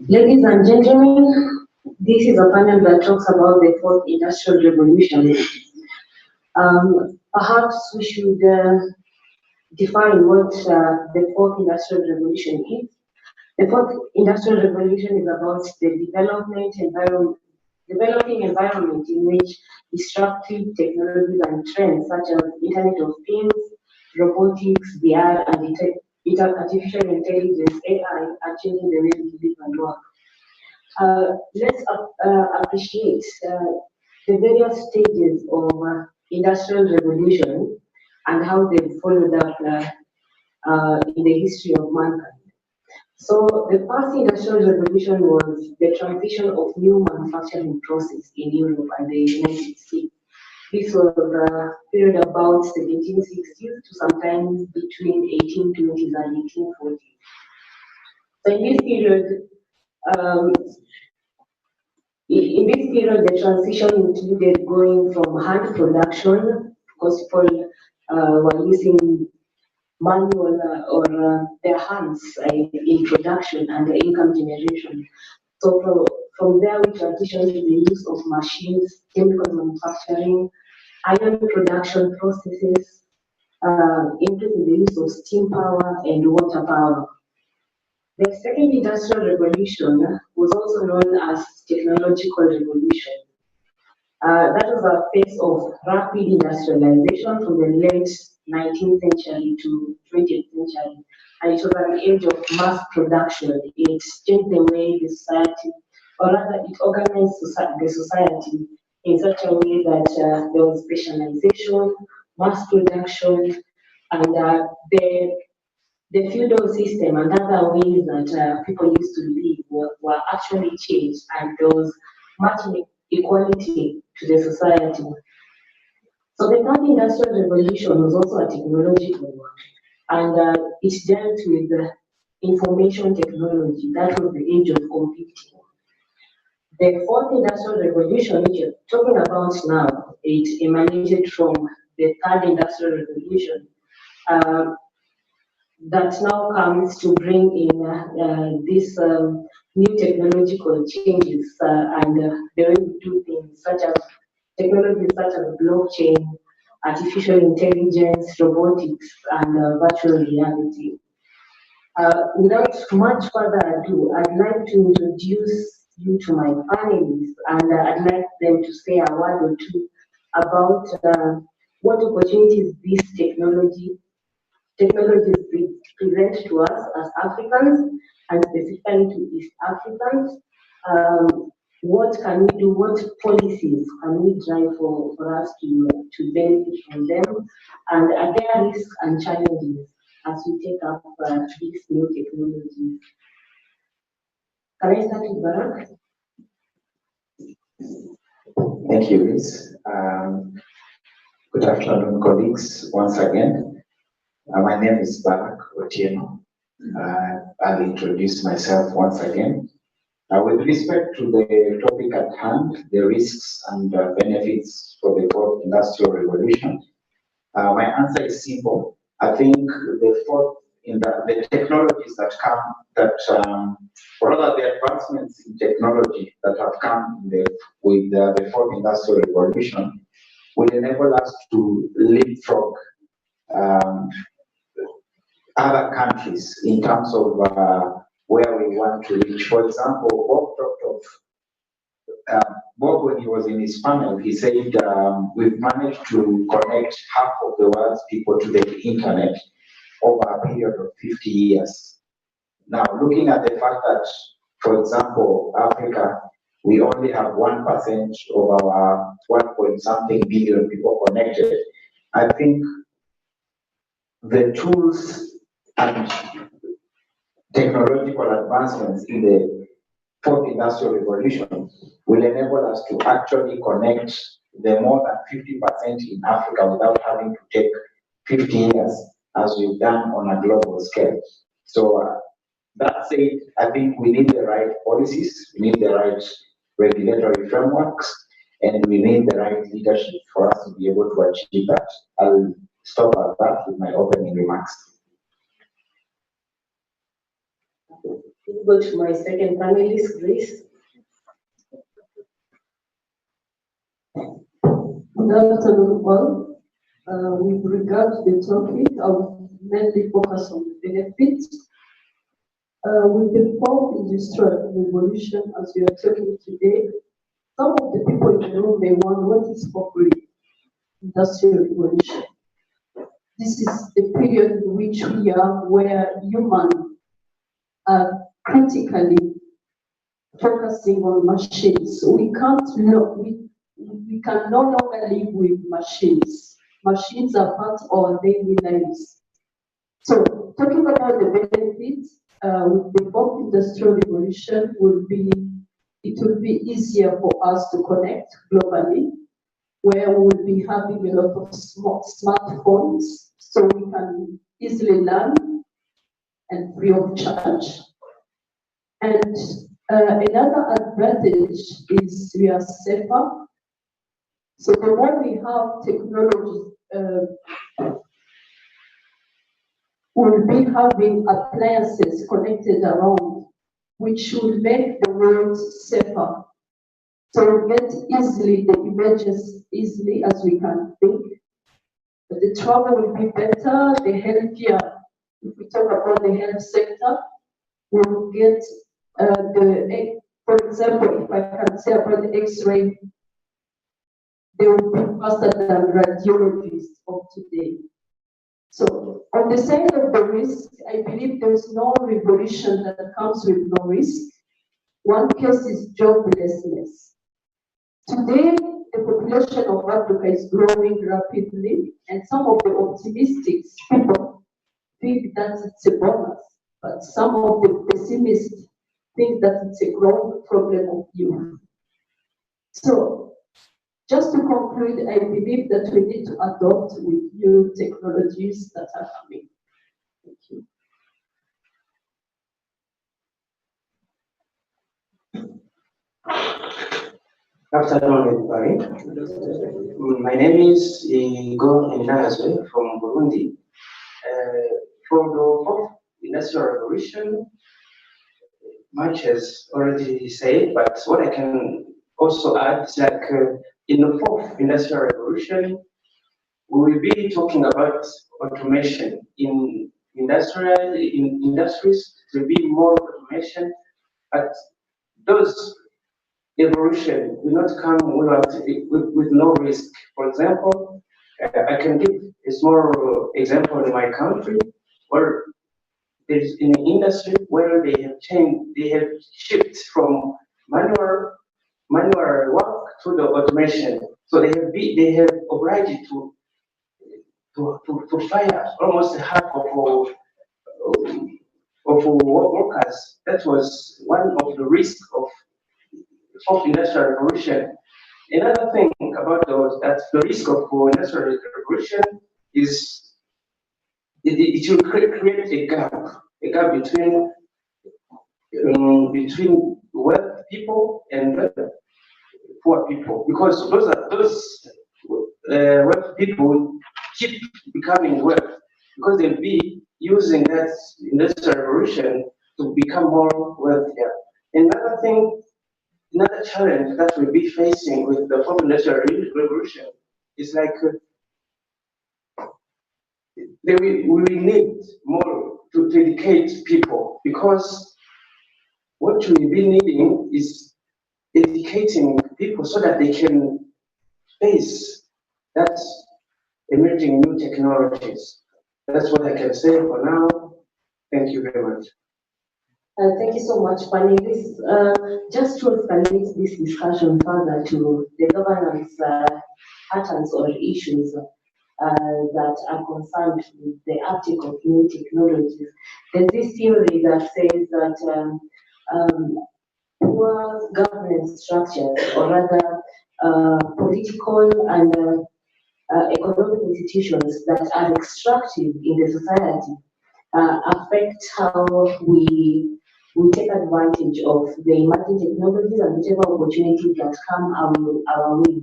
Ladies and gentlemen, this is a panel that talks about the fourth industrial revolution. Perhaps we should define what the fourth industrial revolution is. The fourth industrial revolution is about the developing environment in which disruptive technologies and trends such as Internet of Things, robotics, VR, and artificial intelligence, AI, are changing the way we live and work. Let's appreciate the various stages of industrial revolution and how they followed up in the history of mankind. So the first industrial revolution was the transition of new manufacturing process in Europe and the United States. This was a period about 1760s to sometimes between 1820s and 1840s. So in this period, the transition included going from hand production, because people were using manual or their hands in production and the income generation. So from there we transitioned to the use of machines, chemical manufacturing, iron production processes, increasing the use of steam power and water power. The second industrial revolution was also known as technological revolution. That was a phase of rapid industrialization from the late 19th century to 20th century. And it was an age of mass production. It changed the way the society, or rather it organized the society in such a way that there was specialization, mass production, and the feudal system and other ways that people used to live were actually changed, and there was much equality to the society. So the third industrial revolution was also a technological one, and it dealt with information technology. That was the age of computing. The fourth industrial revolution, which you're talking about now, it emanated from the third industrial revolution. That now comes to bring in these new technological changes and the way we do things, such as technologies such as blockchain, artificial intelligence, robotics, and virtual reality. Without much further ado, I'd like to introduce you to my panelists, and I'd like them to say a word or two about what opportunities this technologies present to us as Africans, and specifically to East Africans. What can we do? What policies can we drive for us to benefit from them? And are there risks and challenges as we take up these new technologies? Can I start with Barak? Thank you, Liz. Good afternoon, colleagues, once again. My name is Barak Otieno. I'll introduce myself once again. With respect to the topic at hand, the risks and benefits for the fourth industrial revolution, my answer is simple. I think the technologies that come, or rather the advancements in technology that have come with the fourth industrial revolution will enable us to leapfrog other countries in terms of where we want to reach. For example, Bob talked of, Bob, when he was in his panel, he said we've managed to connect half of the world's people to the internet over a period of 50 years. Now, looking at the fact that, for example, Africa, we only have 1% of our 1-point-something billion people connected, I think the tools and technological advancements in the fourth industrial revolution will enable us to actually connect the more than 50% in Africa without having to take 50 years as we've done on a global scale. So that said, I think we need the right policies, we need the right regulatory frameworks, and we need the right leadership for us to be able to achieve that. I'll stop at that with my opening remarks. Go to my second panelist, Grace. Good afternoon, all. With regard to the topic, I will mainly focus on the benefits. With the fourth industrial revolution, as we are talking today, some of the people in the room may wonder what is fourth industrial revolution. This is the period in which we are, where humans are critically focusing on machines. So we can no longer live with machines. Machines are part of our daily lives. So talking about the benefits, with the fourth industrial revolution it will be easier for us to connect globally, where we will be having a lot of smartphones, so we can easily learn and free of charge. And another advantage is we are safer. So the more we have technology, we'll be having appliances connected around, which will make the world safer. So we get easily the images easily as we can think. The travel will be better, the healthcare. If we talk about the health sector, we will get for example, if I can say about the X-ray, they will be faster than radiologists of today. So on the side of the risk, I believe there's no revolution that comes with no risk. One case is joblessness. Today, the population of Africa is growing rapidly, and some of the optimistic people think that it's a bonus, but some of the pessimists think that it's a growing problem of youth. So, just to conclude, I believe that we need to adopt with new technologies that are coming. Thank you. Afternoon, everybody. My name is Igor Inazwe from Burundi. From the fourth industrial revolution, much has already said, but what I can also add is like in the fourth industrial revolution, we will be talking about automation. In industries, there will be more automation, but those evolution will not come with no risk. For example, I can give a small example in my country where there's in the industry where they have shifted from manual work to the automation. So they have obliged to fire almost half of workers. That was one of the risks of industrial revolution. Another thing about that the risk of industrial revolution is it will create a gap between wealthy people and poor people, because those wealthy people keep becoming wealthy because they'll be using that industrial revolution to become more wealthier. Another challenge that we'll be facing with the fourth industrial revolution is like we will need more to educate people, because what we'll be needing is educating people so that they can face that emerging new technologies. That's what I can say for now. Thank you very much. Thank you so much, Fanny. This, just to escalate this discussion further to the governance patterns or issues that are concerned with the uptake of new technologies. There's this theory that says that poor governance structures, or rather political and economic institutions that are extractive in the society affect how we take advantage of the emerging technologies and whichever opportunities that come our way.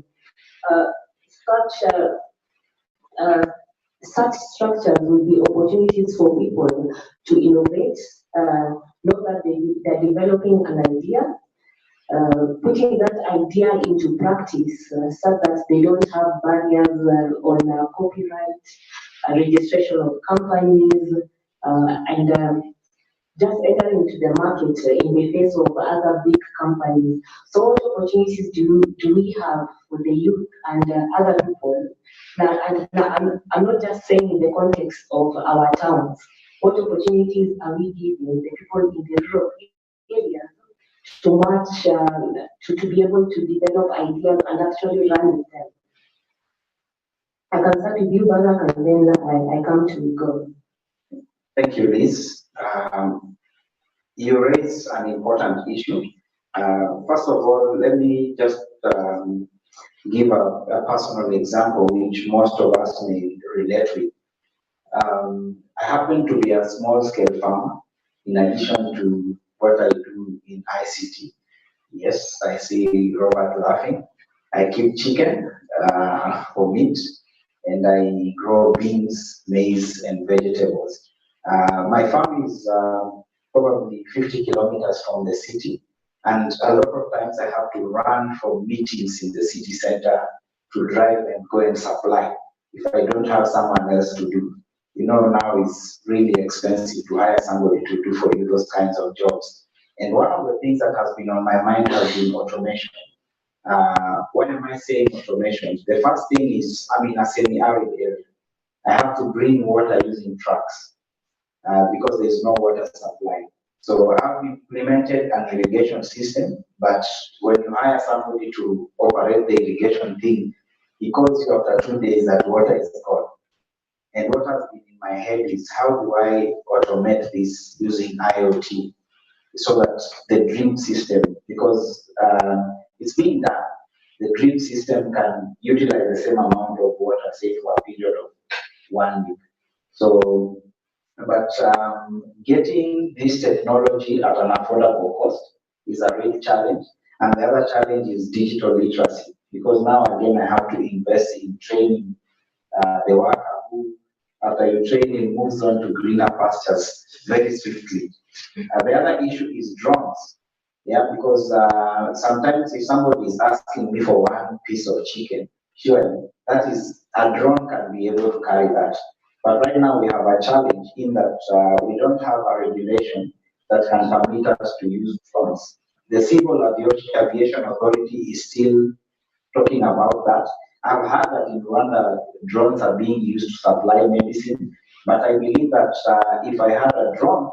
Such structures will be opportunities for people to innovate, know that they're developing an idea, putting that idea into practice so that they don't have barriers on copyright, registration of companies, and just entering into the market in the face of other big companies. So what opportunities do we have for the youth and other people? Now, I'm not just saying in the context of our towns. What opportunities are we giving the people in the rural areas to be able to develop ideas and actually run with them? I can start with you, Barak, and then I come to Igor. Thank you, Liz. You raise an important issue. First of all, let me just give a personal example which most of us may relate with. I happen to be a small-scale farmer in addition to what I do in ICT. Yes, I see Robert laughing. I keep chicken for meat, and I grow beans, maize, and vegetables. My farm is probably 50 kilometers from the city, And a lot of times I have to run from meetings in the city center to drive and go and supply if I don't have someone else to do. You know, now it's really expensive to hire somebody to do for you those kinds of jobs. And one of the things that has been on my mind has been automation. What am I saying automation? The first thing is, I'm in a semi-arid area. I have to bring water using trucks because there's no water supply. So I've implemented an irrigation system, but when you hire somebody to operate the irrigation thing, he calls you after 2 days that water is gone. And what has been in my head is how do I automate this using IoT so that the drip system, because it's being done, the drip system can utilize the same amount of water, say for a period of 1 week. So, but getting this technology at an affordable cost is a real challenge. And the other challenge is digital literacy, because now again I have to invest in training the worker who, after you train him, moves on to greener pastures very swiftly. The other issue is drones. Yeah, because sometimes if somebody is asking me for one piece of chicken, sure, that is, a drone can be able to carry that. But right now we have a challenge in that we don't have a regulation that can permit us to use drones. The Civil Aviation Authority is still talking about that. I've heard that in Rwanda, drones are being used to supply medicine, but I believe that if I had a drone,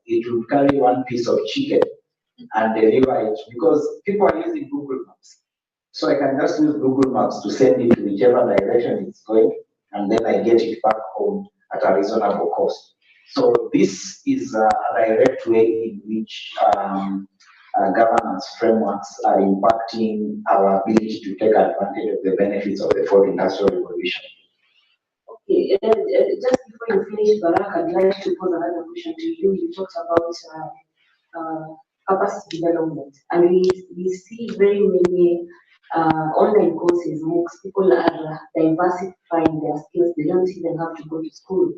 it would carry one piece of chicken and deliver it, because people are using Google Maps. So I can just use Google Maps to send it to whichever direction it's going, and then I get it back home at a reasonable cost. So this is a direct way in which governance frameworks are impacting our ability to take advantage of the benefits of the fourth industrial revolution. Okay, and just before you finish, Barak, I'd like to pose another question to you. You talked about capacity development, and we see very many online courses, MOOCs. People are diversifying their skills. They don't even have to go to school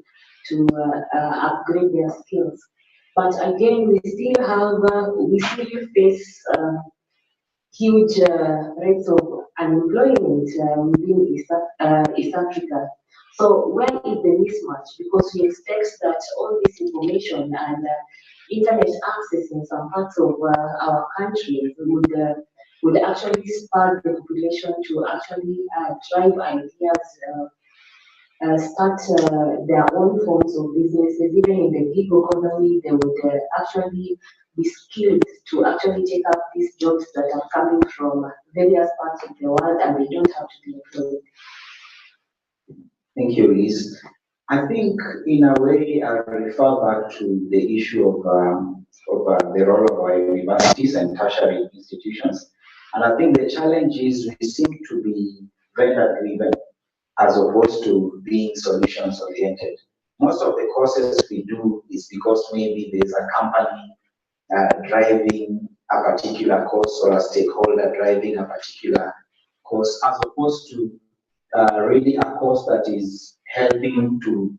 to upgrade their skills. But again, we still face huge rates of unemployment within East Africa. So where is the mismatch? Because we expect that all this information and internet access in some parts of our country would actually spur the population to actually drive ideas, start their own forms of businesses. Even in the gig economy, they would actually be skilled to actually take up these jobs that are coming from various parts of the world, and they don't have to be employed. Thank you, Liz. I think, in a way, I refer back to the issue of the role of our universities and tertiary institutions. And I think the challenge is we seem to be vendor-driven as opposed to being solutions-oriented. Most of the courses we do is because maybe there's a company driving a particular course or a stakeholder driving a particular course, as opposed to really a course that is helping to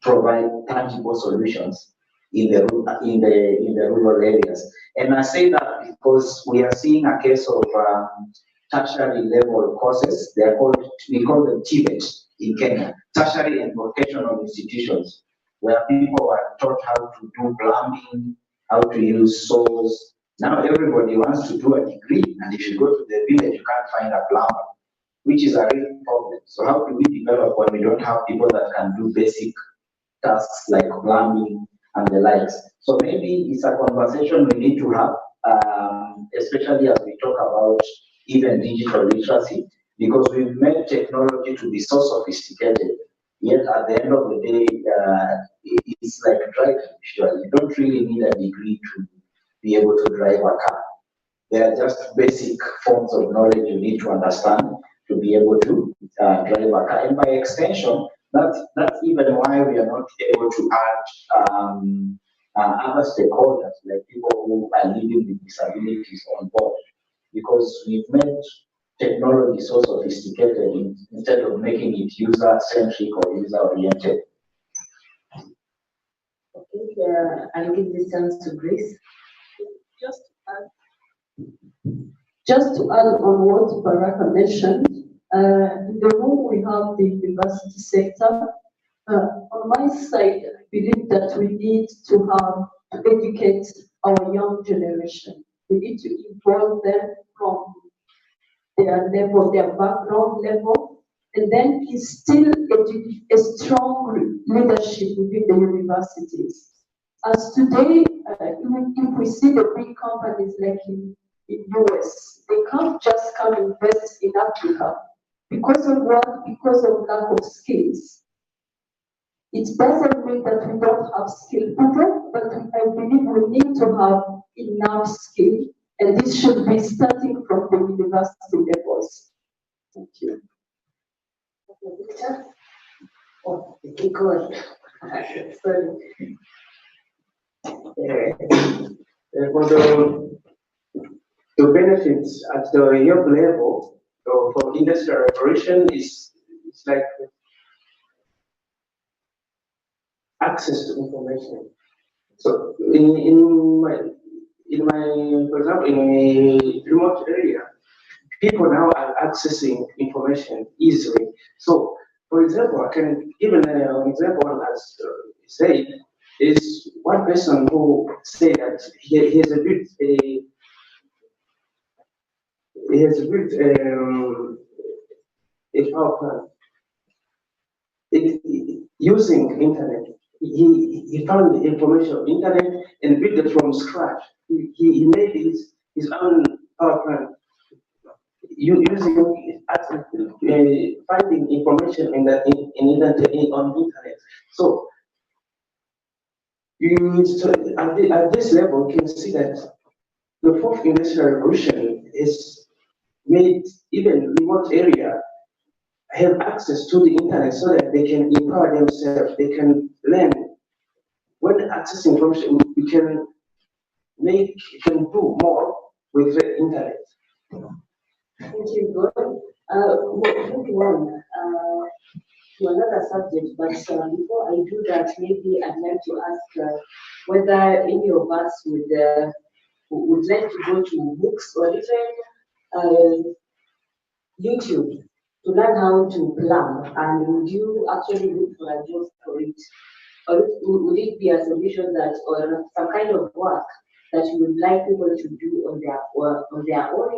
provide tangible solutions in the rural areas. And I say that because we are seeing a case of tertiary level courses. We call them TVET in Kenya, tertiary and vocational institutions, where people are taught how to do plumbing, how to use saws. Now everybody wants to do a degree, and if you go to the village, you can't find a plumber, which is a real problem. So how do we develop when we don't have people that can do basic tasks like plumbing and the likes? So maybe it's a conversation we need to have, especially as we talk about even digital literacy, because we've made technology to be so sophisticated, yet at the end of the day, it's like driving. You don't really need a degree to be able to drive a car. There are just basic forms of knowledge you need to understand to be able to drive a car. And by extension, that's even why we are not able to add other stakeholders, like people who are living with disabilities on board, because we've made technology so sophisticated instead of making it user-centric or user-oriented. Okay, I'll give this chance to Grace. Just to Just to add on what Baraka mentioned, in the room we have the university sector. On my side, I believe that we need to educate our young generation. We need to involve them from their level, their background level, and then instill a strong leadership within the universities. As today, even if we see the big companies like in US, they can't just come invest in Africa because of what? Because of lack of skills. It doesn't mean that we don't have skilled people, but I believe we need to have enough skill, and this should be starting from the university levels. Thank you. Oh, good. Sorry. For the benefits at the young level for industrial revolution is like access to information. So in my for example in a remote area, people now are accessing information easily. So for example, I can give an example as said is one person who said that he has built a power plant using internet. He found the information on internet and built it from scratch. He made his own power plant using finding information on internet. So at this level, you can see that the fourth industrial revolution is made even remote area have access to the internet so that they can empower themselves, they can learn. When accessing information, we can do more with the internet. Thank you, Gordon. Moving on to another subject, but before I do that, maybe I'd like to ask whether any of us would like to go to books or even YouTube to learn how to plan, and would you actually look for a job for it? Or would it be a solution that, or some kind of work that you would like people to do on their own,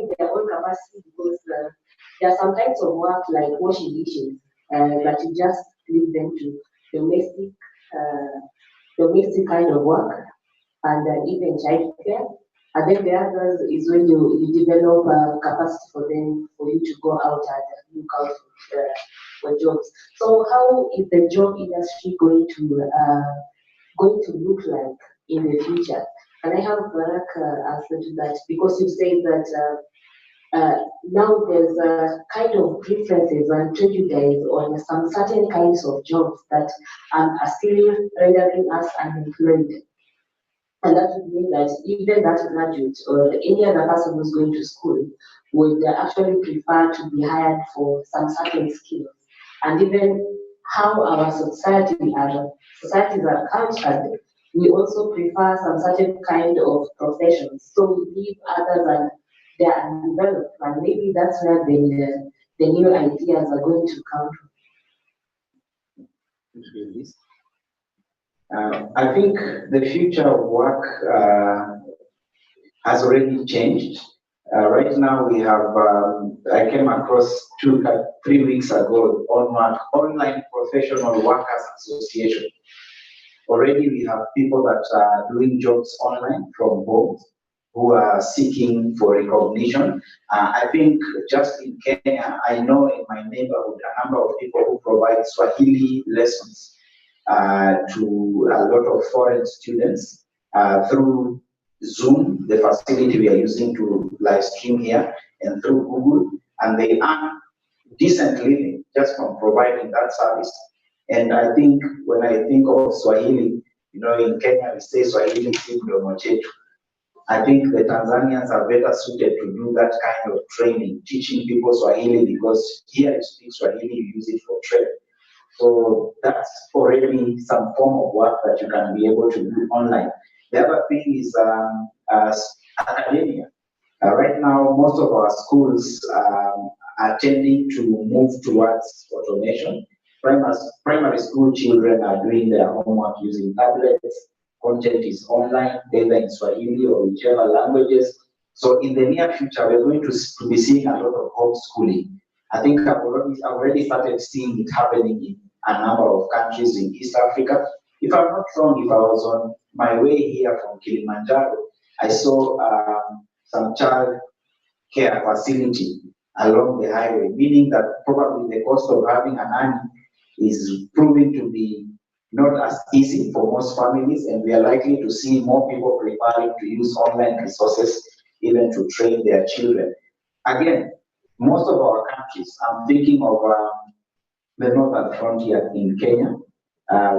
in their own capacity? Because there are some types of work like washing dishes that you just leave them to domestic kind of work, and even childcare. And then the others is when you develop capacity for you to go out and look out for jobs. So how is the job industry going to look like in the future? Can I have Barak answer to that? Because you say that now there's a kind of preferences and prejudice on some certain kinds of jobs that are still rendering us unemployed. And that would mean that even that graduate or any other person who's going to school would actually prefer to be hired for some certain skills. And even how our societies are cultured, we also prefer some certain kind of professions. So we leave others and they are undeveloped. And maybe that's where the new ideas are going to come from. I think the future of work has already changed. Right now we have, I came across 3 weeks ago, online professional workers association. Already we have people that are doing jobs online from home who are seeking for recognition. I think just in Kenya, I know in my neighborhood a number of people who provide Swahili lessons to a lot of foreign students through Zoom, the facility we are using to live stream here, and through Google, and they earn decent living just from providing that service. And I think when I think of Swahili, in Kenya we say Swahili si mdomo chetu. I think the Tanzanians are better suited to do that kind of training, teaching people Swahili, because here you speak Swahili, you use it for trade. So that's already some form of work that you can be able to do online. The other thing is academia. Right now, now most of our schools are tending to move towards automation. Primary school children are doing their homework using tablets. Content is online, either in Swahili or whichever languages. So in the near future, we're going to be seeing a lot of homeschooling. I think I've already started seeing it happening in a number of countries in East Africa. If I'm not wrong, if I was on my way here from Kilimanjaro, I saw some child care facility along the highway, meaning that probably the cost of having a nanny is proving to be not as easy for most families, and we are likely to see more people preparing to use online resources even to train their children. Again, most of our countries, I'm thinking of the northern frontier in Kenya,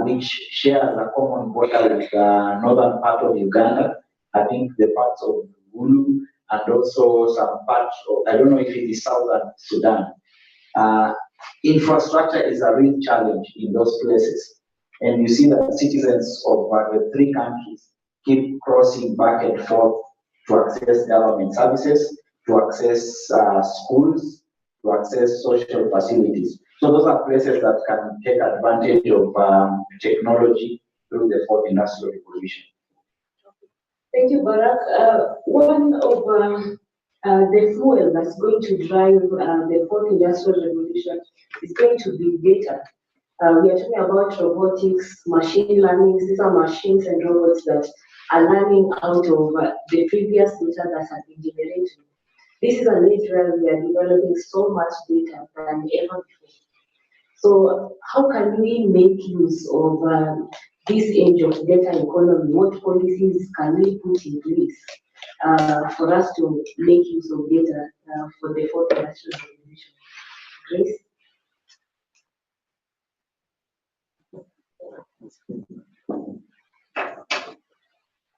which shares a common border with the northern part of Uganda. I think the parts of Gulu and also some parts of, I don't know if it is southern Sudan. Infrastructure is a real challenge in those places. And you see that citizens of the three countries keep crossing back and forth to access government services, to access schools, to access social facilities. So those are places that can take advantage of technology through the fourth industrial revolution. Thank you, Barak. One of the fuel that's going to drive the fourth industrial revolution is going to be data. We are talking about robotics, machine learning. These are machines and robots that are learning out of the previous data that has been generated. This is an age where we are developing so much data than ever before. So how can we make use of this age of data economy? What policies can we put in place for us to make use of data for the fourth industrial revolution? Grace?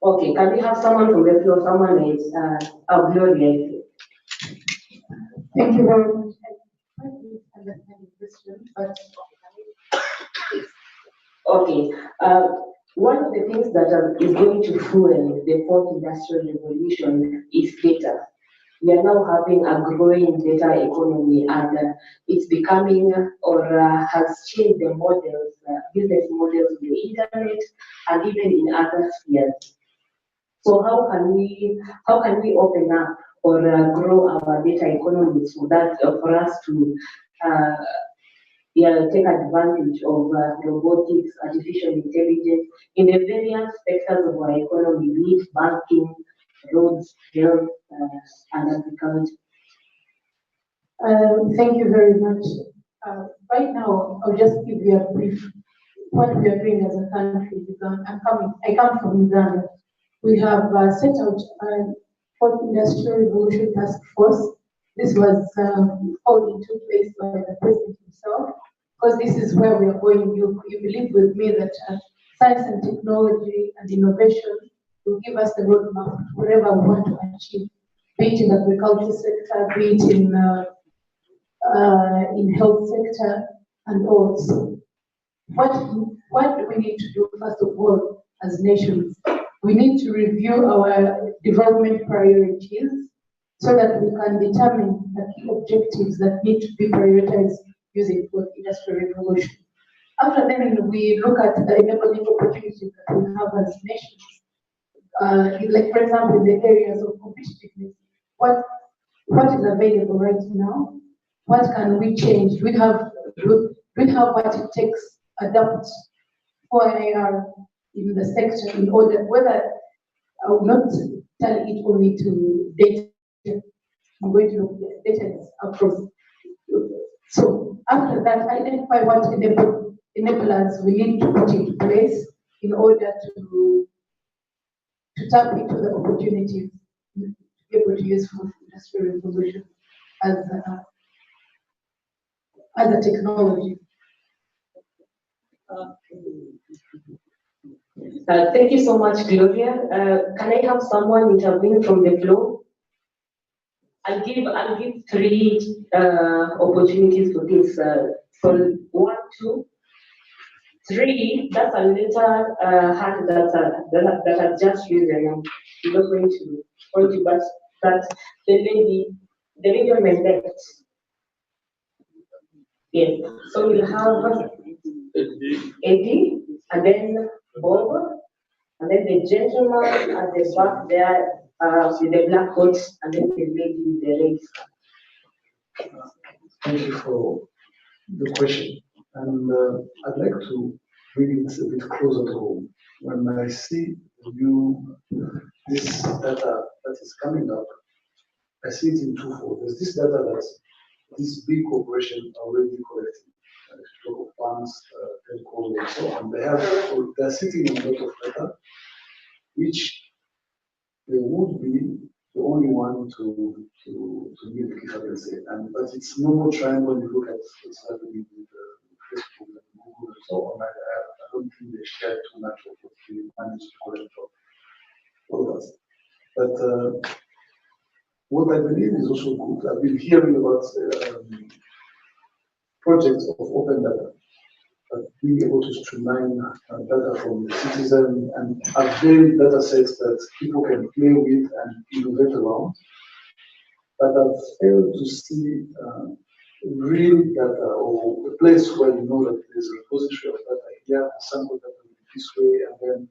Okay, can we have someone from the floor? Someone is Gloria. Thank you very much. I don't understand the question, but okay. One of the things that is going to fuel the fourth industrial revolution is data. We are now having a growing data economy, and it's becoming or has changed the models, business models of the internet, and even in other spheres. So how can we open up or grow our data economy so that for us to take advantage of robotics, artificial intelligence in the various sectors of our economy, be it banking, roads, health, and agriculture? Thank you very much. Right now, I'll just give you a brief what we are doing as a country. I come from Uganda. We have set out a fourth industrial revolution task force. This was called into place by the president himself, because this is where we are going. You believe with me that science and technology and innovation will give us the roadmap to whatever we want to achieve, be it in the agriculture sector, be it in health sector, and also. What do we need to do, first of all, as nations? We need to review our development priorities so that we can determine the key objectives that need to be prioritized using fourth industrial revolution. After then, we look at the enabling opportunities that we have as nations. Like, for example, in the areas of competitiveness, what is available right now? What can we change? Do we have what it takes to adapt OIR in the sector in order, whether I will not tell it only to data, I'm going to look at data across. So after that, identify what enablers we need to put into place in order to tap into the opportunities to be able to use fourth industrial revolution as a technology. Thank you so much, Gloria. Can I have someone intervene from the floor? I'll give three opportunities for this. So 1, 2, 3. That's a letter hand that has just risen. I'm not going to, but that the medium elect. Yes. So we'll have Eddie, and then Bob, and then the gentleman at the back there with the black coat, and then the lady with the red scarf. Thank you for the question. And I'd like to bring it a bit closer to home. When I see this data that is coming up, I see it in twofold. There's this data that these big corporations are already collecting. Talk of banks, telcos, and so on. They're sitting on a lot of data, which they would be the only one to give, if I can say. But it's no more trying when you look at what's happening with Facebook and Google and so on. I don't think they share too much of what we managed to collect from all of us. But what I believe is also good, I've been hearing about projects of open data, being able to streamline data from the citizen and avail data sets that people can play with and innovate around. But I've failed to see real data or a place where you know that there's a repository of data here, sample data this way, and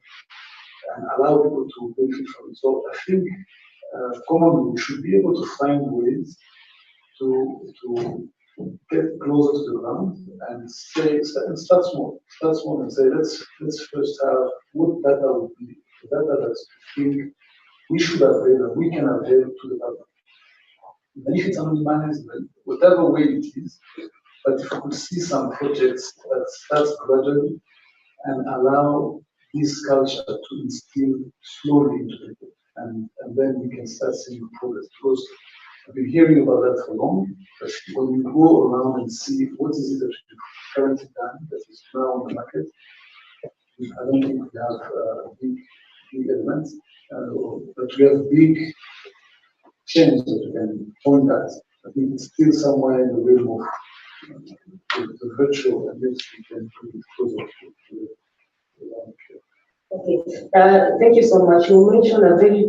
allow people to benefit from it. So I think commonly we should be able to find ways to get closer to the ground and start small and say let's first have what data would be the data that we think we should avail and we can avail to the public. Even if it's only management, whatever way it is, but if we could see some projects that starts gradually and allow this culture to instill slowly into people, and then we can start seeing progress. Because I've been hearing about that for long, but when you go around and see what is it that we've currently done that is now on the market, I don't think we have big elements, but we have big change that we can point at. I think it's still somewhere in the realm of the virtual, and maybe we can bring it closer to the Okay, thank you so much. You mentioned a very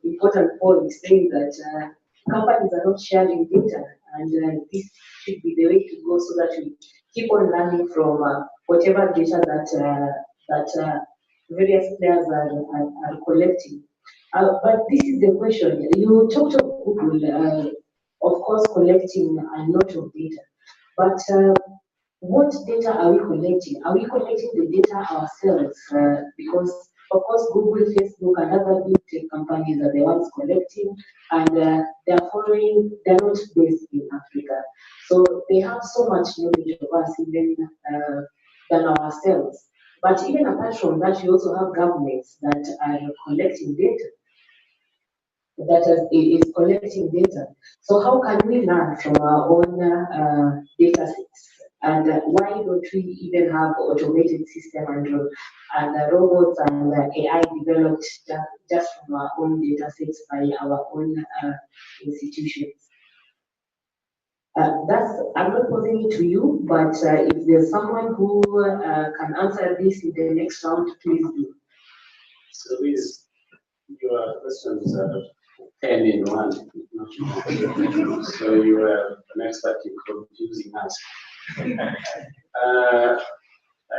important point, saying that companies are not sharing data, and this should be the way to go so that we keep on learning from whatever data that various players are collecting. But this is the question. You talked of Google, of course, collecting a lot of data, but what data are we collecting? Are we collecting the data ourselves? Because, of course, Google, Facebook, and other big tech companies are the ones collecting, and they're not based in Africa. So they have so much knowledge of us even than ourselves. But even apart from that, we also have governments that are collecting data. That is collecting data. So how can we learn from our own data sets? And why don't we even have automated systems and robots and AI developed just from our own data sets by our own institutions? I'm not posing it to you, but if there's someone who can answer this in the next round, please do. So Liz, your questions are 10 in one. So you are an expert in confusing us. I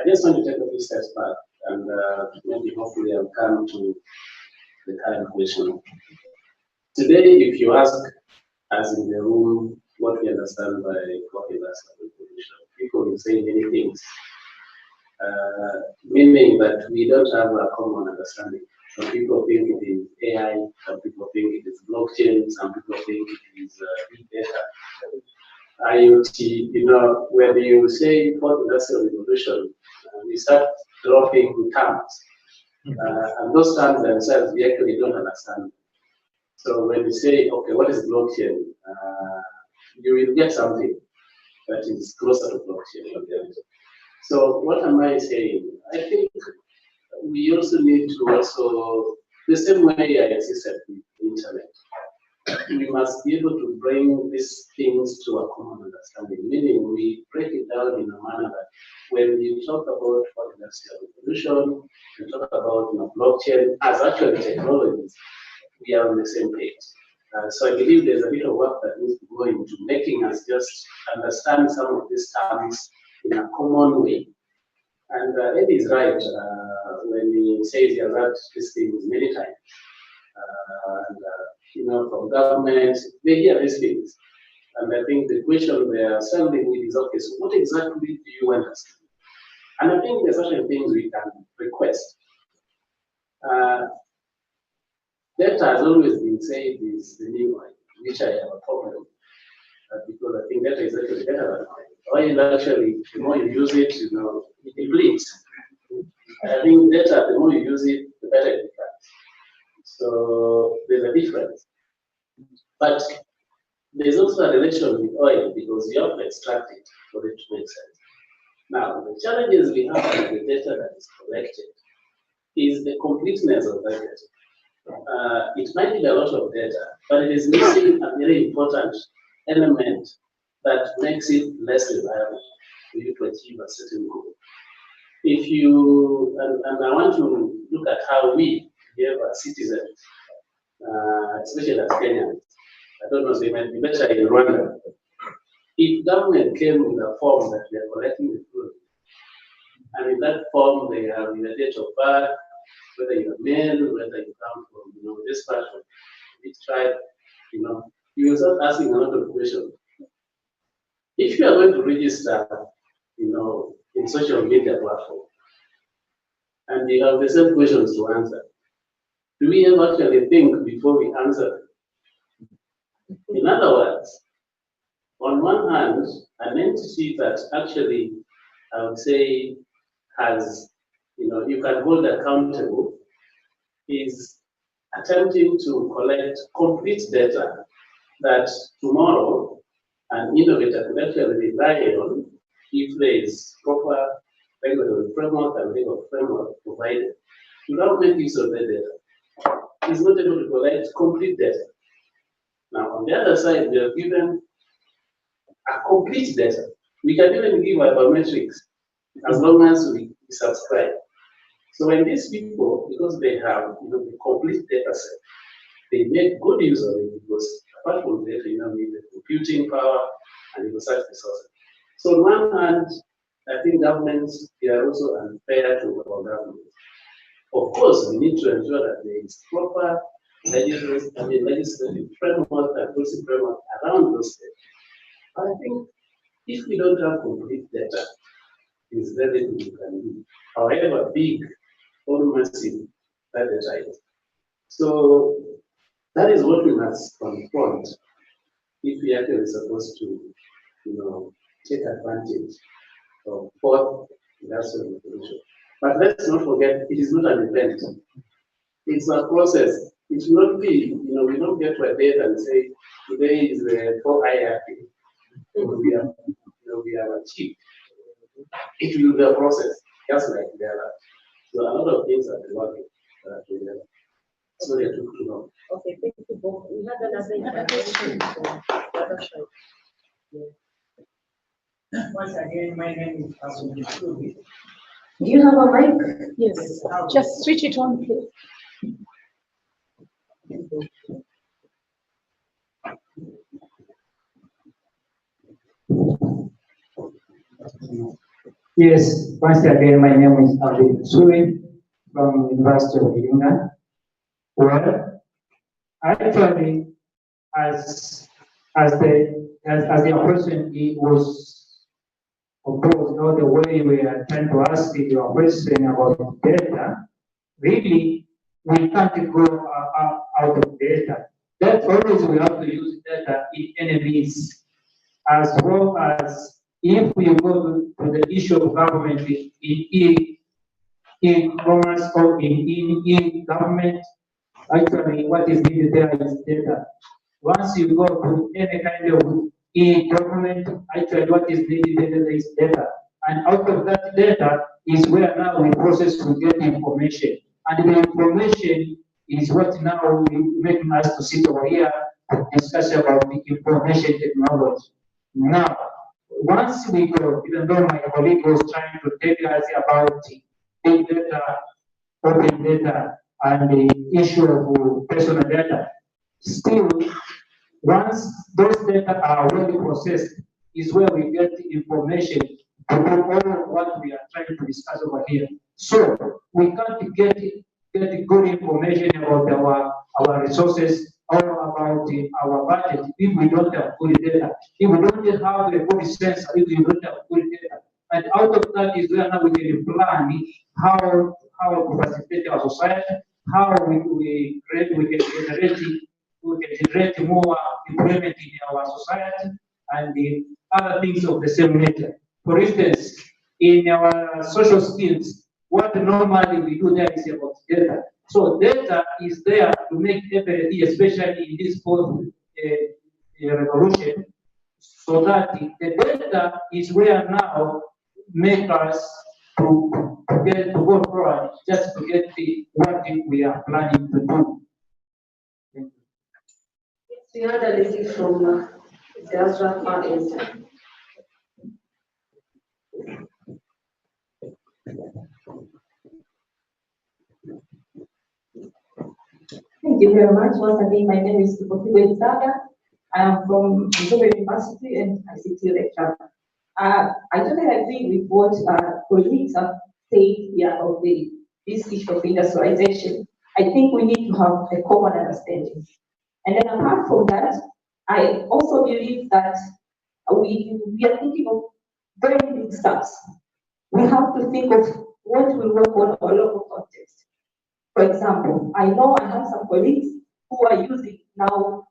just want to take a few steps back and maybe hopefully I'll come to the current question. Today, if you ask us in the room what we understand by co-investor information, people will say many things, meaning that we don't have a common understanding. Some people think it is AI, some people think it is blockchain, some people think it is big data. IoT, when you say fourth industrial revolution, we start dropping terms. And those terms themselves, we actually don't understand. So when you say, okay, what is blockchain? You will get something that is closer to blockchain. So what am I saying? I think we also need to the same way I existed with the internet, we must be able to bring these things to a common understanding, meaning we break it down in a manner that when you talk about what industrial revolution, you talk about blockchain as actually technologies, we are on the same page. So I believe there's a bit of work that needs to go into making us just understand some of these terms in a common way. And Eddie is right when he says he has had these things many times. From government, they hear these things. And I think the question they are solving with is, okay, so what exactly do you understand? And I think there are certain things we can request. Data has always been said is the new oil, which I have a problem with, because I think data is actually better than oil. Oil actually, the more you use it, it depletes. I think data, the more you use it, the better it becomes. So there's a difference. But there's also a relation with oil because you have to extract it for it to make sense. Now, the challenges we have with the data that is collected is the completeness of that data. It might be a lot of data, but it is missing a very important element that makes it less reliable for you to achieve a certain goal. If you, and I want to look at how we behave as citizens, especially as Kenyans. I don't know, they might be better in Rwanda. If government came with a form that they are collecting the food, and in that form they have your date of birth, whether you're male, whether you come from this part of this tribe, you will start asking a lot of questions. If you are going to register, in social media platform, and you have the same questions to answer, do we ever actually think before we answer? In other words, on one hand, an entity that actually, I would say, has, you can hold accountable, is attempting to collect complete data that tomorrow an innovator could actually rely on if there is proper regulatory framework and legal framework provided to now make use of the data. It's not able to collect complete data. Now, on the other side, we are given a complete data. We can even give our biometrics as long as we subscribe. So when these people, because they have the complete data set, they make good use of it because apart from data, you need the computing power and such resources. So on one hand, I think governments, they are also unfair to our government. Of course, we need to ensure that there is proper legislative framework and policy framework around those data. But I think if we don't have complete data, it's very little we can do, however big or massive that data is. So that is what we must confront if we are actually supposed to, take advantage of both industrial revolution. But let's not forget, it is not an event. It's a process. It will not be, we don't get to a date and say, today is the 4 hierarchy. We have achieved. It will be a process, just like the other. So a lot of things are working together. Sorry, I took too long. Okay, thank you both. We had another question from the other side. Once again, my name is Abdul. Do you have a mic? Yes. Just switch it on, please. Yes, once again, my name is Abdul Suri from University of Iringa. Well, actually, as the question it was proposed, or the way we are trying to ask your question about data, really, we can't go out of data. That always we have to use data in any means, as well as if we go to the issue of government in commerce or in government, actually what is needed there is data. Once you go to any kind of e-document, actually what is needed there is data. And out of that data is where now we process to get information. And the information is what now making us to sit over here to discuss about the information technology. Now, once we go, even though my colleague was trying to tell us about big data, open data, and the issue of personal data. still, once those data are well processed, is where we get the information to do all of what we are trying to discuss over here. So we can't get good information about our resources or about our budget if we don't have good data. If we don't have a good sense, if we don't have good data. And out of that is where now we can plan how to facilitate our society, how we can generate more employment in our society, and the other things of the same nature. For instance, in our social skills, what normally we do there is about data. So data is there to make everything, especially in this post revolution, so that the data is where now make us to go forward, just to get what we are planning to do. We had a lady from the Azra far end. Thank you very much. Once again, my name is Tupokiwe Zaga. I am from Nzobe University and ICT lecturer. I totally agree with what colleagues have said here about this issue of industrialization. I think we need to have a common understanding. And then apart from that, I also believe that we are thinking of very big steps. We have to think of what will work on our local context. For example, I know I have some colleagues who are using now,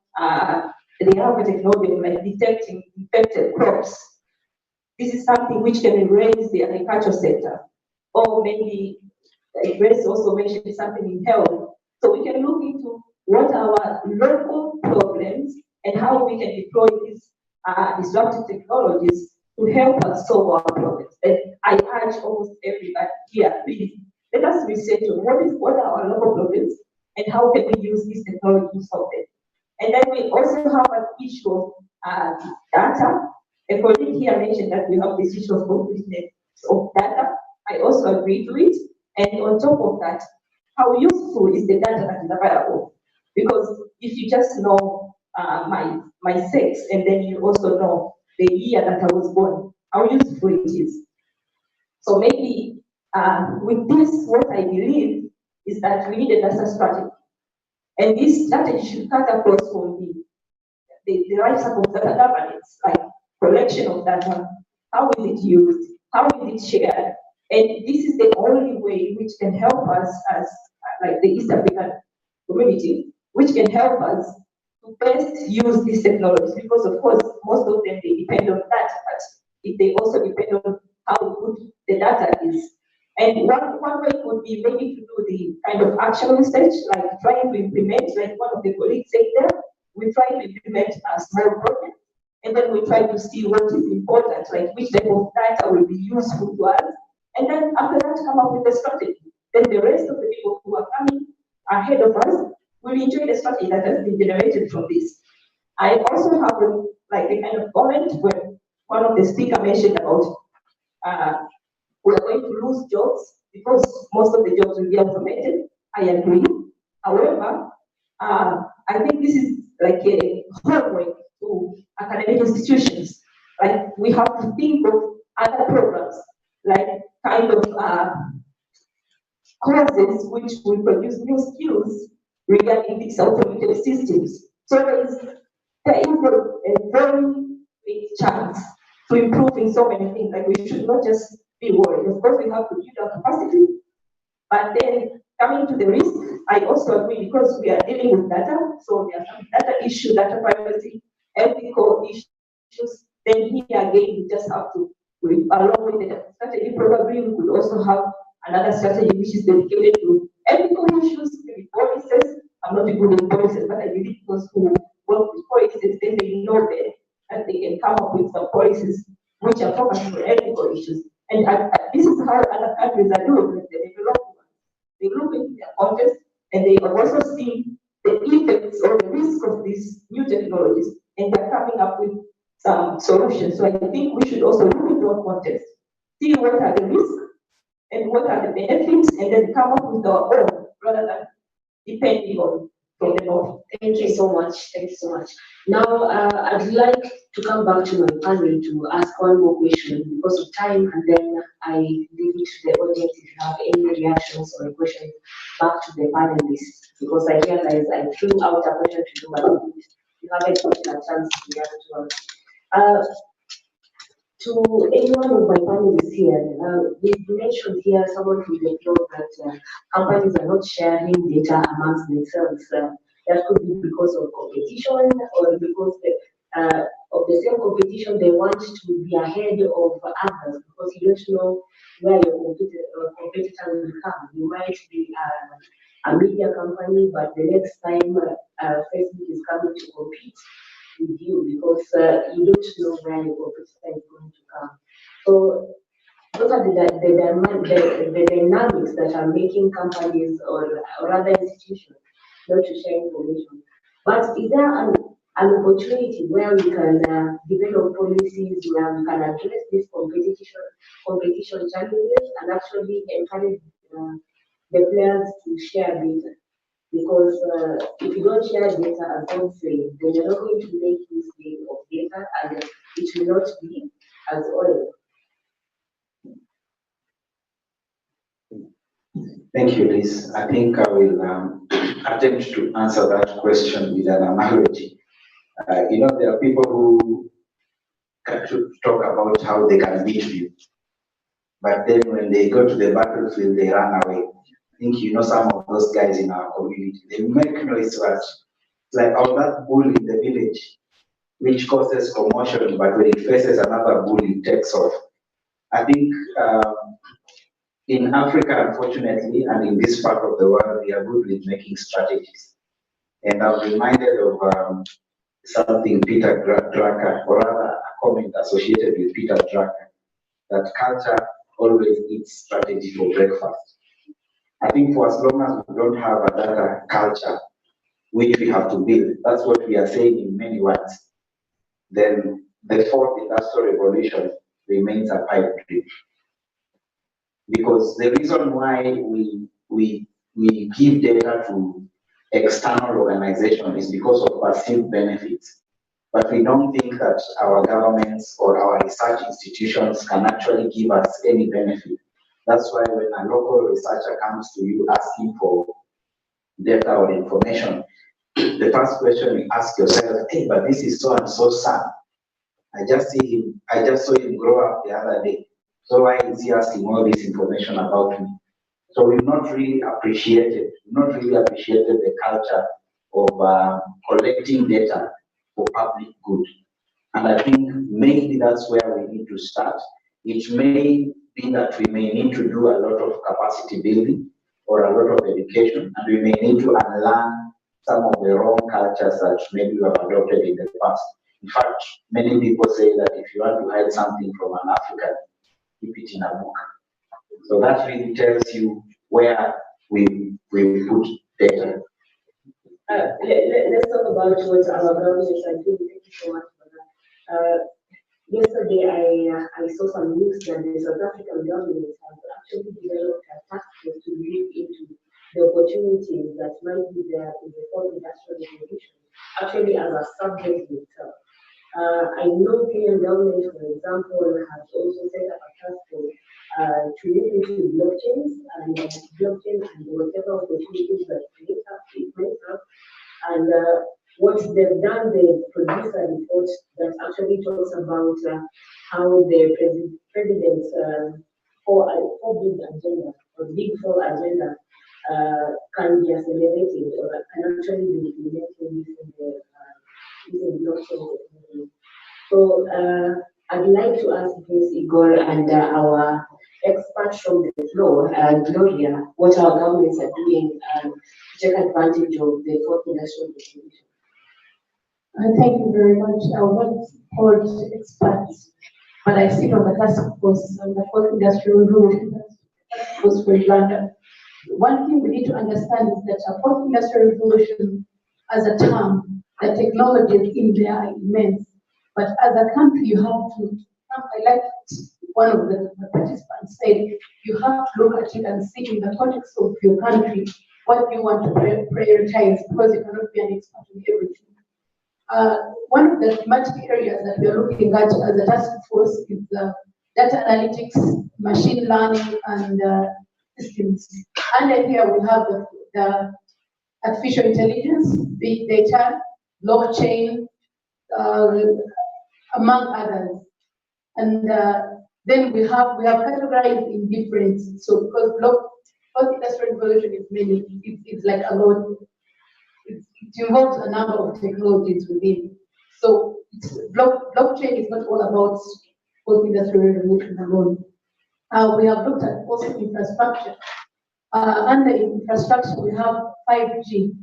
they have a technology of like detecting infected crops. This is something which can raise the agriculture sector, or maybe Grace also mentioned something in health. So we can look into what are our local problems and how we can deploy these disruptive technologies to help us solve our problems. And I urge almost everybody here, please, let us research on what are our local problems and how can we use this technology to solve them. And then we also have an issue of data. A colleague here mentioned that we have this issue of completeness of data. I also agree to it. And on top of that, how useful is the data that is available? Because if you just know my sex and then you also know the year that I was born, how useful it is. So maybe with this, what I believe is that we need a data strategy. And this strategy should cut across from the life cycle of data governance, like collection of data, how is it used, how is it shared, and this is the only way which can help us as like the East African community, which can help us to best use these technologies, because of course most of them they depend on that, but if they also depend on how good the data is. And one way could be maybe to do the kind of action research, like trying to implement, like one of the colleagues said there, we try to implement a small project, and then we try to see what is important, like which type of data will be useful to us, and then after that come up with a strategy. Then the rest of the people who are coming ahead of us will enjoy the strategy that has been generated from this. I also have like a kind of comment when one of the speakers mentioned about we're going to lose jobs because most of the jobs will be automated. I agree. However, I think this is like a homework to academic institutions. Like we have to think of other programs, like kind of courses which will produce new skills regarding these automated systems. So there is a very big chance to improve in so many things. Like we should not just be worried. Of course, we have to build our capacity, but then coming to the risk, I also agree because we are dealing with data, so there are some data issues, data privacy, ethical issues. Then here again, we just have to, along with the strategy, probably we could also have another strategy which is dedicated to ethical issues, maybe policies. I'm not good in policies, but I believe those who work with policies, then they know that, and they can come up with some policies which are focused on ethical issues. And this is how other countries are doing with the development. They look into their context and they are also seeing the effects or the risk of these new technologies, and they're coming up with some solutions. So I think we should also look into our context, see what are the risks and what are the benefits, and then come up with our own rather than depending on from the north. Thank you so much. Thank you so much. Now, I'd like to come back to my panel to ask one more question because of time, and then I leave it to the audience if you have any reactions or questions back to the panelists, because I realize I threw out a question to you, but you haven't gotten a chance to react to us. To anyone of my panelists here, we've mentioned here someone who deplored that companies are not sharing data amongst themselves. That could be because of competition or because of the same competition they want to be ahead of others because you don't know where your competitor will come. You might be a media company, but the next time Facebook is coming to compete with you because you don't know where your competitor is going to come. So those are the dynamics that are making companies or other institutions not to share information. But is there an opportunity where we can develop policies where we can address these competition challenges and actually encourage the players to share data? Because if you don't share data, as I say, then you're not going to make use of data and it will not be as oil. Thank you, Liz. I think I will attempt to answer that question with an analogy. There are people who can talk about how they can beat you, but then when they go to the battlefield, they run away. I think some of those guys in our community, they make noise but it's like, oh, that bull in the village, which causes commotion, but when it faces another bull, it takes off. I think in Africa, unfortunately, and in this part of the world, we are good with making strategies. And I'm reminded of something Peter Drucker, or rather a comment associated with Peter Drucker, that culture always eats strategy for breakfast. I think for as long as we don't have a data culture, which we have to build, that's what we are saying in many words, then the fourth industrial revolution remains a pipe dream. Because the reason why we give data to external organizations is because of perceived benefits. But we don't think that our governments or our research institutions can actually give us any benefit. That's why when a local researcher comes to you asking for data or information, the first question you ask yourself, hey, but this is so and so son. I just saw him grow up the other day. So why is he asking all this information about me? So we've not really appreciated the culture of collecting data for public good. And I think maybe that's where we need to start. It may be that we may need to do a lot of capacity building or a lot of education, and we may need to unlearn some of the wrong cultures that maybe we have adopted in the past. In fact, many people say that if you want to hide something from an African, keep it in a book. So that really tells you where we put data. Let's talk about what our governments are doing. Thank you so much for that. Yesterday, I saw some news that the South African government has actually developed a task force to look into the opportunities that might be there in the fourth industrial revolution, actually as a subject itself. I know Kenyan government, for example, has also set up a task force to look into blockchains and whatever opportunities that it might have. And what they've done, they produced a report that actually talks about how the president's four big agenda or big four agenda can be accelerated or can actually be implemented using blockchain technology. So I'd like to ask Ms. Igor and our experts from the floor, Gloria, what our governments are doing to take advantage of the fourth industrial revolution. Thank you very much. I will not hold experts, but I sit on the task force on the fourth industrial revolution, task force for Uganda. One thing we need to understand is that a fourth industrial revolution, as a term, the technologies in there are immense. But as a country, you have to, like one of the participants said, you have to look at it and see in the context of your country what do you want to prioritize, because you cannot be an expert in everything. One of the thematic areas that we are looking at as a task force is data analytics, machine learning, and systems. And here we have the artificial intelligence, big data, blockchain, among others. And then we have categorized in different, so because post-industrial revolution is many, it's like a lot, it involves a number of technologies within. So blockchain is not all about post-industrial revolution alone. We have looked at also infrastructure. Under infrastructure, we have 5G.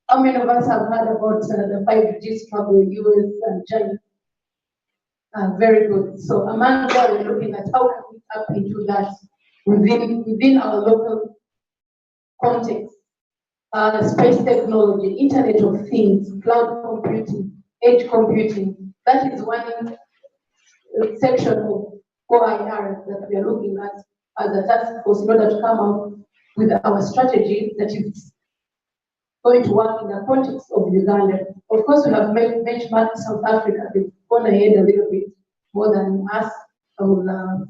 How many of us have heard about the 5G struggle in US and China? Very good. So among that, we're looking at how can we tap into that within our local context. Space technology, Internet of Things, cloud computing, edge computing. That is one section of OIR that we are looking at as a task force in order to come up with our strategy that is going to work in the context of Uganda. Of course, we have benchmarked South Africa. They've gone ahead a little bit more than us. I will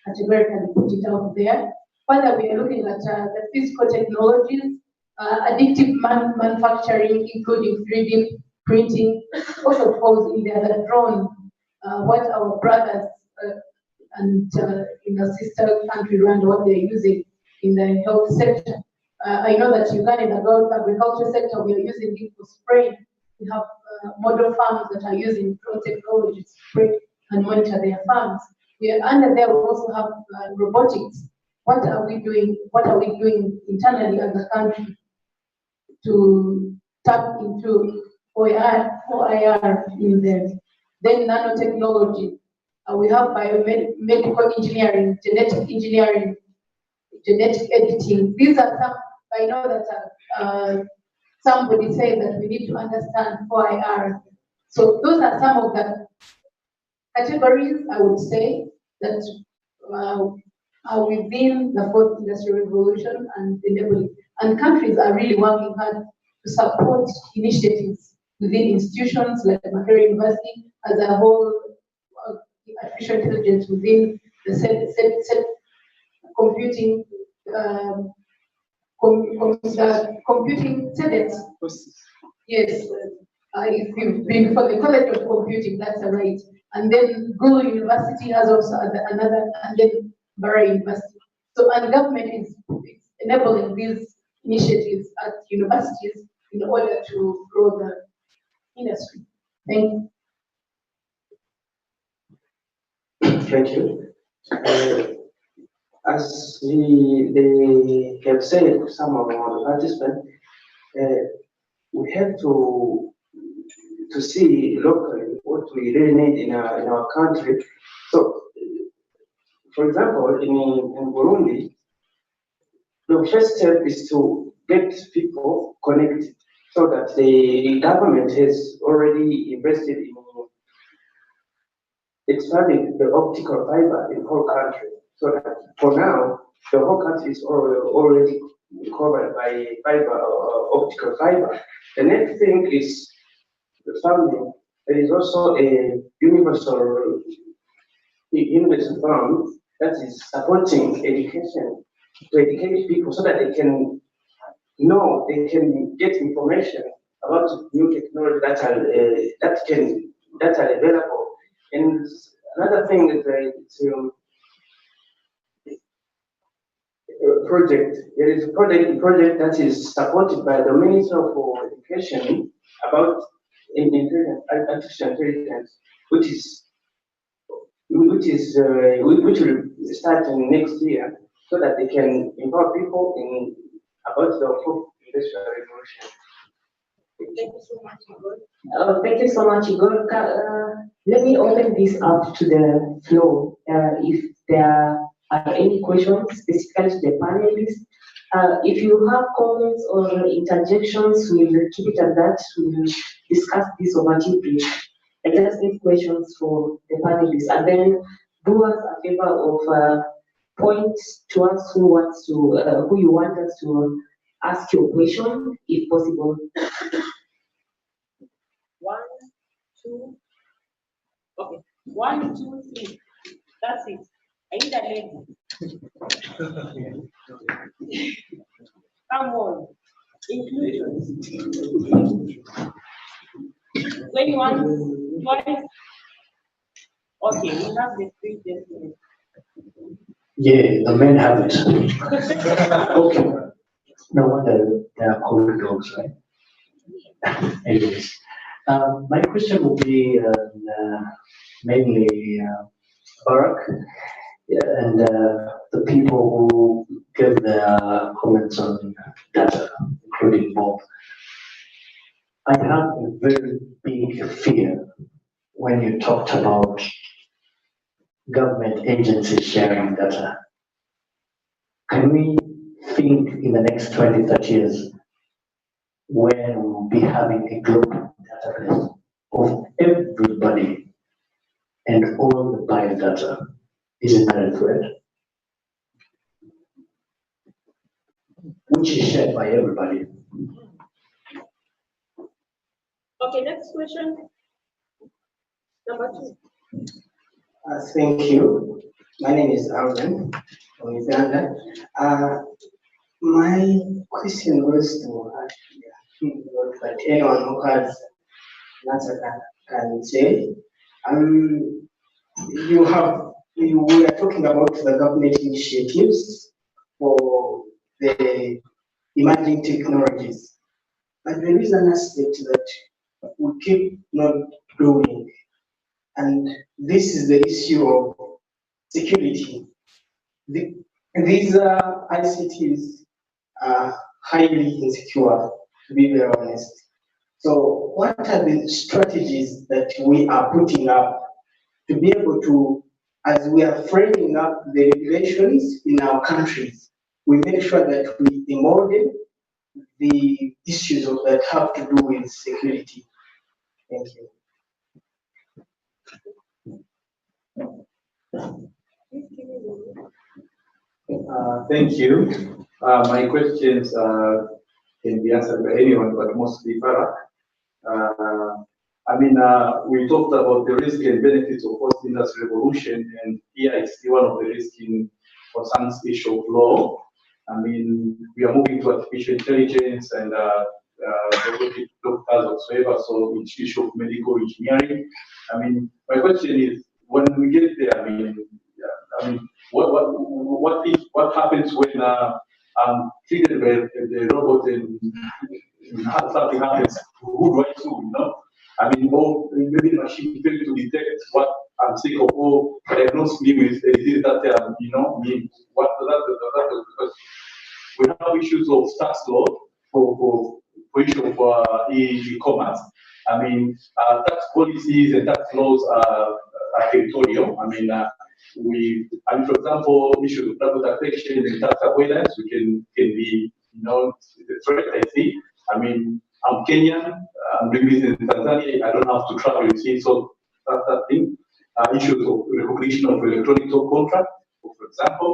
categorically put it out there. Further, we are looking at the physical technologies, additive manufacturing, including 3D printing, also falls in there, the drone, what our brothers and in our sister country Rwanda, what they're using in the health sector. I know that Uganda, in the agriculture sector, we are using it for spraying. We have model farms that are using drone technology to spray and monitor their farms. We are under there. We also have robotics. What are we doing? What are we doing internally as a country to tap into OIR in there? Then nanotechnology. We have biomedical engineering, genetic engineering, genetic editing. These are some. I know that somebody said that we need to understand OIR. So those are some of the categories, I would say, that are within the fourth industrial revolution and enabling. And countries are really working hard to support initiatives within institutions like Makerere University as a whole, artificial intelligence within the computing, computing settings. Yes, if you've been for the College of Computing, that's right. And then Google University has also another, and then Barra University. So, and government is enabling these initiatives at universities in order to grow the industry. Thank you. Thank you. As they have said, some of our participants, we have to see locally what we really need in our country. So, for example, in Burundi, the first step is to get people connected so that the government has already invested in expanding the optical fiber in the whole country. So that for now, the whole country is already covered by optical fiber. The next thing is the funding. There is also a universal fund that is supporting education to educate people so that they can know, they can get information about new technology that are available. And another thing is project. There is a project that is supported by the Minister for Education about artificial intelligence, which will start in next year, so that they can empower people about the fourth industrial revolution. Thank you so much, Igor. Thank you so much, Igor. Let me open this up to the floor. If there are any questions specifically to the panelists, if you have comments or interjections, we'll keep it at that. We'll discuss this over tea break. I just need questions for the panelists, and then do us a favor of point to us who you want us to ask your question if possible. 1, 2. Okay. 1, 2, 3. That's it. I need a lady. Come on. Inclusion. When you want twice. Okay, we have the 3 gentlemen. Yeah, the men have it. Okay. No wonder they are called dogs, right? Anyways, my question will be mainly Barack and the people who gave their comments on data, including Bob. I have a very big fear when you talked about government agencies sharing data. Can we think in the next 20, 30 years when we'll be having a global database of everybody and all the biodata? Isn't that a threat? Which is shared by everybody. Okay, next question. Number 2. Thank you. My name is Alvin from Uganda. My question goes to but anyone who has an answer can say. We are talking about the government initiatives for the emerging technologies, but there is an aspect that we keep not doing, and this is the issue of security. These ICTs are highly insecure, to be very honest. So what are the strategies that we are putting up to be able to, as we are framing up the regulations in our countries, we make sure that we embody the issues that have to do with security? Thank you. Thank you. My questions can be answered by anyone, but mostly Barack. We talked about the risk and benefits of post-industry revolution, and here I see one of the risks in concerns issue of law. We are moving to artificial intelligence and robotic doctors whatsoever, so it's issue of medical engineering. My question is, when we get there, what happens when I'm treated by the robot and something happens? Who do I sue? Or maybe the machine fails to detect what I'm sick of, or diagnose me with a disease that what that because we have issues of tax law for issue of e-commerce. Tax policies and tax laws are territorial. For example, issues of double taxation and tax avoidance, we can be, the threat I see. I'm Kenyan, I'm doing business in Tanzania, I don't have to travel, you see, so that's that thing. Issues of recognition of electronic contract, for example.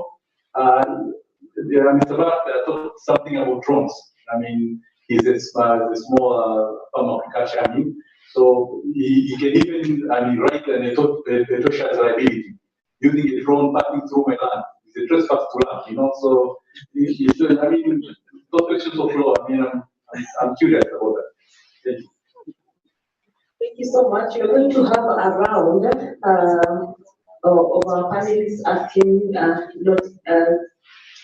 Mr. Barak talked something about drones. He's a small farm of agriculture, so he can even write an social liability using a drone passing through my land. It's a trespass to land, so those questions of law, I'm curious about that. Thank you. Thank you so much. We're going to have a round of our panelists asking,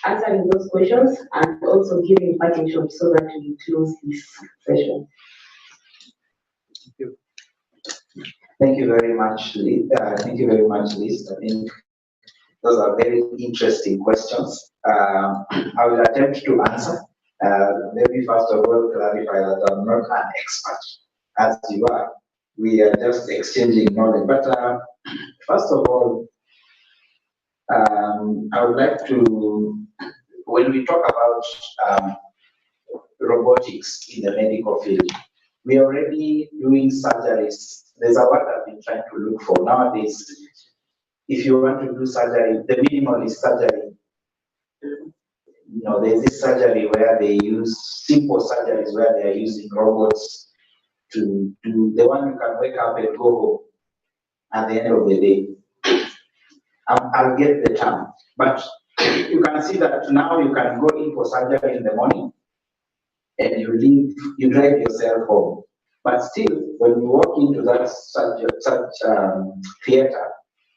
answering those questions and also giving parting shots so that we close this session. Thank you. Thank you very much, Liz. Thank you very much, Liz. I think those are very interesting questions. I will attempt to answer. Maybe first of all, clarify that I'm not an expert, as you are. We are just exchanging knowledge. But first of all, I would like to, when we talk about robotics in the medical field, we are already doing surgeries. There's a word I've been trying to look for nowadays. If you want to do surgery, the minimalist surgery, there's this surgery where they use simple surgeries where they are using robots to do the one you can wake up and go home at the end of the day. I'll get the term, but you can see that now you can go in for surgery in the morning and you drive yourself home. But still, when you walk into that theater,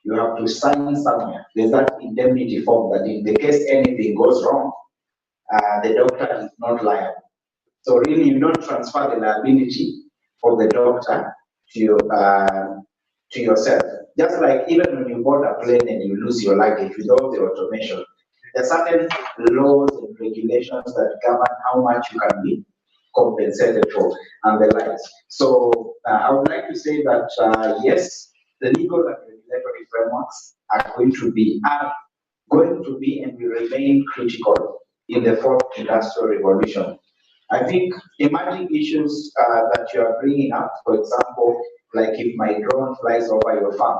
you have to sign somewhere. There's that indemnity form that in the case anything goes wrong, the doctor is not liable. So really, you don't transfer the liability of the doctor to yourself. Just like even when you board a plane and you lose your luggage with all the automation, there are certain laws and regulations that govern how much you can be compensated for and the likes. So I would like to say that yes, the legal and regulatory frameworks are going to be and will remain critical in the fourth industrial revolution. I think emerging issues that you are bringing up, for example, like if my drone flies over your farm,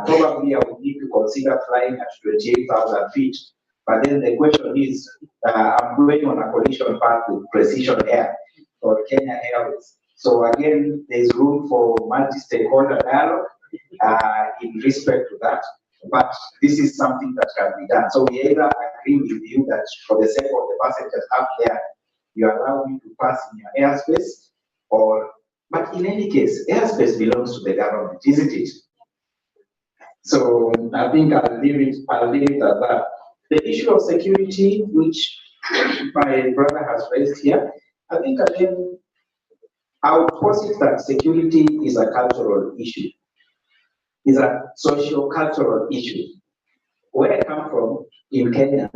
probably I would need to consider flying at 28,000 feet. But then the question is, I'm going on a collision path with Precision Air or Kenya Airways. So again, there's room for multi-stakeholder dialogue in respect to that. But this is something that can be done. So we either agree with you that for the sake of the passengers up there, you allow me to pass in your airspace, but in any case, airspace belongs to the government, isn't it? So I think I'll leave it at that. The issue of security, which my brother has raised here, I think again, I would posit that security is a cultural issue. It's a socio-cultural issue. Where I come from, in Kenya,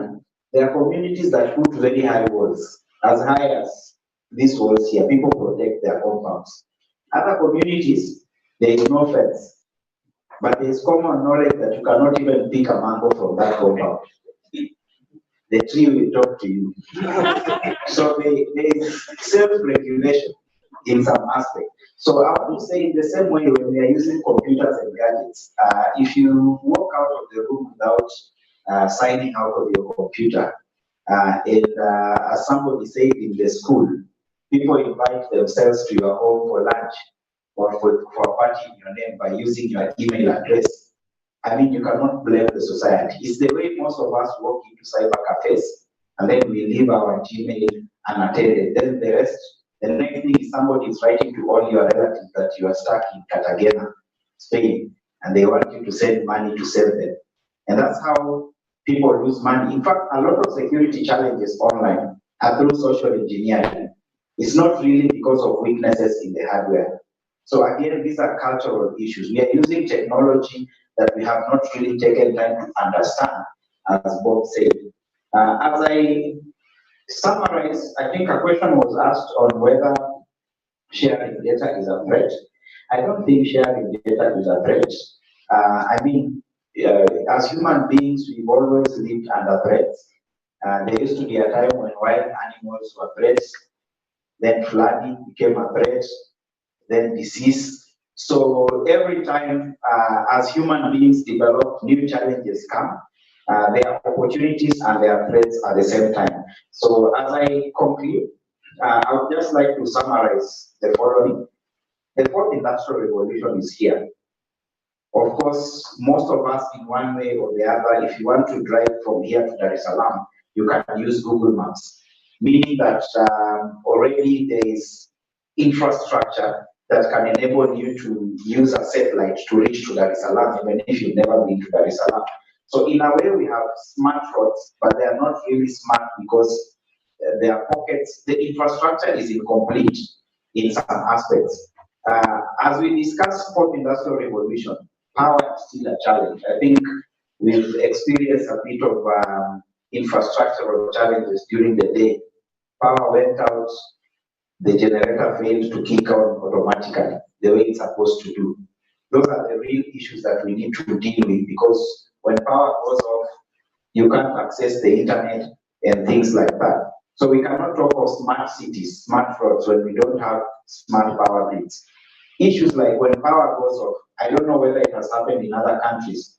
there are communities that put very high walls, as high as these walls here. People protect their compounds. Other communities, there is no fence. But there is common knowledge that you cannot even pick a mango from that compound. The tree will talk to you. So there is self-regulation in some aspect. So I want to say in the same way when we are using computers and gadgets, if you walk out of the room without signing out of your computer, and as somebody said in the school, people invite themselves to your home for lunch or for a party in your name by using your email address. I mean, you cannot blame the society. It's the way most of us walk into cyber cafes and then we leave our Gmail unattended. Then the next thing is somebody is writing to all your relatives that you are stuck in Cartagena, Spain, and they want you to send money to save them. And that's how people lose money. In fact, a lot of security challenges online are through social engineering. It's not really because of weaknesses in the hardware. So again, these are cultural issues. We are using technology that we have not really taken time to understand, as Bob said. As I summarize, I think a question was asked on whether sharing data is a threat. I don't think sharing data is a threat. I mean, as human beings, we've always lived under threats. There used to be a time when wild animals were threats, then flooding became a threat, then disease. So every time as human beings develop, new challenges come. There are opportunities and there are threats at the same time. So as I conclude, I would just like to summarize the following. The fourth industrial revolution is here. Of course, most of us in one way or the other, if you want to drive from here to Dar es Salaam, you can use Google Maps, meaning that already there is infrastructure that can enable you to use a satellite to reach to Dar es Salaam, even if you've never been to Dar es Salaam. So in a way, we have smart roads, but they are not really smart because there are pockets. The infrastructure is incomplete in some aspects. As we discuss fourth industrial revolution, power is still a challenge. I think we've experienced a bit of infrastructural challenges during the day. Power went out, the generator failed to kick on automatically the way it's supposed to do. Those are the real issues that we need to deal with, because when power goes off, you can't access the internet and things like that. So we cannot talk of smart cities, smart roads, when we don't have smart power grids. Issues like when power goes off, I don't know whether it has happened in other countries,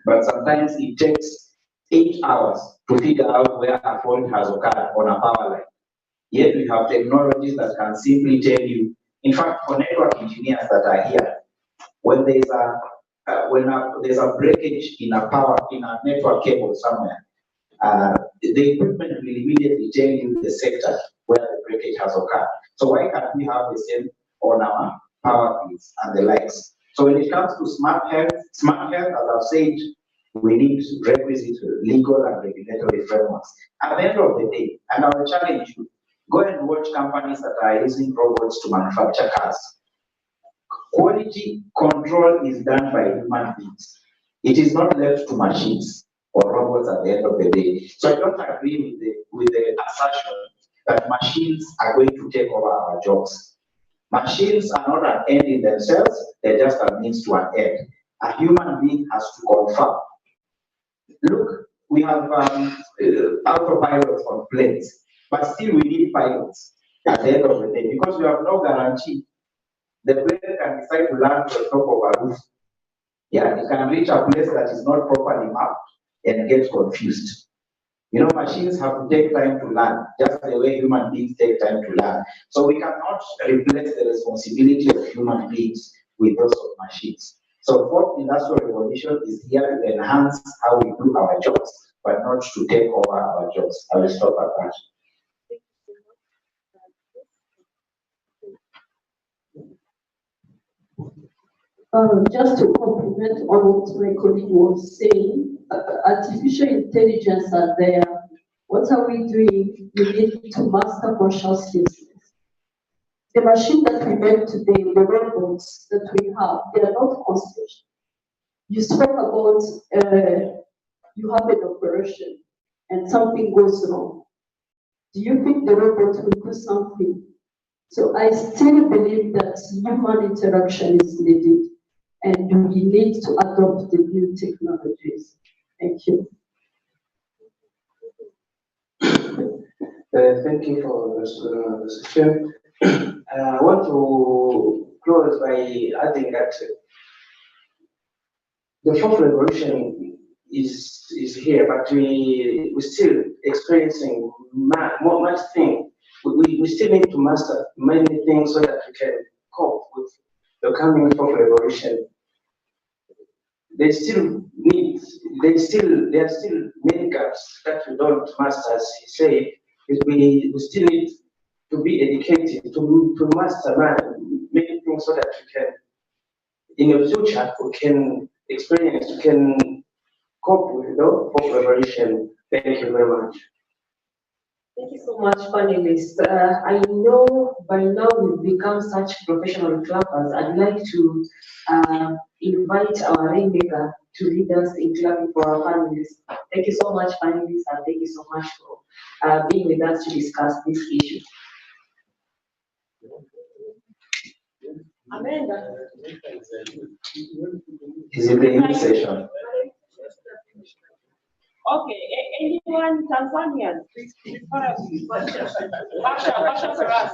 but sometimes it takes 8 hours to figure out where a fault has occurred on a power line. Yet we have technologies that can simply tell you. In fact, for network engineers that are here, when there's a breakage in a network cable somewhere, the equipment will immediately tell you the sector where the breakage has occurred. So why can't we have the same on our power grids and the likes? So when it comes to smart health, as I've said, we need requisite legal and regulatory frameworks. At the end of the day, and I will challenge you, go and watch companies that are using robots to manufacture cars. Quality control is done by human beings. It is not left to machines or robots at the end of the day. So I don't agree with the assertion that machines are going to take over our jobs. Machines are not an end in themselves, they're just a means to an end. A human being has to confirm. Look, we have autopilots on planes, but still we need pilots at the end of the day because we have no guarantee. The plane can decide to land on top of a roof. Yeah, it can reach a place that is not properly mapped and get confused. You know, machines have to take time to learn, just the way human beings take time to learn. So we cannot replace the responsibility of human beings with those of machines. So fourth industrial revolution is here to enhance how we do our jobs, but not to take over our jobs. I will stop at that. Just to complement on what my colleague was saying, artificial intelligence are there. What are we doing? We need to master consciousness. The machine that we make today, the robots that we have, they are not conscious. You spoke about you have an operation and something goes wrong. Do you think the robot will do something? So I still believe that human interaction is needed. And we need to adopt the new technologies. Thank you. Thank you for the session. I want to close by adding that the fourth revolution is here, but we're still experiencing much thing. We still need to master many things so that we can cope with the coming fourth revolution. There are still many gaps that we don't master, as he said. We still need to be educated, to master many things so that we can, in the future, we can experience, we can cope with the fourth revolution. Thank you very much. Thank you so much, panelists. I know by now we've become such professional clappers. I'd like to invite our rainmaker to lead us in clapping for our panelists. Thank you so much, panelists, and thank you so much for being with us to discuss this issue. Amanda. Is it the new session? Okay, anyone Tanzanian? Please, Basha for us.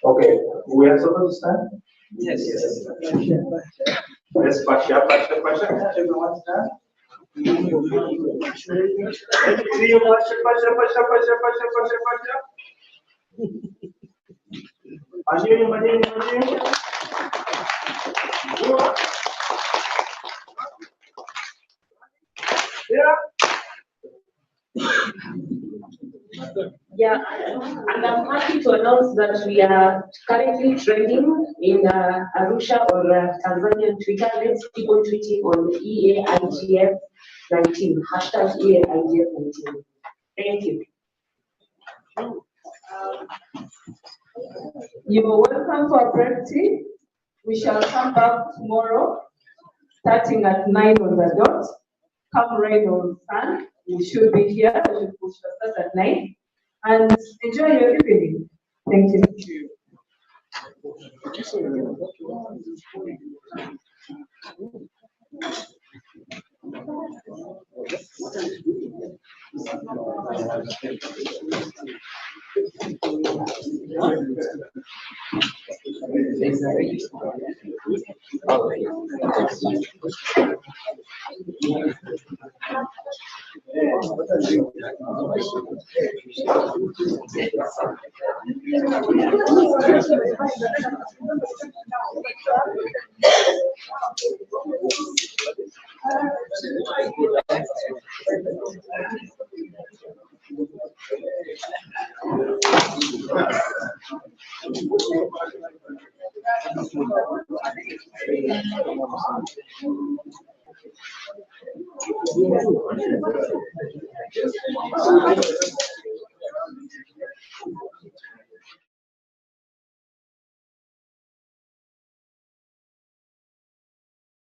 Okay, we are supposed to start? Yes. Yes, Basha. Everyone start? Yeah, and I'm happy to announce that we are currently trending in Arusha or Tanzanian Twitter. Let's keep on tweeting on EAIGF19, hashtag EAIGF19. Thank you. You're welcome to our break tea. We shall come back tomorrow, starting at 9 on the dot. Come rain or sun, we should be here. We should start at 9. And enjoy your evening. Thank you. Thank you.